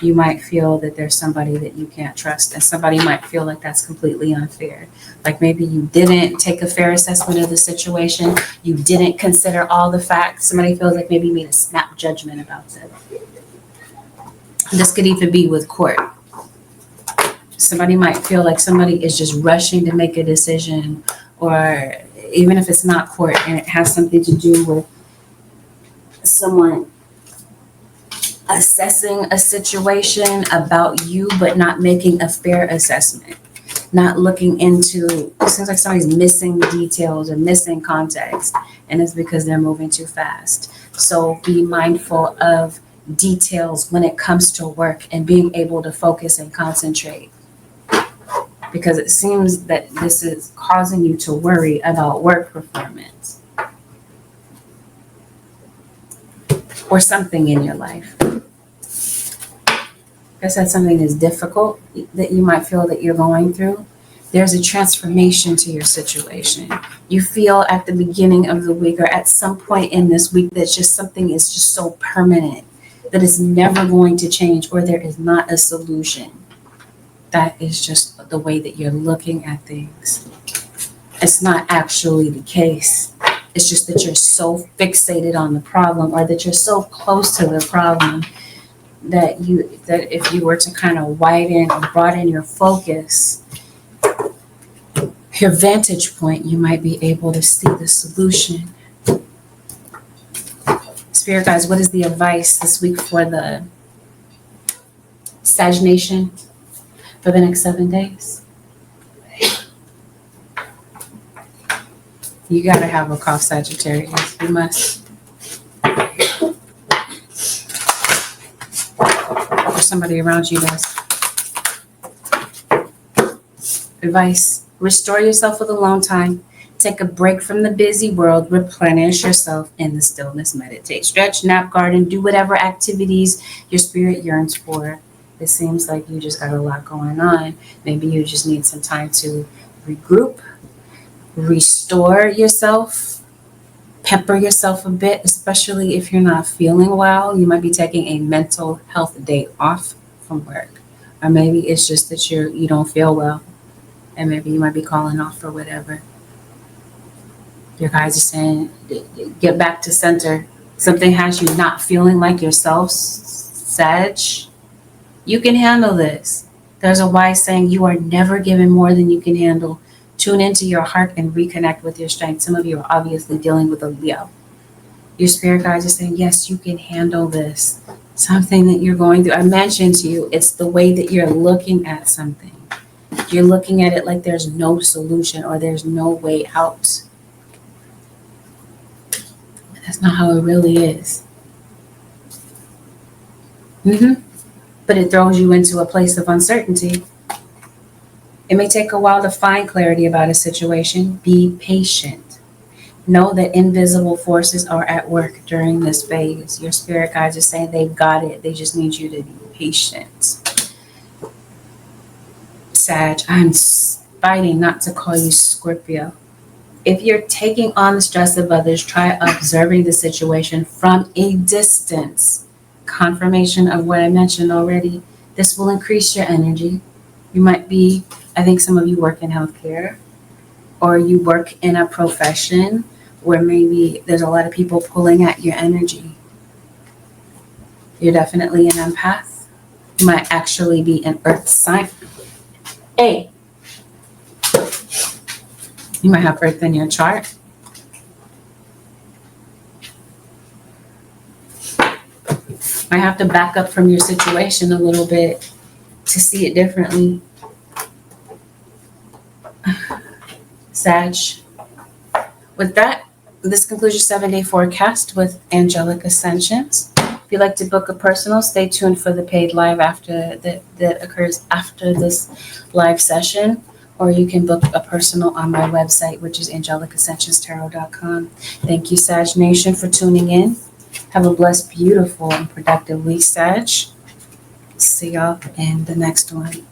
you might feel that there's somebody that you can't trust, and somebody might feel like that's completely unfair. Like maybe you didn't take a fair assessment of the situation. You didn't consider all the facts. Somebody feels like maybe you made a snap judgment about it. This could even be with court. Somebody might feel like somebody is just rushing to make a decision, or even if it's not court and it has something to do with someone assessing a situation about you, but not making a fair assessment, not looking into, it seems like somebody's missing details or missing context, and it's because they're moving too fast. So be mindful of details when it comes to work and being able to focus and concentrate, because it seems that this is causing you to worry about work performance or something in your life. I said something is difficult that you might feel that you're going through. There's a transformation to your situation. You feel at the beginning of the week or at some point in this week that just something is just so permanent that it's never going to change, or there is not a solution. That is just the way that you're looking at things. It's not actually the case. It's just that you're so fixated on the problem, or that you're so close to the problem that if you were to kind of widen or broaden your focus, your vantage point, you might be able to see the solution. Spirit guys, what is the advice this week for the Sag Nation for the next 7 days? You gotta have a cough, Sagittarius. You must. Or somebody around you does. Advice: restore yourself with alone time. Take a break from the busy world. Replenish yourself in the stillness. Meditate, stretch, nap, garden, do whatever activities your spirit yearns for. It seems like you just got a lot going on. Maybe you just need some time to regroup, restore yourself, pamper yourself a bit, especially if you're not feeling well. You might be taking a mental health day off from work. Or maybe it's just that you don't feel well, and maybe you might be calling off for whatever. Your guys are saying, get back to center. Something has you not feeling like yourself, Sag. You can handle this. There's a wise saying, you are never given more than you can handle. Tune into your heart and reconnect with your strength. Some of you are obviously dealing with a Leo. Your spirit guides are saying, yes, you can handle this. Something that you're going through. I mentioned to you, it's the way that you're looking at something. You're looking at it like there's no solution or there's no way out. That's not how it really is. But it throws you into a place of uncertainty. It may take a while to find clarity about a situation. Be patient. Know that invisible forces are at work during this phase. Your spirit guides are saying they've got it. They just need you to be patient. Sag, I'm fighting not to call you Scorpio. If you're taking on the stress of others, try observing the situation from a distance. Confirmation of what I mentioned already. This will increase your energy. You might be, I think some of you work in healthcare, or you work in a profession where maybe there's a lot of people pulling at your energy. You're definitely an empath. You might actually be an earth sign. Hey. You might have earth in your chart. Might have to back up from your situation a little bit to see it differently. Sag. With that, this concludes your 7-day forecast with angelic ascensions. If you'd like to book a personal, stay tuned for the paid live that occurs after this live session. or you can book a personal on my website, which is angelicaascensionstarot.com. Thank you, Sag Nation, for tuning in. Have a blessed, beautiful, and productive week, Sag. See y'all in the next one.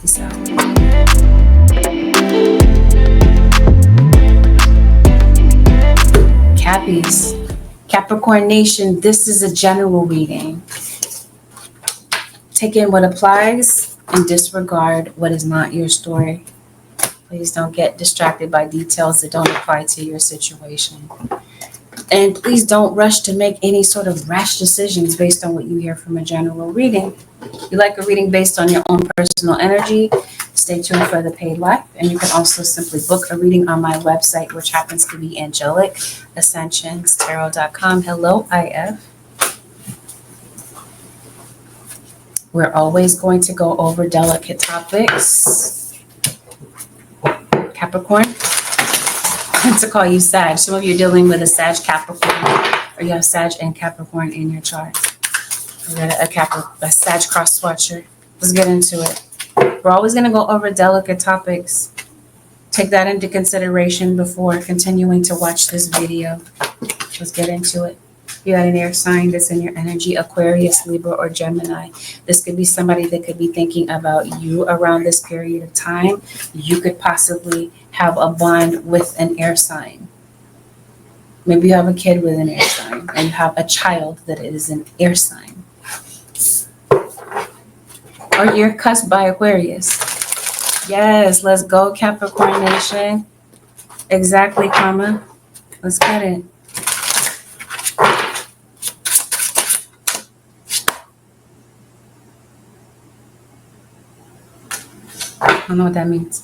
Peace out. Cappies. Capricorn Nation, this is a general reading. Take in what applies and disregard what is not your story. Please don't get distracted by details that don't apply to your situation. And please don't rush to make any sort of rash decisions based on what you hear from a general reading. If you like a reading based on your own personal energy, stay tuned for the paid live. And you can also simply book a reading on my website, which happens to be angelicaascensionstarot.com. Hello, IF. We're always going to go over delicate topics. Capricorn. To call you Sag. Some of you are dealing with a Sag Capricorn, or you have Sag and Capricorn in your chart. You got a Sag cross swatcher. Let's get into it. We're always going to go over delicate topics. Take that into consideration before continuing to watch this video. Let's get into it. You got an air sign that's in your energy, Aquarius, Libra, or Gemini. This could be somebody that could be thinking about you around this period of time. You could possibly have a bond with an air sign. Maybe you have a kid with an air sign, and you have a child that is an air sign. Or you're cussed by Aquarius. Yes, let's go, Capricorn Nation. Exactly, Karma. Let's get it. I don't know what that means.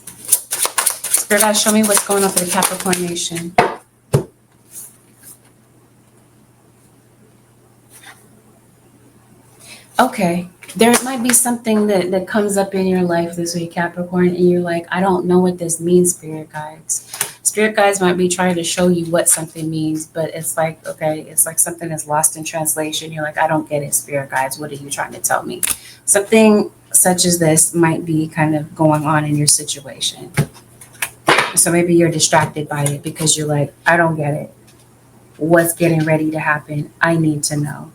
Spirit guys, show me what's going on for the Capricorn Nation. Okay, there might be something that comes up in your life this week, Capricorn, and you're like, I don't know what this means, Spirit guides. Spirit guides might be trying to show you what something means, but it's like, okay, it's like something is lost in translation. You're like, I don't get it, Spirit guides. What are you trying to tell me? Something such as this might be kind of going on in your situation. So maybe you're distracted by it because you're like, I don't get it. What's getting ready to happen? I need to know.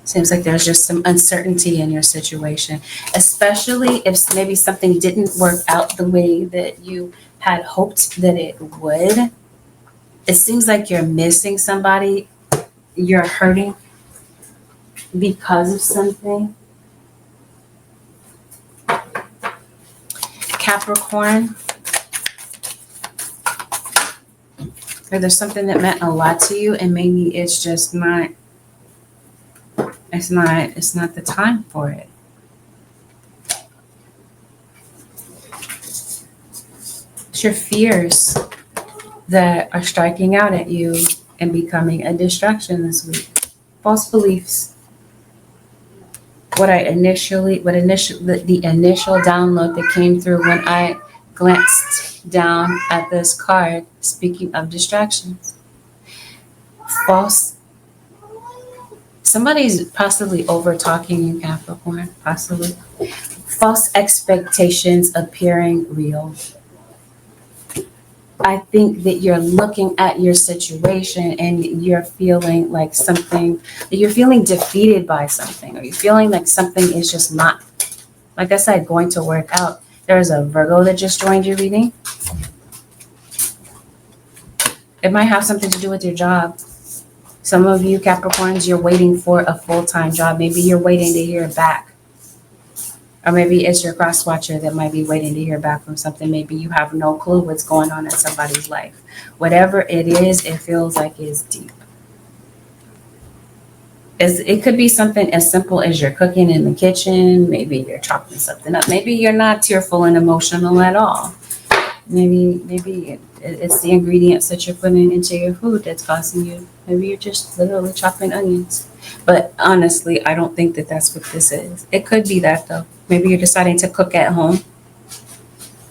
Seems like there's just some uncertainty in your situation, especially if maybe something didn't work out the way that you had hoped that it would. It seems like you're missing somebody. You're hurting because of something. Capricorn. Or there's something that meant a lot to you, and maybe it's just not. It's not the time for it. It's your fears that are striking out at you and becoming a distraction this week. False beliefs. The initial download that came through when I glanced down at this card, speaking of distractions. Somebody's possibly over talking you, Capricorn, possibly. False expectations appearing real. I think that you're looking at your situation and you're feeling like you're feeling defeated by something, or you're feeling like something is just not, like I said, going to work out. There's a Virgo that just joined your reading. It might have something to do with your job. Some of you Capricorns, you're waiting for a full-time job. Maybe you're waiting to hear back. Or maybe it's your cross-watcher that might be waiting to hear back from something. Maybe you have no clue what's going on in somebody's life. Whatever it is, it feels like it's deep. It could be something as simple as you're cooking in the kitchen. Maybe you're chopping something up. Maybe you're not tearful and emotional at all. Maybe it's the ingredients that you're putting into your food that's causing you. Maybe you're just literally chopping onions. But honestly, I don't think that that's what this is. It could be that, though. Maybe you're deciding to cook at home.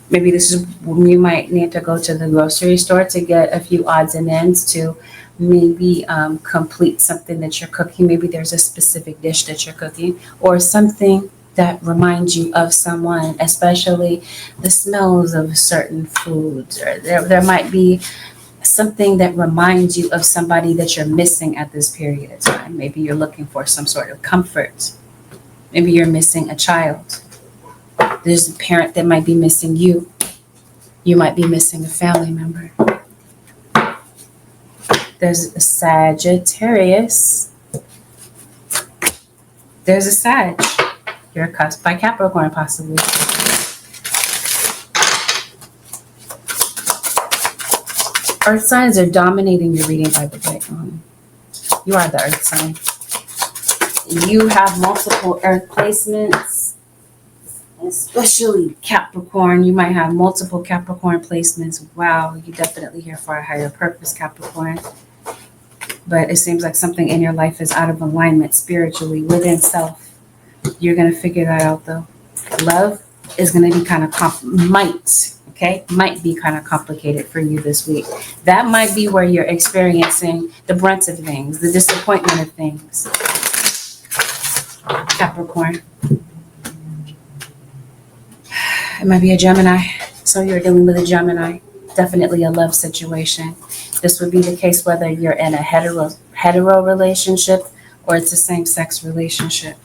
Maybe this is when you might need to go to the grocery store to get a few odds and ends to maybe complete something that you're cooking. Maybe there's a specific dish that you're cooking, or something that reminds you of someone, especially the smells of certain foods, or there might be something that reminds you of somebody that you're missing at this period of time. Maybe you're looking for some sort of comfort. Maybe you're missing a child. There's a parent that might be missing you. You might be missing a family member. There's a Sagittarius. There's a Sag. You're cusped by Capricorn, possibly. Earth signs are dominating your reading, by the way. You are the Earth sign. You have multiple Earth placements, especially Capricorn. You might have multiple Capricorn placements. Wow, you're definitely here for a higher purpose, Capricorn. But it seems like something in your life is out of alignment spiritually within self. You're going to figure that out, though. Love is going to be kind of might be kind of complicated for you this week. That might be where you're experiencing the brunt of things, the disappointment of things. Capricorn. It might be a Gemini. So you're dealing with a Gemini. Definitely a love situation. This would be the case whether you're in a hetero relationship or it's a same-sex relationship.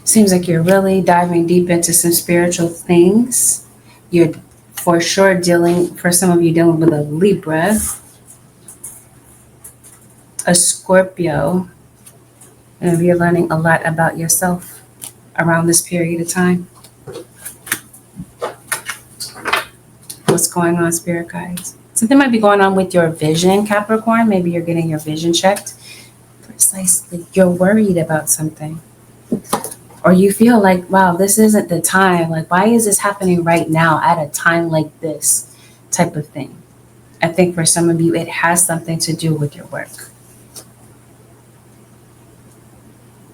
Seems like you're really diving deep into some spiritual things. You're for sure for some of you, dealing with a Libra, a Scorpio, and you're learning a lot about yourself around this period of time. What's going on, spirit guides? Something might be going on with your vision, Capricorn. Maybe you're getting your vision checked. Precisely. You're worried about something. Or you feel like, wow, this isn't the time. Like, why is this happening right now at a time like this type of thing? I think for some of you, it has something to do with your work.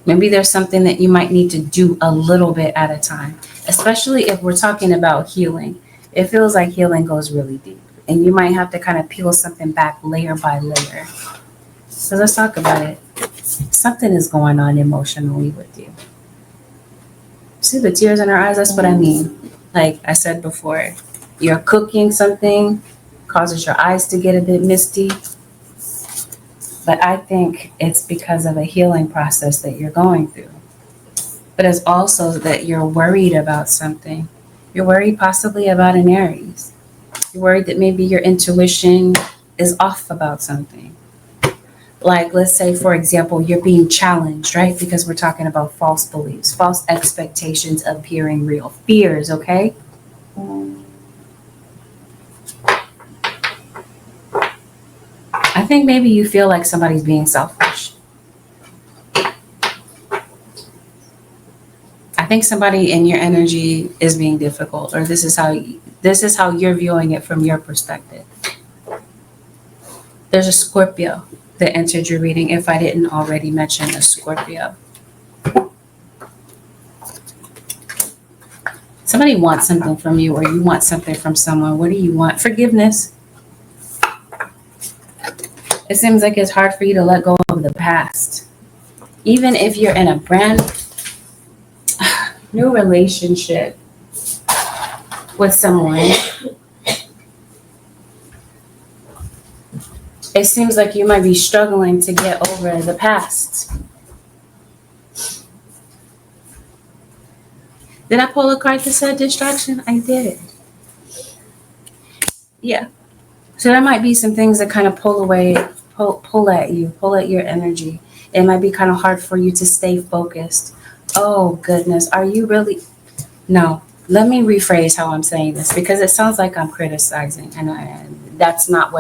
Maybe there's something that you might need to do a little bit at a time, especially if we're talking about healing. It feels like healing goes really deep, and you might have to kind of peel something back layer by layer. So let's talk about it. Something is going on emotionally with you. See the tears in her eyes? That's what I mean. Like I said before, you're cooking something, causes your eyes to get a bit misty. But I think it's because of a healing process that you're going through. But it's also that you're worried about something. You're worried possibly about an Aries. You're worried that maybe your intuition is off about something. Like, let's say, for example, you're being challenged, right? Because we're talking about false beliefs, false expectations appearing real, fears, okay? I think maybe you feel like somebody's being selfish. I think somebody in your energy is being difficult, or this is how you're viewing it from your perspective. There's a Scorpio that entered your reading, if I didn't already mention a Scorpio. Somebody wants something from you, or you want something from someone. What do you want? Forgiveness. It seems like it's hard for you to let go of the past. Even if you're in a brand new relationship with someone, it seems like you might be struggling to get over the past. Did I pull a card that said distraction? I did. Yeah. So there might be some things that kind of pull at you, pull at your energy. It might be kind of hard for you to stay focused. Oh, goodness. Are you really? No. Let me rephrase how I'm saying this, because it sounds like I'm criticizing, and that's not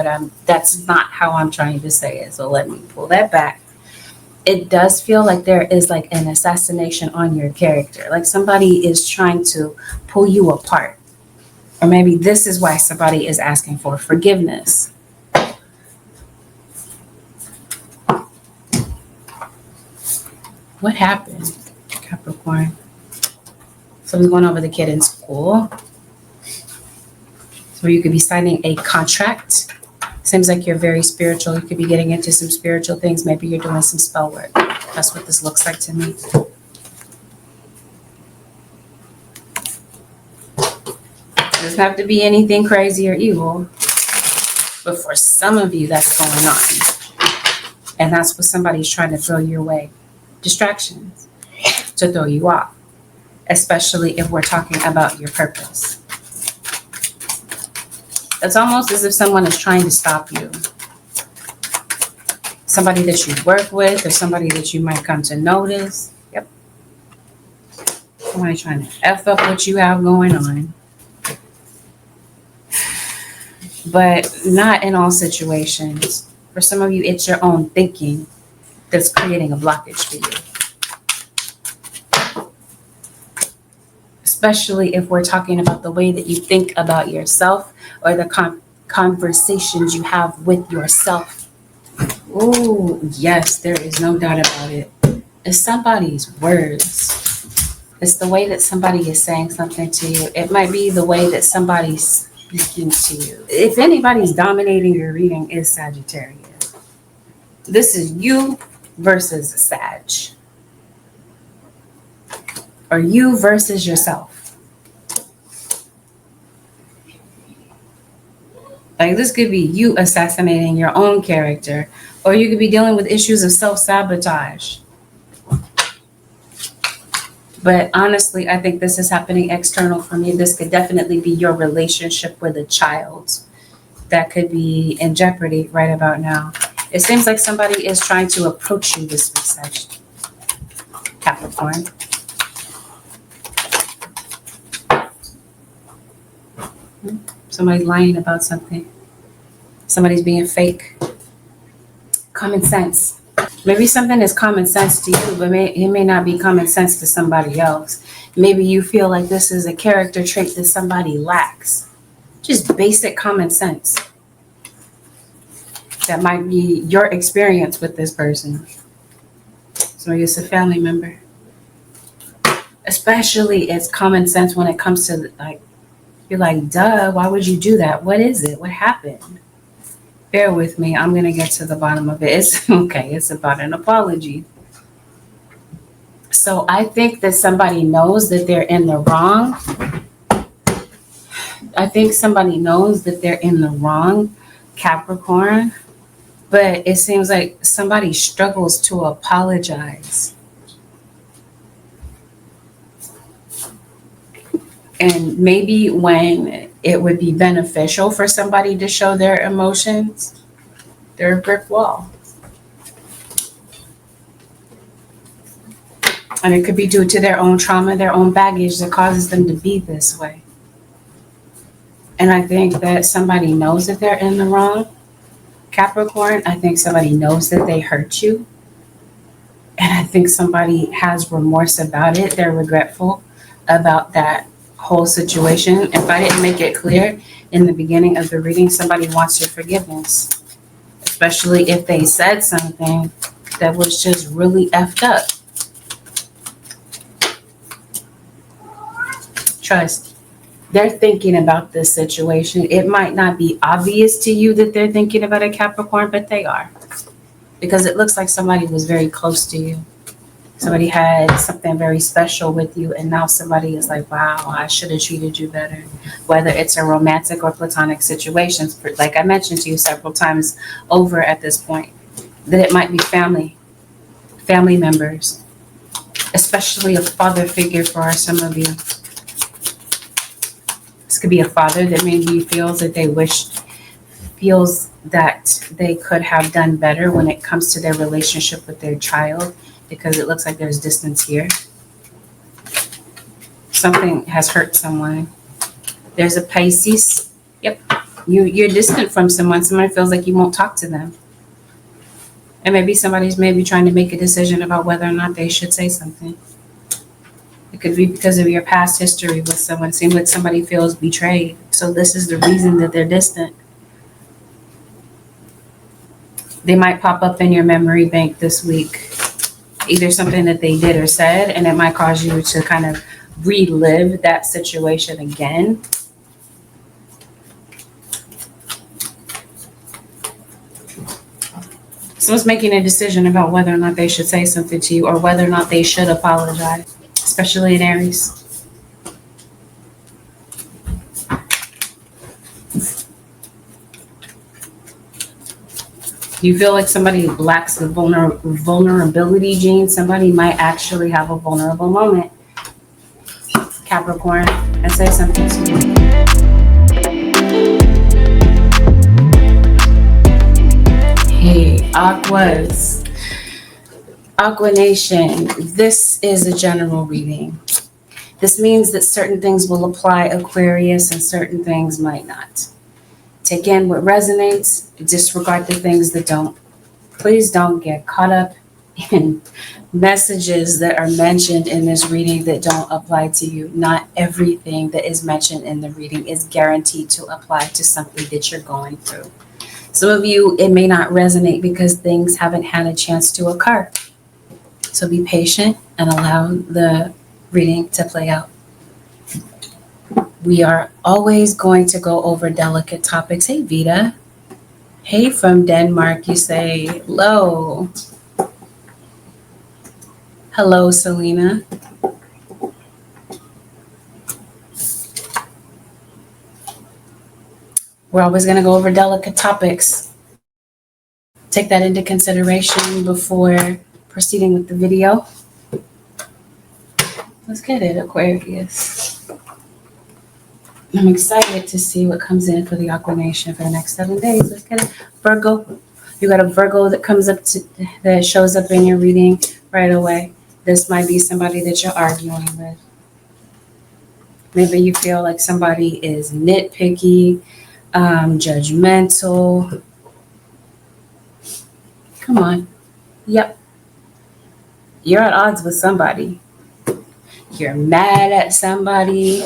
how I'm trying to say it. So let me pull that back. It does feel like there is like an assassination on your character. Like somebody is trying to pull you apart. Or maybe this is why somebody is asking for forgiveness. What happened, Capricorn? Something's going on with a kid in school. So you could be signing a contract Seems like you're very spiritual. You could be getting into some spiritual things. Maybe you're doing some spell work. That's what this looks like to me. Doesn't have to be anything crazy or evil. But for some of you, that's going on. And that's what somebody's trying to throw your way. Distractions to throw you off. Especially if we're talking about your purpose. It's almost as if someone is trying to stop you. Somebody that you work with or somebody that you might come to notice. Yep. Somebody trying to F up what you have going on. But not in all situations. For some of you, it's your own thinking that's creating a blockage for you. Especially if we're talking about the way that you think about yourself or the conversations you have with yourself. Oh, yes, there is no doubt about it. It's somebody's words. It's the way that somebody is saying something to you. It might be the way that somebody's speaking to you. If anybody's dominating your reading, is Sagittarius. This is you versus Sag. Or you versus yourself. Like this could be you assassinating your own character, or you could be dealing with issues of self-sabotage. But honestly, I think this is happening external for me. This could definitely be your relationship with a child that could be in jeopardy right about now. It seems like somebody is trying to approach you this week, Capricorn. Somebody's lying about something. Somebody's being fake. Common sense. Maybe something is common sense to you, but it may not be common sense to somebody else. Maybe you feel like this is a character trait that somebody lacks. Just basic common sense. That might be your experience with this person. So it's a family member. Especially it's common sense when it comes to like, you're like, duh, why would you do that? What is it? What happened? Bear with me. I'm going to get to the bottom of it. It's okay. It's about an apology. So I think that somebody knows that they're in the wrong. I think somebody knows that they're in the wrong, Capricorn. But it seems like somebody struggles to apologize. And maybe when it would be beneficial for somebody to show their emotions, they're a brick wall. And it could be due to their own trauma, their own baggage that causes them to be this way. And I think that somebody knows that they're in the wrong, Capricorn. I think somebody knows that they hurt you. And I think somebody has remorse about it. They're regretful about that whole situation. If I didn't make it clear in the beginning of the reading, somebody wants your forgiveness, especially if they said something that was just really effed up. Trust, they're thinking about this situation. It might not be obvious to you that they're thinking about a Capricorn, but they are, because it looks like somebody was very close to you. Somebody had something very special with you, and now somebody is like, wow, I should have treated you better. Whether it's a romantic or platonic situation, like I mentioned to you several times over at this point, that it might be family members, especially a father figure for some of you. This could be a father that maybe feels that feels that they could have done better when it comes to their relationship with their child, because it looks like there's distance here. Something has hurt someone. There's a Pisces. Yep. You're distant from someone. Somebody feels like you won't talk to them. And maybe somebody's trying to make a decision about whether or not they should say something. It could be because of your past history with someone. It seems like somebody feels betrayed. So this is the reason that they're distant. They might pop up in your memory bank this week. Either something that they did or said, and it might cause you to kind of relive that situation again. Someone's making a decision about whether or not they should say something to you or whether or not they should apologize, especially in Aries. You feel like somebody lacks the vulnerability gene, somebody might actually have a vulnerable moment, Capricorn, and say something to you. Hey, Aquas, Aqua Nation, this is a general reading. This means that certain things will apply Aquarius and certain things might not. Take in what resonates, disregard the things that don't. Please don't get caught up in messages that are mentioned in this reading that don't apply to you. Not everything that is mentioned in the reading is guaranteed to apply to something that you're going through. Some of you, it may not resonate because things haven't had a chance to occur. So be patient and allow the reading to play out. We are always going to go over delicate topics. Hey, Vita. Hey, from Denmark, you say hello. Hello, Selena. We're always going to go over delicate topics. Take that into consideration before proceeding with the video. Let's get it, Aquarius. I'm excited to see what comes in for the Aqua Nation for the next 7 days. Let's get it. Virgo. You got a Virgo that comes up that shows up in your reading right away. This might be somebody that you're arguing with. Maybe you feel like somebody is nitpicky, judgmental. Come on. Yep. You're at odds with somebody. You're mad at somebody.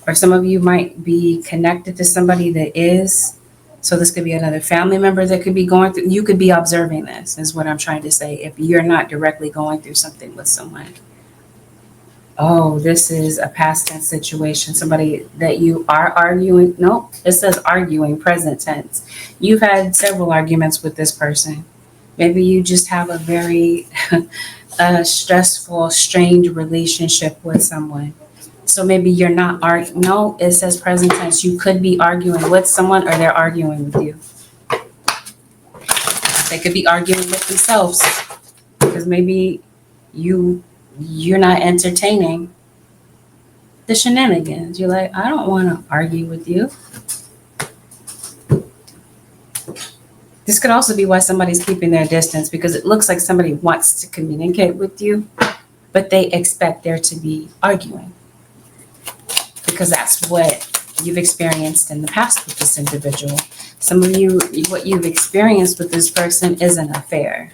Or some of you might be connected to somebody that is. So this could be another family member that could be going through. You could be observing this, is what I'm trying to say, if you're not directly going through something with someone. Oh, this is a past tense situation. Somebody that you are arguing. Nope, it says arguing, present tense. You've had several arguments with this person. Maybe you just have a very stressful, strained relationship with someone. So maybe you're not arguing. No, it says present tense. You could be arguing with someone or they're arguing with you. They could be arguing with themselves because maybe you're not entertaining the shenanigans. You're like, I don't want to argue with you. This could also be why somebody's keeping their distance, because it looks like somebody wants to communicate with you, but they expect there to be arguing. Because that's what you've experienced in the past with this individual. Some of you, what you've experienced with this person is an affair.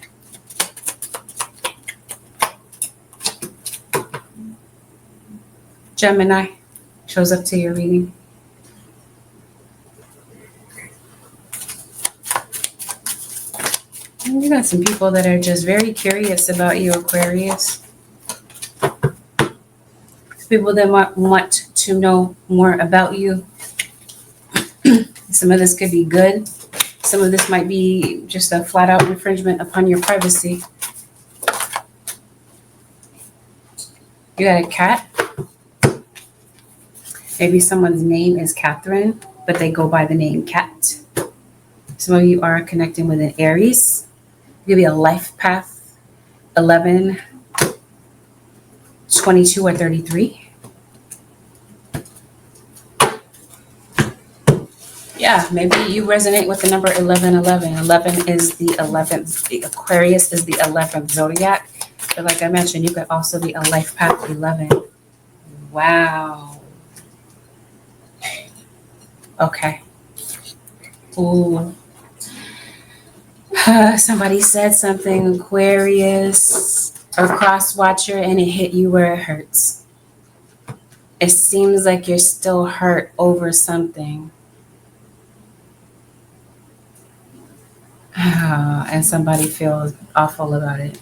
Gemini shows up to your reading. And you got some people that are just very curious about you, Aquarius. People that want to know more about you. Some of this could be good. Some of this might be just a flat out infringement upon your privacy. You got a cat. Maybe someone's name is Catherine, but they go by the name Cat. Some of you are connecting with an Aries. It could be a life path, 11, 22, or 33. Yeah, maybe you resonate with the number 1111. 11 is the 11th. The Aquarius is the 11th zodiac. But like I mentioned, you could also be a life path 11. Wow. Okay. Ooh. Somebody said something, Aquarius or cross watcher, and it hit you where it hurts. It seems like you're still hurt over something. And somebody feels awful about it.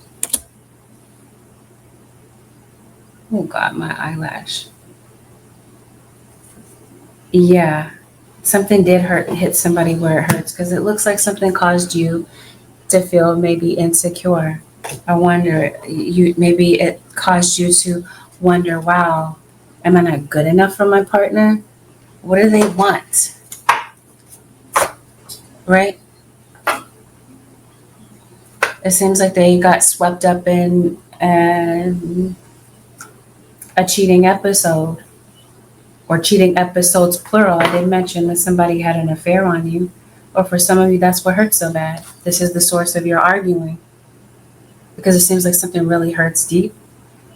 Oh God, my eyelash. Yeah, something did hit somebody where it hurts, because it looks like something caused you to feel maybe insecure. I wonder, maybe it caused you to wonder, wow, am I not good enough for my partner? What do they want? Right? It seems like they got swept up in a cheating episode, or cheating episodes plural. I did mention that somebody had an affair on you, or for some of you, that's what hurts so bad. This is the source of your arguing, because it seems like something really hurts deep.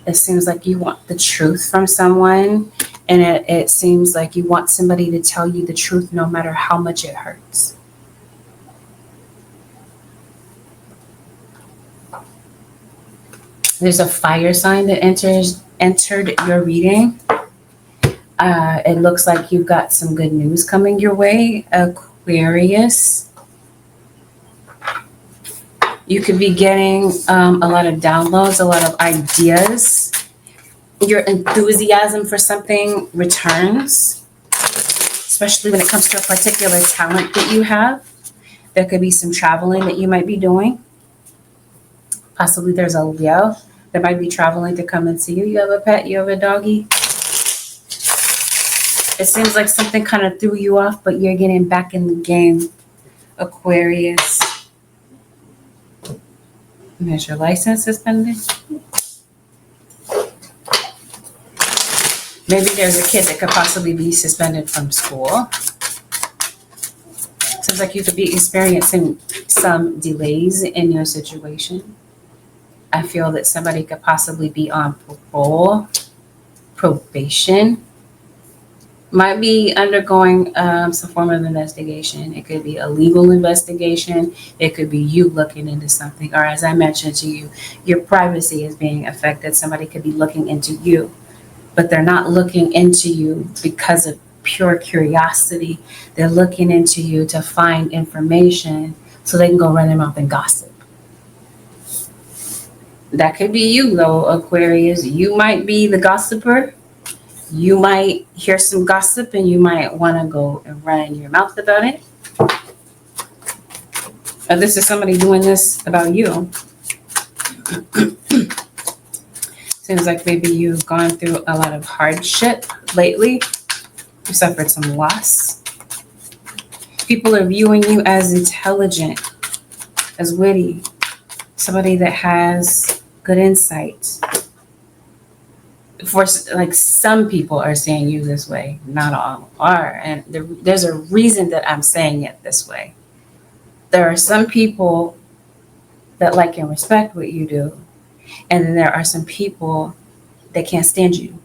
It seems like you want the truth from someone, and it seems like you want somebody to tell you the truth no matter how much it hurts. There's a fire sign that entered your reading. It looks like you've got some good news coming your way, Aquarius. You could be getting a lot of downloads, a lot of ideas. Your enthusiasm for something returns, especially when it comes to a particular talent that you have. There could be some traveling that you might be doing. Possibly there's a Leo that might be traveling to come and see you. You have a pet, you have a doggy. It seems like something kind of threw you off, but you're getting back in the game, Aquarius. And there's your license suspended. Maybe there's a kid that could possibly be suspended from school. Seems like you could be experiencing some delays in your situation. I feel that somebody could possibly be on parole, probation, might be undergoing some form of investigation. It could be a legal investigation. It could be you looking into something. Or as I mentioned to you, your privacy is being affected. Somebody could be looking into you, but they're not looking into you because of pure curiosity. They're looking into you to find information so they can go run their mouth and gossip. That could be you, though, Aquarius. You might be the gossiper. You might hear some gossip and you might want to go and run your mouth about it. Or this is somebody doing this about you. Seems like maybe you've gone through a lot of hardship lately. You suffered some loss. People are viewing you as intelligent, as witty, somebody that has good insight. For like some people are saying you this way, not all are, and there's a reason that I'm saying it this way. There are some people that like and respect what you do, and then there are some people that can't stand you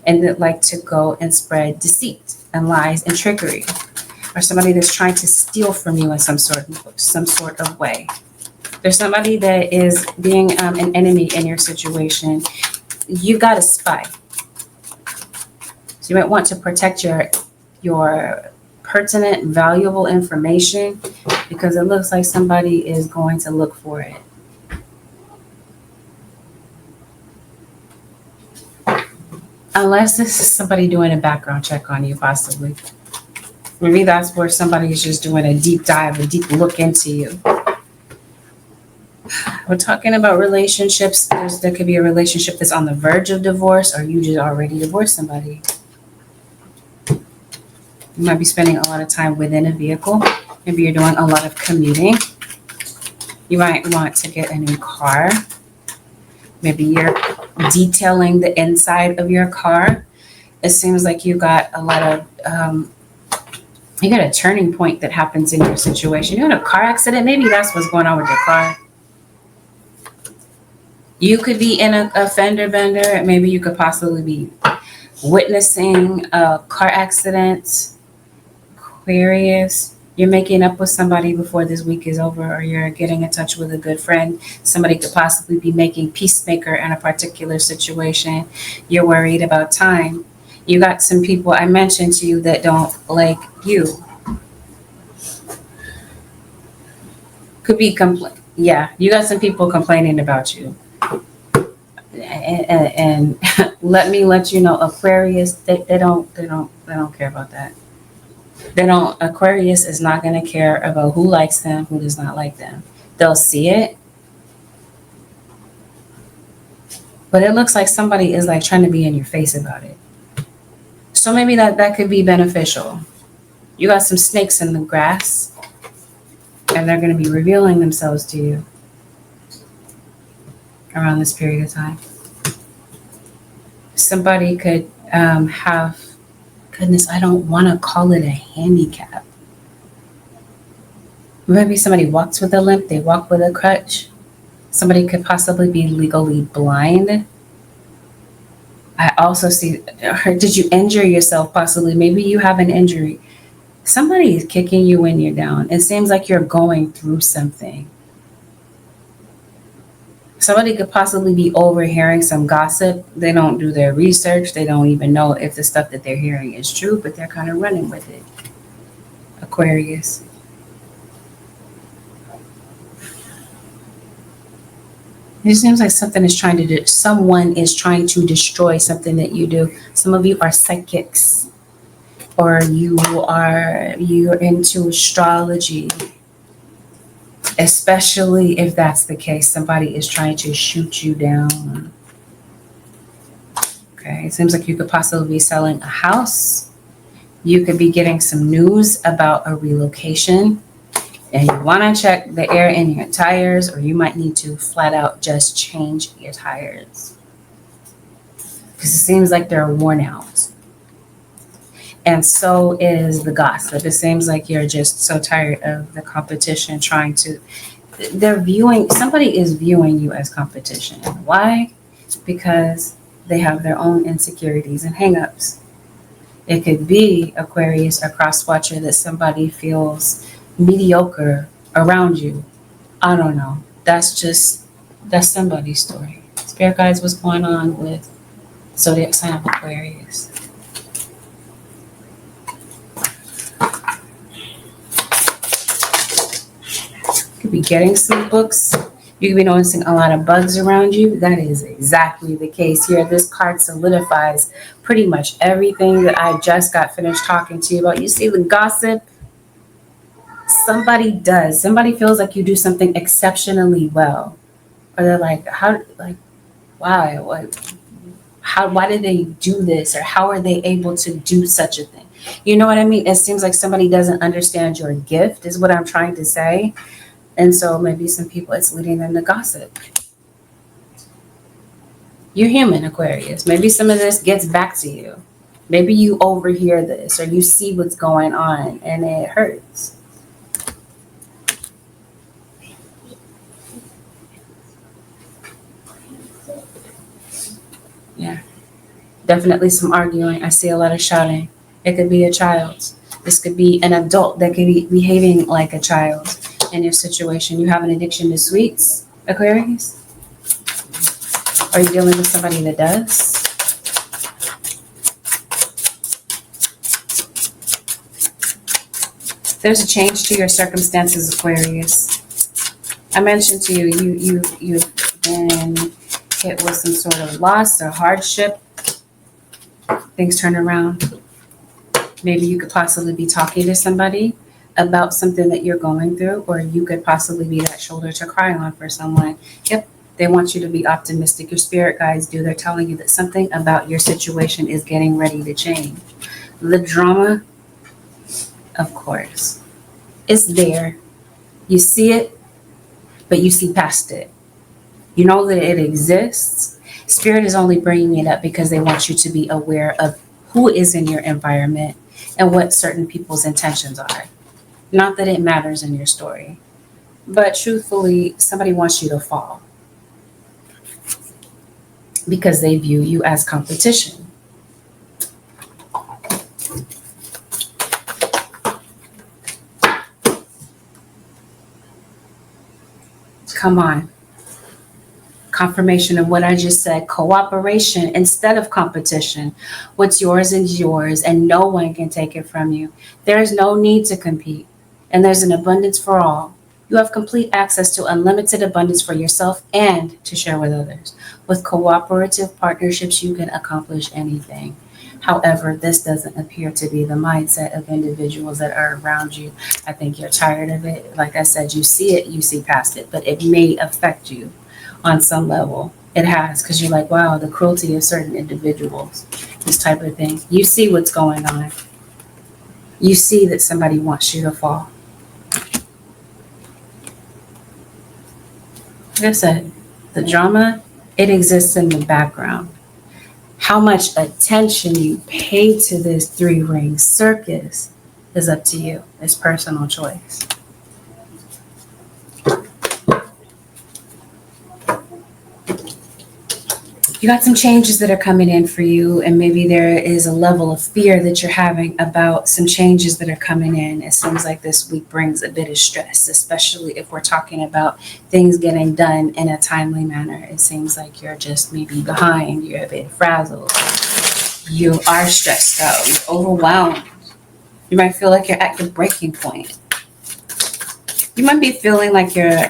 and that like to go and spread deceit and lies and trickery, or somebody that's trying to steal from you in some sort of way. There's somebody that is being an enemy in your situation. You've got a spy. So you might want to protect your pertinent, valuable information, because it looks like somebody is going to look for it. Unless this is somebody doing a background check on you, possibly. Maybe that's where somebody is just doing a deep dive, a deep look into you. We're talking about relationships. There could be a relationship that's on the verge of divorce, or you just already divorced somebody. You might be spending a lot of time within a vehicle. Maybe you're doing a lot of commuting. You might want to get a new car. Maybe you're detailing the inside of your car. It seems like you got a lot of, you got a turning point that happens in your situation. You're in a car accident. Maybe that's what's going on with your car. You could be in a fender bender. Maybe you could possibly be witnessing a car accident. Aquarius, you're making up with somebody before this week is over, or you're getting in touch with a good friend. Somebody could possibly be making peacemaker in a particular situation. You're worried about time. You got some people I mentioned to you that don't like you. Could be yeah, you got some people complaining about you. And let me let you know, Aquarius, they don't care about that. Aquarius is not going to care about who likes them, who does not like them. They'll see it, but it looks like somebody is like trying to be in your face about it. So maybe that could be beneficial. You got some snakes in the grass, and they're going to be revealing themselves to you around this period of time. Somebody could have, goodness, I don't want to call it a handicap. Maybe somebody walks with a limp, they walk with a crutch. Somebody could possibly be legally blind. I also see, did you injure yourself possibly? Maybe you have an injury. Somebody is kicking you when you're down. It seems like you're going through something. Somebody could possibly be overhearing some gossip. They don't do their research. They don't even know if the stuff that they're hearing is true, but they're kind of running with it. Aquarius. It seems like someone is trying to destroy something that you do. Some of you are psychics, or you're into astrology. Especially if that's the case, somebody is trying to shoot you down. Okay, it seems like you could possibly be selling a house. You could be getting some news about a relocation, and you want to check the air in your tires, or you might need to flat out just change your tires because it seems like they're worn out. And so is the gossip. It seems like you're just so tired of the competition somebody is viewing you as competition. Why? Because they have their own insecurities and hangups. It could be, Aquarius, a cross-watcher, that somebody feels mediocre around you. I don't know. That's somebody's story. Spirit guides, what's going on with zodiac sign of Aquarius? You could be getting some books. You could be noticing a lot of bugs around you. That is exactly the case here. This card solidifies pretty much everything that I just got finished talking to you about. You see the gossip? Somebody feels like you do something exceptionally well. Or they're like, why? Why did they do this? Or how are they able to do such a thing? You know what I mean? It seems like somebody doesn't understand your gift, is what I'm trying to say. And so maybe some people, it's leading them to gossip. You're human, Aquarius. Maybe some of this gets back to you. Maybe you overhear this, or you see what's going on and it hurts. Yeah, definitely some arguing. I see a lot of shouting. It could be a child. This could be an adult that could be behaving like a child in your situation. You have an addiction to sweets, Aquarius? Are you dealing with somebody that does? There's a change to your circumstances, Aquarius. I mentioned to you, you've been hit with some sort of loss or hardship. Things turn around. Maybe you could possibly be talking to somebody about something that you're going through, or you could possibly be that shoulder to cry on for someone. Yep, they want you to be optimistic. Your spirit guides do. They're telling you that something about your situation is getting ready to change. The drama, of course, it's there. You see it, but you see past it. You know that it exists. Spirit is only bringing it up because they want you to be aware of who is in your environment and what certain people's intentions are. Not that it matters in your story, but truthfully, somebody wants you to fall because they view you as competition. Come on. Confirmation of what I just said. Cooperation instead of competition. What's yours is yours, and no one can take it from you. There is no need to compete, and there's an abundance for all. You have complete access to unlimited abundance for yourself and to share with others. With cooperative partnerships, you can accomplish anything. However, this doesn't appear to be the mindset of individuals that are around you. I think you're tired of it. Like I said, you see it, you see past it, but it may affect you on some level. It has, because you're like, wow, the cruelty of certain individuals, this type of thing. You see what's going on. You see that somebody wants you to fall. Like I said, the drama, it exists in the background. How much attention you pay to this three-ring circus is up to you. It's personal choice. You got some changes that are coming in for you, and maybe there is a level of fear that you're having about some changes that are coming in. It seems like this week brings a bit of stress, especially if we're talking about things getting done in a timely manner. It seems like you're just maybe behind, you're a bit frazzled, you are stressed out, you're overwhelmed. You might feel like you're at your breaking point. You might be feeling like you're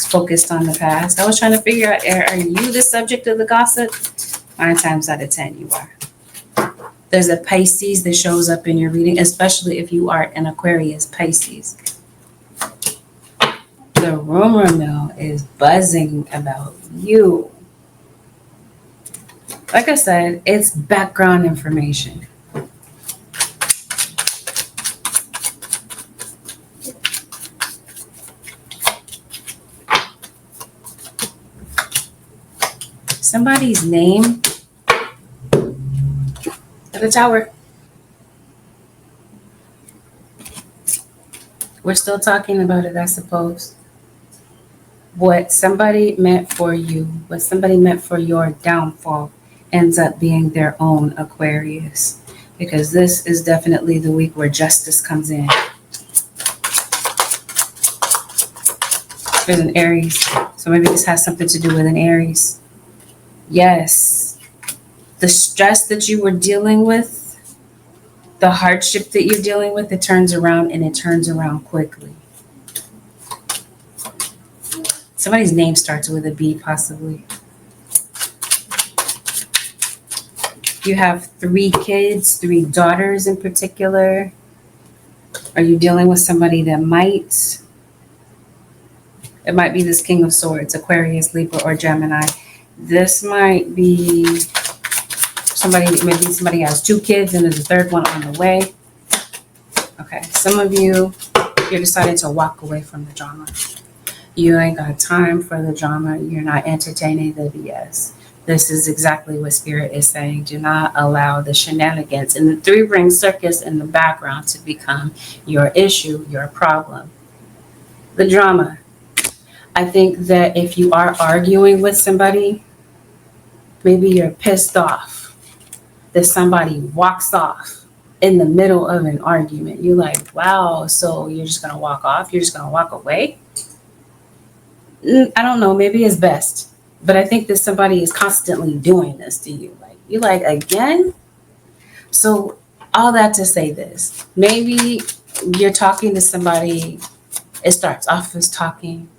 focused on the past. I was trying to figure out, are you the subject of the gossip? 9 times out of 10, you are. There's a Pisces that shows up in your reading, especially if you are an Aquarius Pisces. The rumor mill is buzzing about you. Like I said, it's background information. Somebody's name at the tower. We're still talking about it, I suppose. What somebody meant for you, what somebody meant for your downfall, ends up being their own Aquarius. Because this is definitely the week where justice comes in. There's an Aries. So maybe this has something to do with an Aries. Yes, the stress that you were dealing with, the hardship that you're dealing with, it turns around, and it turns around quickly. Somebody's name starts with a B, possibly. You have 3 kids, 3 daughters in particular. Are you dealing with somebody that might? It might be this King of Swords, Aquarius, Libra, or Gemini. This might be somebody, maybe somebody has 2 kids and there's a 3rd one on the way. Okay, some of you, you're deciding to walk away from the drama. You ain't got time for the drama. You're not entertaining the BS. This is exactly what Spirit is saying. Do not allow the shenanigans and the 3-ring circus in the background to become your issue, your problem. The drama. I think that if you are arguing with somebody, maybe you're pissed off that somebody walks off in the middle of an argument. You're like, wow, so you're just going to walk off? You're just going to walk away? I don't know. Maybe it's best. But I think that somebody is constantly doing this to you. Like, you're like, again? So all that to say this. Maybe you're talking to somebody. It starts off as talking.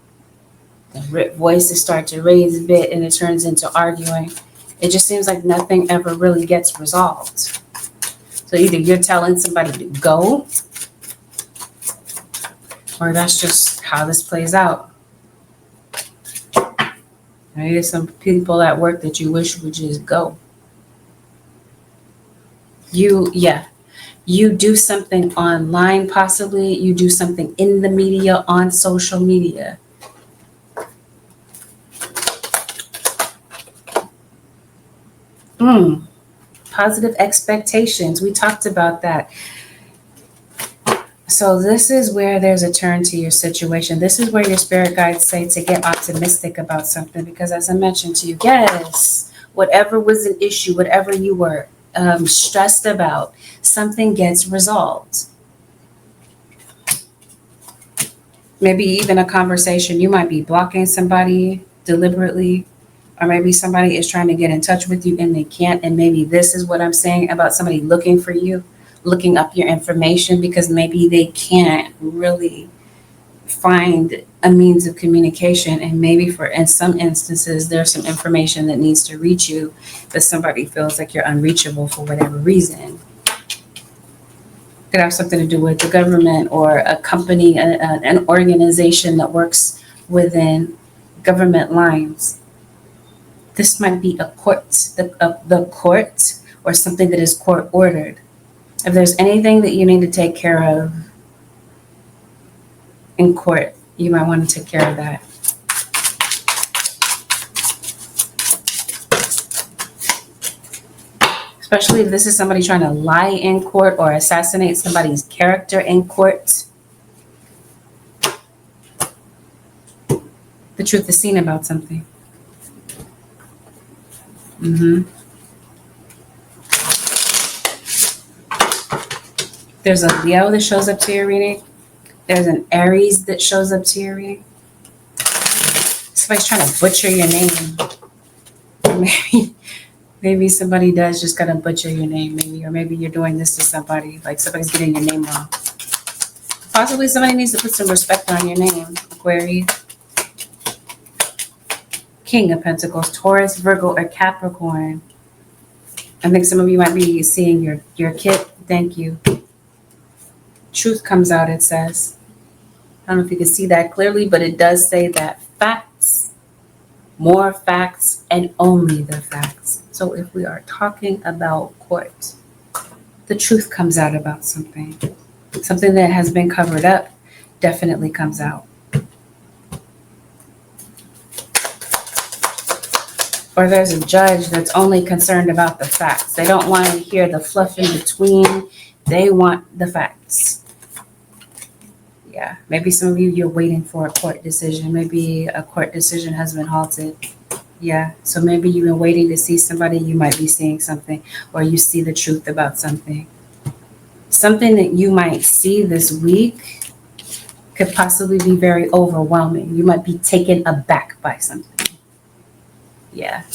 The voices start to raise a bit, and it turns into arguing. It just seems like nothing ever really gets resolved. So either you're telling somebody to go, or that's just how this plays out. Maybe there's some people at work that you wish would just go. You do something online, possibly. You do something in the media, on social media. Positive expectations. We talked about that. So this is where there's a turn to your situation. This is where your spirit guides say to get optimistic about something, because as I mentioned to you, yes, whatever was an issue, whatever you were stressed about, something gets resolved. Maybe even a conversation. You might be blocking somebody deliberately, or maybe somebody is trying to get in touch with you and they can't. And maybe this is what I'm saying about somebody looking for you, looking up your information, because maybe they can't really find a means of communication, and maybe in some instances there's some information that needs to reach you, but somebody feels like you're unreachable for whatever reason. Could have something to do with the government or a company, an organization that works within government lines. This might be a court, the court, or something that is court ordered. If there's anything that you need to take care of in court, you might want to take care of that. Especially if this is somebody trying to lie in court or assassinate somebody's character in court. The truth is seen about something. There's a Leo that shows up to your reading. There's an Aries that shows up to your reading. Somebody's trying to butcher your name. Or maybe somebody does just gotta butcher your name, maybe, or maybe you're doing this to somebody, like somebody's getting your name wrong. Possibly somebody needs to put some respect on your name, Aquarius. King of Pentacles, Taurus, Virgo, or Capricorn. I think some of you might be seeing your kid. Thank you. Truth comes out, it says. I don't know if you can see that clearly, but it does say that facts, more facts, and only the facts. So if we are talking about court, the truth comes out about something. Something that has been covered up definitely comes out. Or there's a judge that's only concerned about the facts. They don't want to hear the fluff in between. They want the facts. Yeah, maybe some of you, you're waiting for a court decision. Maybe a court decision has been halted. Yeah, so maybe you've been waiting to see somebody. You might be seeing something, or you see the truth about something. Something that you might see this week could possibly be very overwhelming. You might be taken aback by something. Yeah,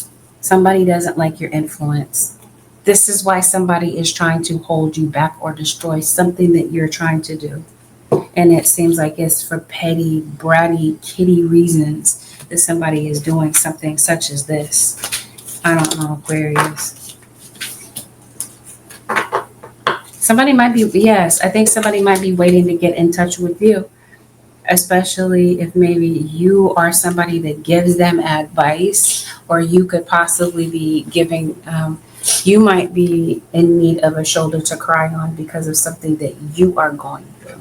somebody doesn't like your influence. This is why somebody is trying to hold you back or destroy something that you're trying to do. And it seems like it's for petty, bratty, kitty reasons that somebody is doing something such as this. I don't know, Aquarius. Somebody might be, yes, I think somebody might be waiting to get in touch with you. Especially if maybe you are somebody that gives them advice, or you could possibly be giving, you might be in need of a shoulder to cry on because of something that you are going through.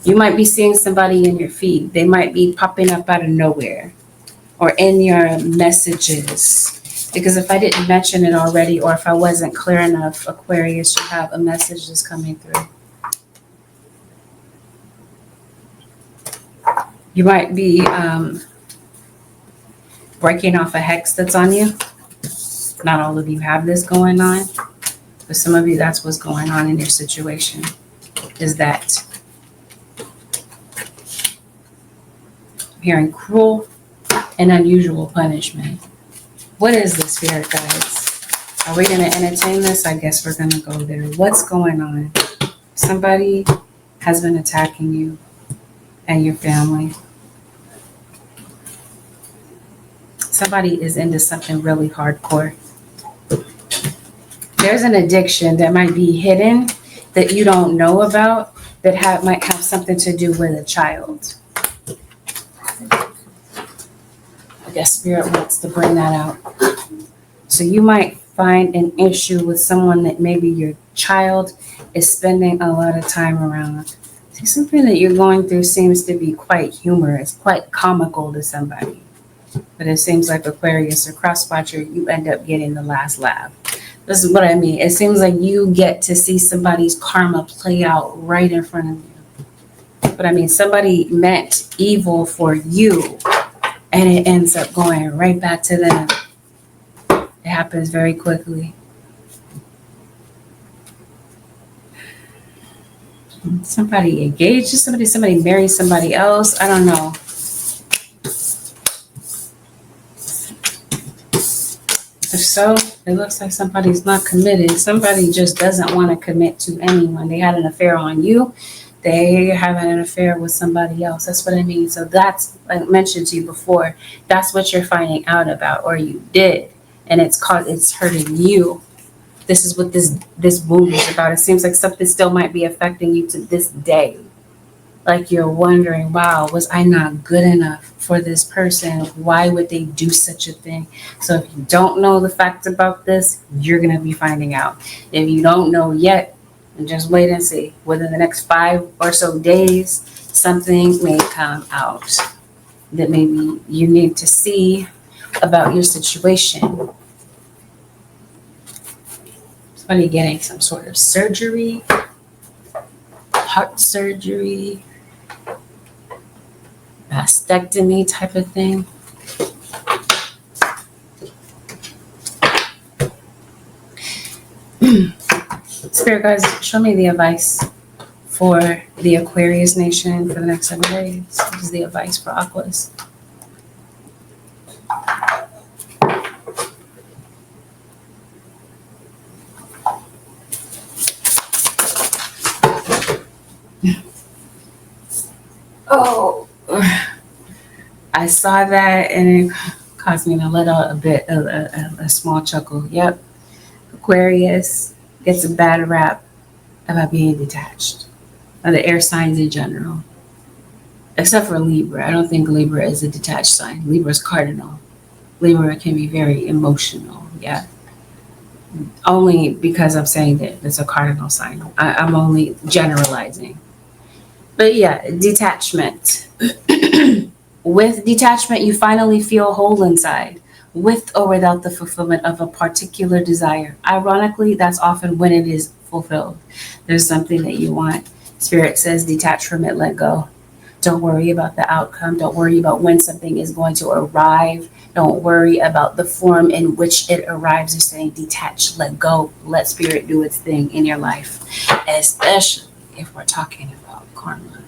You might be seeing somebody in your feed. They might be popping up out of nowhere or in your messages. Because if I didn't mention it already, or if I wasn't clear enough, Aquarius, you have a message that's coming through. You might be breaking off a hex that's on you. Not all of you have this going on, but some of you, that's what's going on in your situation, is that I'm hearing cruel and unusual punishment. What is this, Spirit guides? Are we going to entertain this? I guess we're going to go there. What's going on? Somebody has been attacking you and your family. Somebody is into something really hardcore. There's an addiction that might be hidden that you don't know about that might have something to do with a child. I guess Spirit wants to bring that out. So you might find an issue with someone that maybe your child is spending a lot of time around. See, something that you're going through seems to be quite humorous, quite comical to somebody. But it seems like Aquarius or cross-watcher, you end up getting the last laugh. This is what I mean. It seems like you get to see somebody's karma play out right in front of you. But I mean, somebody meant evil for you, and it ends up going right back to them. It happens very quickly. Somebody engaged to somebody married somebody else. I don't know. If so, it looks like somebody's not committed. Somebody just doesn't want to commit to anyone. They had an affair on you. They having an affair with somebody else. That's what I mean. So that's, like I mentioned to you before, that's what you're finding out about, or you did, and it's hurting you. This is what this wound is about. It seems like something still might be affecting you to this day. Like you're wondering, wow, was I not good enough for this person? Why would they do such a thing? So if you don't know the facts about this, you're going to be finding out. If you don't know yet, and just wait and see. Within the next 5 or so days, something may come out that maybe you need to see about your situation. Somebody getting some sort of surgery, heart surgery, mastectomy type of thing. Spirit guys, show me the advice for the Aquarius nation for the next 7 days. What is the advice for Aquas? Oh, I saw that and it caused me to let out a small chuckle. Yep. Aquarius gets a bad rap about being detached, or the air signs in general, except for Libra. I don't think Libra is a detached sign. Libra is cardinal. Libra can be very emotional. Yeah. Only because I'm saying that it's a cardinal sign. I'm only generalizing. But yeah, detachment. With detachment, you finally feel whole inside, with or without the fulfillment of a particular desire. Ironically, that's often when it is fulfilled. There's something that you want. Spirit says detach from it, let go. Don't worry about the outcome. Don't worry about when something is going to arrive. Don't worry about the form in which it arrives. You're saying detach, let go, let spirit do its thing in your life, especially if we're talking about karma.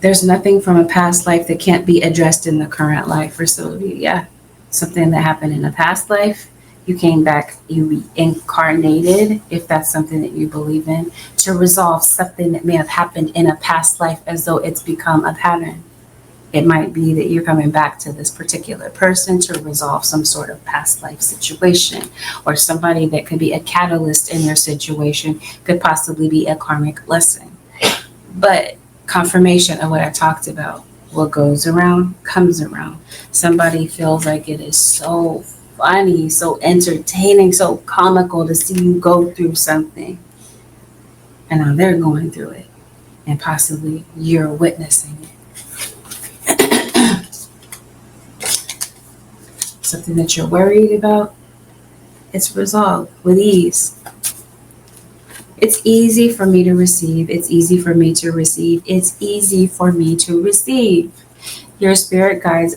There's nothing from a past life that can't be addressed in the current life. For some of you, yeah, something that happened in a past life, you came back, you reincarnated, if that's something that you believe in, to resolve something that may have happened in a past life as though it's become a pattern. It might be that you're coming back to this particular person to resolve some sort of past life situation, or somebody that could be a catalyst in your situation could possibly be a karmic lesson. But confirmation of what I talked about. What goes around comes around. Somebody feels like it is so funny, so entertaining, so comical to see you go through something. And now they're going through it. And possibly you're witnessing it. Something that you're worried about, it's resolved with ease. It's easy for me to receive. It's easy for me to receive. It's easy for me to receive. Your spirit guides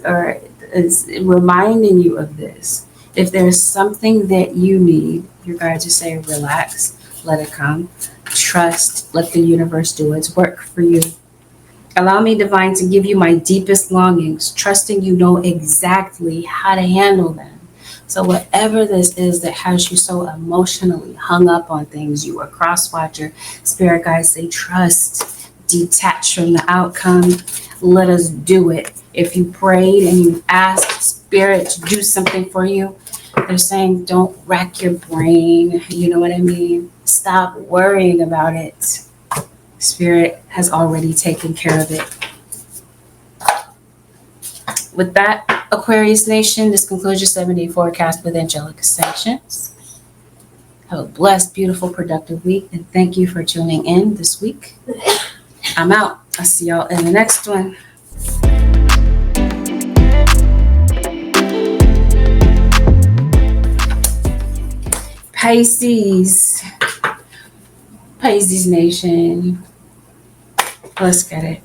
is reminding you of this. If there's something that you need, your guides are saying, relax, let it come. Trust, let the universe do its work for you. Allow me, divine, to give you my deepest longings, trusting you know exactly how to handle them. So whatever this is that has you so emotionally hung up on things, you are cross watcher, spirit guides say trust, detach from the outcome, let us do it. If you prayed and you asked spirit to do something for you, they're saying don't rack your brain, you know what I mean? Stop worrying about it. Spirit has already taken care of it. With that, Aquarius Nation, this concludes your 7-day forecast with angelic ascensions. Have a blessed, beautiful, productive week, and thank you for tuning in this week. I'm out. I'll see y'all in the next one. Pisces. Pisces Nation. Let's get it.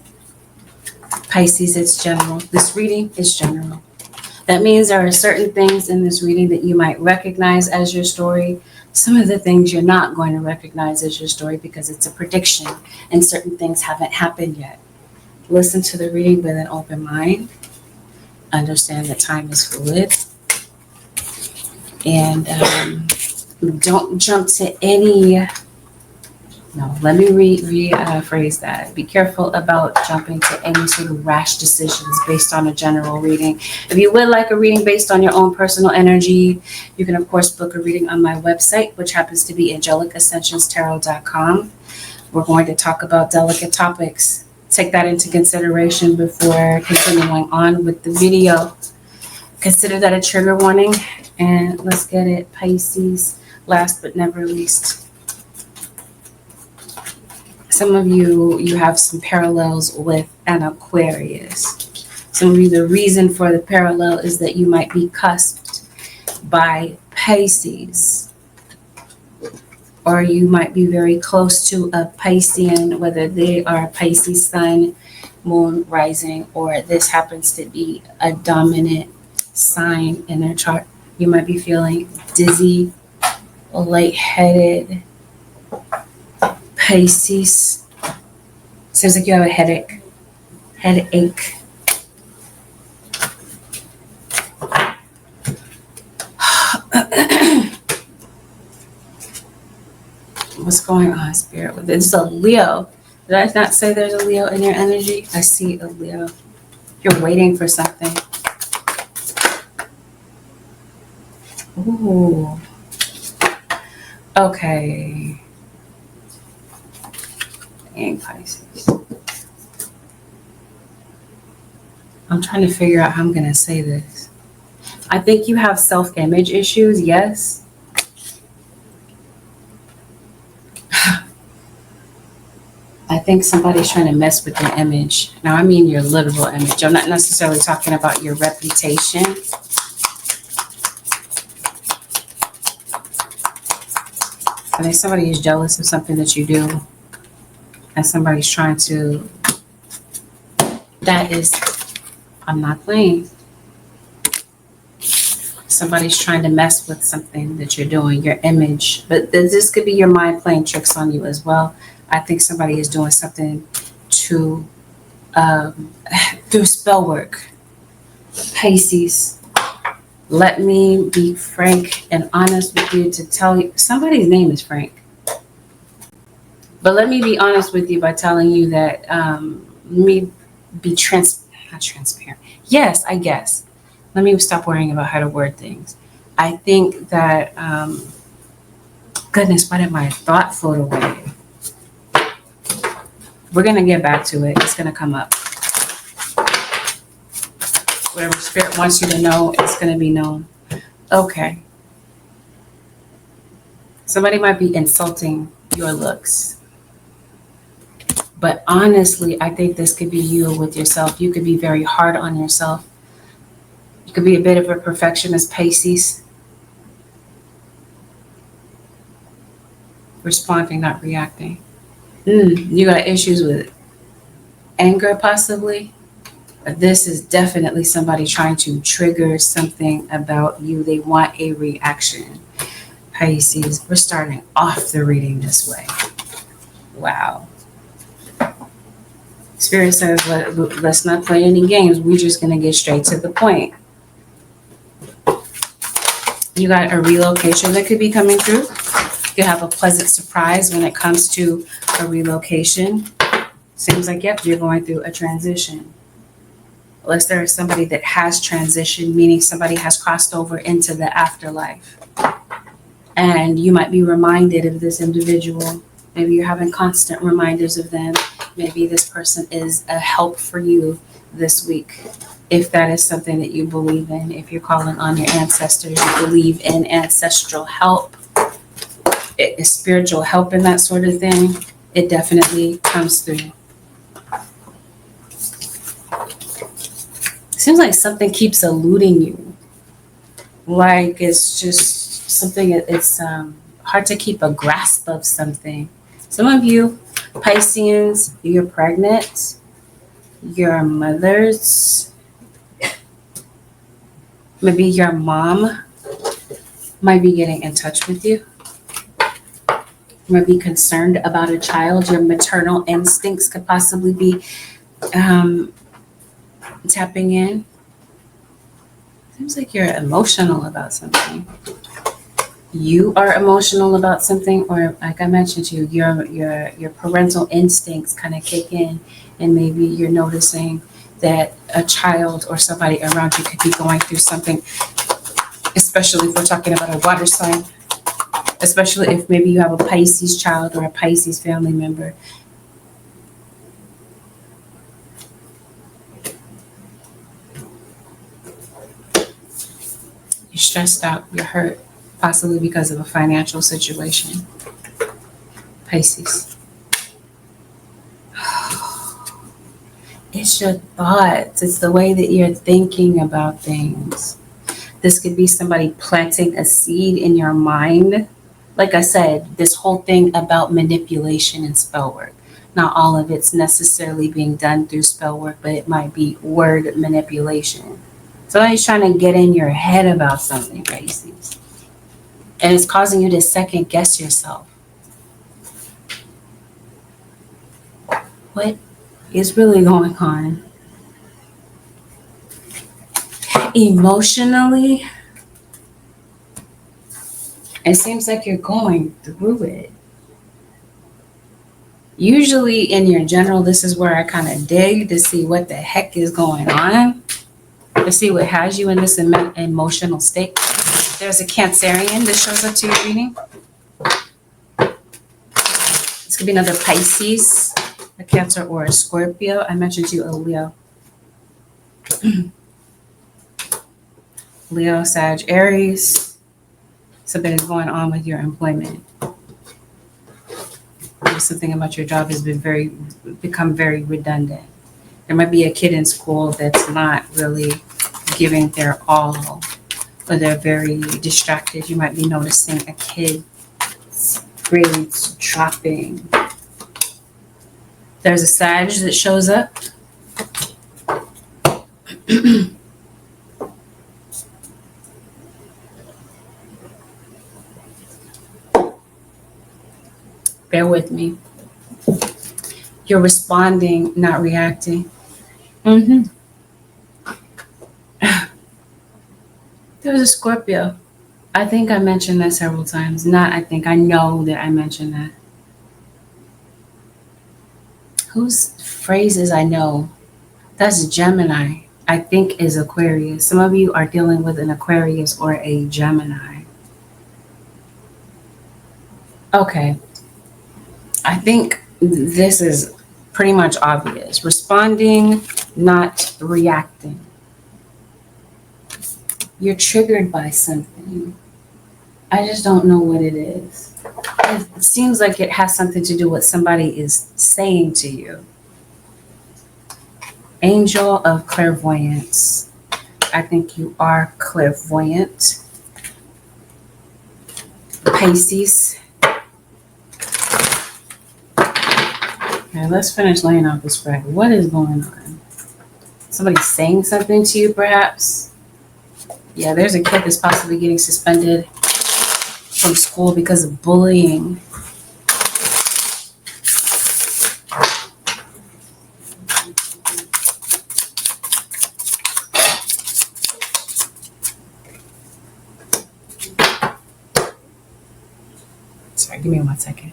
Pisces, it's general. This reading is general. That means there are certain things in this reading that you might recognize as your story. Some of the things you're not going to recognize as your story because it's a prediction and certain things haven't happened yet. Listen to the reading with an open mind. Understand that time is fluid. And Don't jump to any. No, let me rephrase that. Be careful about jumping to any sort of rash decisions based on a general reading. If you would like a reading based on your own personal energy, you can, of course, book a reading on my website, which happens to be angelicascensionstarot.com. We're going to talk about delicate topics. Take that into consideration before continuing on with the video. Consider that a trigger warning, and let's get it. Pisces, last but never least. Some of you have some parallels with an Aquarius. Some of you, the reason for the parallel is that you might be cusped by Pisces. Or you might be very close to a Piscean, whether they are Pisces sun, moon, rising, or this happens to be a dominant sign in their chart. You might be feeling dizzy, lightheaded. Pisces. Seems like you have a headache. What's going on, Spirit? This is a Leo. Did I not say there's a Leo in your energy? I see a Leo. You're waiting for something. Ooh. Okay. Dang, Pisces. I'm trying to figure out how I'm going to say this. I think you have self-image issues, yes. I think somebody's trying to mess with your image. Now, I mean your literal image. I'm not necessarily talking about your reputation. I think somebody is jealous of something that you do. And somebody's trying to, I'm not playing. Somebody's trying to mess with something that you're doing, your image. But this could be your mind playing tricks on you as well. I think somebody is doing something to, through spell work. Pisces, let me be frank and honest with you to tell you, somebody's name is Frank. But let me be honest with you by telling you that, let me be not transparent. Yes, I guess. Let me stop worrying about how to word things. I think that, goodness, why did my thought float away? We're going to get back to it. It's going to come up. Whatever Spirit wants you to know, it's going to be known. Okay. Somebody might be insulting your looks. But honestly, I think this could be you with yourself. You could be very hard on yourself. You could be a bit of a perfectionist, Pisces. Responding, not reacting. You got issues with anger, possibly. But this is definitely somebody trying to trigger something about you. They want a reaction. Pisces, we're starting off the reading this way. Wow. Spirit says, let's not play any games. We're just going to get straight to the point. You got a relocation that could be coming through. You have a pleasant surprise when it comes to a relocation. Seems like, yep, you're going through a transition. Unless there is somebody that has transitioned, meaning somebody has crossed over into the afterlife. And you might be reminded of this individual. Maybe you're having constant reminders of them. Maybe this person is a help for you this week. If that is something that you believe in, if you're calling on your ancestors, you believe in ancestral help, spiritual help and that sort of thing, it definitely comes through. It seems like something keeps eluding you. Like it's just something, it's hard to keep a grasp of something. Some of you Pisceans, you're pregnant, your mothers, maybe your mom might be getting in touch with you. You might be concerned about a child. Your maternal instincts could possibly be tapping in. Seems like you're emotional about something. you are emotional about something, or like I mentioned to you, your parental instincts kind of kick in, and maybe you're noticing that a child or somebody around you could be going through something, especially if we're talking about a water sign, especially if maybe you have a Pisces child or a Pisces family member. You're stressed out, you're hurt, possibly because of a financial situation. Pisces. It's your thoughts. It's the way that you're thinking about things. This could be somebody planting a seed in your mind. Like I said, this whole thing about manipulation and spell work. Not all of it's necessarily being done through spell work, but it might be word manipulation. Somebody's trying to get in your head about something, Pisces. And it's causing you to second guess yourself. What is really going on? Emotionally, it seems like you're going through it. Usually in your general, this is where I kind of dig to see what the heck is going on, to see what has you in this emotional state. There's a Cancerian that shows up to your reading. This could be another Pisces, a Cancer, or a Scorpio. I mentioned to you a Leo. Leo, Sag, Aries. Something is going on with your employment. Something about your job has become very redundant. There might be a kid in school that's not really giving their all, or they're very distracted. You might be noticing a kid's grades dropping. There's a Sag that shows up. Bear with me. You're responding, not reacting. There's a Scorpio. I think I mentioned that several times. I know that I mentioned that. Whose phrases I know? That's Gemini. I think is Aquarius. Some of you are dealing with an Aquarius or a Gemini. Okay. I think this is pretty much obvious. Responding, not reacting. You're triggered by something. I just don't know what it is. It seems like it has something to do with somebody is saying to you. Angel of clairvoyance. I think you are clairvoyant. Pisces. Okay, let's finish laying out this bracket. What is going on? Somebody saying something to you, perhaps? Yeah, there's a kid that's possibly getting suspended from school because of bullying. Sorry, give me 1 second.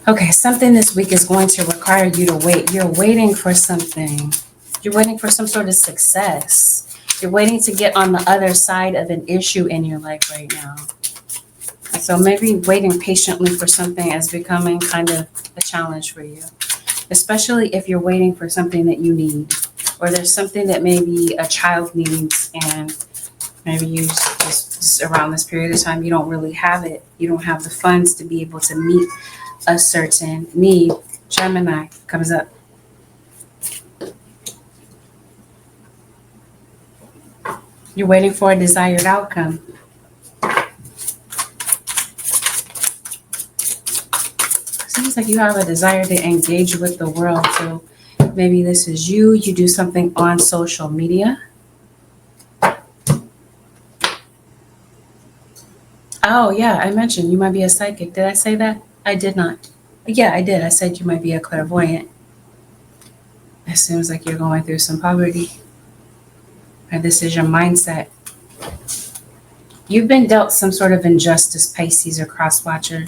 Okay, something this week is going to require you to wait. You're waiting for something. You're waiting for some sort of success. You're waiting to get on the other side of an issue in your life right now. So maybe waiting patiently for something is becoming kind of a challenge for you, especially if you're waiting for something that you need, or there's something that maybe a child needs, and maybe you just around this period of time, you don't really have it. You don't have the funds to be able to meet a certain need. Gemini comes up. You're waiting for a desired outcome. Seems like you have a desire to engage with the world, to maybe this is you. You do something on social media. Oh, yeah, I mentioned you might be a psychic. Did I say that? I did not. Yeah, I did. I said you might be a clairvoyant. It seems like you're going through some poverty. And this is your mindset. You've been dealt some sort of injustice, Pisces or cross-watcher.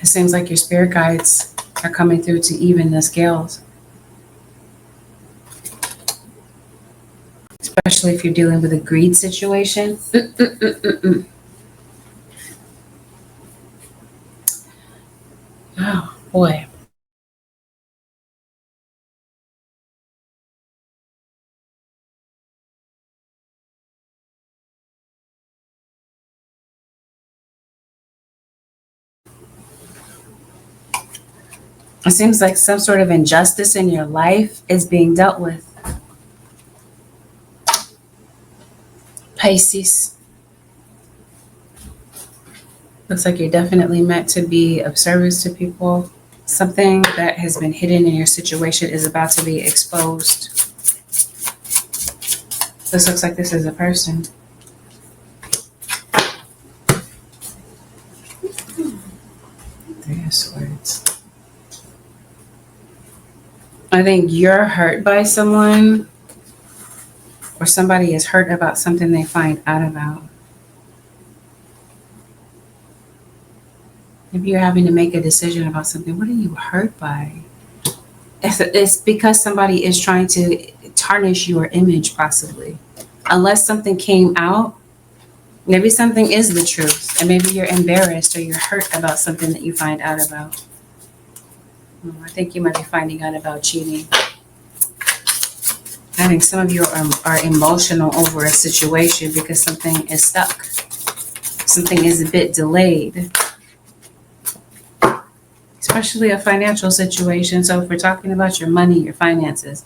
It seems like your spirit guides are coming through to even the scales. Especially if you're dealing with a greed situation. Oh, boy. It seems like some sort of injustice in your life is being dealt with. Pisces. Looks like you're definitely meant to be of service to people. Something that has been hidden in your situation is about to be exposed. This looks like this is a person. Three of Swords. I think you're hurt by someone, or somebody is hurt about something they find out about. Maybe you're having to make a decision about something. What are you hurt by? It's because somebody is trying to tarnish your image, possibly. Unless something came out, maybe something is the truth, and maybe you're embarrassed or you're hurt about something that you find out about. I think you might be finding out about cheating. I think some of you are emotional over a situation because something is stuck. Something is a bit delayed. Especially a financial situation. So if we're talking about your money, your finances,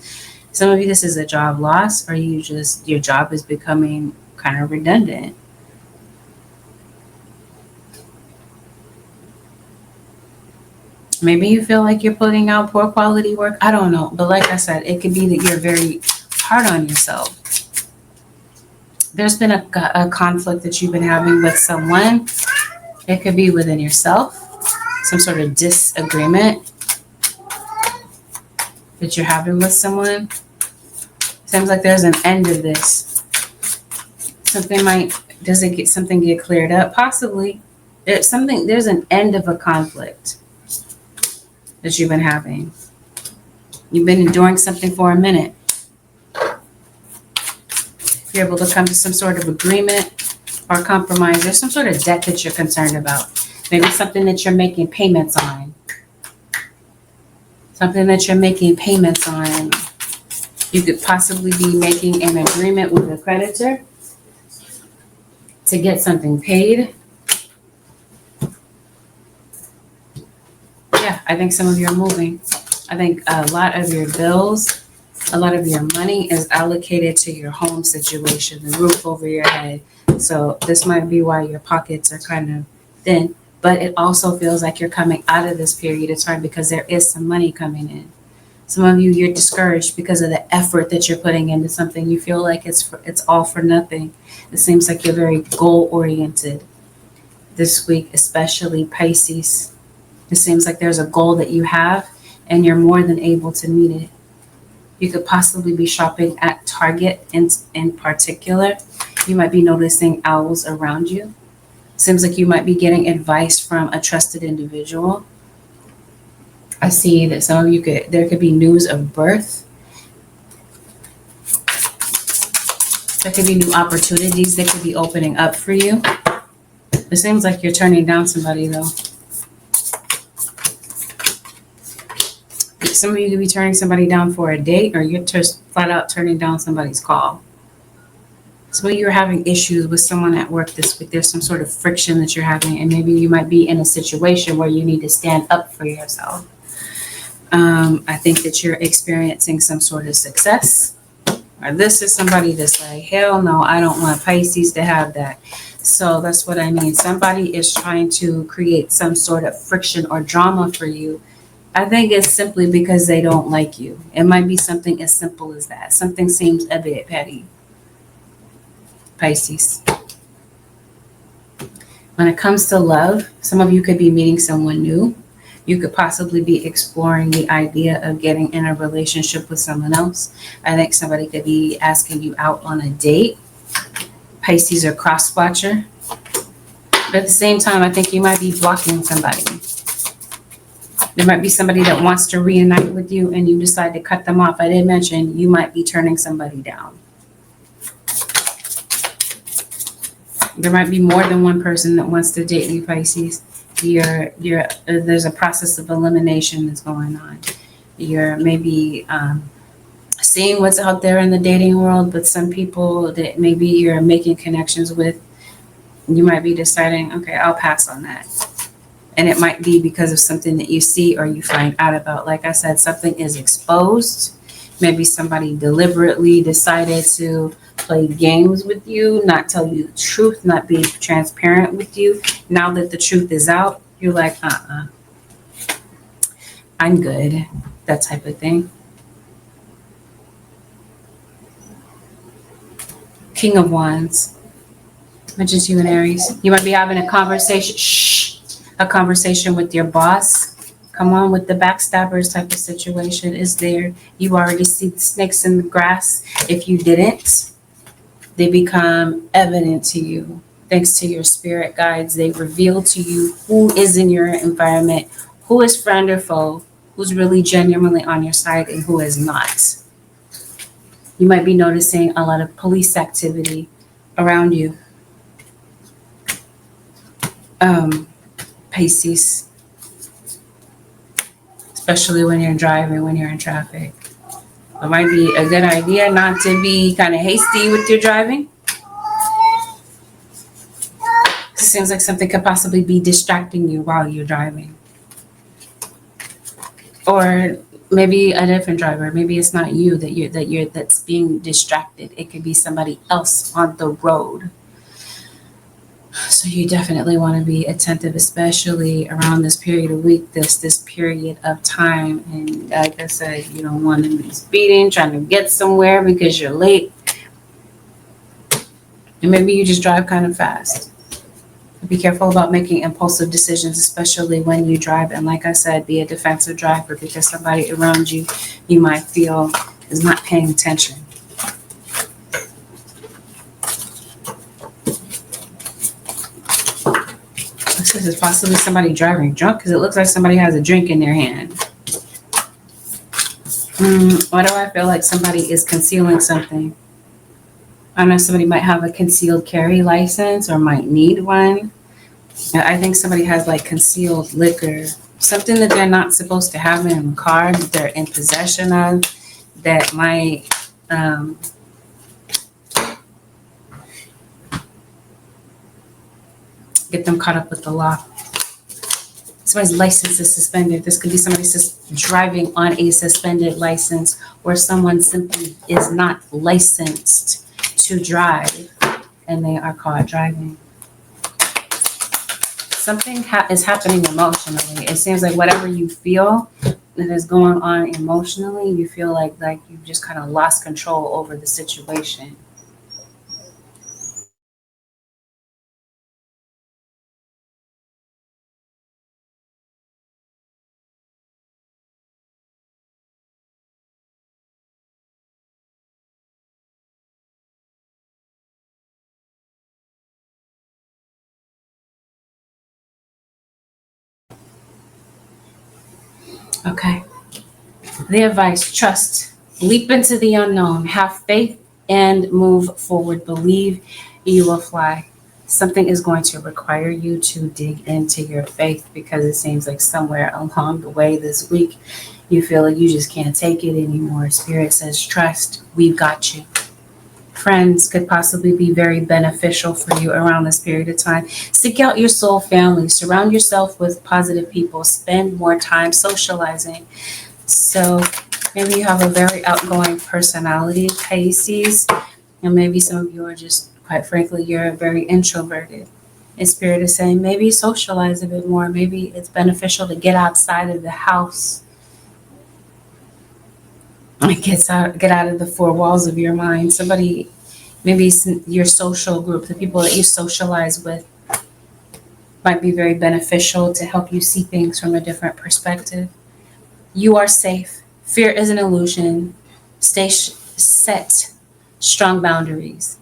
some of you, this is a job loss, or your job is becoming kind of redundant. Maybe you feel like you're putting out poor quality work. I don't know. But like I said, it could be that you're very hard on yourself. There's been a conflict that you've been having with someone. It could be within yourself. Some sort of disagreement that you're having with someone. Seems like there's an end of this. Something get cleared up? Possibly. There's an end of a conflict that you've been having. You've been enduring something for a minute. If you're able to come to some sort of agreement or compromise, there's some sort of debt that you're concerned about. Maybe something that you're making payments on. Something that you're making payments on. You could possibly be making an agreement with a creditor to get something paid. Yeah, I think some of you are moving. I think a lot of your bills, a lot of your money is allocated to your home situation, the roof over your head. So this might be why your pockets are kind of thin. But it also feels like you're coming out of this period of time because there is some money coming in. Some of you, you're discouraged because of the effort that you're putting into something. You feel like it's all for nothing. It seems like you're very goal-oriented this week, especially Pisces. It seems like there's a goal that you have, and you're more than able to meet it. You could possibly be shopping at Target in particular. You might be noticing owls around you. Seems like you might be getting advice from a trusted individual. I see that some of you there could be news of birth. There could be new opportunities that could be opening up for you. It seems like you're turning down somebody though. Some of you could be turning somebody down for a date, or you're just flat out turning down somebody's call. So you're having issues with someone at work this week. There's some sort of friction that you're having, and maybe you might be in a situation where you need to stand up for yourself. I think that you're experiencing some sort of success. Or this is somebody that's like, hell no, I don't want Pisces to have that. So that's what I mean. Somebody is trying to create some sort of friction or drama for you I think it's simply because they don't like you. It might be something as simple as that. Something seems a bit petty. Pisces. When it comes to love, some of you could be meeting someone new. You could possibly be exploring the idea of getting in a relationship with someone else. I think somebody could be asking you out on a date. Pisces or cross watcher. But at the same time, I think you might be blocking somebody. There might be somebody that wants to reunite with you and you decide to cut them off. I did mention you might be turning somebody down. There might be more than one person that wants to date you, Pisces. There's a process of elimination that's going on. You're maybe seeing what's out there in the dating world, but some people that maybe you're making connections with, you might be deciding, okay, I'll pass on that. And it might be because of something that you see or you find out about. Like I said, something is exposed. Maybe somebody deliberately decided to play games with you, not tell you the truth, not be transparent with you. Now that the truth is out, you're like, I'm good. That type of thing. King of Wands. Mentions you in Aries. You might be having a conversation with your boss. Come on, with the backstabbers type of situation is there. You already see the snakes in the grass. If you didn't, they become evident to you. Thanks to your spirit guides, they reveal to you who is in your environment, who is friend or foe, who's really genuinely on your side and who is not. You might be noticing a lot of police activity around you. Pisces, especially when you're driving, when you're in traffic. It might be a good idea not to be kind of hasty with your driving. It seems like something could possibly be distracting you while you're driving. Or maybe a different driver. Maybe it's not you that's being distracted. It could be somebody else on the road. So you definitely want to be attentive, especially around this period of week, this period of time. And like I said, you don't want to be speeding, trying to get somewhere because you're late. And maybe you just drive kind of fast. Be careful about making impulsive decisions, especially when you drive. And like I said, be a defensive driver because somebody around you, you might feel is not paying attention. This is possibly somebody driving drunk because it looks like somebody has a drink in their hand. Why do I feel like somebody is concealing something? I don't know, somebody might have a concealed carry license or might need one. I think somebody has like concealed liquor, something that they're not supposed to have in a car that they're in possession of that might get them caught up with the law. Somebody's license is suspended. This could be somebody driving on a suspended license, or someone simply is not licensed to drive and they are caught driving. Something is happening emotionally. It seems like whatever you feel that is going on emotionally, you feel like you've just kind of lost control over the situation. Okay. The advice: trust, leap into the unknown, have faith, and move forward. Believe you will fly. Something is going to require you to dig into your faith because it seems like somewhere along the way this week, you feel like you just can't take it anymore. Spirit says, trust, we've got you. Friends could possibly be very beneficial for you around this period of time. Seek out your soul family. Surround yourself with positive people. Spend more time socializing. So maybe you have a very outgoing personality, Pisces, and maybe some of you are just, quite frankly, you're very introverted. And Spirit is saying maybe socialize a bit more. Maybe it's beneficial to get outside of the house Get out of the four walls of your mind. Somebody, maybe your social group, the people that you socialize with, might be very beneficial to help you see things from a different perspective. You are safe. Fear is an illusion. Set strong boundaries,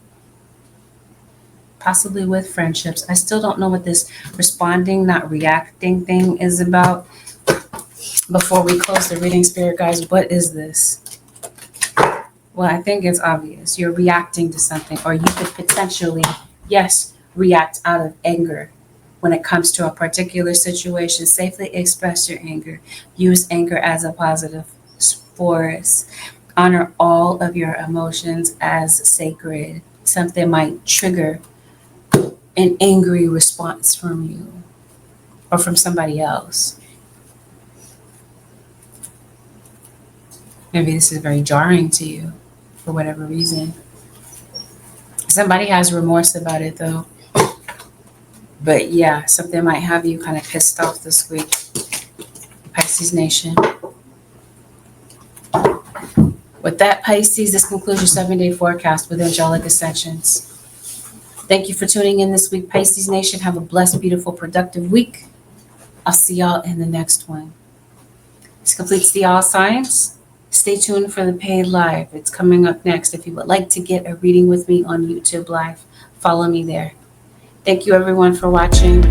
possibly with friendships. I still don't know what this responding, not reacting thing is about. Before we close the reading, spirit guys, what is this? Well, I think it's obvious. You're reacting to something, or you could potentially, yes, react out of anger. When it comes to a particular situation, safely express your anger. Use anger as a positive force. Honor all of your emotions as sacred. Something might trigger an angry response from you or from somebody else. Maybe this is very jarring to you for whatever reason. Somebody has remorse about it though. But yeah, something might have you kind of pissed off this week. Pisces Nation. With that, Pisces, this concludes your 7-day forecast with angelic ascensions. Thank you for tuning in this week, Pisces Nation. Have a blessed, beautiful, productive week. I'll see y'all in the next one. This completes the all signs. Stay tuned for the paid live. It's coming up next. If you would like to get a reading with me on YouTube Live, follow me there. Thank you, everyone, for watching.